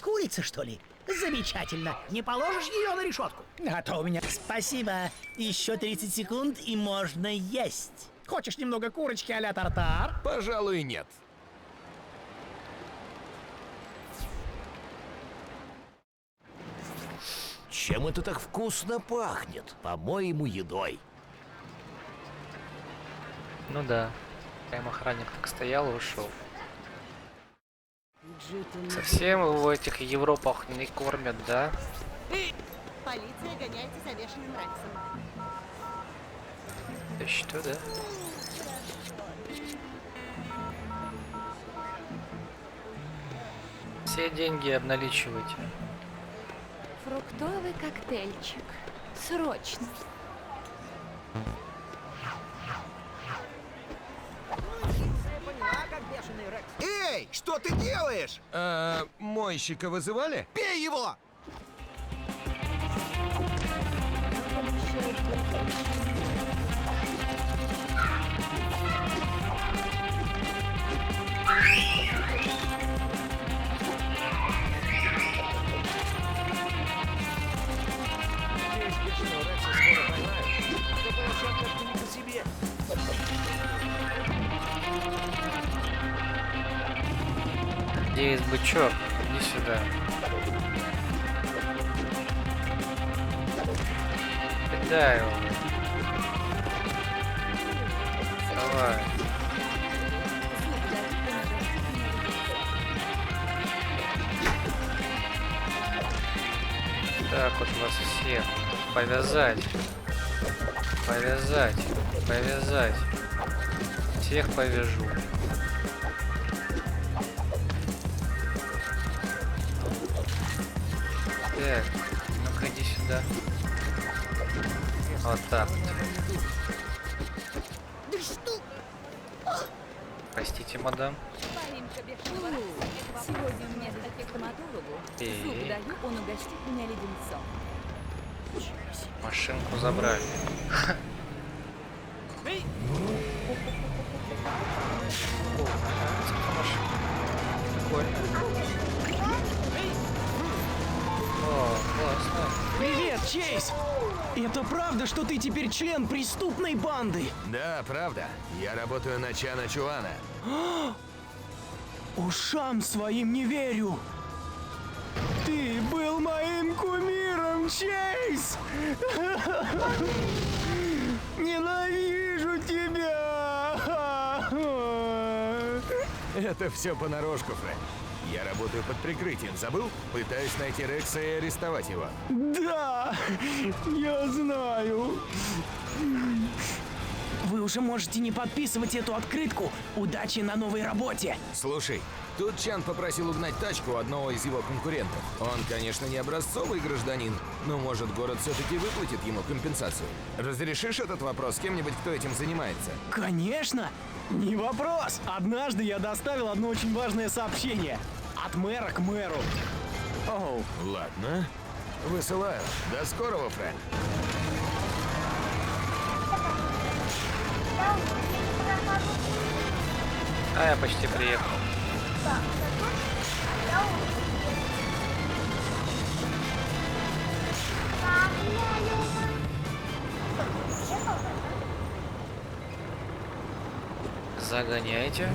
Курица, что ли? Замечательно. Не положишь ее на решетку? А то у меня... Спасибо. Еще 30 секунд и можно есть. Хочешь немного курочки а-ля тартар? Пожалуй, нет. Чем это так вкусно пахнет? По-моему, едой. Ну да. Прям охранник так стоял и ушел. Совсем в этих Европах не кормят, да? Полиция гоняется за бешеным Рексом. Да что, да? Все деньги обналичивайте. Фруктовый коктейльчик. Срочно. Эй, что ты делаешь? Мойщика вызывали? Бей его! Где есть бычок? Иди сюда. Кидай его. Давай. Так вот вас всех. Повязать. Повязать. Повязать. Всех повяжу. Так, ну-ка иди сюда. Вот так вот. Да что? Простите, мадам. Сегодня вместо к стоматологу зуб даю, он угостит меня леденцом. Машинку забрали. О, классно. Привет, Чейз! Это правда, что ты теперь член преступной банды? Да, правда. Я работаю на Чана Чуана. Ушам своим не верю. Ты был моим кумиром, Чейз! Ненавижу тебя! Это все понарошку, Фрэнк. Я работаю под прикрытием, забыл? Пытаюсь найти Рекса и арестовать его. Да, я знаю. Вы уже можете не подписывать эту открытку. Удачи на новой работе. Слушай, тут Чан попросил угнать тачку у одного из его конкурентов. Он, конечно, не образцовый гражданин, но, может, город все-таки выплатит ему компенсацию. Разрешишь этот вопрос с кем-нибудь, кто этим занимается? Конечно, не вопрос. Однажды я доставил одно очень важное сообщение. От мэра к мэру. Оу. Ладно. Высылаю. До скорого, Фрэнк. А я почти приехал. Загоняйте.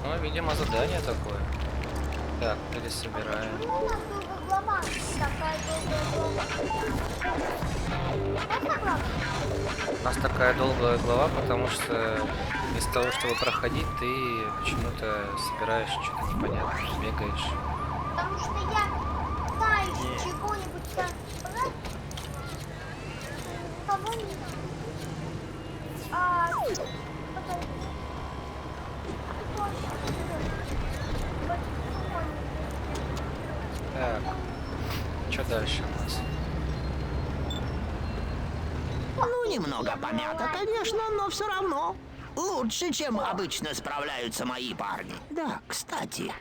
Ну, видимо, задание такое. Так, пересобираем. У нас такая долгая глава, потому что вместо того, чтобы проходить, ты почему-то собираешь что-то непонятное, бегаешь. Потому что я знаю чего-нибудь собрать. Кого-нибудь. Так, что дальше у нас? Ну, немного помято, конечно, но все равно. Лучше, чем обычно справляются мои парни. Да, кстати.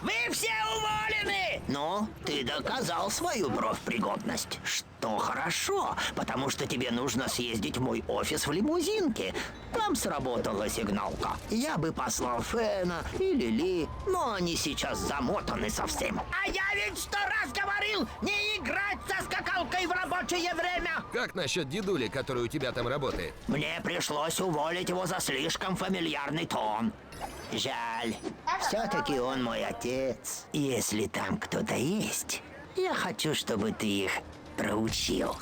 Вы все уволены! Ну, ты доказал свою профпригодность. Что хорошо, потому что тебе нужно съездить в мой офис в лимузинке. Там сработала сигналка. Я бы послал Фена или Ли, но они сейчас замотаны совсем. А я ведь 100 раз говорил, не играть со скакалкой в рабочее время! Как насчет дедули, который у тебя там работает? Мне пришлось уволить его за слишком фамильярный тон. Жаль. Все-таки он мой отец. Если там кто-то есть, я хочу, чтобы ты их проучил.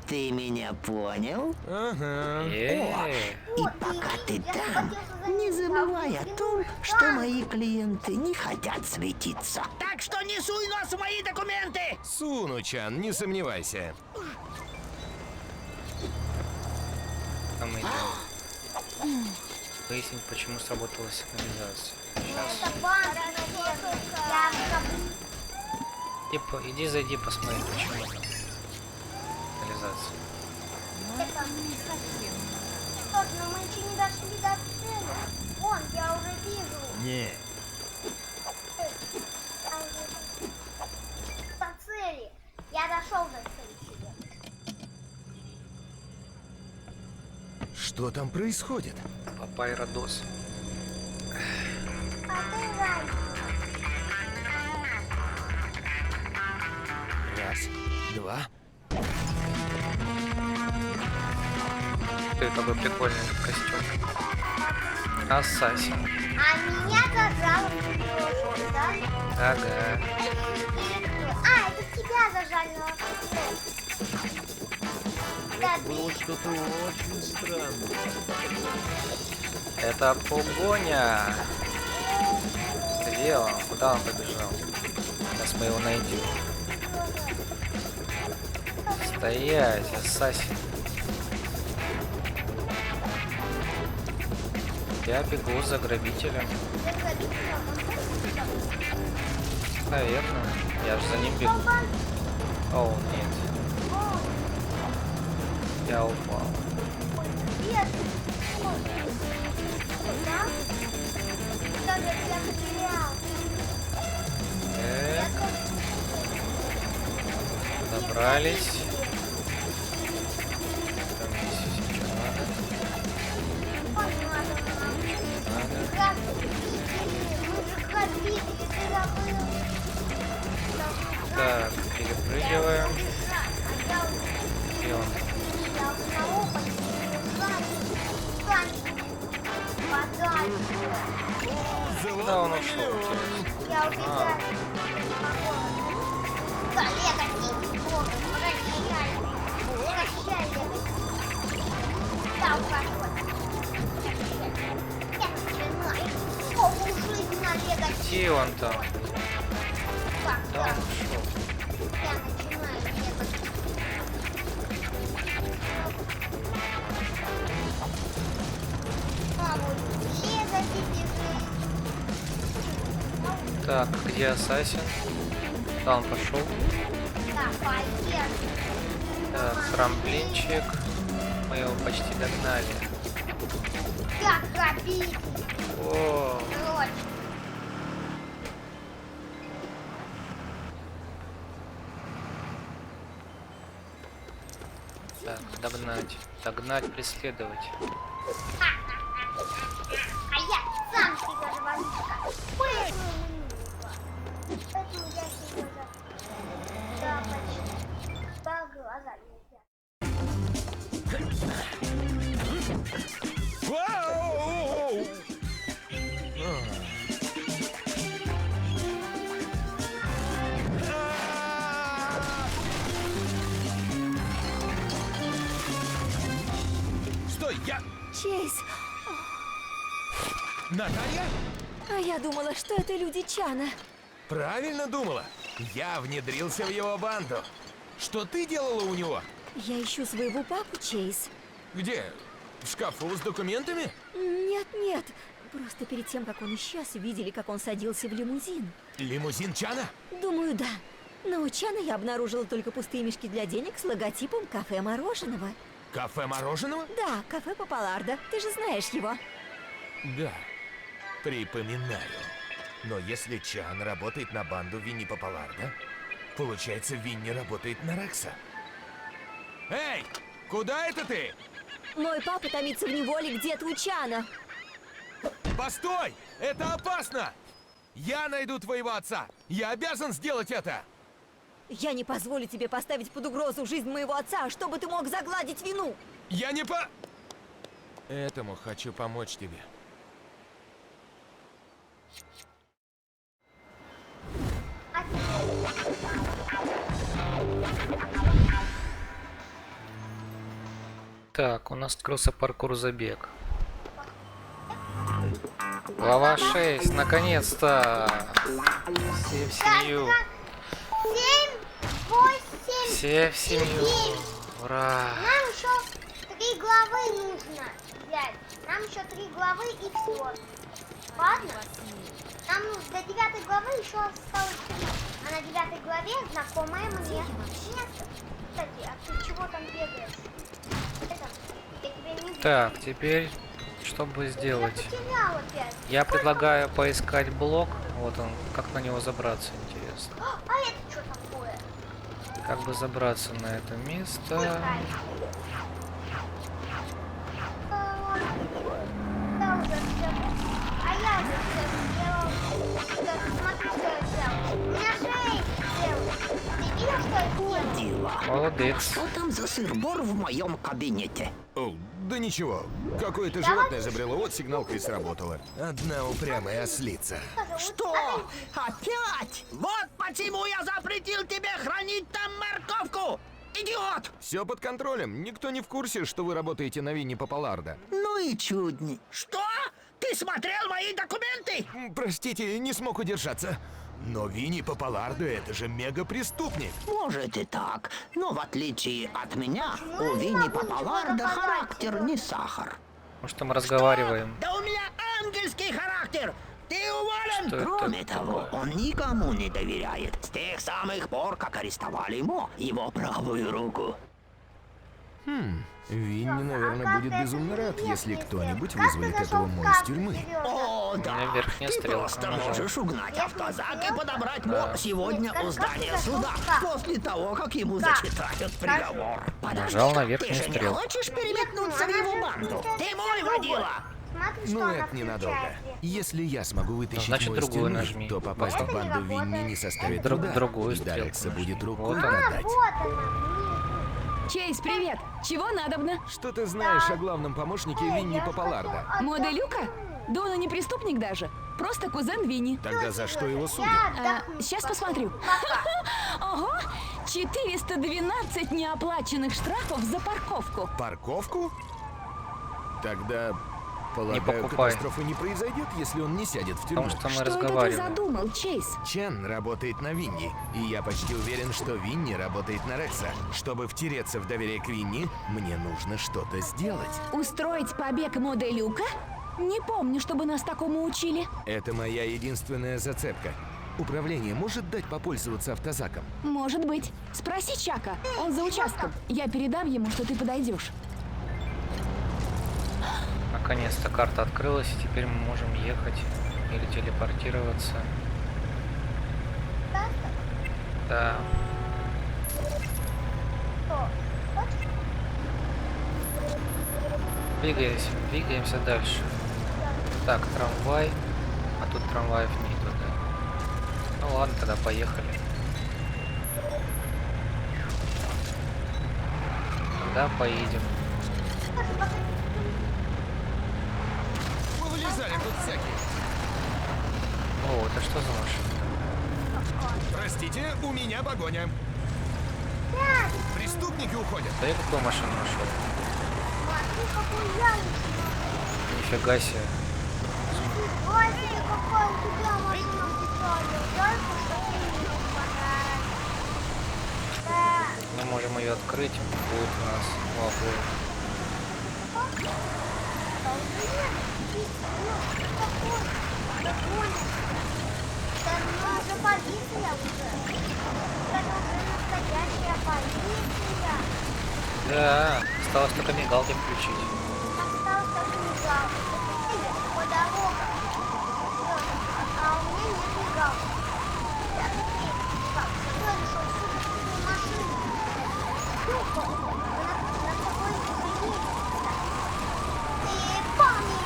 Ты меня понял? Ага. О, и пока ты там, не забывай о том, что мои клиенты не хотят светиться. Так что не суй нос в мои документы! Суну, Чан, не сомневайся. А мы идем. Выяснить, почему сработала сигнализация. Сейчас. Иди зайди, посмотри, почему. получается. Это... Стоп, но мы еще не дошли до цели. Вон, я уже вижу. Не. До цели. Я дошел до цели. Что там происходит? Папай Родос. А ты рай. Раз, два. Ты какой прикольный костюм. Ассасин. А меня зажало в девушку, да? Ага. А, это тебя зажали на Было что-то очень странное. Это погоня. Где он? Куда он побежал? Сейчас мы его найдем. Стоять, ассасин. Я бегу за грабителем. Наверное. Я же за ним бегу. О, нет. Я упал. Добрались. Там есть еще надо. Так, перепрыгиваем. Где он? Да, он ушел. Я убегаю. Да, Лего, прощай. Прощай, Лего. Да, ухожу. Я начинаю. Новую жизнь на Лего. Где он там? Так, Да, он ушел. я начинаю Лего. Лего тебе жизнь. Так, где ассасин? Да, он пошел. Да, поехали. Так, трамплинчик. Мы его почти догнали. Как грабить? О, Короче. так, догнать. Догнать, преследовать. А я сам себя же воришка. Поэтому я себя же... Да, почти. По глазам нельзя. Стой, я... Чейз, Наталья? а я думала, что это люди Чана. Правильно думала. Я внедрился в его банду. Что ты делала у него? Я ищу своего папу, Чейз. Где? В шкафу с документами? Нет. Просто перед тем, как он исчез, видели, как он садился в лимузин. Лимузин Чана? Думаю, да. Но у Чана я обнаружила только пустые мешки для денег с логотипом кафе мороженого. Кафе мороженого? Да, кафе Попаларда. Ты же знаешь его. Да, припоминаю. Но если Чан работает на банду Винни Попаларда, получается, Винни работает на Рекса. Эй, куда это ты? Мой папа томится в неволе где-то у Чана. Постой! Это опасно! Я найду твоего отца! Я обязан сделать это! Я не позволю тебе поставить под угрозу жизнь моего отца, чтобы ты мог загладить вину. Я не по... Этому хочу помочь тебе. так, у нас открылся паркур-забег. Глава 6, наконец-то! Все в семью. 7, 8, Все в семью. 9. Ура! Нам еще 3 главы нужно взять. Нам еще 3 главы и все. Ладно? Нам до 9 главы еще осталось 3. А на 9 главе знакомое мне место. Кстати, а ты чего-то там бегаешь? Я тебя не вижу. Так, теперь, чтобы Я сделать? потерял опять. Я предлагаю поискать блок. Вот он, как на него забраться, интересно. А это что такое? Как бы забраться на это место? А я уже все сделал. Смотри, что я сделал. У меня 6 сделал. Ты видел, что я сделал? Молодец. Что там за сыр-бор в моем кабинете? О, да ничего. Какое-то животное забрело, вот сигналка и сработала. Одна упрямая ослица. Что? Опять? Вот почему я запретил тебе хранить там морковку! Идиот! Все под контролем. Никто не в курсе, что вы работаете на Винни Попаларда. Ну и чудни. Что? Ты смотрел мои документы? Простите, не смог удержаться. Но Винни Попаларда — это же мега-преступник. Может и так, но в отличие от меня, у Винни Попаларда характер не сахар. Может, мы разговариваем? Да у меня ангельский характер! Ты уволен! Что это Кроме такое? того, он никому не доверяет. С тех самых пор, как арестовали Мо, его правую руку. Винни, наверное, будет безумно рад, если кто-нибудь вызволит этого Мо из тюрьмы. О, У меня да! верхняя Ты стрелка просто нажала. можешь угнать автозак и подобрать Мо Да. сегодня у здания суда, после того, как ему зачитают приговор. Нажал на Ты верхнюю же не стрелку. хочешь переметнуться в его банду? Ты мой водила! Смотри, Ну, что она это ненадолго. включает. Если я смогу вытащить Значит, Мо из другую тюрьмы, нажми. то попасть в банду Винни не составит труда. Другую И Дарекса стрелку будет нажми. рукой Вот она. подать. Вот она. Чейз, привет! Чего надобно? Что ты знаешь о главном помощнике Винни Попаларда? Моделюка? Да он и не преступник даже. Просто кузен Винни. Тогда за что его судят? Сейчас посмотрю. Ого! 412 неоплаченных штрафов за парковку. Парковку? Тогда, полагаю, покупай. катастрофы не произойдет, если он не сядет в тюрьму. Потому что мы Что это ты разговариваем. задумал, Чейз? Чен работает на Винни, и я почти уверен, что Винни работает на Рекса. Чтобы втереться в доверие к Винни, мне нужно что-то сделать. Устроить побег Моделюка? Не помню, чтобы нас такому учили. Это моя единственная зацепка. Управление может дать попользоваться автозаком? Может быть. Спроси Чака. Он за участком. Я передам ему, что ты подойдешь. Наконец-то карта открылась, и теперь мы можем ехать или телепортироваться. Да. Двигаемся дальше. Так, трамвай. А тут трамваев нету, да. Ну ладно, тогда поехали. Тогда поедем. Вы вылезали тут всякие. О, это что за машина? Простите, у меня погоня. Преступники уходят. Да я какую машину нашел? Смотри, какой я Нифига себе. Смотри, какая у тебя машина прикольная. Только что ты мне понравилась. Да. Мы можем ее открыть, будет у нас в обоих. Это уже полиция уже. Это уже настоящая полиция. Да, осталось только мигалки включить. Осталось только мигалка. По дорогам. А у меня нет мигалки. Я такие мигалки. Кто решил супер машину? На такой приедет. И помни,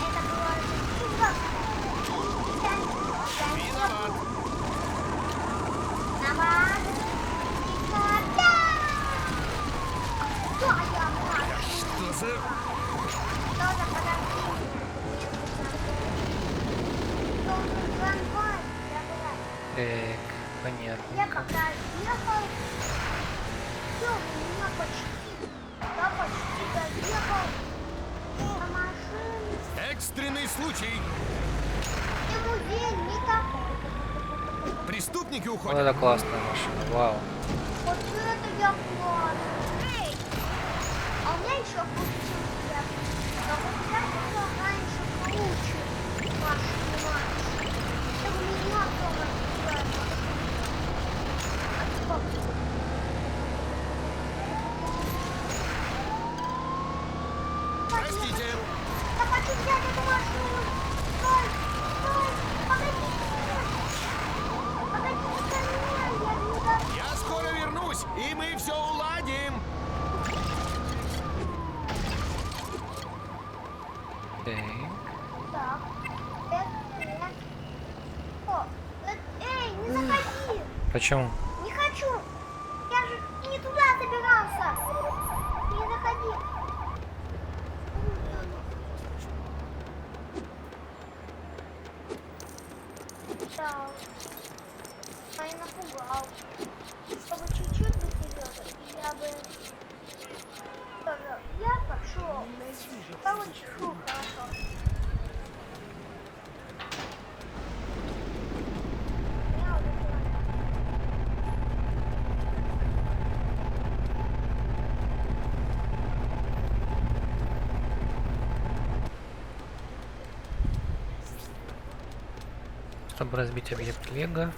это было жестко. Виноват. Виноват. Никогда. Что я мать? Что за... Что за подожди? Должен трамвай забрать. Так, Я понятно. пока ехал. Все, у меня почти. Я почти доехал. На машине. Экстренный случай. И музей никакой. Преступники Вот уходят. это классная машина, вау. Вот это я класс. Эй! А у меня еще круче, чем у тебя. Но вот я была раньше круче. Машина. Это у меня дома такая машина. А сколько? Подождите! Я хочу взять эту машину. Стой, стой, погоди. Погоди, ко мне, я не дам. Я скоро вернусь, и мы все уладим! Так, это... О, эй, не заходи. Почему? Не хочу. Я же не туда собирался. Не заходи. Да. Ай, напугал. Чтобы чуть-чуть бы вперед, я бы... Тоже. Я пошел. Короче, фу, хорошо. Чтобы разбить объект Лего,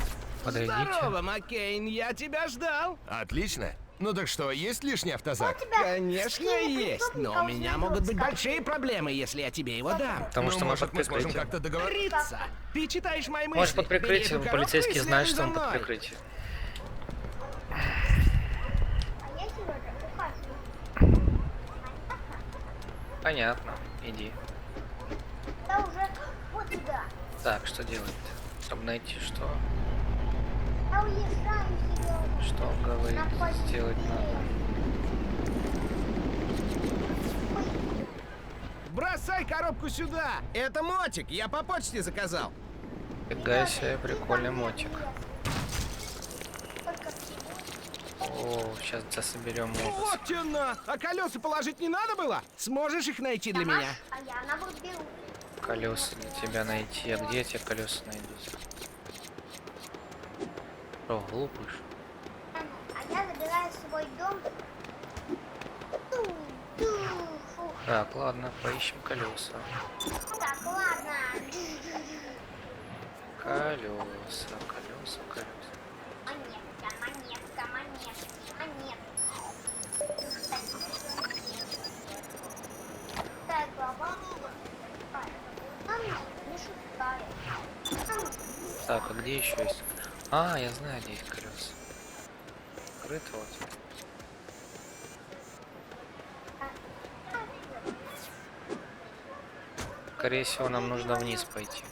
подойдите. Здорово, Маккейн, я тебя ждал. Отлично. Ну так что, есть лишний автозак? Конечно, есть, но у меня могут быть большие проблемы, если я тебе его дам. Потому что мы может, под мы сможем прикрытием. как-то договориться? Ты читаешь мои мысли. Может, под Бери прикрытием эту коробку полицейский и знает, следуй что за он под мной. прикрытием. А я сегодня ухожу. Понятно, иди. Я уже вот сюда. Так, что делать? Чтобы найти, что? Я уезжаю сегодня. Что он говорит, На поле. сделать надо. Бросай коробку сюда. Это мотик, я по почте заказал. Фига себе, прикольный мотик. О, сейчас соберем мотик. Вот тена! А колеса положить не надо было? Сможешь их найти для меня? А я наоборот беру. Колеса для тебя найти. А где эти колеса найдутся? Что, глупыш? А я забираю свой дом. Фу. Так, ладно, поищем колеса. Так, ладно. Колеса, колеса, колеса. Монетка, монетка, монетка, монетка. Так, баба. Не шуткай. Так, а где еще есть? А, я знаю, где есть колеса. Открыто вот. Скорее всего, нам нужно вниз пойти.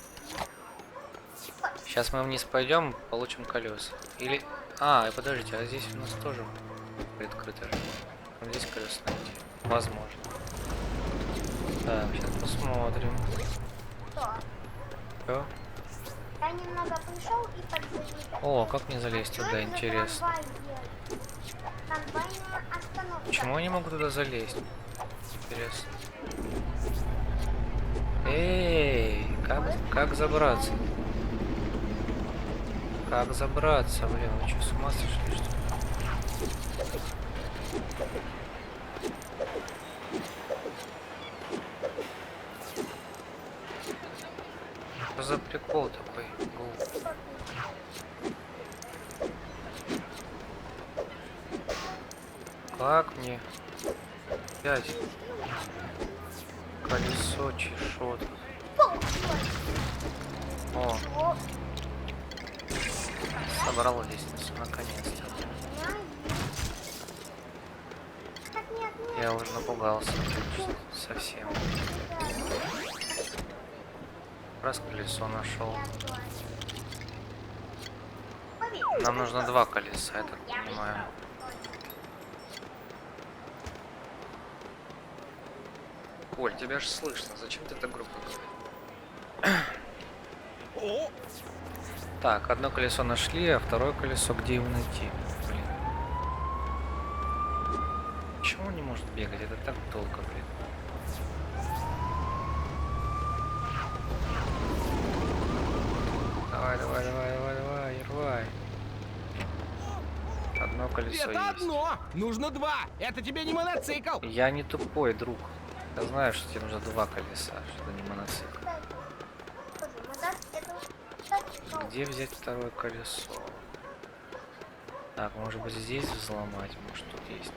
Сейчас мы вниз пойдем, получим колеса. Или... А, и подождите, а здесь у нас тоже открыто же. Вот здесь колеса найти. Возможно. Так, сейчас посмотрим. Что? Всё. Я немного пришел и подзарядил. О, как мне залезть туда, интересно. Трамвайная остановка. Почему я не могу туда залезть? Интересно. Эй, как забраться? Как забраться, блин, вы что, с ума сошли, что ли? Что за прикол такой? Глупый. Как мне взять колесо чешет? О, собрал лестницу наконец-то. Я уже напугался совсем. Раз колесо нашел. Нам нужно 2 колеса, я так понимаю. Оль, тебя же слышно, зачем ты так громко говоришь? Так, одно колесо нашли, а второе колесо где его найти? Блин. Почему он не может бегать? Это так долго, блин. Давай, давай, давай, давай, давай, рвай. Одно колесо Это есть. одно! Нужно 2! Это тебе не мотоцикл! Я не тупой, друг. Я знаю, что тебе нужно 2 колеса, что это не моноцикл. Где взять второе колесо? Так, может быть здесь взломать, может тут есть.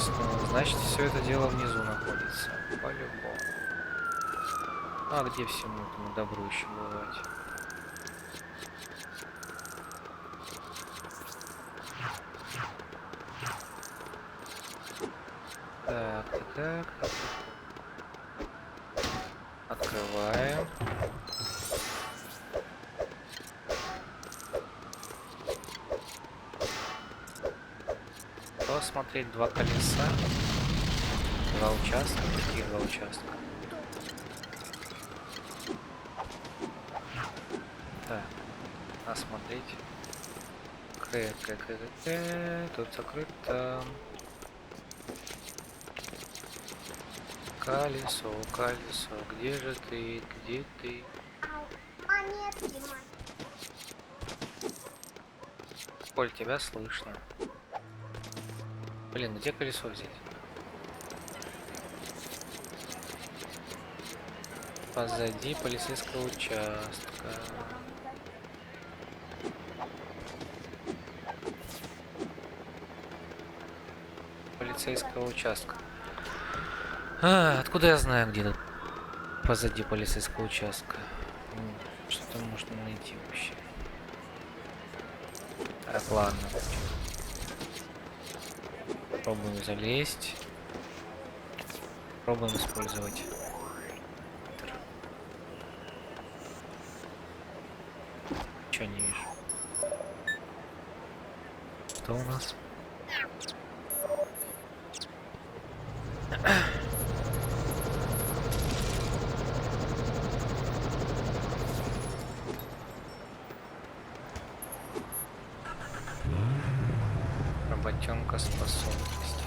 Ну, значит, все это дело внизу находится. По-любому. А где всему этому добру еще бывать? Так. Открываем. Посмотреть два колеса. Два участка. Какие два участка? Так. Осмотреть. Тут закрыто. Колесо, где же ты, где ты? Коль, тебя слышно. Блин, где колесо взять? Позади полицейского участка. Полицейского участка. Откуда я знаю, где тут позади полицейского участка? Что-то можно найти вообще. Так, ладно. Пробуем залезть. Пробуем использовать. Ничего не вижу. Что у нас? Работенка способности.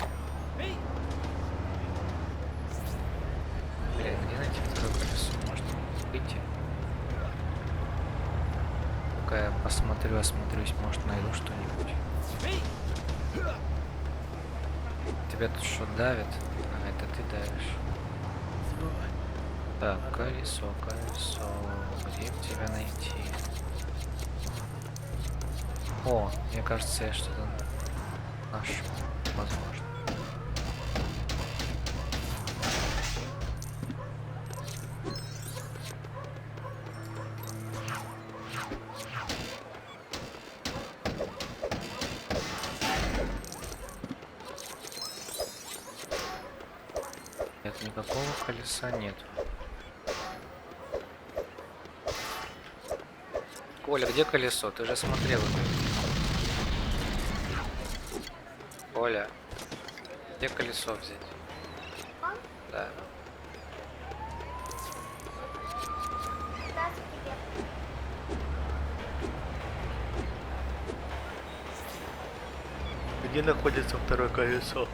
Блин, где найти второе колесо? Может выйти? Пока я осмотрюсь, может найду что-нибудь. Тебя тут что, давит? А, это ты давишь. Так, колесо. Где бы тебя найти? О, мне кажется, я что-то нашел. Возможно. Нет, никакого колеса нет. Коля, где колесо? Ты же смотрел это. Коля, где колесо взять? Да. Где находится второе колесо?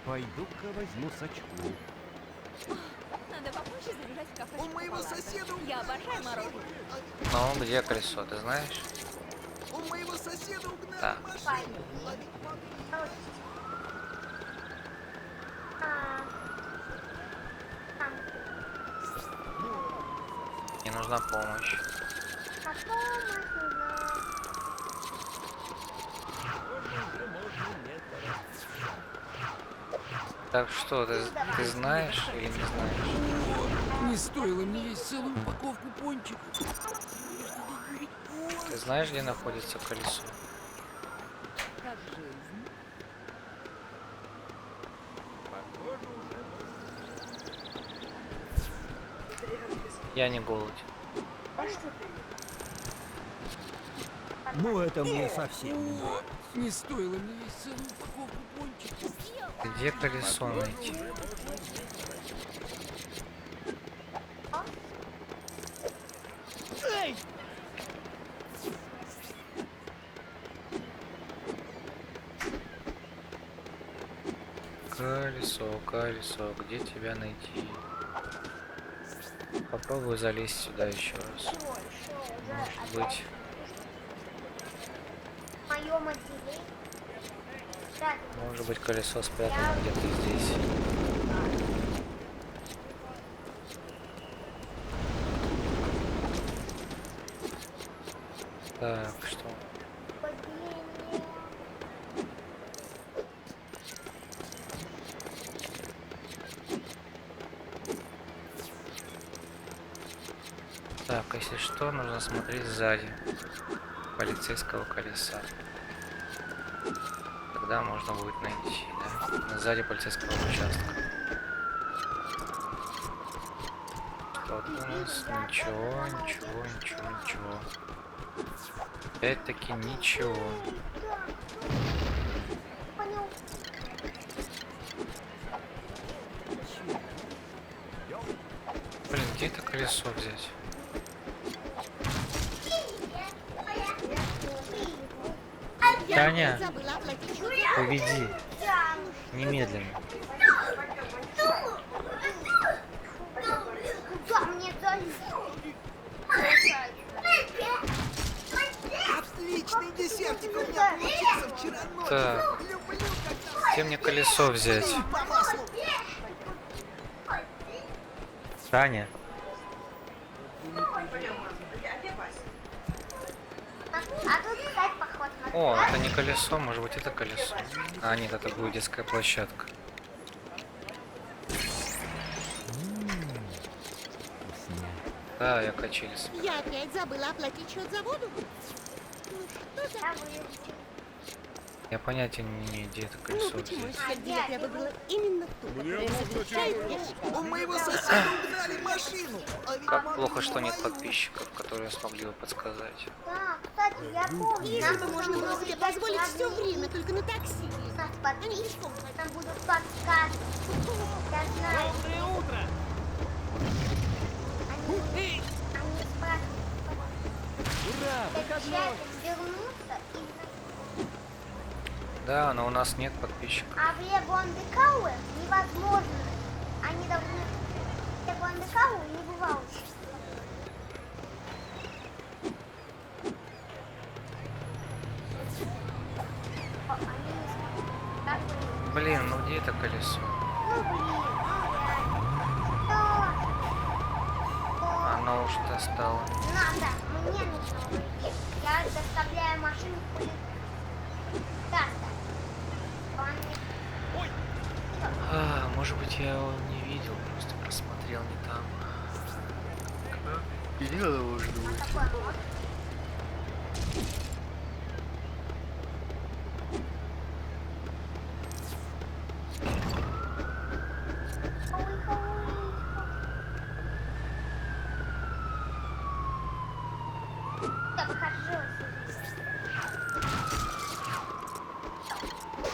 Пойду-ка возьму сачку. Надо попозже забежать в кафе. У моего соседа. Я обожаю мороженое. Ну, где колесо, ты знаешь? У моего соседа угнали Да. машину. Мне нужна помощь. Так что, ты знаешь или не знаешь? Не стоило мне есть целую упаковку пончиков. Ты знаешь, где находится колесо? Как жизнь? Я не голоден. Ну, это мне совсем. Не стоило мне есть целую упаковку пончиков. Где колесо найти? Колесо, где тебя найти? Попробую залезть сюда еще раз. Может быть. Может быть, колесо спрятано где-то здесь. Так, что? Так, если что, нужно смотреть сзади полицейского колеса. Тогда можно будет найти, да? Сзади полицейского участка. Что-то у нас ничего. Опять-таки ничего. Блин, где это колесо взять? Таня, поведи. Немедленно. Отличный десертик у меня получился вчера ночью. Так. Где мне колесо взять? Таня. О, это не колесо, может быть это колесо. А, нет, это будет детская площадка. Да, я качелись. Я опять забыла оплатить счет за воду. Ну что за... Я понятия не имею, где это колесо Ну почему взять. сердилок я выбрала именно ту, которая совершает вещи? У моего соседа угнали машину. Как плохо, что нет подписчиков, которые смогли бы подсказать. Да, кстати, я помню. Если бы можно было себе позволить все время только на такси. Подписчиков, там будут подсказки. Я знаю. Доброе утро! Они спрашивают. Ура, выходной! Вернуться и... Да, но у нас нет подписчиков. А в Лего Андекауэ невозможно. Они должны... В Лего Андекауэ не бывало. Блин, ну где это колесо? Оно уж достало. Надо, мне нужно уйти. Я доставляю машину в полицию. А, может быть, я его не видел, просто просмотрел не там. Где оно может быть?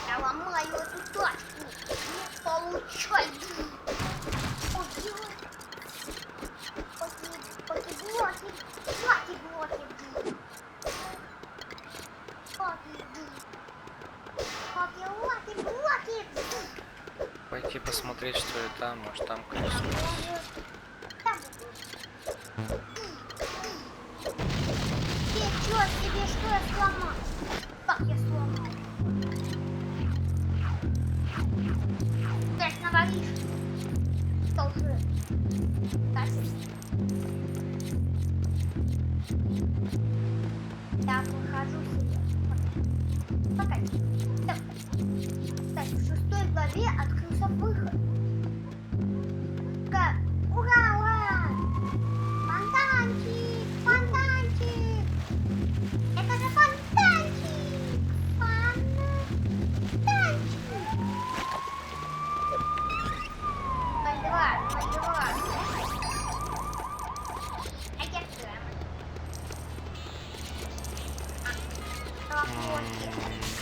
Я ломаю эту тачку. Получай. Пойти посмотреть, что это там, может там колесо. Тебе что я сломал? Как я сломал? Ты навалишь. Что уже? Я выхожу себе. Погоди. Кстати, в 6 главе открылся выход. Ура, ура! Фонтанчик! Фонтанчик! Это же фонтанчик! Фонтанчик! 02. А я что?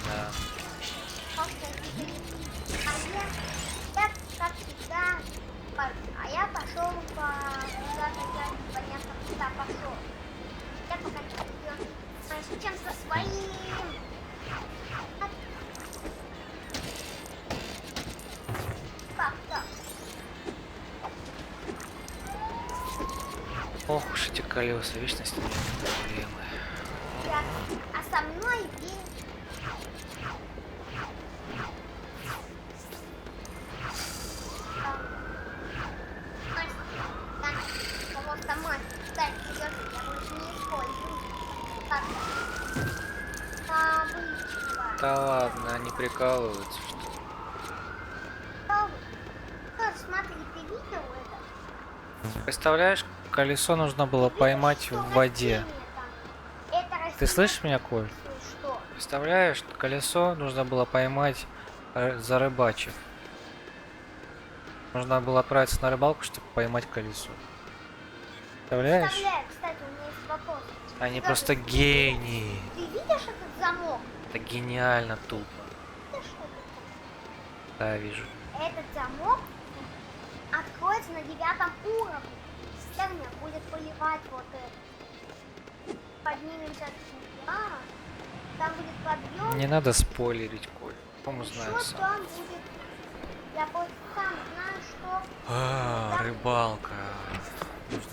Да. Как всегда, а я пошел по куда-то, я непонятно куда пошел. Я пока не с чем-то своим. Как так? Ох уж эти колеса, вечно с ними проблемы. А со мной ведь... Автомат. Кстати, я больше не использую. Как-то. Да ладно, они прикалываются, что ли? Смотри, ты видел это? Представляешь, колесо нужно было поймать в воде. Ты слышишь меня, Коль? Что? Представляешь, колесо нужно было поймать, зарыбачив. Нужно было отправиться на рыбалку, чтобы поймать колесо. Представляешь? Представляю, кстати, у меня есть вопрос. Они Скажи, просто гении. Ты видишь этот замок? Это гениально тупо. Видишь этот? Да, вижу. Этот замок откроется на 9-м уровне. Термия будет поливать вот это. Поднимемся с угла. Там будет подъем. Не надо спойлерить, Коль. По-моему, знаю Что сам. там будет? Я просто сам знаю, что... Там Рыбалка. Нужно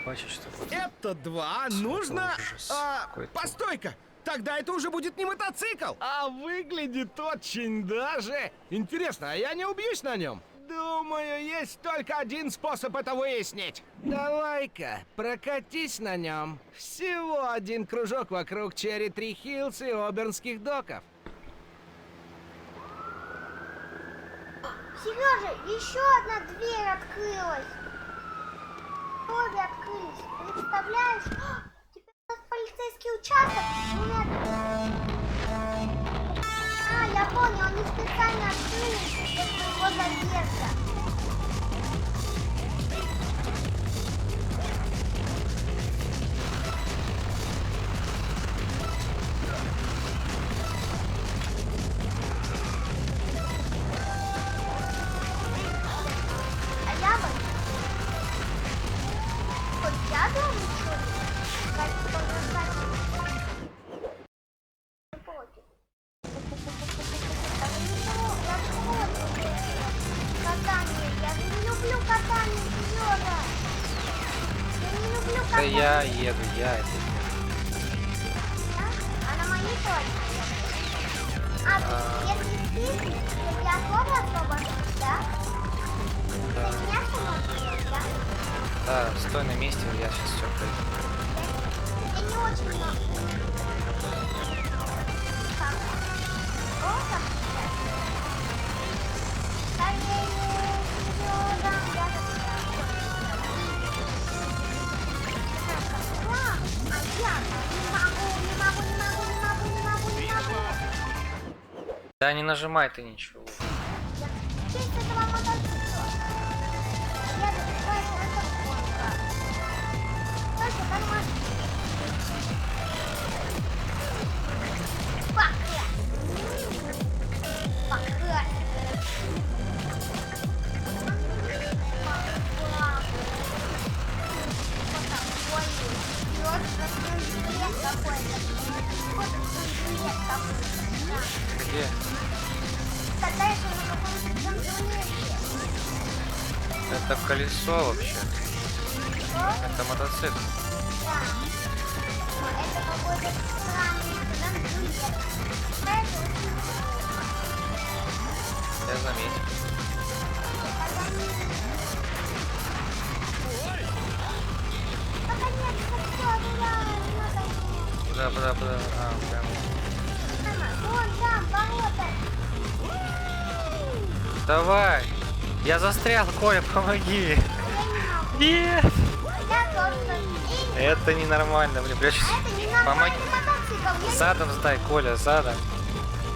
бачить, что вот. Это два нужно... ужас какой-то. Постой-ка! Тогда это уже будет не мотоцикл! А выглядит очень даже. Интересно, а я не убьюсь на нем? Думаю, есть только один способ это выяснить. Давай-ка, прокатись на нем. Всего один кружок вокруг Черри Три Хиллс и Обернских доков. Сережа, еще одна дверь открылась. Обе открылись. Представляешь? Теперь у нас полицейский участок. Я понял, они специально открылись для своего заезда. А я бы... Хоть я думаю, что ли? Я не люблю катание, Сережа. Я не люблю Да катание. я еду, я это. А на моей точке. Если я особо, да? Ты меня смотришь, да? Да, стой на месте, я сейчас все пройду. Я не очень много. Так. О, как сейчас. Скорее, Сережа, я Да не нажимай ты ничего. честь этого мотоцикла. Я забываю, что это гонка. Только нормально. Пока. Где? Это колесо вообще. Это мотоцикл. Это какой-то странный драндулет. Я заметил. Куда? А, прям. Вон там, ворота. Давай! Я застрял, Коля, помоги! Нет! Я тоже. Это ненормально, блин, прячься. Помоги. Задом сдай, Коля, задом.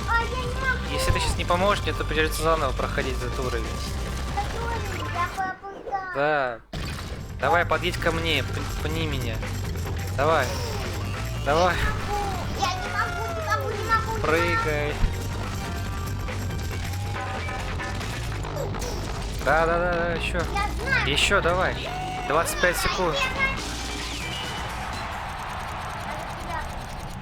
А, я не могу. Если ты сейчас не поможешь мне, то придется заново проходить этот уровень. Я попытаюсь. Да. Давай, подъедь ко мне, пни меня. Давай. Давай. Я не могу. Прыгай. Да, еще. Еще, давай. 25 секунд.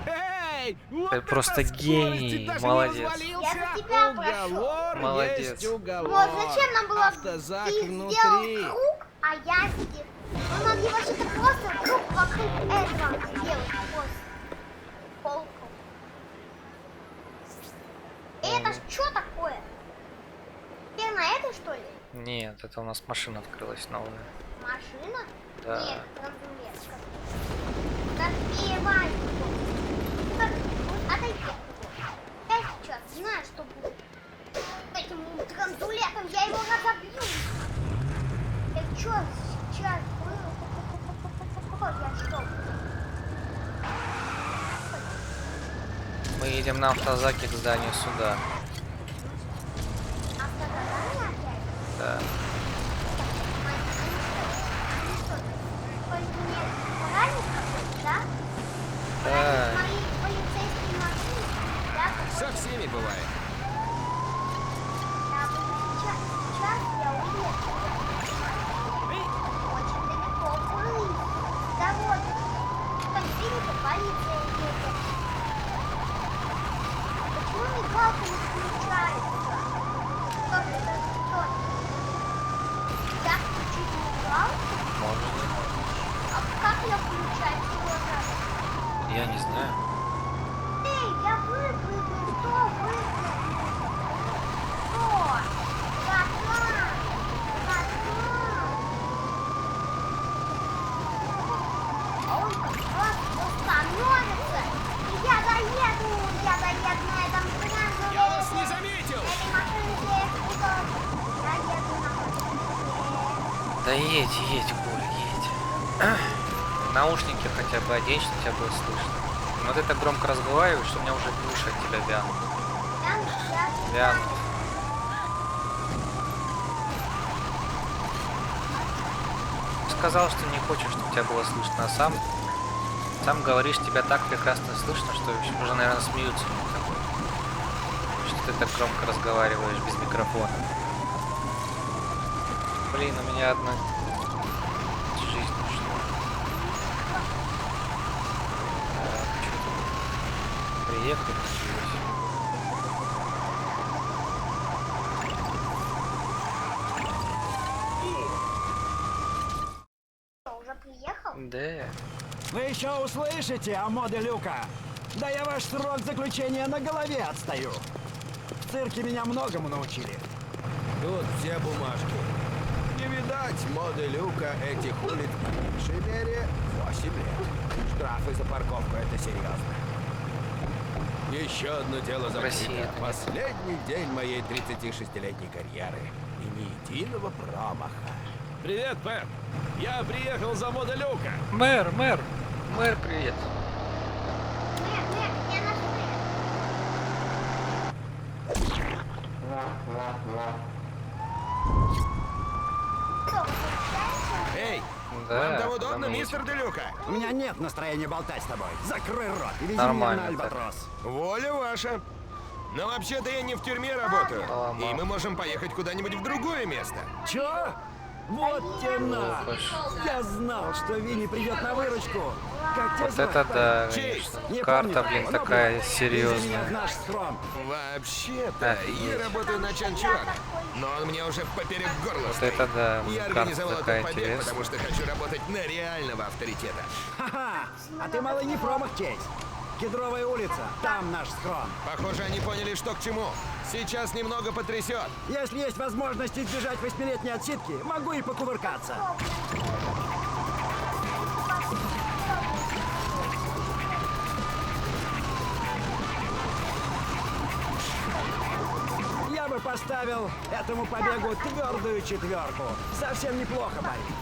Эй, вот Ты просто гений. Молодец. Я за тебя прошу. Молодец. Вот зачем нам было Автозак ты внутри. сделал круг, а я здесь. Мы могли вообще-то просто круг вокруг этого сделать. Вот. Полку. Это что такое? Теперь на это, что ли? Нет, это у нас машина открылась новая. Машина? Да. Нет, драндулетка. Разбивай его. Отойди от него. Мы едем на автозаке к зданию суда. Да. Да. Со всеми бывает. Я не знаю. Я выпрыгну, что выпрыгну? Что? А он как раз остановится. И я доеду на этом транспорте. Я вас не заметил! Этой машинке я еду на Да едь, Коля, едь. Наушники хотя бы одень, чтобы тебя было слышно. Но ты так громко разговариваешь, что у меня уже уши от тебя вянут. Вянут. Сказал, что не хочешь, чтобы тебя было слышно, а сам говоришь, тебя так прекрасно слышно, что уже, наверное, смеются над тобой. Что ты так громко разговариваешь без микрофона. Блин, у меня одна жизнь ушла. Приехали, началось. Уже приехал? Да. Вы еще услышите о моде Люка? Да я ваш срок заключения на голове отстаю. В цирке меня многому научили. Тут все бумажки. Не видать моды Люка этих улиц по меньшей мере 8 лет. Штрафы за парковку — это серьезно. Еще одно дело закрыто. Последний день моей 36-летней карьеры. И ни единого промаха. Привет, Пэм. Я приехал за мода Люка. Мэр, привет. Эй, Да, вам там удобно, там мистер Делюка? У меня нет настроения болтать с тобой. Закрой рот и вези Нормально меня на так. Альбатрос. Воля ваша. Но вообще-то я не в тюрьме работаю. И мы можем поехать куда-нибудь в другое место. Чё? Вот те на! Я знал, что Винни придет на выручку. Как тебя Вот звать, это парень? да, конечно. Карта, блин, такая серьезная. Вообще-то, я работаю на Чанчурана, но он мне уже поперек горла Вот стоит. это да, Я карта организовал такая этот побег, интересная. потому что хочу работать на реального авторитета. Ха-ха! А ты малый не промах, Чейз. Кедровая улица, там наш схрон. Похоже, они поняли, что к чему. Сейчас немного потрясет. Если есть возможность избежать 8-летней отсидки, могу и покувыркаться. Я бы поставил этому побегу твердую 4. Совсем неплохо, парень.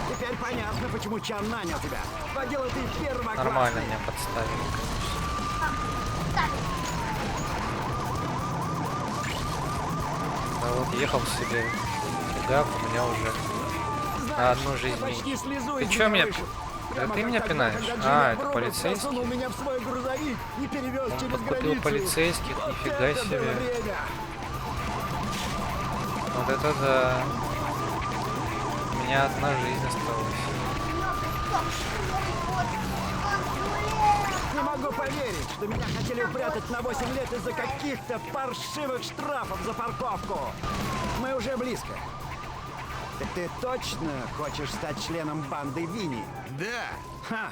Теперь понятно, почему Чан нанял тебя. Водила ты первоклассный. Нормально меня подставили, конечно. Да вот ехал себе. Да, у меня уже на одну жизнь меньше. Ты чё меня... Да ты меня пинаешь? А, это полицейский? Засунул меня в свой грузовик и перевез Он через подкупил границу. полицейских, нифига Это себе. было время. Вот это да. У меня одна жизнь осталась. Не могу поверить, что меня хотели упрятать на 8 лет из-за каких-то паршивых штрафов за парковку. Мы уже близко. Так ты точно хочешь стать членом банды Винни? Да. Ха!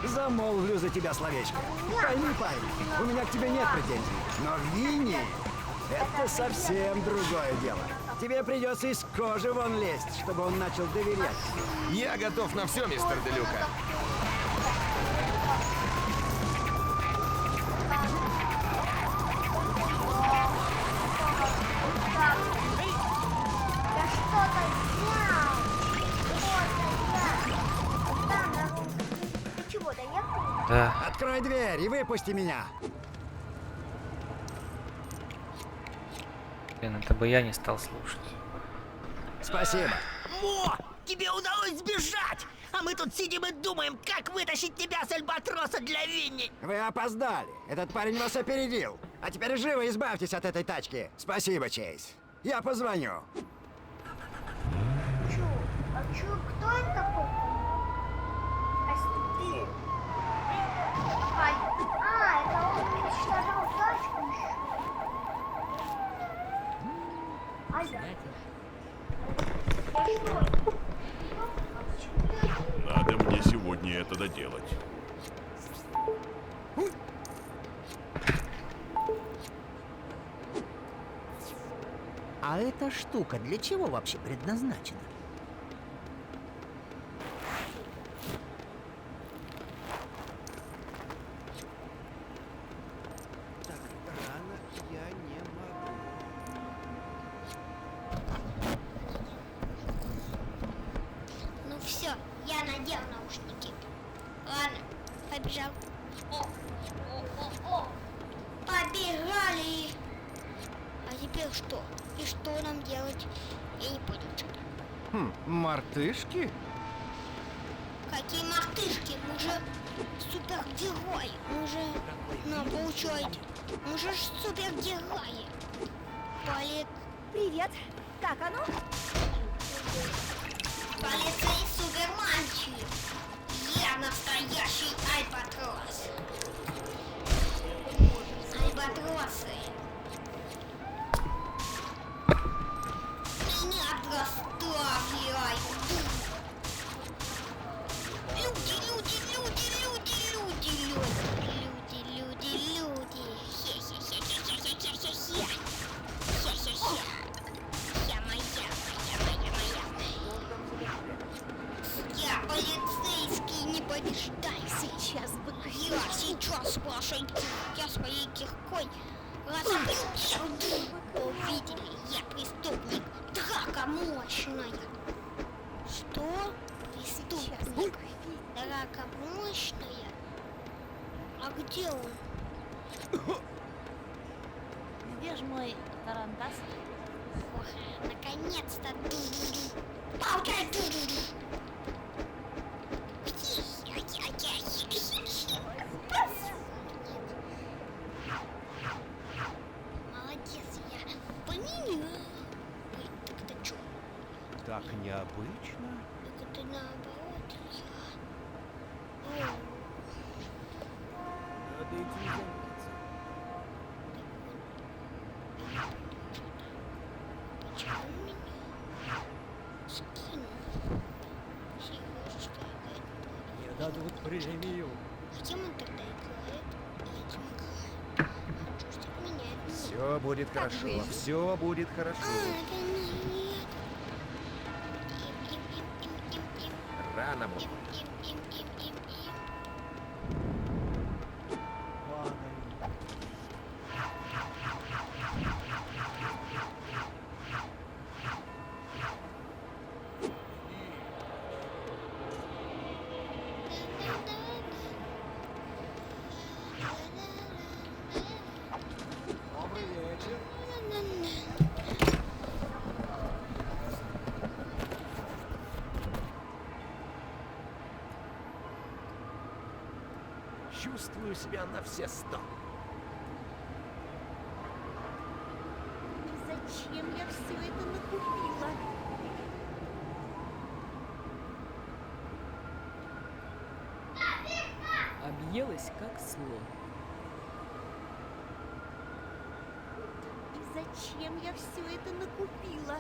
Замолвлю за тебя словечко. Пойми, парень, у меня к тебе нет претензий. Но Винни — это совсем другое дело. Тебе придется из кожи вон лезть, чтобы он начал доверять. Я готов на все, мистер Делюка. Да. Открой дверь и выпусти меня. Блин, это бы я не стал слушать. Спасибо. Мо! Тебе удалось сбежать! А мы тут сидим и думаем, как вытащить тебя с Альбатроса для Винни! Вы опоздали. Этот парень вас опередил. А теперь живо избавьтесь от этой тачки. Спасибо, Чейз. Я позвоню. Кто это такой? Это он уничтожал тачку еще. Надо мне сегодня это доделать. А эта штука для чего вообще предназначена? Так рано я не могу. Ну все, я надел наушники. Ладно, побежал. О. Побежали. А теперь что? И что нам делать? Я не понял что-то. Мартышки? Какие мартышки? Мы же супергерои. Мы же, получаете, мы же супергерои. Полет. Привет. Как оно? Полицей суперманчик. Я настоящий альбатрос. Альбатросы. Меня проставляют. Люди. Хе-хе-хе-хе-хе-хе-хе-хе. Я полицейский, не побеждай. Сейчас бы Я сейчас вашей, я своей киркой разобью. Увидели, я преступник. Драка мощная. Что? Преступник. Драка мощная? А где он? Где же мой тарантас? Ох, наконец-то. Получай. Молодец, я поменял. Ой, так это что? Так необычно. Так это наоборот, я... Надо этим заняться. Почему меня скинул? Серьезно, что играет? Мне дадут премию. А кем он тогда играет? Этим играет. Хочу, чтобы меня это... Все будет хорошо. Все будет хорошо. это нет. Рано будет. Добрый вечер. Чувствую себя на все 100. Зачем я все это накупила? Объелась как слон. Зачем я все это накупила?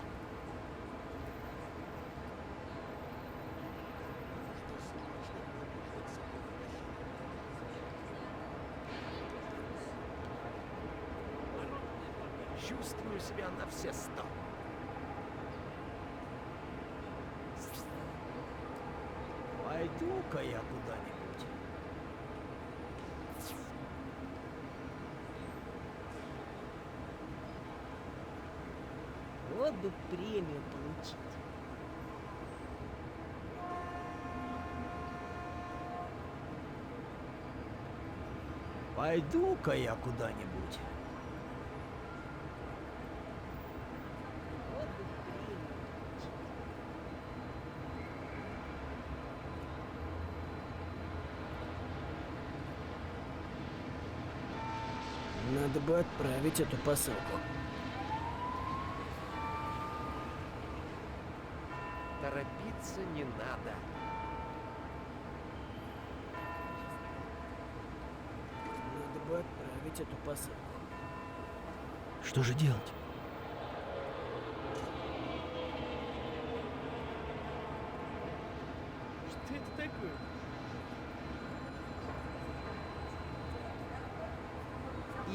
Чувствую себя на все 100. Пойду-ка я куда-нибудь. Вот бы премию получить. Пойду-ка я куда-нибудь. Надо бы отправить эту посылку. Торопиться не надо. Надо бы отправить эту посылку. Что же делать? Что это такое?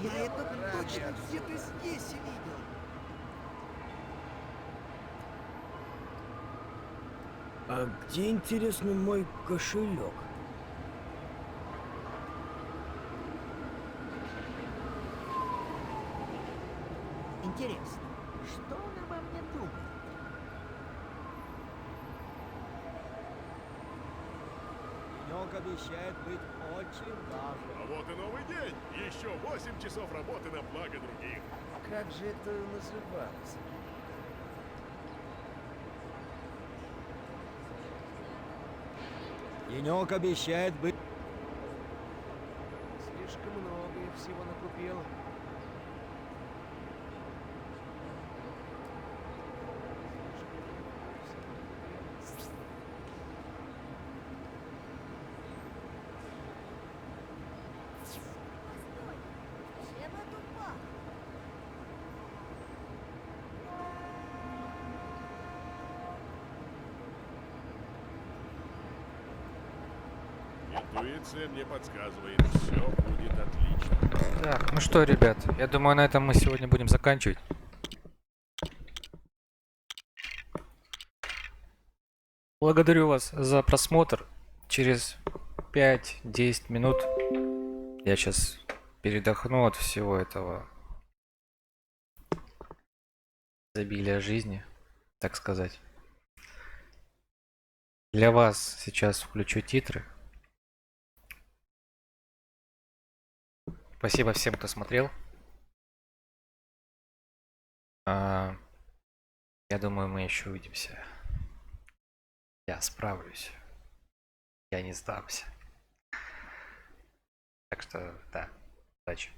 Я это точно где-то здесь видел. А где, интересно, мой кошелек? Интересно, что он обо мне думает? Денек обещает быть очень важным. А вот и новый день. Еще 8 часов работы на благо других. Как же это называлось? Денек обещает быть... Слишком много я всего накупил. Интуиция мне подсказывает, все будет отлично. Так, ну что, ребят, я думаю, на этом мы сегодня будем заканчивать. Благодарю вас за просмотр. Через 5-10 минут я сейчас передохну от всего этого изобилия жизни, так сказать. Для вас сейчас включу титры. Спасибо всем, кто смотрел. Я думаю, мы еще увидимся. Я справлюсь. Я не сдамся. Так что, да, удачи.